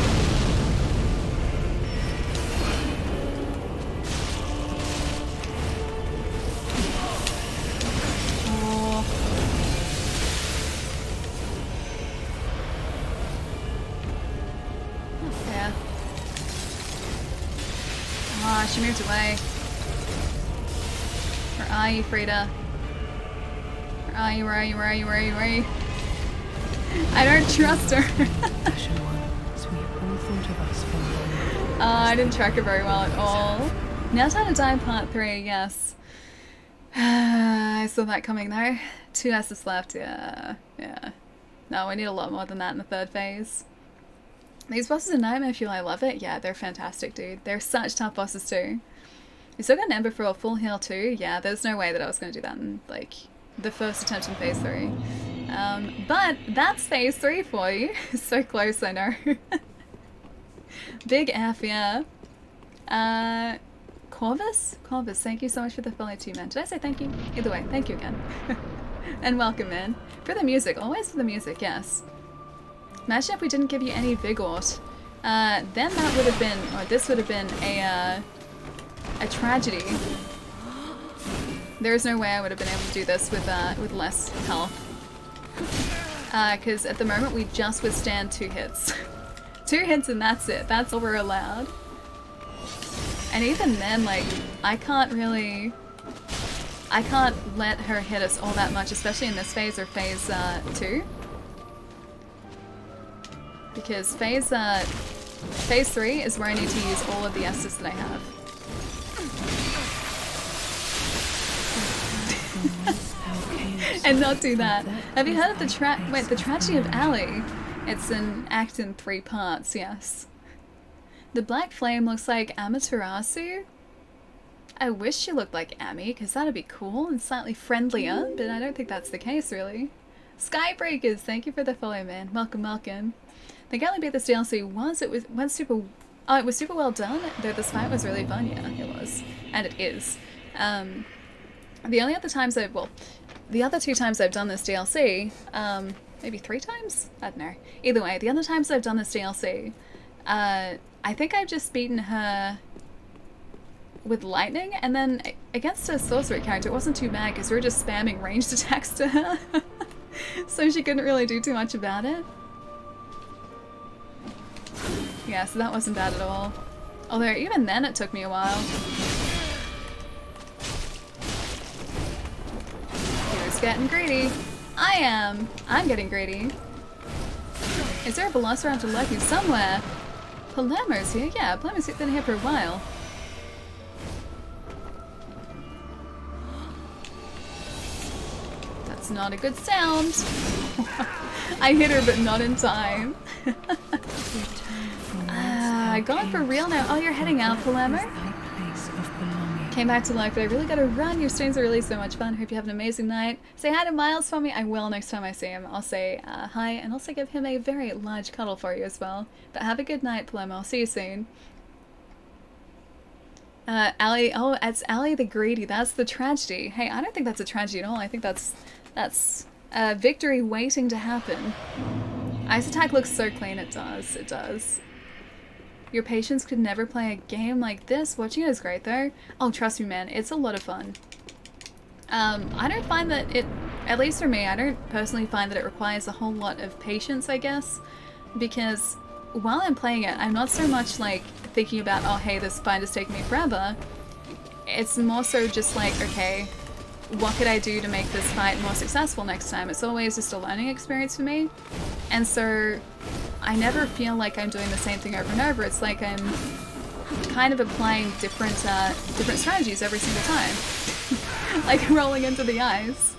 Oh. Yeah. Ah, she moved away. Where are you, Frida? Where are you, where are you, where are you, where are you, where are you? I don't trust her. Ashen One, as we all thought of us from I didn't track her very well at all. Now Time to Die Part 3, yes. I saw that coming though. 2 S's left, yeah. No, we need a lot more than that in the 3rd phase. These bosses in Nightmare Fuel, I love it. Yeah, they're fantastic, dude. They're such tough bosses too. You still got an Ember for a full heal too? Yeah, there's no way that I was going to do that in, like, the first attempt in phase 3. But that's phase 3 for you. So close, I know. Big F, yeah. Corvus? Corvus, thank you so much for the follow too, man. Did I say thank you? Either way, thank you again. And welcome, man. For the music, always for the music, yes. Imagine if we didn't give you any Vigort. Then that would have been, or this would have been a tragedy. There is no way I would have been able to do this with less health. Because at the moment we just withstand 2 hits. 2 hits and that's it. That's all we're allowed. And even then, like, I can't let her hit us all that much, especially in this phase or phase 2. Because phase 3 is where I need to use all of the S's that I have. And not do that. Have you heard of the Tragedy of Ali? It's an act in 3 parts, yes. The Black Flame looks like Amaterasu. I wish she looked like Ami, because that'd be cool and slightly friendlier, but I don't think that's the case, really. Skybreakers, thank you for the follow, man. Welcome, welcome. The Galley Beat this DLC it was super well done, though this fight was really fun, yeah, it was. And it is. The only other times the other 2 times I've done this DLC, maybe 3 times? I don't know. Either way, the other times I've done this DLC, I think I've just beaten her with lightning, and then against a sorcery character it wasn't too bad because we were just spamming ranged attacks to her. So she couldn't really do too much about it. Yeah, so that wasn't bad at all. Although even then it took me a while. Who's getting greedy? I am! I'm getting greedy. Is there a Velociraptor lucky somewhere? Palermo's here? Yeah, Palermo's been here for a while. That's not a good sound. I hit her but not in time. Gone for real now. Oh, you're heading out, Palermo? Came back to life, but I really gotta run. Your streams are really so much fun. Hope you have an amazing night. Say hi to Miles for me. I will next time I see him. I'll say hi and also give him a very large cuddle for you as well. But have a good night, Palermo. I'll see you soon. Ali, oh, it's Ali the Greedy. That's the tragedy. Hey, I don't think that's a tragedy at all. I think that's victory waiting to happen. Ice Attack looks so clean. It does. It does. Your patience could never play a game like this. Watching it is great though. Oh, trust me, man. It's a lot of fun. I don't find that it, at least for me, I don't personally find that it requires a whole lot of patience, I guess. Because while I'm playing it, I'm not so much like thinking about, oh hey, this fight is taking me forever. It's more so just like, okay, what could I do to make this fight more successful next time? It's always just a learning experience for me. And so I never feel like I'm doing the same thing over and over. It's like I'm kind of applying different strategies every single time. Like rolling into the ice.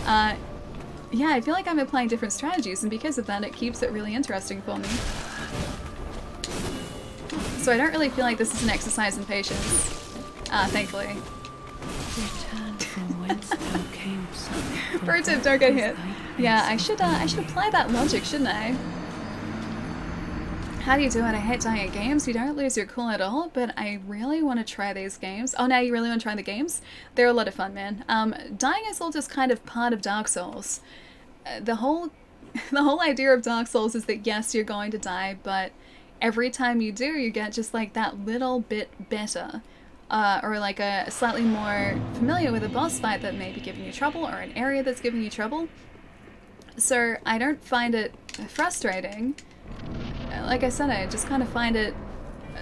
Yeah, I feel like I'm applying different strategies, and because of that it keeps it really interesting for me. So I don't really feel like this is an exercise in patience. Thankfully. Pro tip, don't get hit. Yeah, I should apply that logic, shouldn't I? how do you do it? I hate dying at games. You don't lose your cool at all, but I really want to try these games. Oh, now you really want to try the games? They're a lot of fun, man. Dying is all just kind of part of Dark Souls. The whole idea of Dark Souls is that yes, you're going to die, but every time you do, you get just like that little bit better. Or like a slightly more familiar with a boss fight that may be giving you trouble, or an area that's giving you trouble. So I don't find it frustrating. Like I said, I just kind of find it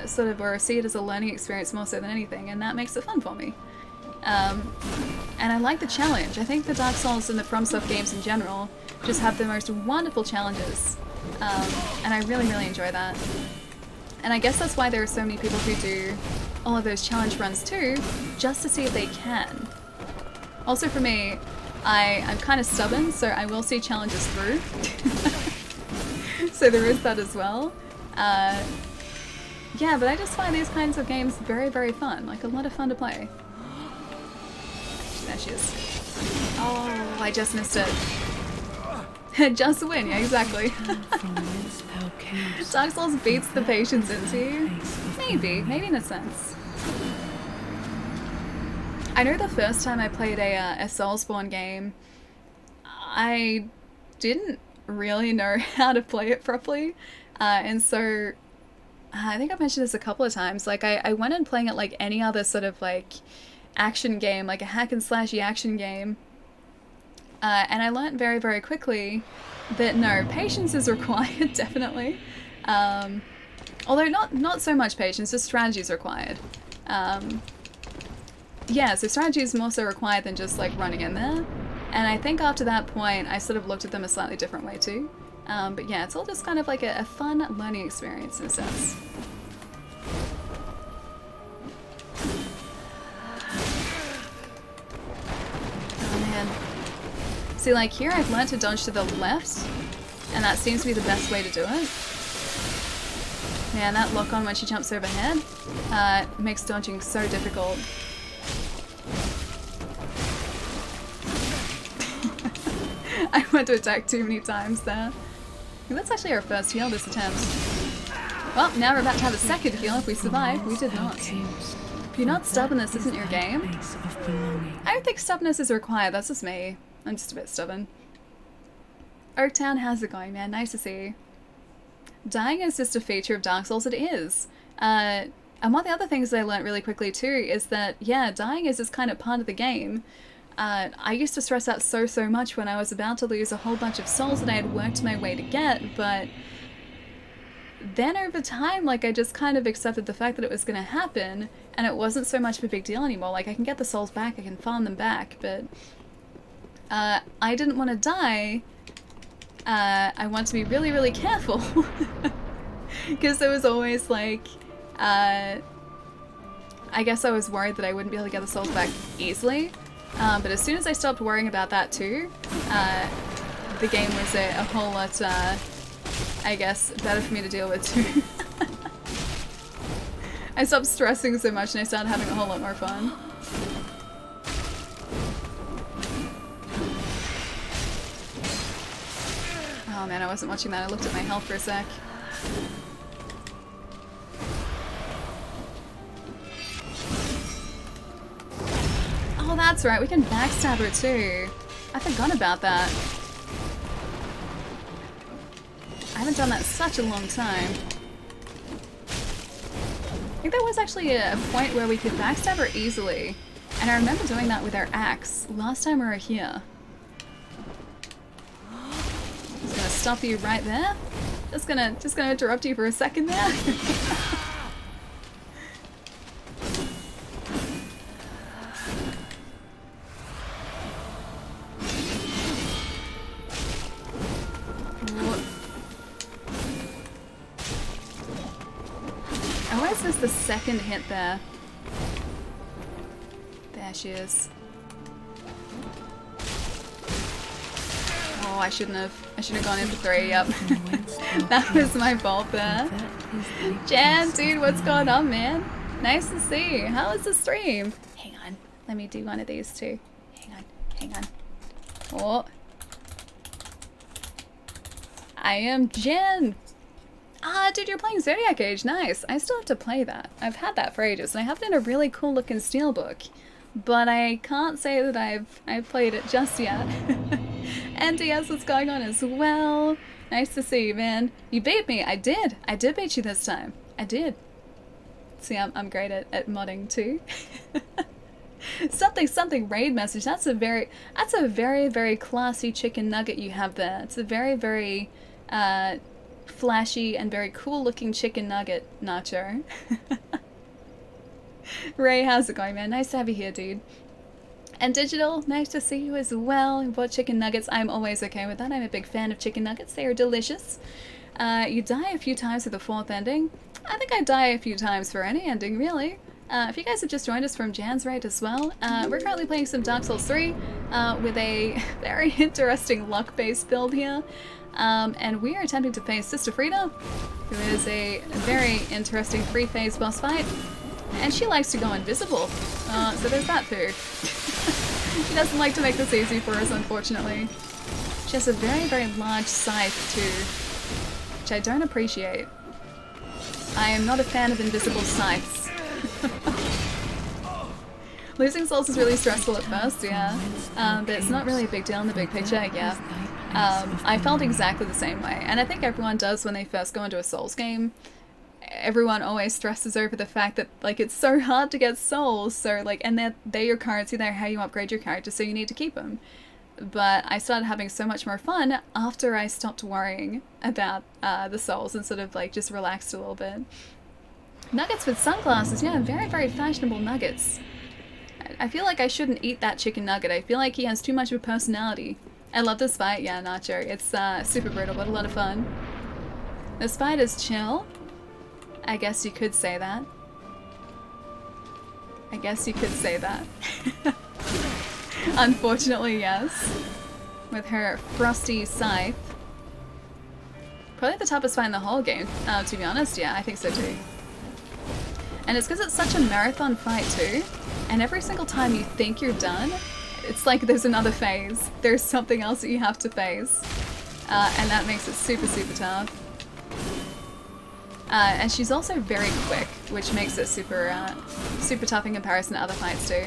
sort of, or see it as a learning experience more so than anything, and that makes it fun for me. And I like the challenge. I think the Dark Souls and the FromSoft games in general just have the most wonderful challenges, and I really, really enjoy that. And I guess that's why there are so many people who do all of those challenge runs too, just to see if they can. Also for me, I'm kind of stubborn, so I will see challenges through. So there is that as well. Yeah, but I just find these kinds of games very, very fun. Like, a lot of fun to play. There she is. Oh, I just missed it. Just win, yeah, exactly. Dark Souls beats the patience into you. Maybe in a sense. I know the first time I played a Soulsborne game, I didn't really know how to play it properly, and so I think I've mentioned this a couple of times. Like, I went in playing it like any other sort of like action game, like a hack and slashy action game, and I learned very, very quickly that no, patience is required, definitely. Although not so much patience, just strategy is required. Yeah, so strategy is more so required than just like running in there. And I think after that point, I sort of looked at them a slightly different way too. But yeah, it's all just kind of like a fun learning experience in a sense. Oh man. See, like here I've learned to dodge to the left, and that seems to be the best way to do it. Man, that lock on when she jumps overhead makes dodging so difficult. I went to attack too many times there. That's actually our first heal this attempt. Well, now we're about to have a second heal if we survive. We did not. If you're not stubborn, this isn't your game. I don't think stubbornness is required, that's just me. I'm just a bit stubborn. Oaktown, how's it going, man? Nice to see you. Dying is just a feature of Dark Souls, it is. And one of the other things that I learned really quickly too is that, yeah, dying is just kind of part of the game. I used to stress out so much when I was about to lose a whole bunch of souls that I had worked my way to get, but then over time, like, I just kind of accepted the fact that it was going to happen, and it wasn't so much of a big deal anymore. Like, I can get the souls back, I can farm them back, but I didn't want to die. I want to be really, really careful. Because there was always, like, I guess I was worried that I wouldn't be able to get the souls back easily. But as soon as I stopped worrying about that too, the game was a whole lot, I guess, better for me to deal with too. I stopped stressing so much and I started having a whole lot more fun. Oh man, I wasn't watching that. I looked at my health for a sec. Oh, that's right. We can backstab her too. I forgot about that. I haven't done that in such a long time. I think there was actually a point where we could backstab her easily. And I remember doing that with our axe last time we were here. Just gonna stop you right there. Just gonna interrupt you for a second there. I always miss the second hit there. There she is. Oh, I shouldn't have gone in for 3, yep. That was my fault there. Jan, dude, what's going on, man? Nice to see you. How was the stream? Hang on. Let me do one of these too. Hang on. Oh. I am Jen. Ah, dude, you're playing Zodiac Age. Nice. I still have to play that. I've had that for ages, and I have it in a really cool looking steelbook. But I can't say that I've played it just yet. NDS is going on as well. Nice to see you, man. You beat me. I did. I did beat you this time. I did. See, I'm great at modding too. something raid message. That's a very very classy chicken nugget you have there. It's a very flashy and very cool looking chicken nugget, Nacho. Ray, how's it going, man? Nice to have you here, dude. And Digital, nice to see you as well. You bought chicken nuggets. I'm always okay with that. I'm a big fan of chicken nuggets. They are delicious. You die a few times for the 4th ending. I think I die a few times for any ending, really. If you guys have just joined us from Jan's raid as well, we're currently playing some Dark Souls 3 with a very interesting luck-based build here. And we are attempting to face Sister Frida, who is a very interesting 3-phase boss fight. And she likes to go invisible, so there's that too. She doesn't like to make this easy for us, unfortunately. She has a very large scythe too, which I don't appreciate. I am not a fan of invisible scythes. Losing souls is really stressful at first, yeah, but it's not really a big deal in the big picture, yeah. I felt exactly the same way, and I think everyone does when they first go into a Souls game. Everyone always stresses over the fact that, like, it's so hard to get souls, so, like, and they're your currency, they're how you upgrade your character, so you need to keep them. But I started having so much more fun after I stopped worrying about the souls and sort of, like, just relaxed a little bit. Nuggets with sunglasses, yeah, very fashionable nuggets. I feel like I shouldn't eat that chicken nugget. I feel like he has too much of a personality. I love this fight, yeah, Nacho. It's super brutal, but a lot of fun. This fight is chill. I guess you could say that. I guess you could say that. Unfortunately, yes. With her frosty scythe. Probably the toughest fight in the whole game, to be honest. Yeah, I think so too. And it's because it's such a marathon fight too. And every single time you think you're done, it's like there's another phase. There's something else that you have to face. And that makes it super tough. And she's also very quick, which makes it super tough in comparison to other fights too.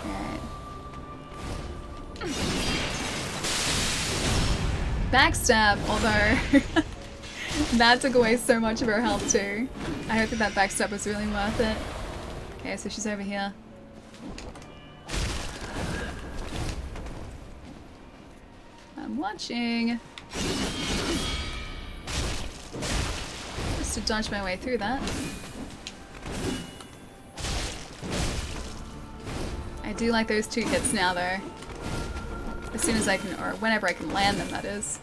Alright. Backstab, although that took away so much of her health too. I hope that backstab was really worth it. Okay, so she's over here. I'm watching. Just to dodge my way through that. I do like those 2 hits now though. As soon as I can, or whenever I can land them, that is.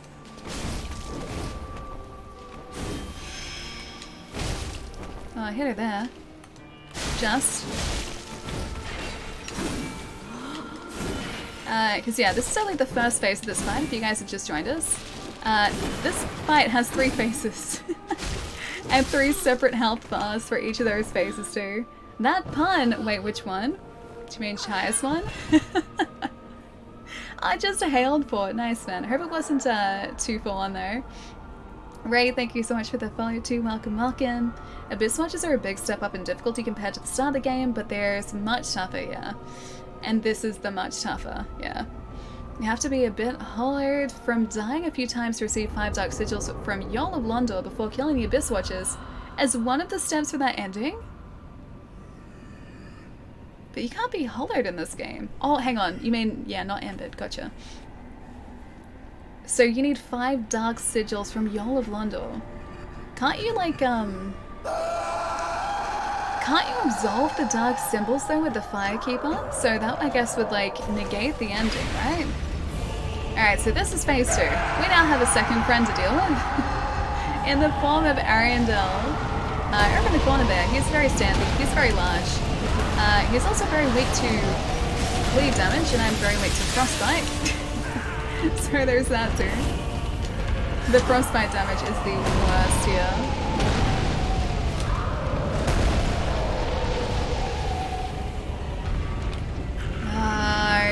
Oh, I hit her there. Just. Because yeah, this is only the first phase of this fight, if you guys have just joined us. This fight has 3 phases. And 3 separate health bars for each of those phases too. That pun! Wait, which one? Do you mean highest one? I just hailed for it. Nice, man. I hope it wasn't too full on though. Ray, thank you so much for the follow too. Welcome. Abyss Watches are a big step up in difficulty compared to the start of the game, but there's much tougher, yeah. And this is the much tougher, yeah. You have to be a bit hollowed from dying a few times to receive 5 Dark Sigils from Yol of Londor before killing the Abyss Watchers as one of the steps for that ending? But you can't be hollowed in this game. Oh, hang on. You mean, yeah, not Ambit. Gotcha. So you need 5 Dark Sigils from Yol of Londor. Can't you, like, Can't you absolve the Dark Symbols, though, with the Firekeeper? So that, I guess, would, like, negate the ending, right? Alright, so this is phase 2. We now have a second friend to deal with. In the form of Ariandel. Over in the corner there. He's very standard. He's very large. He's also very weak to bleed damage, and I'm very weak to frostbite. So there's that too. The frostbite damage is the worst here.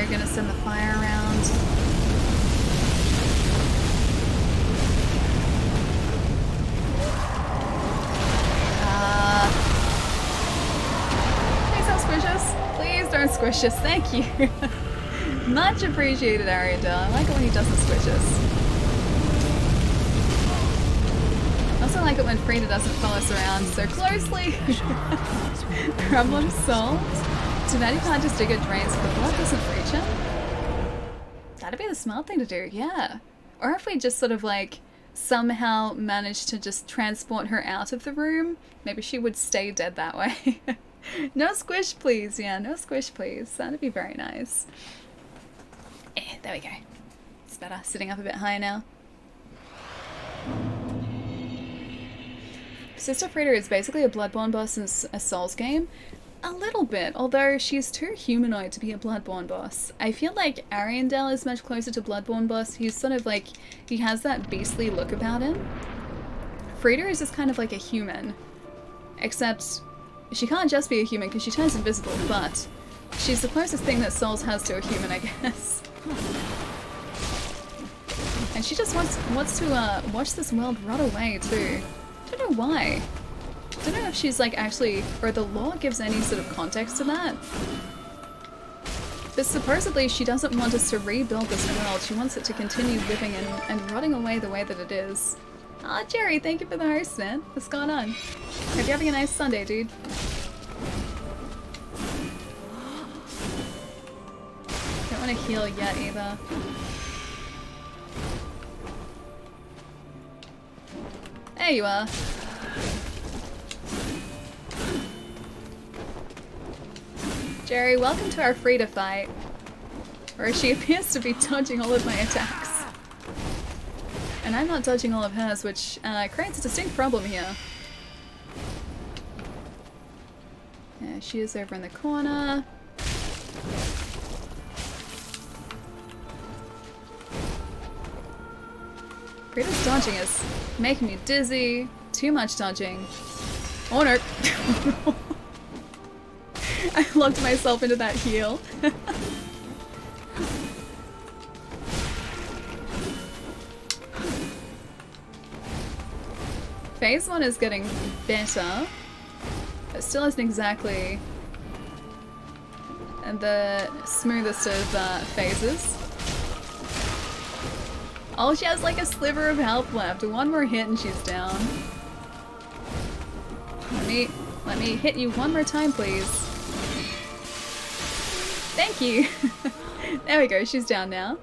You're gonna send the fire around. Please don't squish us, thank you. Much appreciated, Ariandel. I like it when he doesn't squish us. I also like it when Frida doesn't follow us around so closely. Problem solved. Too bad you can't just dig at drains if the blood doesn't reach him. That'd be the smart thing to do, yeah. Or if we just sort of like somehow managed to just transport her out of the room, maybe she would stay dead that way. No squish please, yeah, no squish please. That'd be very nice. There we go. It's better, sitting up a bit higher now. Sister Frida is basically a Bloodborne boss in a Souls game. A little bit, although she's too humanoid to be a Bloodborne boss. I feel like Ariandel is much closer to Bloodborne boss. He's sort of like, he has that beastly look about him. Frida is just kind of like a human. Except, she can't just be a human because she turns invisible, but she's the closest thing that Souls has to a human, I guess. And she just wants to watch this world rot away too. Don't know why. Don't know if she's like actually, or the lore gives any sort of context to that. But supposedly she doesn't want us to rebuild this world. She wants it to continue living and rotting away the way that it is. Aw, Jerry, thank you for the host, man. What's going on? Hope you're having a nice Sunday, dude. Don't want to heal yet either. There you are. Jerry, welcome to our Frida fight, where she appears to be dodging all of my attacks. And I'm not dodging all of hers, which creates a distinct problem here. Yeah, she is over in the corner. Frida's dodging is making me dizzy. Too much dodging. Oh no! I locked myself into that heal. Phase 1 is getting better. It still isn't exactly the smoothest of phases. Oh, she has like a sliver of health left. One more hit and she's down. Let me hit you one more time, please. Thank you! There we go, she's down now.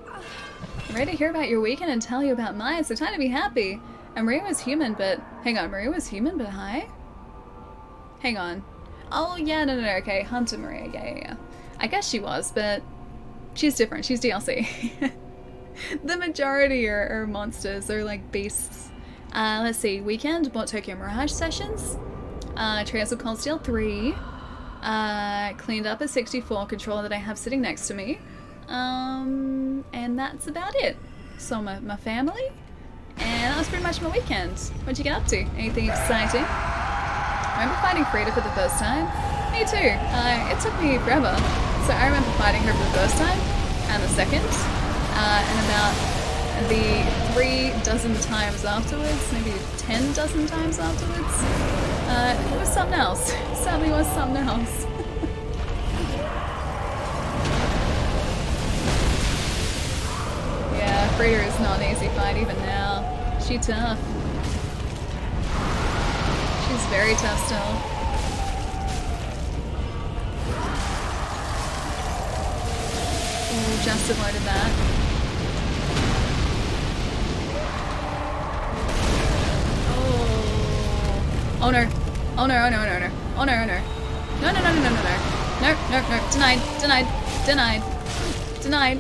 I'm ready to hear about your weekend and tell you about mine, so time to be happy. And Maria was human, but... Hang on, Maria was human, but high? Hang on. Oh, yeah, no, okay, Hunter Maria, yeah. I guess she was, but... She's different, she's DLC. The majority are monsters, or like beasts. Let's see, weekend, bought Tokyo Mirage sessions. Trails of Cold Steel 3. Cleaned up a 64 controller that I have sitting next to me. And that's about it. So my family, and that was pretty much my weekend. What'd you get up to? Anything exciting? I remember fighting Frida for the first time. Me too. It took me forever. So I remember fighting her for the first time, and the second, and about the 3 dozen times afterwards, maybe 10 dozen times afterwards. It was something else. It certainly was something else. Yeah, Frida is not an easy fight even now. She's tough. She's very tough still. Ooh, just avoided that. Oh. Oh no. Oh no, oh no, oh no, oh no. Oh no, oh no. No, no, no, no, no, no, no. Nope, nope, nope. Denied, denied, denied. Denied.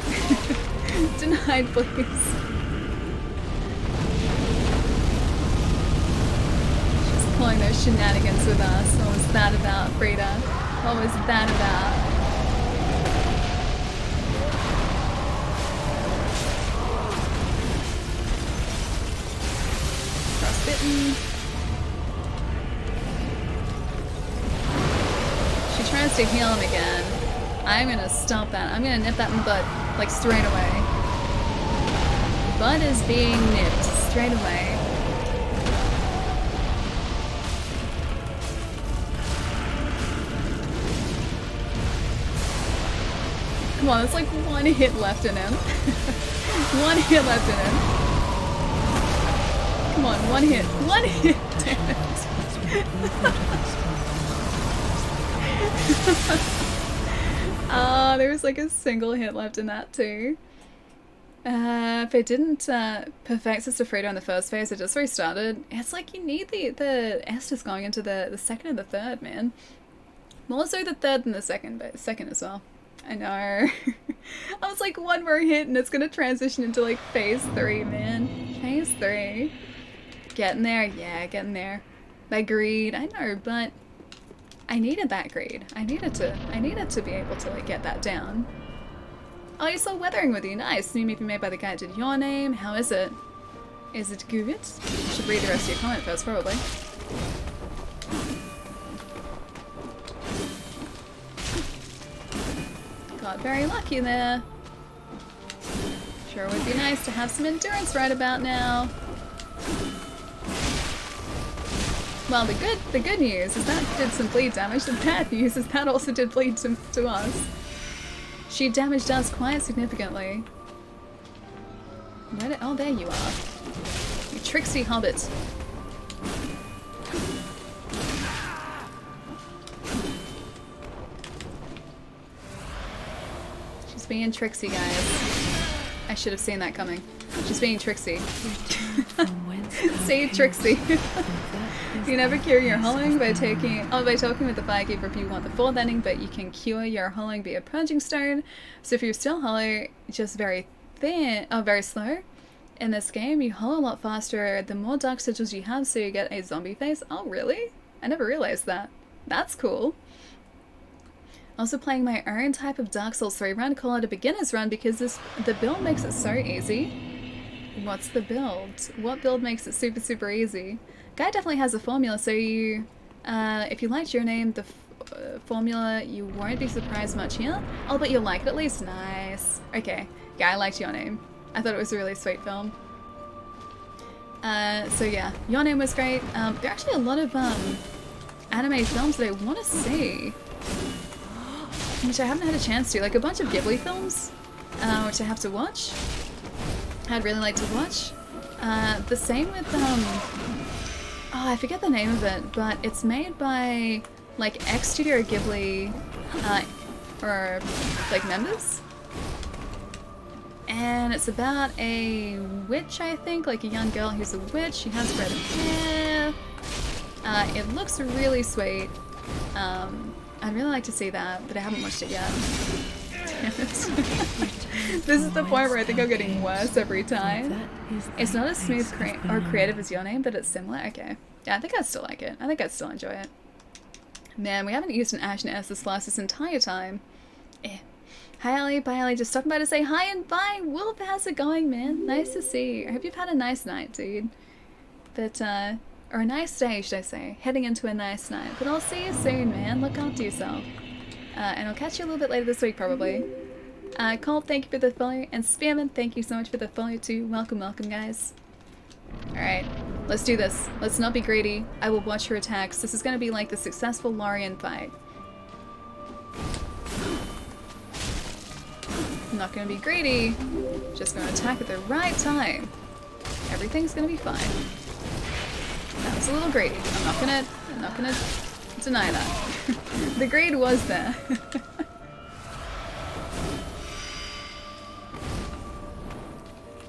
Denied, please. She's pulling those shenanigans with us. What was that about, Frida? What was that about? Frostbitten. She tries to heal him again. I'm gonna stop that. I'm gonna nip that in the bud, like straight away. Bud is being nipped straight away. Come on, it's like one hit left in him. One hit left in him. Come on, one hit. One hit, damn it. There was like a single hit left in that too. If I didn't perfect Sister Freda in the first phase, I just restarted. It's like you need the Estus going into the second and the third, man. More so the third than the second, but second as well. I know. I was like one more hit and it's gonna transition into like phase 3, man. Phase 3. Getting there, yeah, getting there. That greed, I know, but I needed that greed. I needed to be able to like get that down. Oh, you saw Weathering with you. Nice. New movie made by the guy that did Your Name. How is it? Is it good? Should read the rest of your comment first, probably. Got very lucky there. Sure would be nice to have some endurance right about now. Well, the good news is that did some bleed damage. The bad news is that also did bleed to us. She damaged us quite significantly. Where did, oh, there you are. You tricksy hobbit. She's being tricksy, guys. I should have seen that coming. She's being tricksy. Say tricksy. You never cure your hollowing by talking with the firekeeper if you want the fourth ending, but you can cure your hollowing via purging stone. So if you're still hollow, just very thin, very slow. In this game, you hollow a lot faster the more dark sigils you have, so you get a zombie face. Oh, really? I never realized that. That's cool. Also playing my own type of Dark Souls 3 run, call it a beginner's run because the build makes it so easy. What's the build? What build makes it super, super easy? Guy definitely has a formula, so you, if you liked Your Name, the formula, you won't be surprised much here. Oh, but you'll like it at least. Nice. Okay. Yeah, I liked Your Name. I thought it was a really sweet film. So yeah, Your Name was great. There are actually a lot of anime films that I want to see, which I haven't had a chance to. Like a bunch of Ghibli films, which I have to watch. I'd really like to watch. The same with oh, I forget the name of it, but it's made by like ex-Studio Ghibli or like members. And it's about a witch, I think, like a young girl who's a witch. She has red hair. It looks really sweet. I'd really like to see that, but I haven't watched it yet. Damn it. This is the point where I think I'm getting worse every time. It's not as smooth or creative as Your Name, but it's similar. Okay. Yeah, I think I'd still like it. I think I'd still enjoy it. Man, we haven't used an Ash and Estus class this entire time. Eh. Hi Ali, bye Ali, just stopping by to say hi and bye! Wolf, how's it going, man? Nice to see you. I hope you've had a nice night, dude. But, or a nice day, should I say. Heading into a nice night. But I'll see you soon, man. Look after yourself. And I'll catch you a little bit later this week, probably. Cole, thank you for the follow, and Spearman, thank you so much for the follow too. Welcome, welcome, guys. Alright, let's do this. Let's not be greedy. I will watch her attacks. This is gonna be like the successful Lorien fight. I'm not gonna be greedy. Just gonna attack at the right time. Everything's gonna be fine. That was a little greedy. I'm not gonna deny that. The grade was there.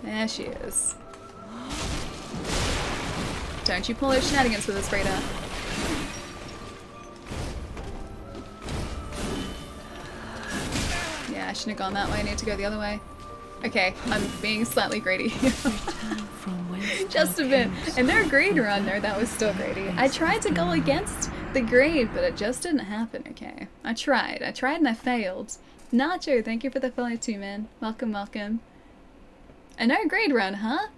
There she is. Don't you pull those shenanigans with us, Freda. Yeah, I shouldn't have gone that way. I need to go the other way. Okay, I'm being slightly greedy. Just a bit. And their grade run there, that was still greedy. I tried to go against the grade, but it just didn't happen, okay? I tried and I failed. Nacho, thank you for the follow too, man. Welcome, welcome. A no grade run, huh?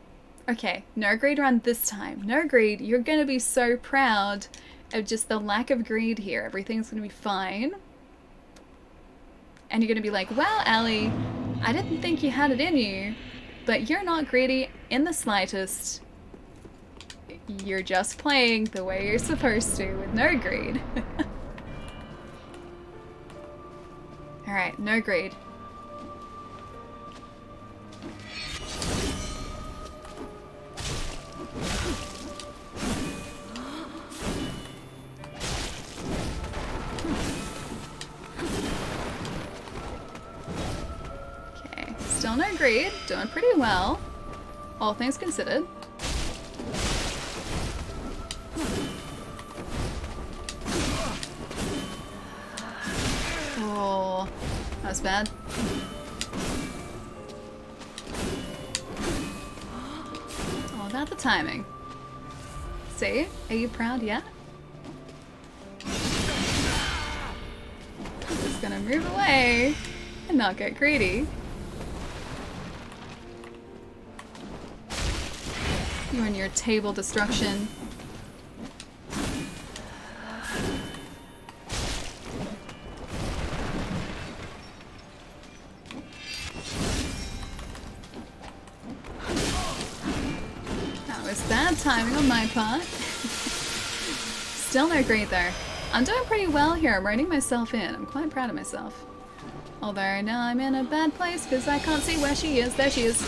Okay, no grade run this time. No grade, you're gonna be so proud of just the lack of greed here. Everything's gonna be fine. And you're gonna be like, wow, Ali, I didn't think you had it in you, but you're not greedy in the slightest. You're just playing the way you're supposed to with no greed. Alright, no greed. Still no greed. Doing pretty well. All things considered. Oh, that was bad. All about the timing. See? Are you proud yet? Just gonna move away and not get greedy. You and your table destruction. That was bad timing on my part. Still no great there. I'm doing pretty well here. I'm reining myself in. I'm quite proud of myself. Although now I'm in a bad place because I can't see where she is. There she is.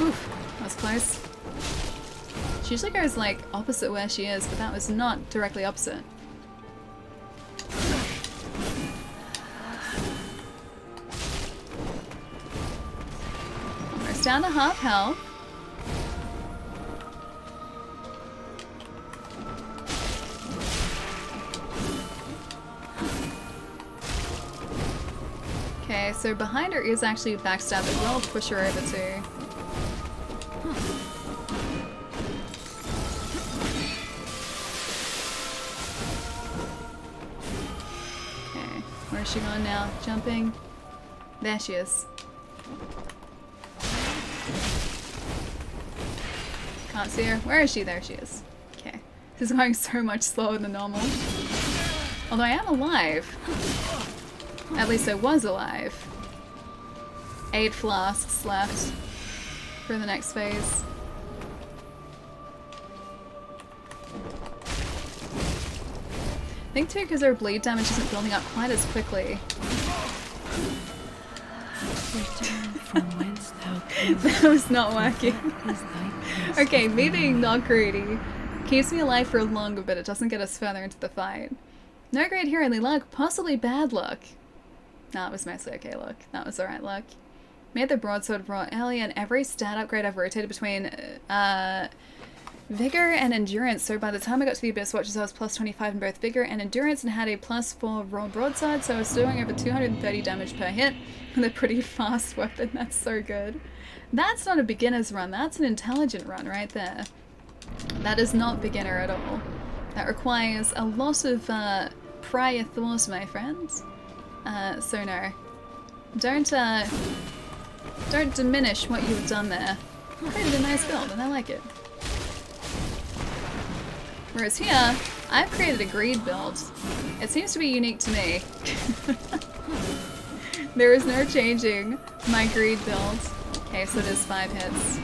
Oof, that was close. She usually goes like opposite where she is, but that was not directly opposite. Almost down to half health. Okay, so behind her is actually a backstab that will push her over too. Okay, where's she going now? Jumping? There she is. Can't see her. Where is she? There she is. Okay. This is going so much slower than normal. Although I am alive. At least I was alive. 8 flasks left for the next phase. I think too because her bleed damage isn't building up quite as quickly. Return from whence thou camest. That was not working. Okay, me being not greedy keeps me alive for longer, but it doesn't get us further into the fight. No great here, only luck, possibly bad luck. No, it was mostly okay luck. That was alright luck. Made the broadsword raw early, and every stat upgrade I've rotated between Vigor and Endurance, so by the time I got to the Abyss Watchers I was plus 25 in both Vigor and Endurance and had a plus 4 raw broadside, so I was doing over 230 damage per hit with a pretty fast weapon. That's so good. That's not a beginner's run, that's an intelligent run right there. That is not beginner at all. That requires a lot of prior thought, my friends. So no. Don't diminish what you've done there. Created a nice build and I like it. Whereas here, I've created a greed build. It seems to be unique to me. There is no changing my greed build. Okay, so it is 5 hits.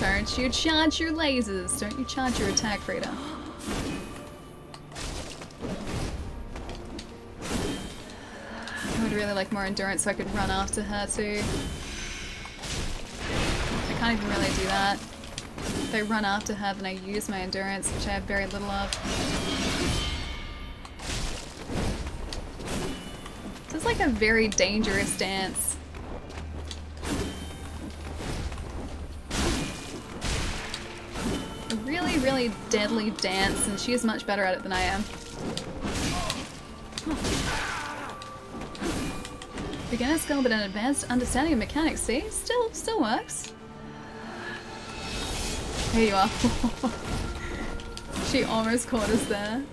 Don't you charge your lasers. Don't you charge your attack, Frida. I would really like more endurance so I could run after her too. I can't even really do that. If I run after her, then I use my endurance, which I have very little of. This is like a very dangerous dance. A really, really deadly dance, and she is much better at it than I am. Beginner skill, but an advanced understanding of mechanics. See? Still works. Here you are. She almost caught us there.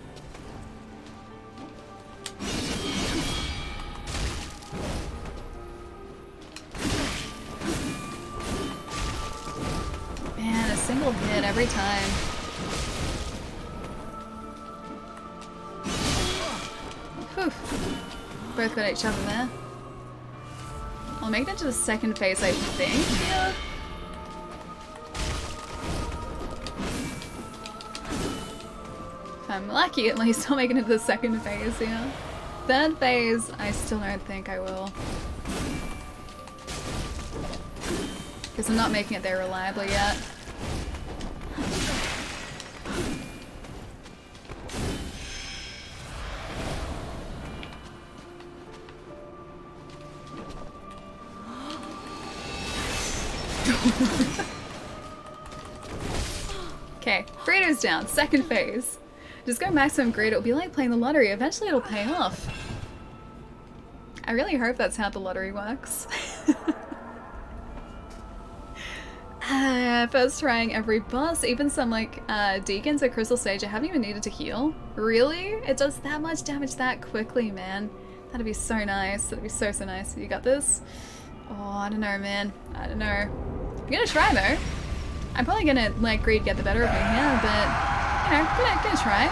Man, a single hit every time. Whew. Both got each other there. I'll make it to the second phase, I think. Yeah. If I'm lucky, at least I'll make it into the second phase, yeah. Third phase, I still don't think I will. Because I'm not making it there reliably yet. Okay, Fredo's down. Second phase. Just go maximum greed. It'll be like playing the lottery. Eventually it'll pay off. I really hope that's how the lottery works. First trying every boss, even some like deacons at Crystal Stage, I haven't even needed to heal. Really? It does that much damage that quickly, man. That'd be so nice. That'd be so nice. You got this? Oh, I don't know, man. I don't know. I'm gonna try though. I'm probably gonna let greed get the better of me here, but you know, gonna try.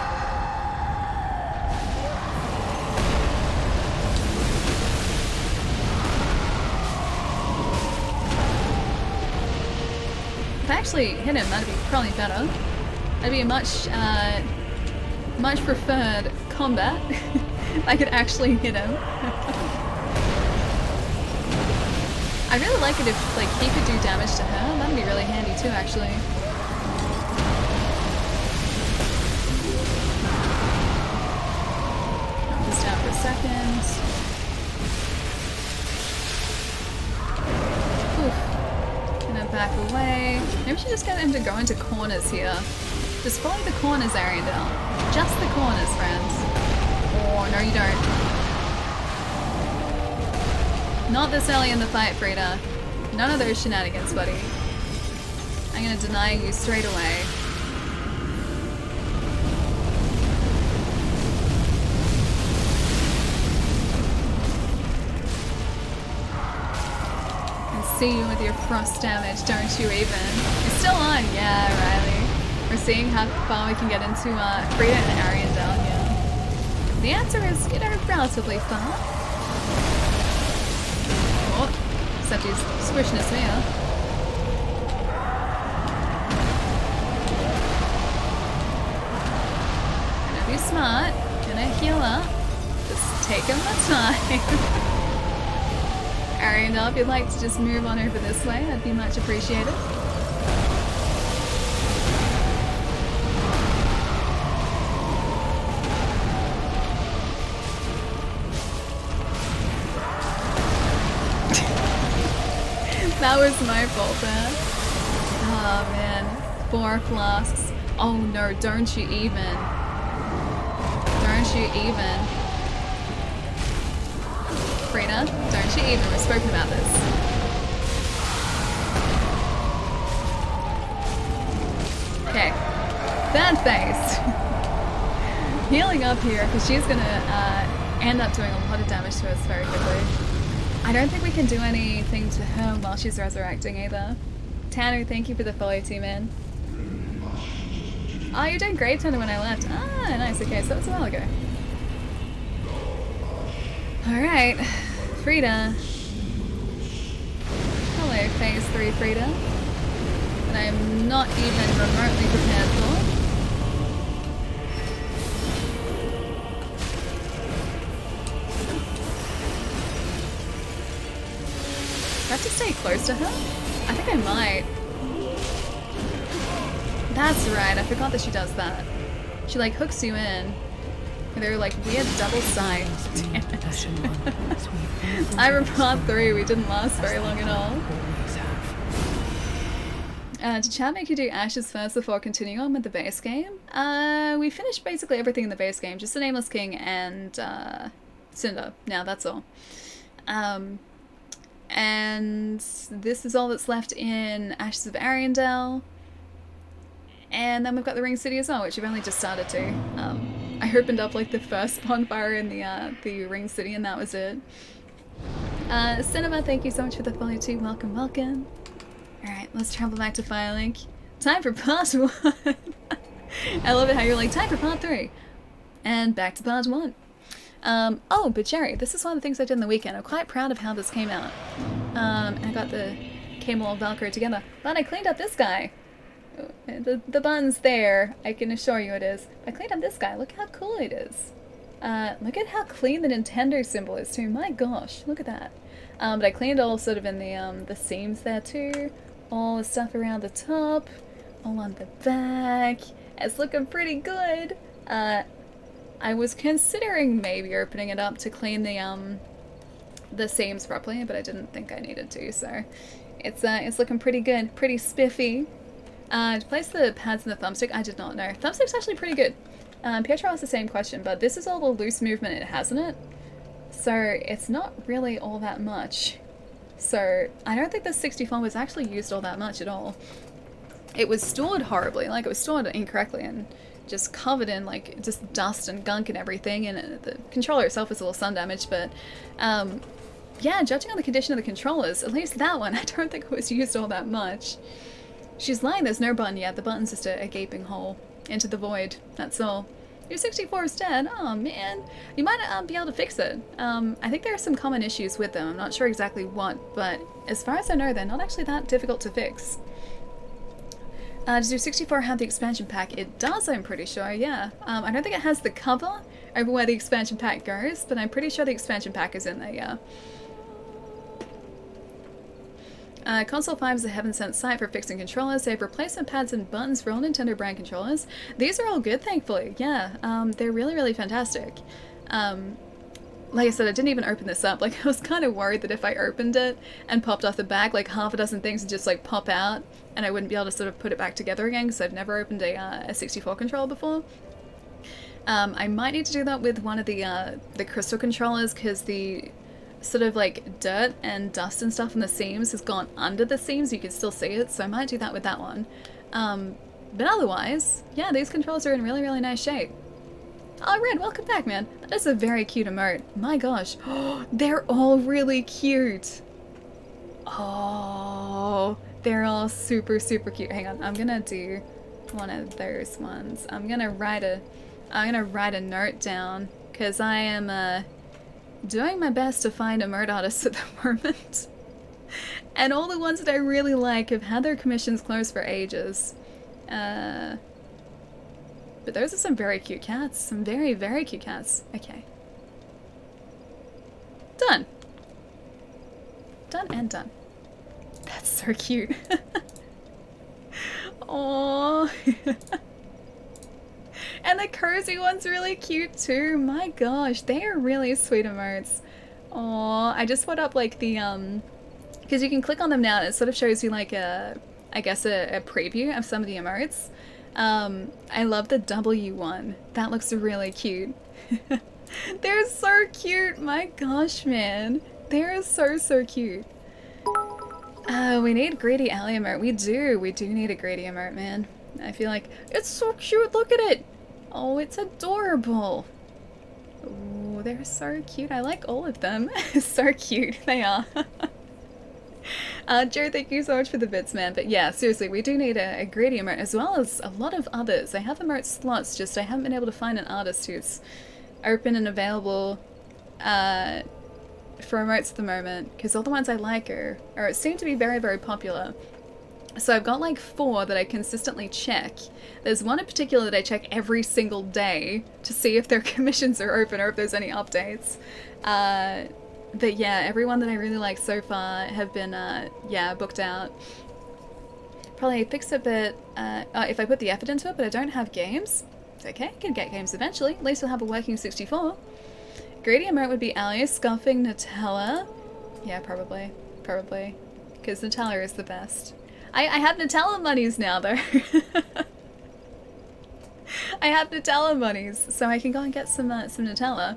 If I actually hit him, that'd be probably better. That'd be a much preferred combat. If I could actually hit him. I'd really like it if like he could do damage to her. That'd be really handy too, actually. Knock this down for a second. Oof. Gonna back away. Maybe we should just get him to go into corners here. Just follow the corners, Ariandel. Just the corners, friends. Oh, no you don't. Not this early in the fight, Frida. None of those shenanigans, buddy. I'm gonna deny you straight away. I see you with your frost damage, don't you even? You're still on, yeah, Riley. We're seeing how far we can get into Frida and Ariandel, yeah. The answer is, you know, relatively far. Except he's squishing his spear. Gonna be smart. Gonna heal up. Just taking my time. Ariandel, if you'd like to just move on over this way, that'd be much appreciated. That was my fault there. Oh man. 4 flasks. Oh no, don't you even. Don't you even. Frida, don't you even. We've spoken about this. Okay. Third phase. Healing up here because she's gonna end up doing a lot of damage to us very quickly. I don't think we can do anything to her while she's resurrecting either. Tanu, thank you for the follow too, man. Oh, you're doing great, Tanu, when I left. Ah, nice. Okay, so that was a while ago. Alright. Frida. Hello, phase 3 Frida. That I'm not even remotely prepared for. Do I have to stay close to her? I think I might. That's right, I forgot that she does that. She like hooks you in. They're like weird double sides. Damn it. Time for part 3, we didn't last very long at all. Did chat make you do Ashes first before continuing on with the base game? We finished basically everything in the base game, just the Nameless King and Cinder. Now that's all. And this is all that's left in Ashes of Ariandel. And then we've got the Ring City as well, which we've only just started to. I opened up like the first bonfire in the Ring City and that was it. Cinema, thank you so much for the follow too. Welcome, welcome. Alright, let's travel back to Firelink. Time for part 1! I love it how you're like, time for part 3! And back to part 1. Oh, but Jerry, this is one of the things I did in the weekend. I'm quite proud of how this came out. I got the Camel and Velcro together. But I cleaned up this guy. The bun's there. I can assure you it is. I cleaned up this guy. Look how cool it is. Look at how clean the Nintendo symbol is too. My gosh, look at that. But I cleaned all sort of in the seams there too. all the stuff around the top, all on the back. It's looking pretty good. I was considering maybe opening it up to clean the seams properly, but I didn't think I needed to, so it's looking pretty good, pretty spiffy. To place the pads in the thumbstick, I did not know. Thumbstick's actually pretty good. Pietro asked the same question, but this is all the loose movement it has in it, so it's not really all that much. So I don't think the 64 was actually used all that much at all. It was stored horribly, like it was stored incorrectly and just covered in like just dust and gunk and everything, and the controller itself was a little sun damaged, but yeah, judging on the condition of the controllers, at least that one, I don't think it was used all that much. She's lying, there's no button yet, the button's just a gaping hole into the void, that's all. Your 64 is dead, oh man. You might be able to fix it. I think there are some common issues with them, I'm not sure exactly what, but as far as I know, they're not actually that difficult to fix. Does your 64 have the expansion pack? It does, I'm pretty sure, yeah. I don't think it has the cover over where the expansion pack goes, but I'm pretty sure the expansion pack is in there, yeah. Console 5 is a heaven-sent site for fixing controllers. They have replacement pads and buttons for all Nintendo brand controllers. These are all good, thankfully, yeah. They're really, really fantastic. Like I said, I didn't even open this up. Like, I was kind of worried that if I opened it and popped off the back, like half a dozen things would just like pop out and I wouldn't be able to sort of put it back together again, because I've never opened a 64 controller before. I might need to do that with one of the crystal controllers, because the sort of like dirt and dust and stuff in the seams has gone under the seams. You can still see it, so I might do that with that one. But otherwise, yeah, these controllers are in really, really nice shape. Oh, Red, welcome back, man. That is a very cute emote. My gosh. They're all really cute. Oh, they're all super, super cute. Hang on, I'm gonna do one of those ones. I'm gonna write a note down, because I am doing my best to find emote artists at the moment. And all the ones that I really like have had their commissions closed for ages. But those are some very cute cats. Some very, very cute cats. Okay. Done. Done and done. That's so cute. Aww. And the cozy one's really cute too. My gosh, they are really sweet emotes. Aww. I just put up like the, because you can click on them now and it sort of shows you like I guess a preview of some of the emotes. I love the W one. That looks really cute. They're so cute. My gosh, man. They're so, so cute. We need greedy alley emote. We do need a greedy emote, man. I feel like it's so cute. Look at it. Oh, it's adorable. Oh, they're so cute. I like all of them. So cute. They are. Joe, thank you so much for the bits, man. But yeah, seriously, we do need a greedy emote, as well as a lot of others. I have emote slots, just I haven't been able to find an artist who's open and available for emotes at the moment, because all the ones I like are seem to be very, very popular. So I've got like 4 that I consistently check. There's one in particular that I check every single day to see if their commissions are open or if there's any updates. But yeah, everyone that I really like so far have been, yeah, booked out. Probably fix a bit, if I put the effort into it, but I don't have games. It's okay, I can get games eventually. At least I'll have a working 64. Greedy emote would be Alice scoffing Nutella. Yeah, probably. Probably. Because Nutella is the best. I have Nutella monies now, though. I have Nutella monies, so I can go and get some Nutella.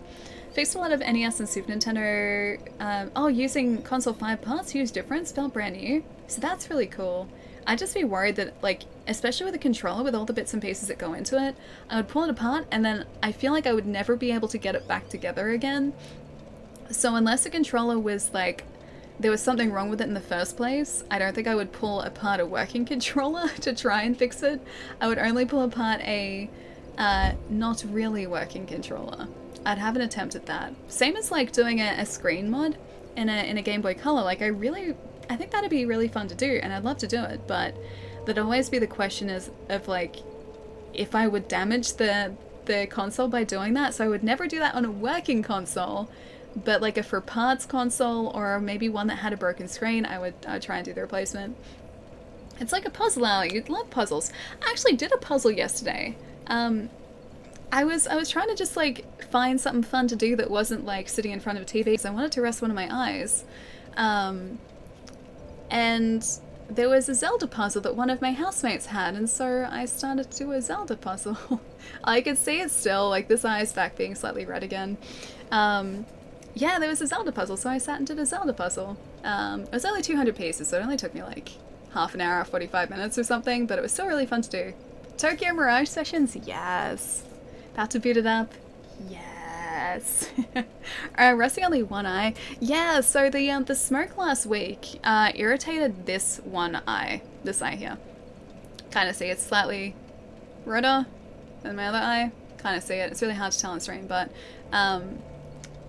Fixed a lot of NES and Super Nintendo. Oh, using console 5 parts, huge difference, felt brand new. So that's really cool. I'd just be worried that, like, especially with a controller, with all the bits and pieces that go into it, I would pull it apart and then I feel like I would never be able to get it back together again. So unless a controller was, like, there was something wrong with it in the first place, I don't think I would pull apart a working controller to try and fix it. I would only pull apart a not really working controller. I'd have an attempt at that. Same as like doing a screen mod in a Game Boy Color. Like I think that'd be really fun to do, and I'd love to do it, but there'd always be the question of like, if I would damage the console by doing that. So I would never do that on a working console, but like a for parts console, or maybe one that had a broken screen, I would try and do the replacement. It's like a puzzle alley. You'd love puzzles. I actually did a puzzle yesterday. I was trying to just like find something fun to do that wasn't like sitting in front of a TV because I wanted to rest one of my eyes. And there was a Zelda puzzle that one of my housemates had, and so I started to do a Zelda puzzle. I could see it still, like this eye's back being slightly red again. Yeah, there was a Zelda puzzle, so I sat and did a Zelda puzzle. It was only 200 pieces, so it only took me like half an hour, 45 minutes or something, but it was still really fun to do. Tokyo Mirage Sessions? Yes. About to boot it up? Yes. Resting only one eye? Yeah, so the smoke last week irritated this one eye. This eye here. Kind of see it's slightly redder than my other eye. Kind of see it. It's really hard to tell on stream, but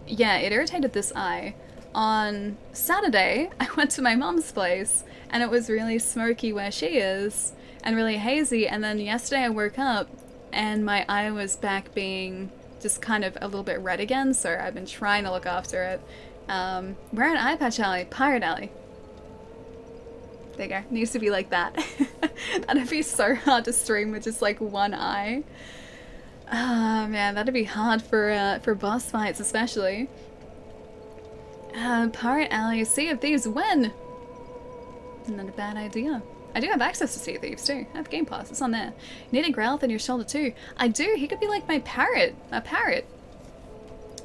yeah, it irritated this eye. On Saturday, I went to my mom's place, and it was really smoky where she is, and really hazy, and then yesterday I woke up, and my eye was back being just kind of a little bit red again, so I've been trying to look after it. Wear an eye patch, alley. Pirate alley. There you go. It needs to be like that. That'd be so hard to stream with just like one eye. Ah, man, that'd be hard for boss fights especially. Pirate alley, Sea of Thieves, when? Not a bad idea. I do have access to Sea of Thieves too. I have Game Pass, it's on there. You need a Growlithe in your shoulder too. I do, he could be like my parrot. A parrot.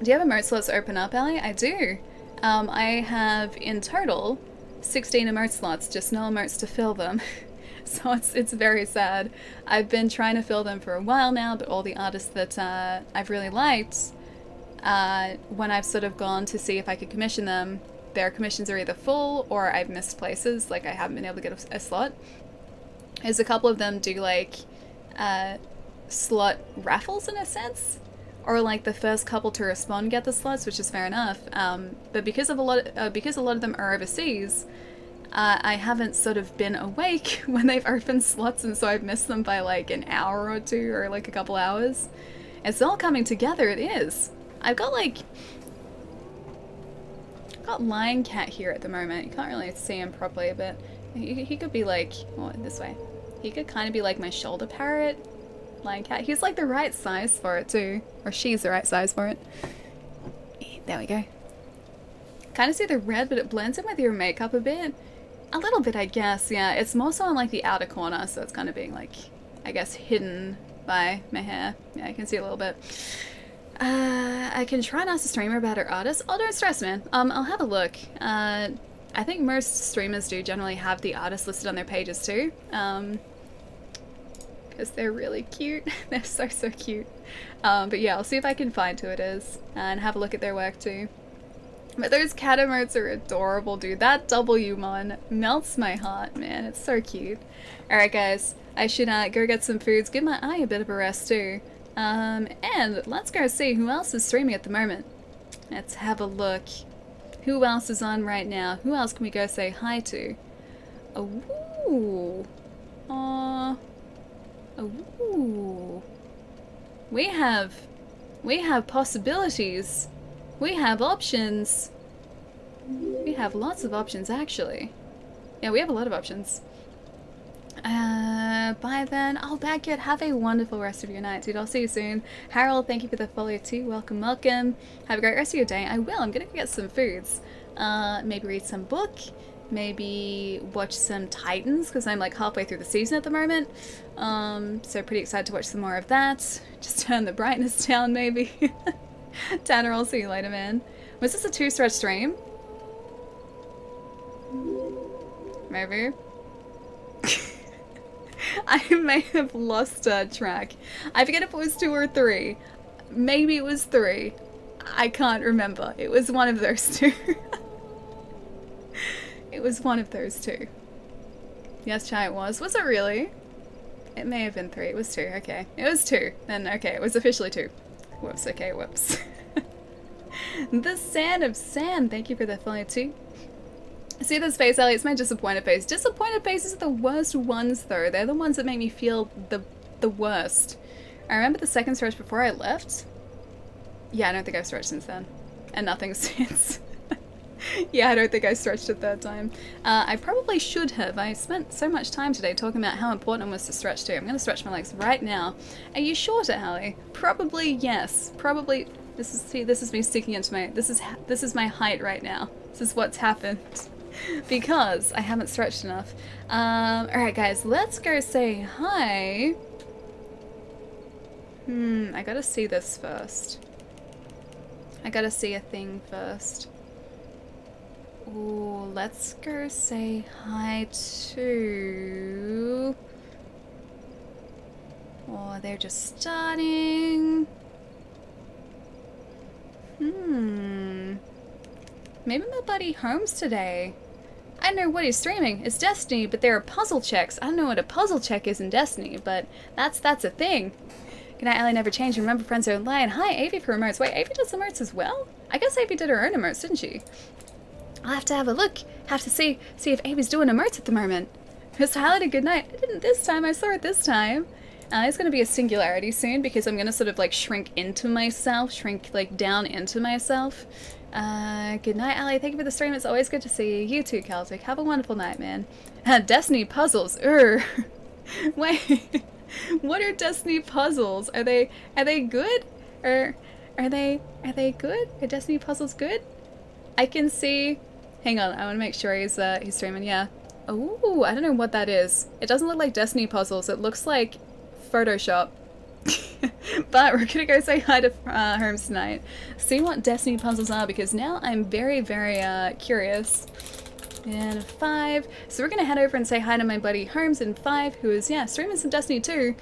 Do you have emote slots open up, Ellie? I do. I have in total 16 emote slots, just no emotes to fill them. So it's very sad. I've been trying to fill them for a while now, but all the artists that I've really liked, when I've sort of gone to see if I could commission them, their commissions are either full or I've missed places, like I haven't been able to get a slot. There's a couple of them do like slot raffles in a sense, or like the first couple to respond get the slots, which is fair enough. But because a lot of them are overseas, I haven't sort of been awake when they've opened slots, and so I've missed them by like an hour or two or like a couple hours. It's all coming together, it is. I've got Lion Cat here at the moment. You can't really see him properly, but he could be like, oh, this way. He could kind of be like my shoulder parrot. Lion Cat. He's like the right size for it too. Or she's the right size for it. There we go. Kind of see the red, but it blends in with your makeup a bit. A little bit, I guess, yeah. It's more so on like the outer corner, so it's kind of being like, I guess, hidden by my hair. Yeah, I can see a little bit. I can try and ask a streamer about her artist. Oh, don't stress, man. I'll have a look. I think most streamers do generally have the artist listed on their pages too. Because they're really cute. They're so cute. But yeah, I'll see if I can find who it is and have a look at their work too. But those cat emotes are adorable, dude. That Wmon melts my heart, man. It's so cute. Alright, guys. I should go get some foods, give my eye a bit of a rest too. And let's go see who else is streaming at the moment. Let's have a look. Who else is on right now? Who else can we go say hi to? Ooh. Ooh. We have possibilities. We have options. We have lots of options, actually. Yeah, we have a lot of options. Bye then. Oh, Baghead, have a wonderful rest of your night, dude. I'll see you soon. Harold, thank you for the follow too. Welcome, welcome. Have a great rest of your day. I will. I'm gonna go get some foods. Maybe read some book. Maybe watch some Titans, because I'm like halfway through the season at the moment. So pretty excited to watch some more of that. Just turn the brightness down, maybe. Tanner, I'll see you later, man. Was this a 2-stretch stream? Maybe. I may have lost track. I forget if it was 2 or 3. Maybe it was 3. I can't remember. It was one of those 2. It was one of those 2. Yes, Chai, it was. Was it really? It may have been 3. It was 2. Okay. It was 2. Then, okay, it was officially 2. Whoops. Okay, whoops. The Sand of Sand. Thank you for the follow too. See this face, Ellie? It's my disappointed face. Disappointed faces are the worst ones, though. They're the ones that make me feel the worst. I remember the second stretch before I left. Yeah, I don't think I've stretched since then. And nothing since. Yeah, I don't think I stretched it that time. I probably should have. I spent so much time today talking about how important it was to stretch too. I'm going to stretch my legs right now. Are you shorter, Hallie? Probably yes. Probably. This is me sticking into my. This is my height right now. This is what's happened because I haven't stretched enough. All right, guys, let's go say hi. I gotta see this first. I gotta see a thing first. Ooh, let's go say hi to... Oh, they're just starting. Maybe my buddy Holmes today. I don't know what he's streaming. It's Destiny, but there are puzzle checks. I don't know what a puzzle check is in Destiny, but that's a thing. Good night, Ellie. Never change. Remember, friends are lying. Hi, Avi for emotes. Wait, Avi does emotes as well? I guess Avi did her own emotes, didn't she? I'll have to have a look. Have to see if Avi's doing emotes at the moment. Mr. Halliday, good night. I didn't this time. I saw it this time. It's going to be a singularity soon because I'm going to sort of like shrink into myself. Shrink like down into myself. Good night, Allie. Thank you for the stream. It's always good to see you. You too, Celtic. Have a wonderful night, man. Destiny puzzles. Wait. What are Destiny puzzles? Are they good? Or are they good? Are Destiny puzzles good? I can see. Hang on, I want to make sure he's streaming. Yeah. Oh, I don't know what that is. It doesn't look like Destiny puzzles. It looks like Photoshop. But we're gonna go say hi to Holmes tonight. See what Destiny puzzles are because now I'm very, very curious. And 5. So we're gonna head over and say hi to my buddy Holmes in 5, who is streaming some Destiny 2,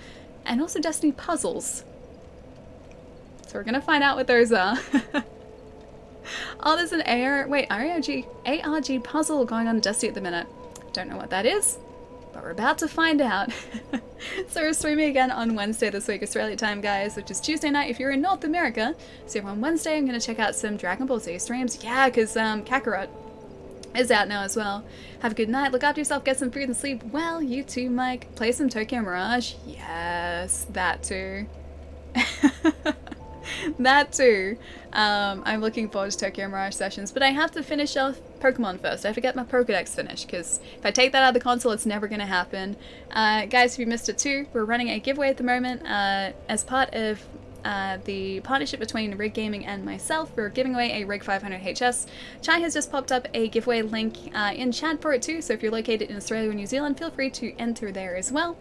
and also Destiny puzzles. So we're gonna find out what those are. Oh, there's an ARG puzzle going on in Destiny at the minute. Don't know what that is, but we're about to find out. So we're streaming again on Wednesday this week, Australia time, guys, which is Tuesday night if you're in North America. So on Wednesday, I'm gonna check out some Dragon Ball Z streams. Yeah, because Kakarot is out now as well. Have a good night. Look after yourself. Get some food and sleep. Well, you too, Mike. Play some Tokyo Mirage. Yes, that too. That too. I'm looking forward to Tokyo Mirage sessions, but I have to finish off Pokemon first. I have to get my Pokedex finished, because if I take that out of the console, it's never going to happen. Guys, if you missed it too, we're running a giveaway at the moment as part of the partnership between Rig Gaming and myself. We're giving away a Rig 500 HS. Chai has just popped up a giveaway link in chat for it too, so if you're located in Australia or New Zealand, feel free to enter there as well.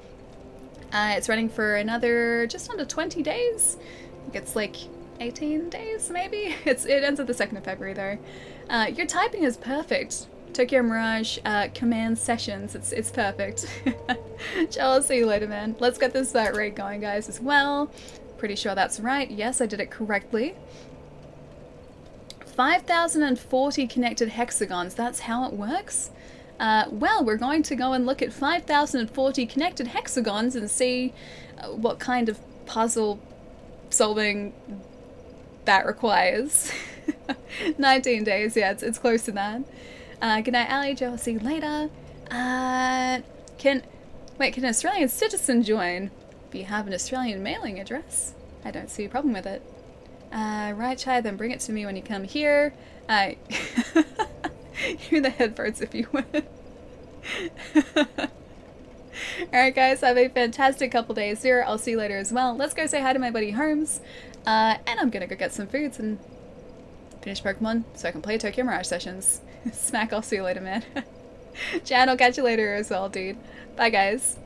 It's running for another just under 20 days. I think it's like 18 days maybe? It ends at the 2nd of February though. Your typing is perfect. Tokyo Mirage command sessions, it's perfect. Ciao, I'll see you later, man. Let's get this raid going, guys, as well. Pretty sure that's right. Yes, I did it correctly. 5,040 connected hexagons. That's how it works. Well, we're going to go and look at 5,040 connected hexagons and see what kind of puzzle solving that requires. 19 days, yeah, it's close to that. Good night, Ali. Joe, I'll see you later. Can an Australian citizen join? If you have an Australian mailing address, I don't see a problem with it. Right, Chai, then bring it to me when you come here. Hear the headphones if you would. Alright guys, have a fantastic couple days here. I'll see you later as well. Let's go say hi to my buddy Holmes. And I'm gonna go get some foods and finish Pokemon so I can play Tokyo Mirage sessions. Smack, I'll see you later, man. Jan, I'll catch you later as well, dude. Bye guys.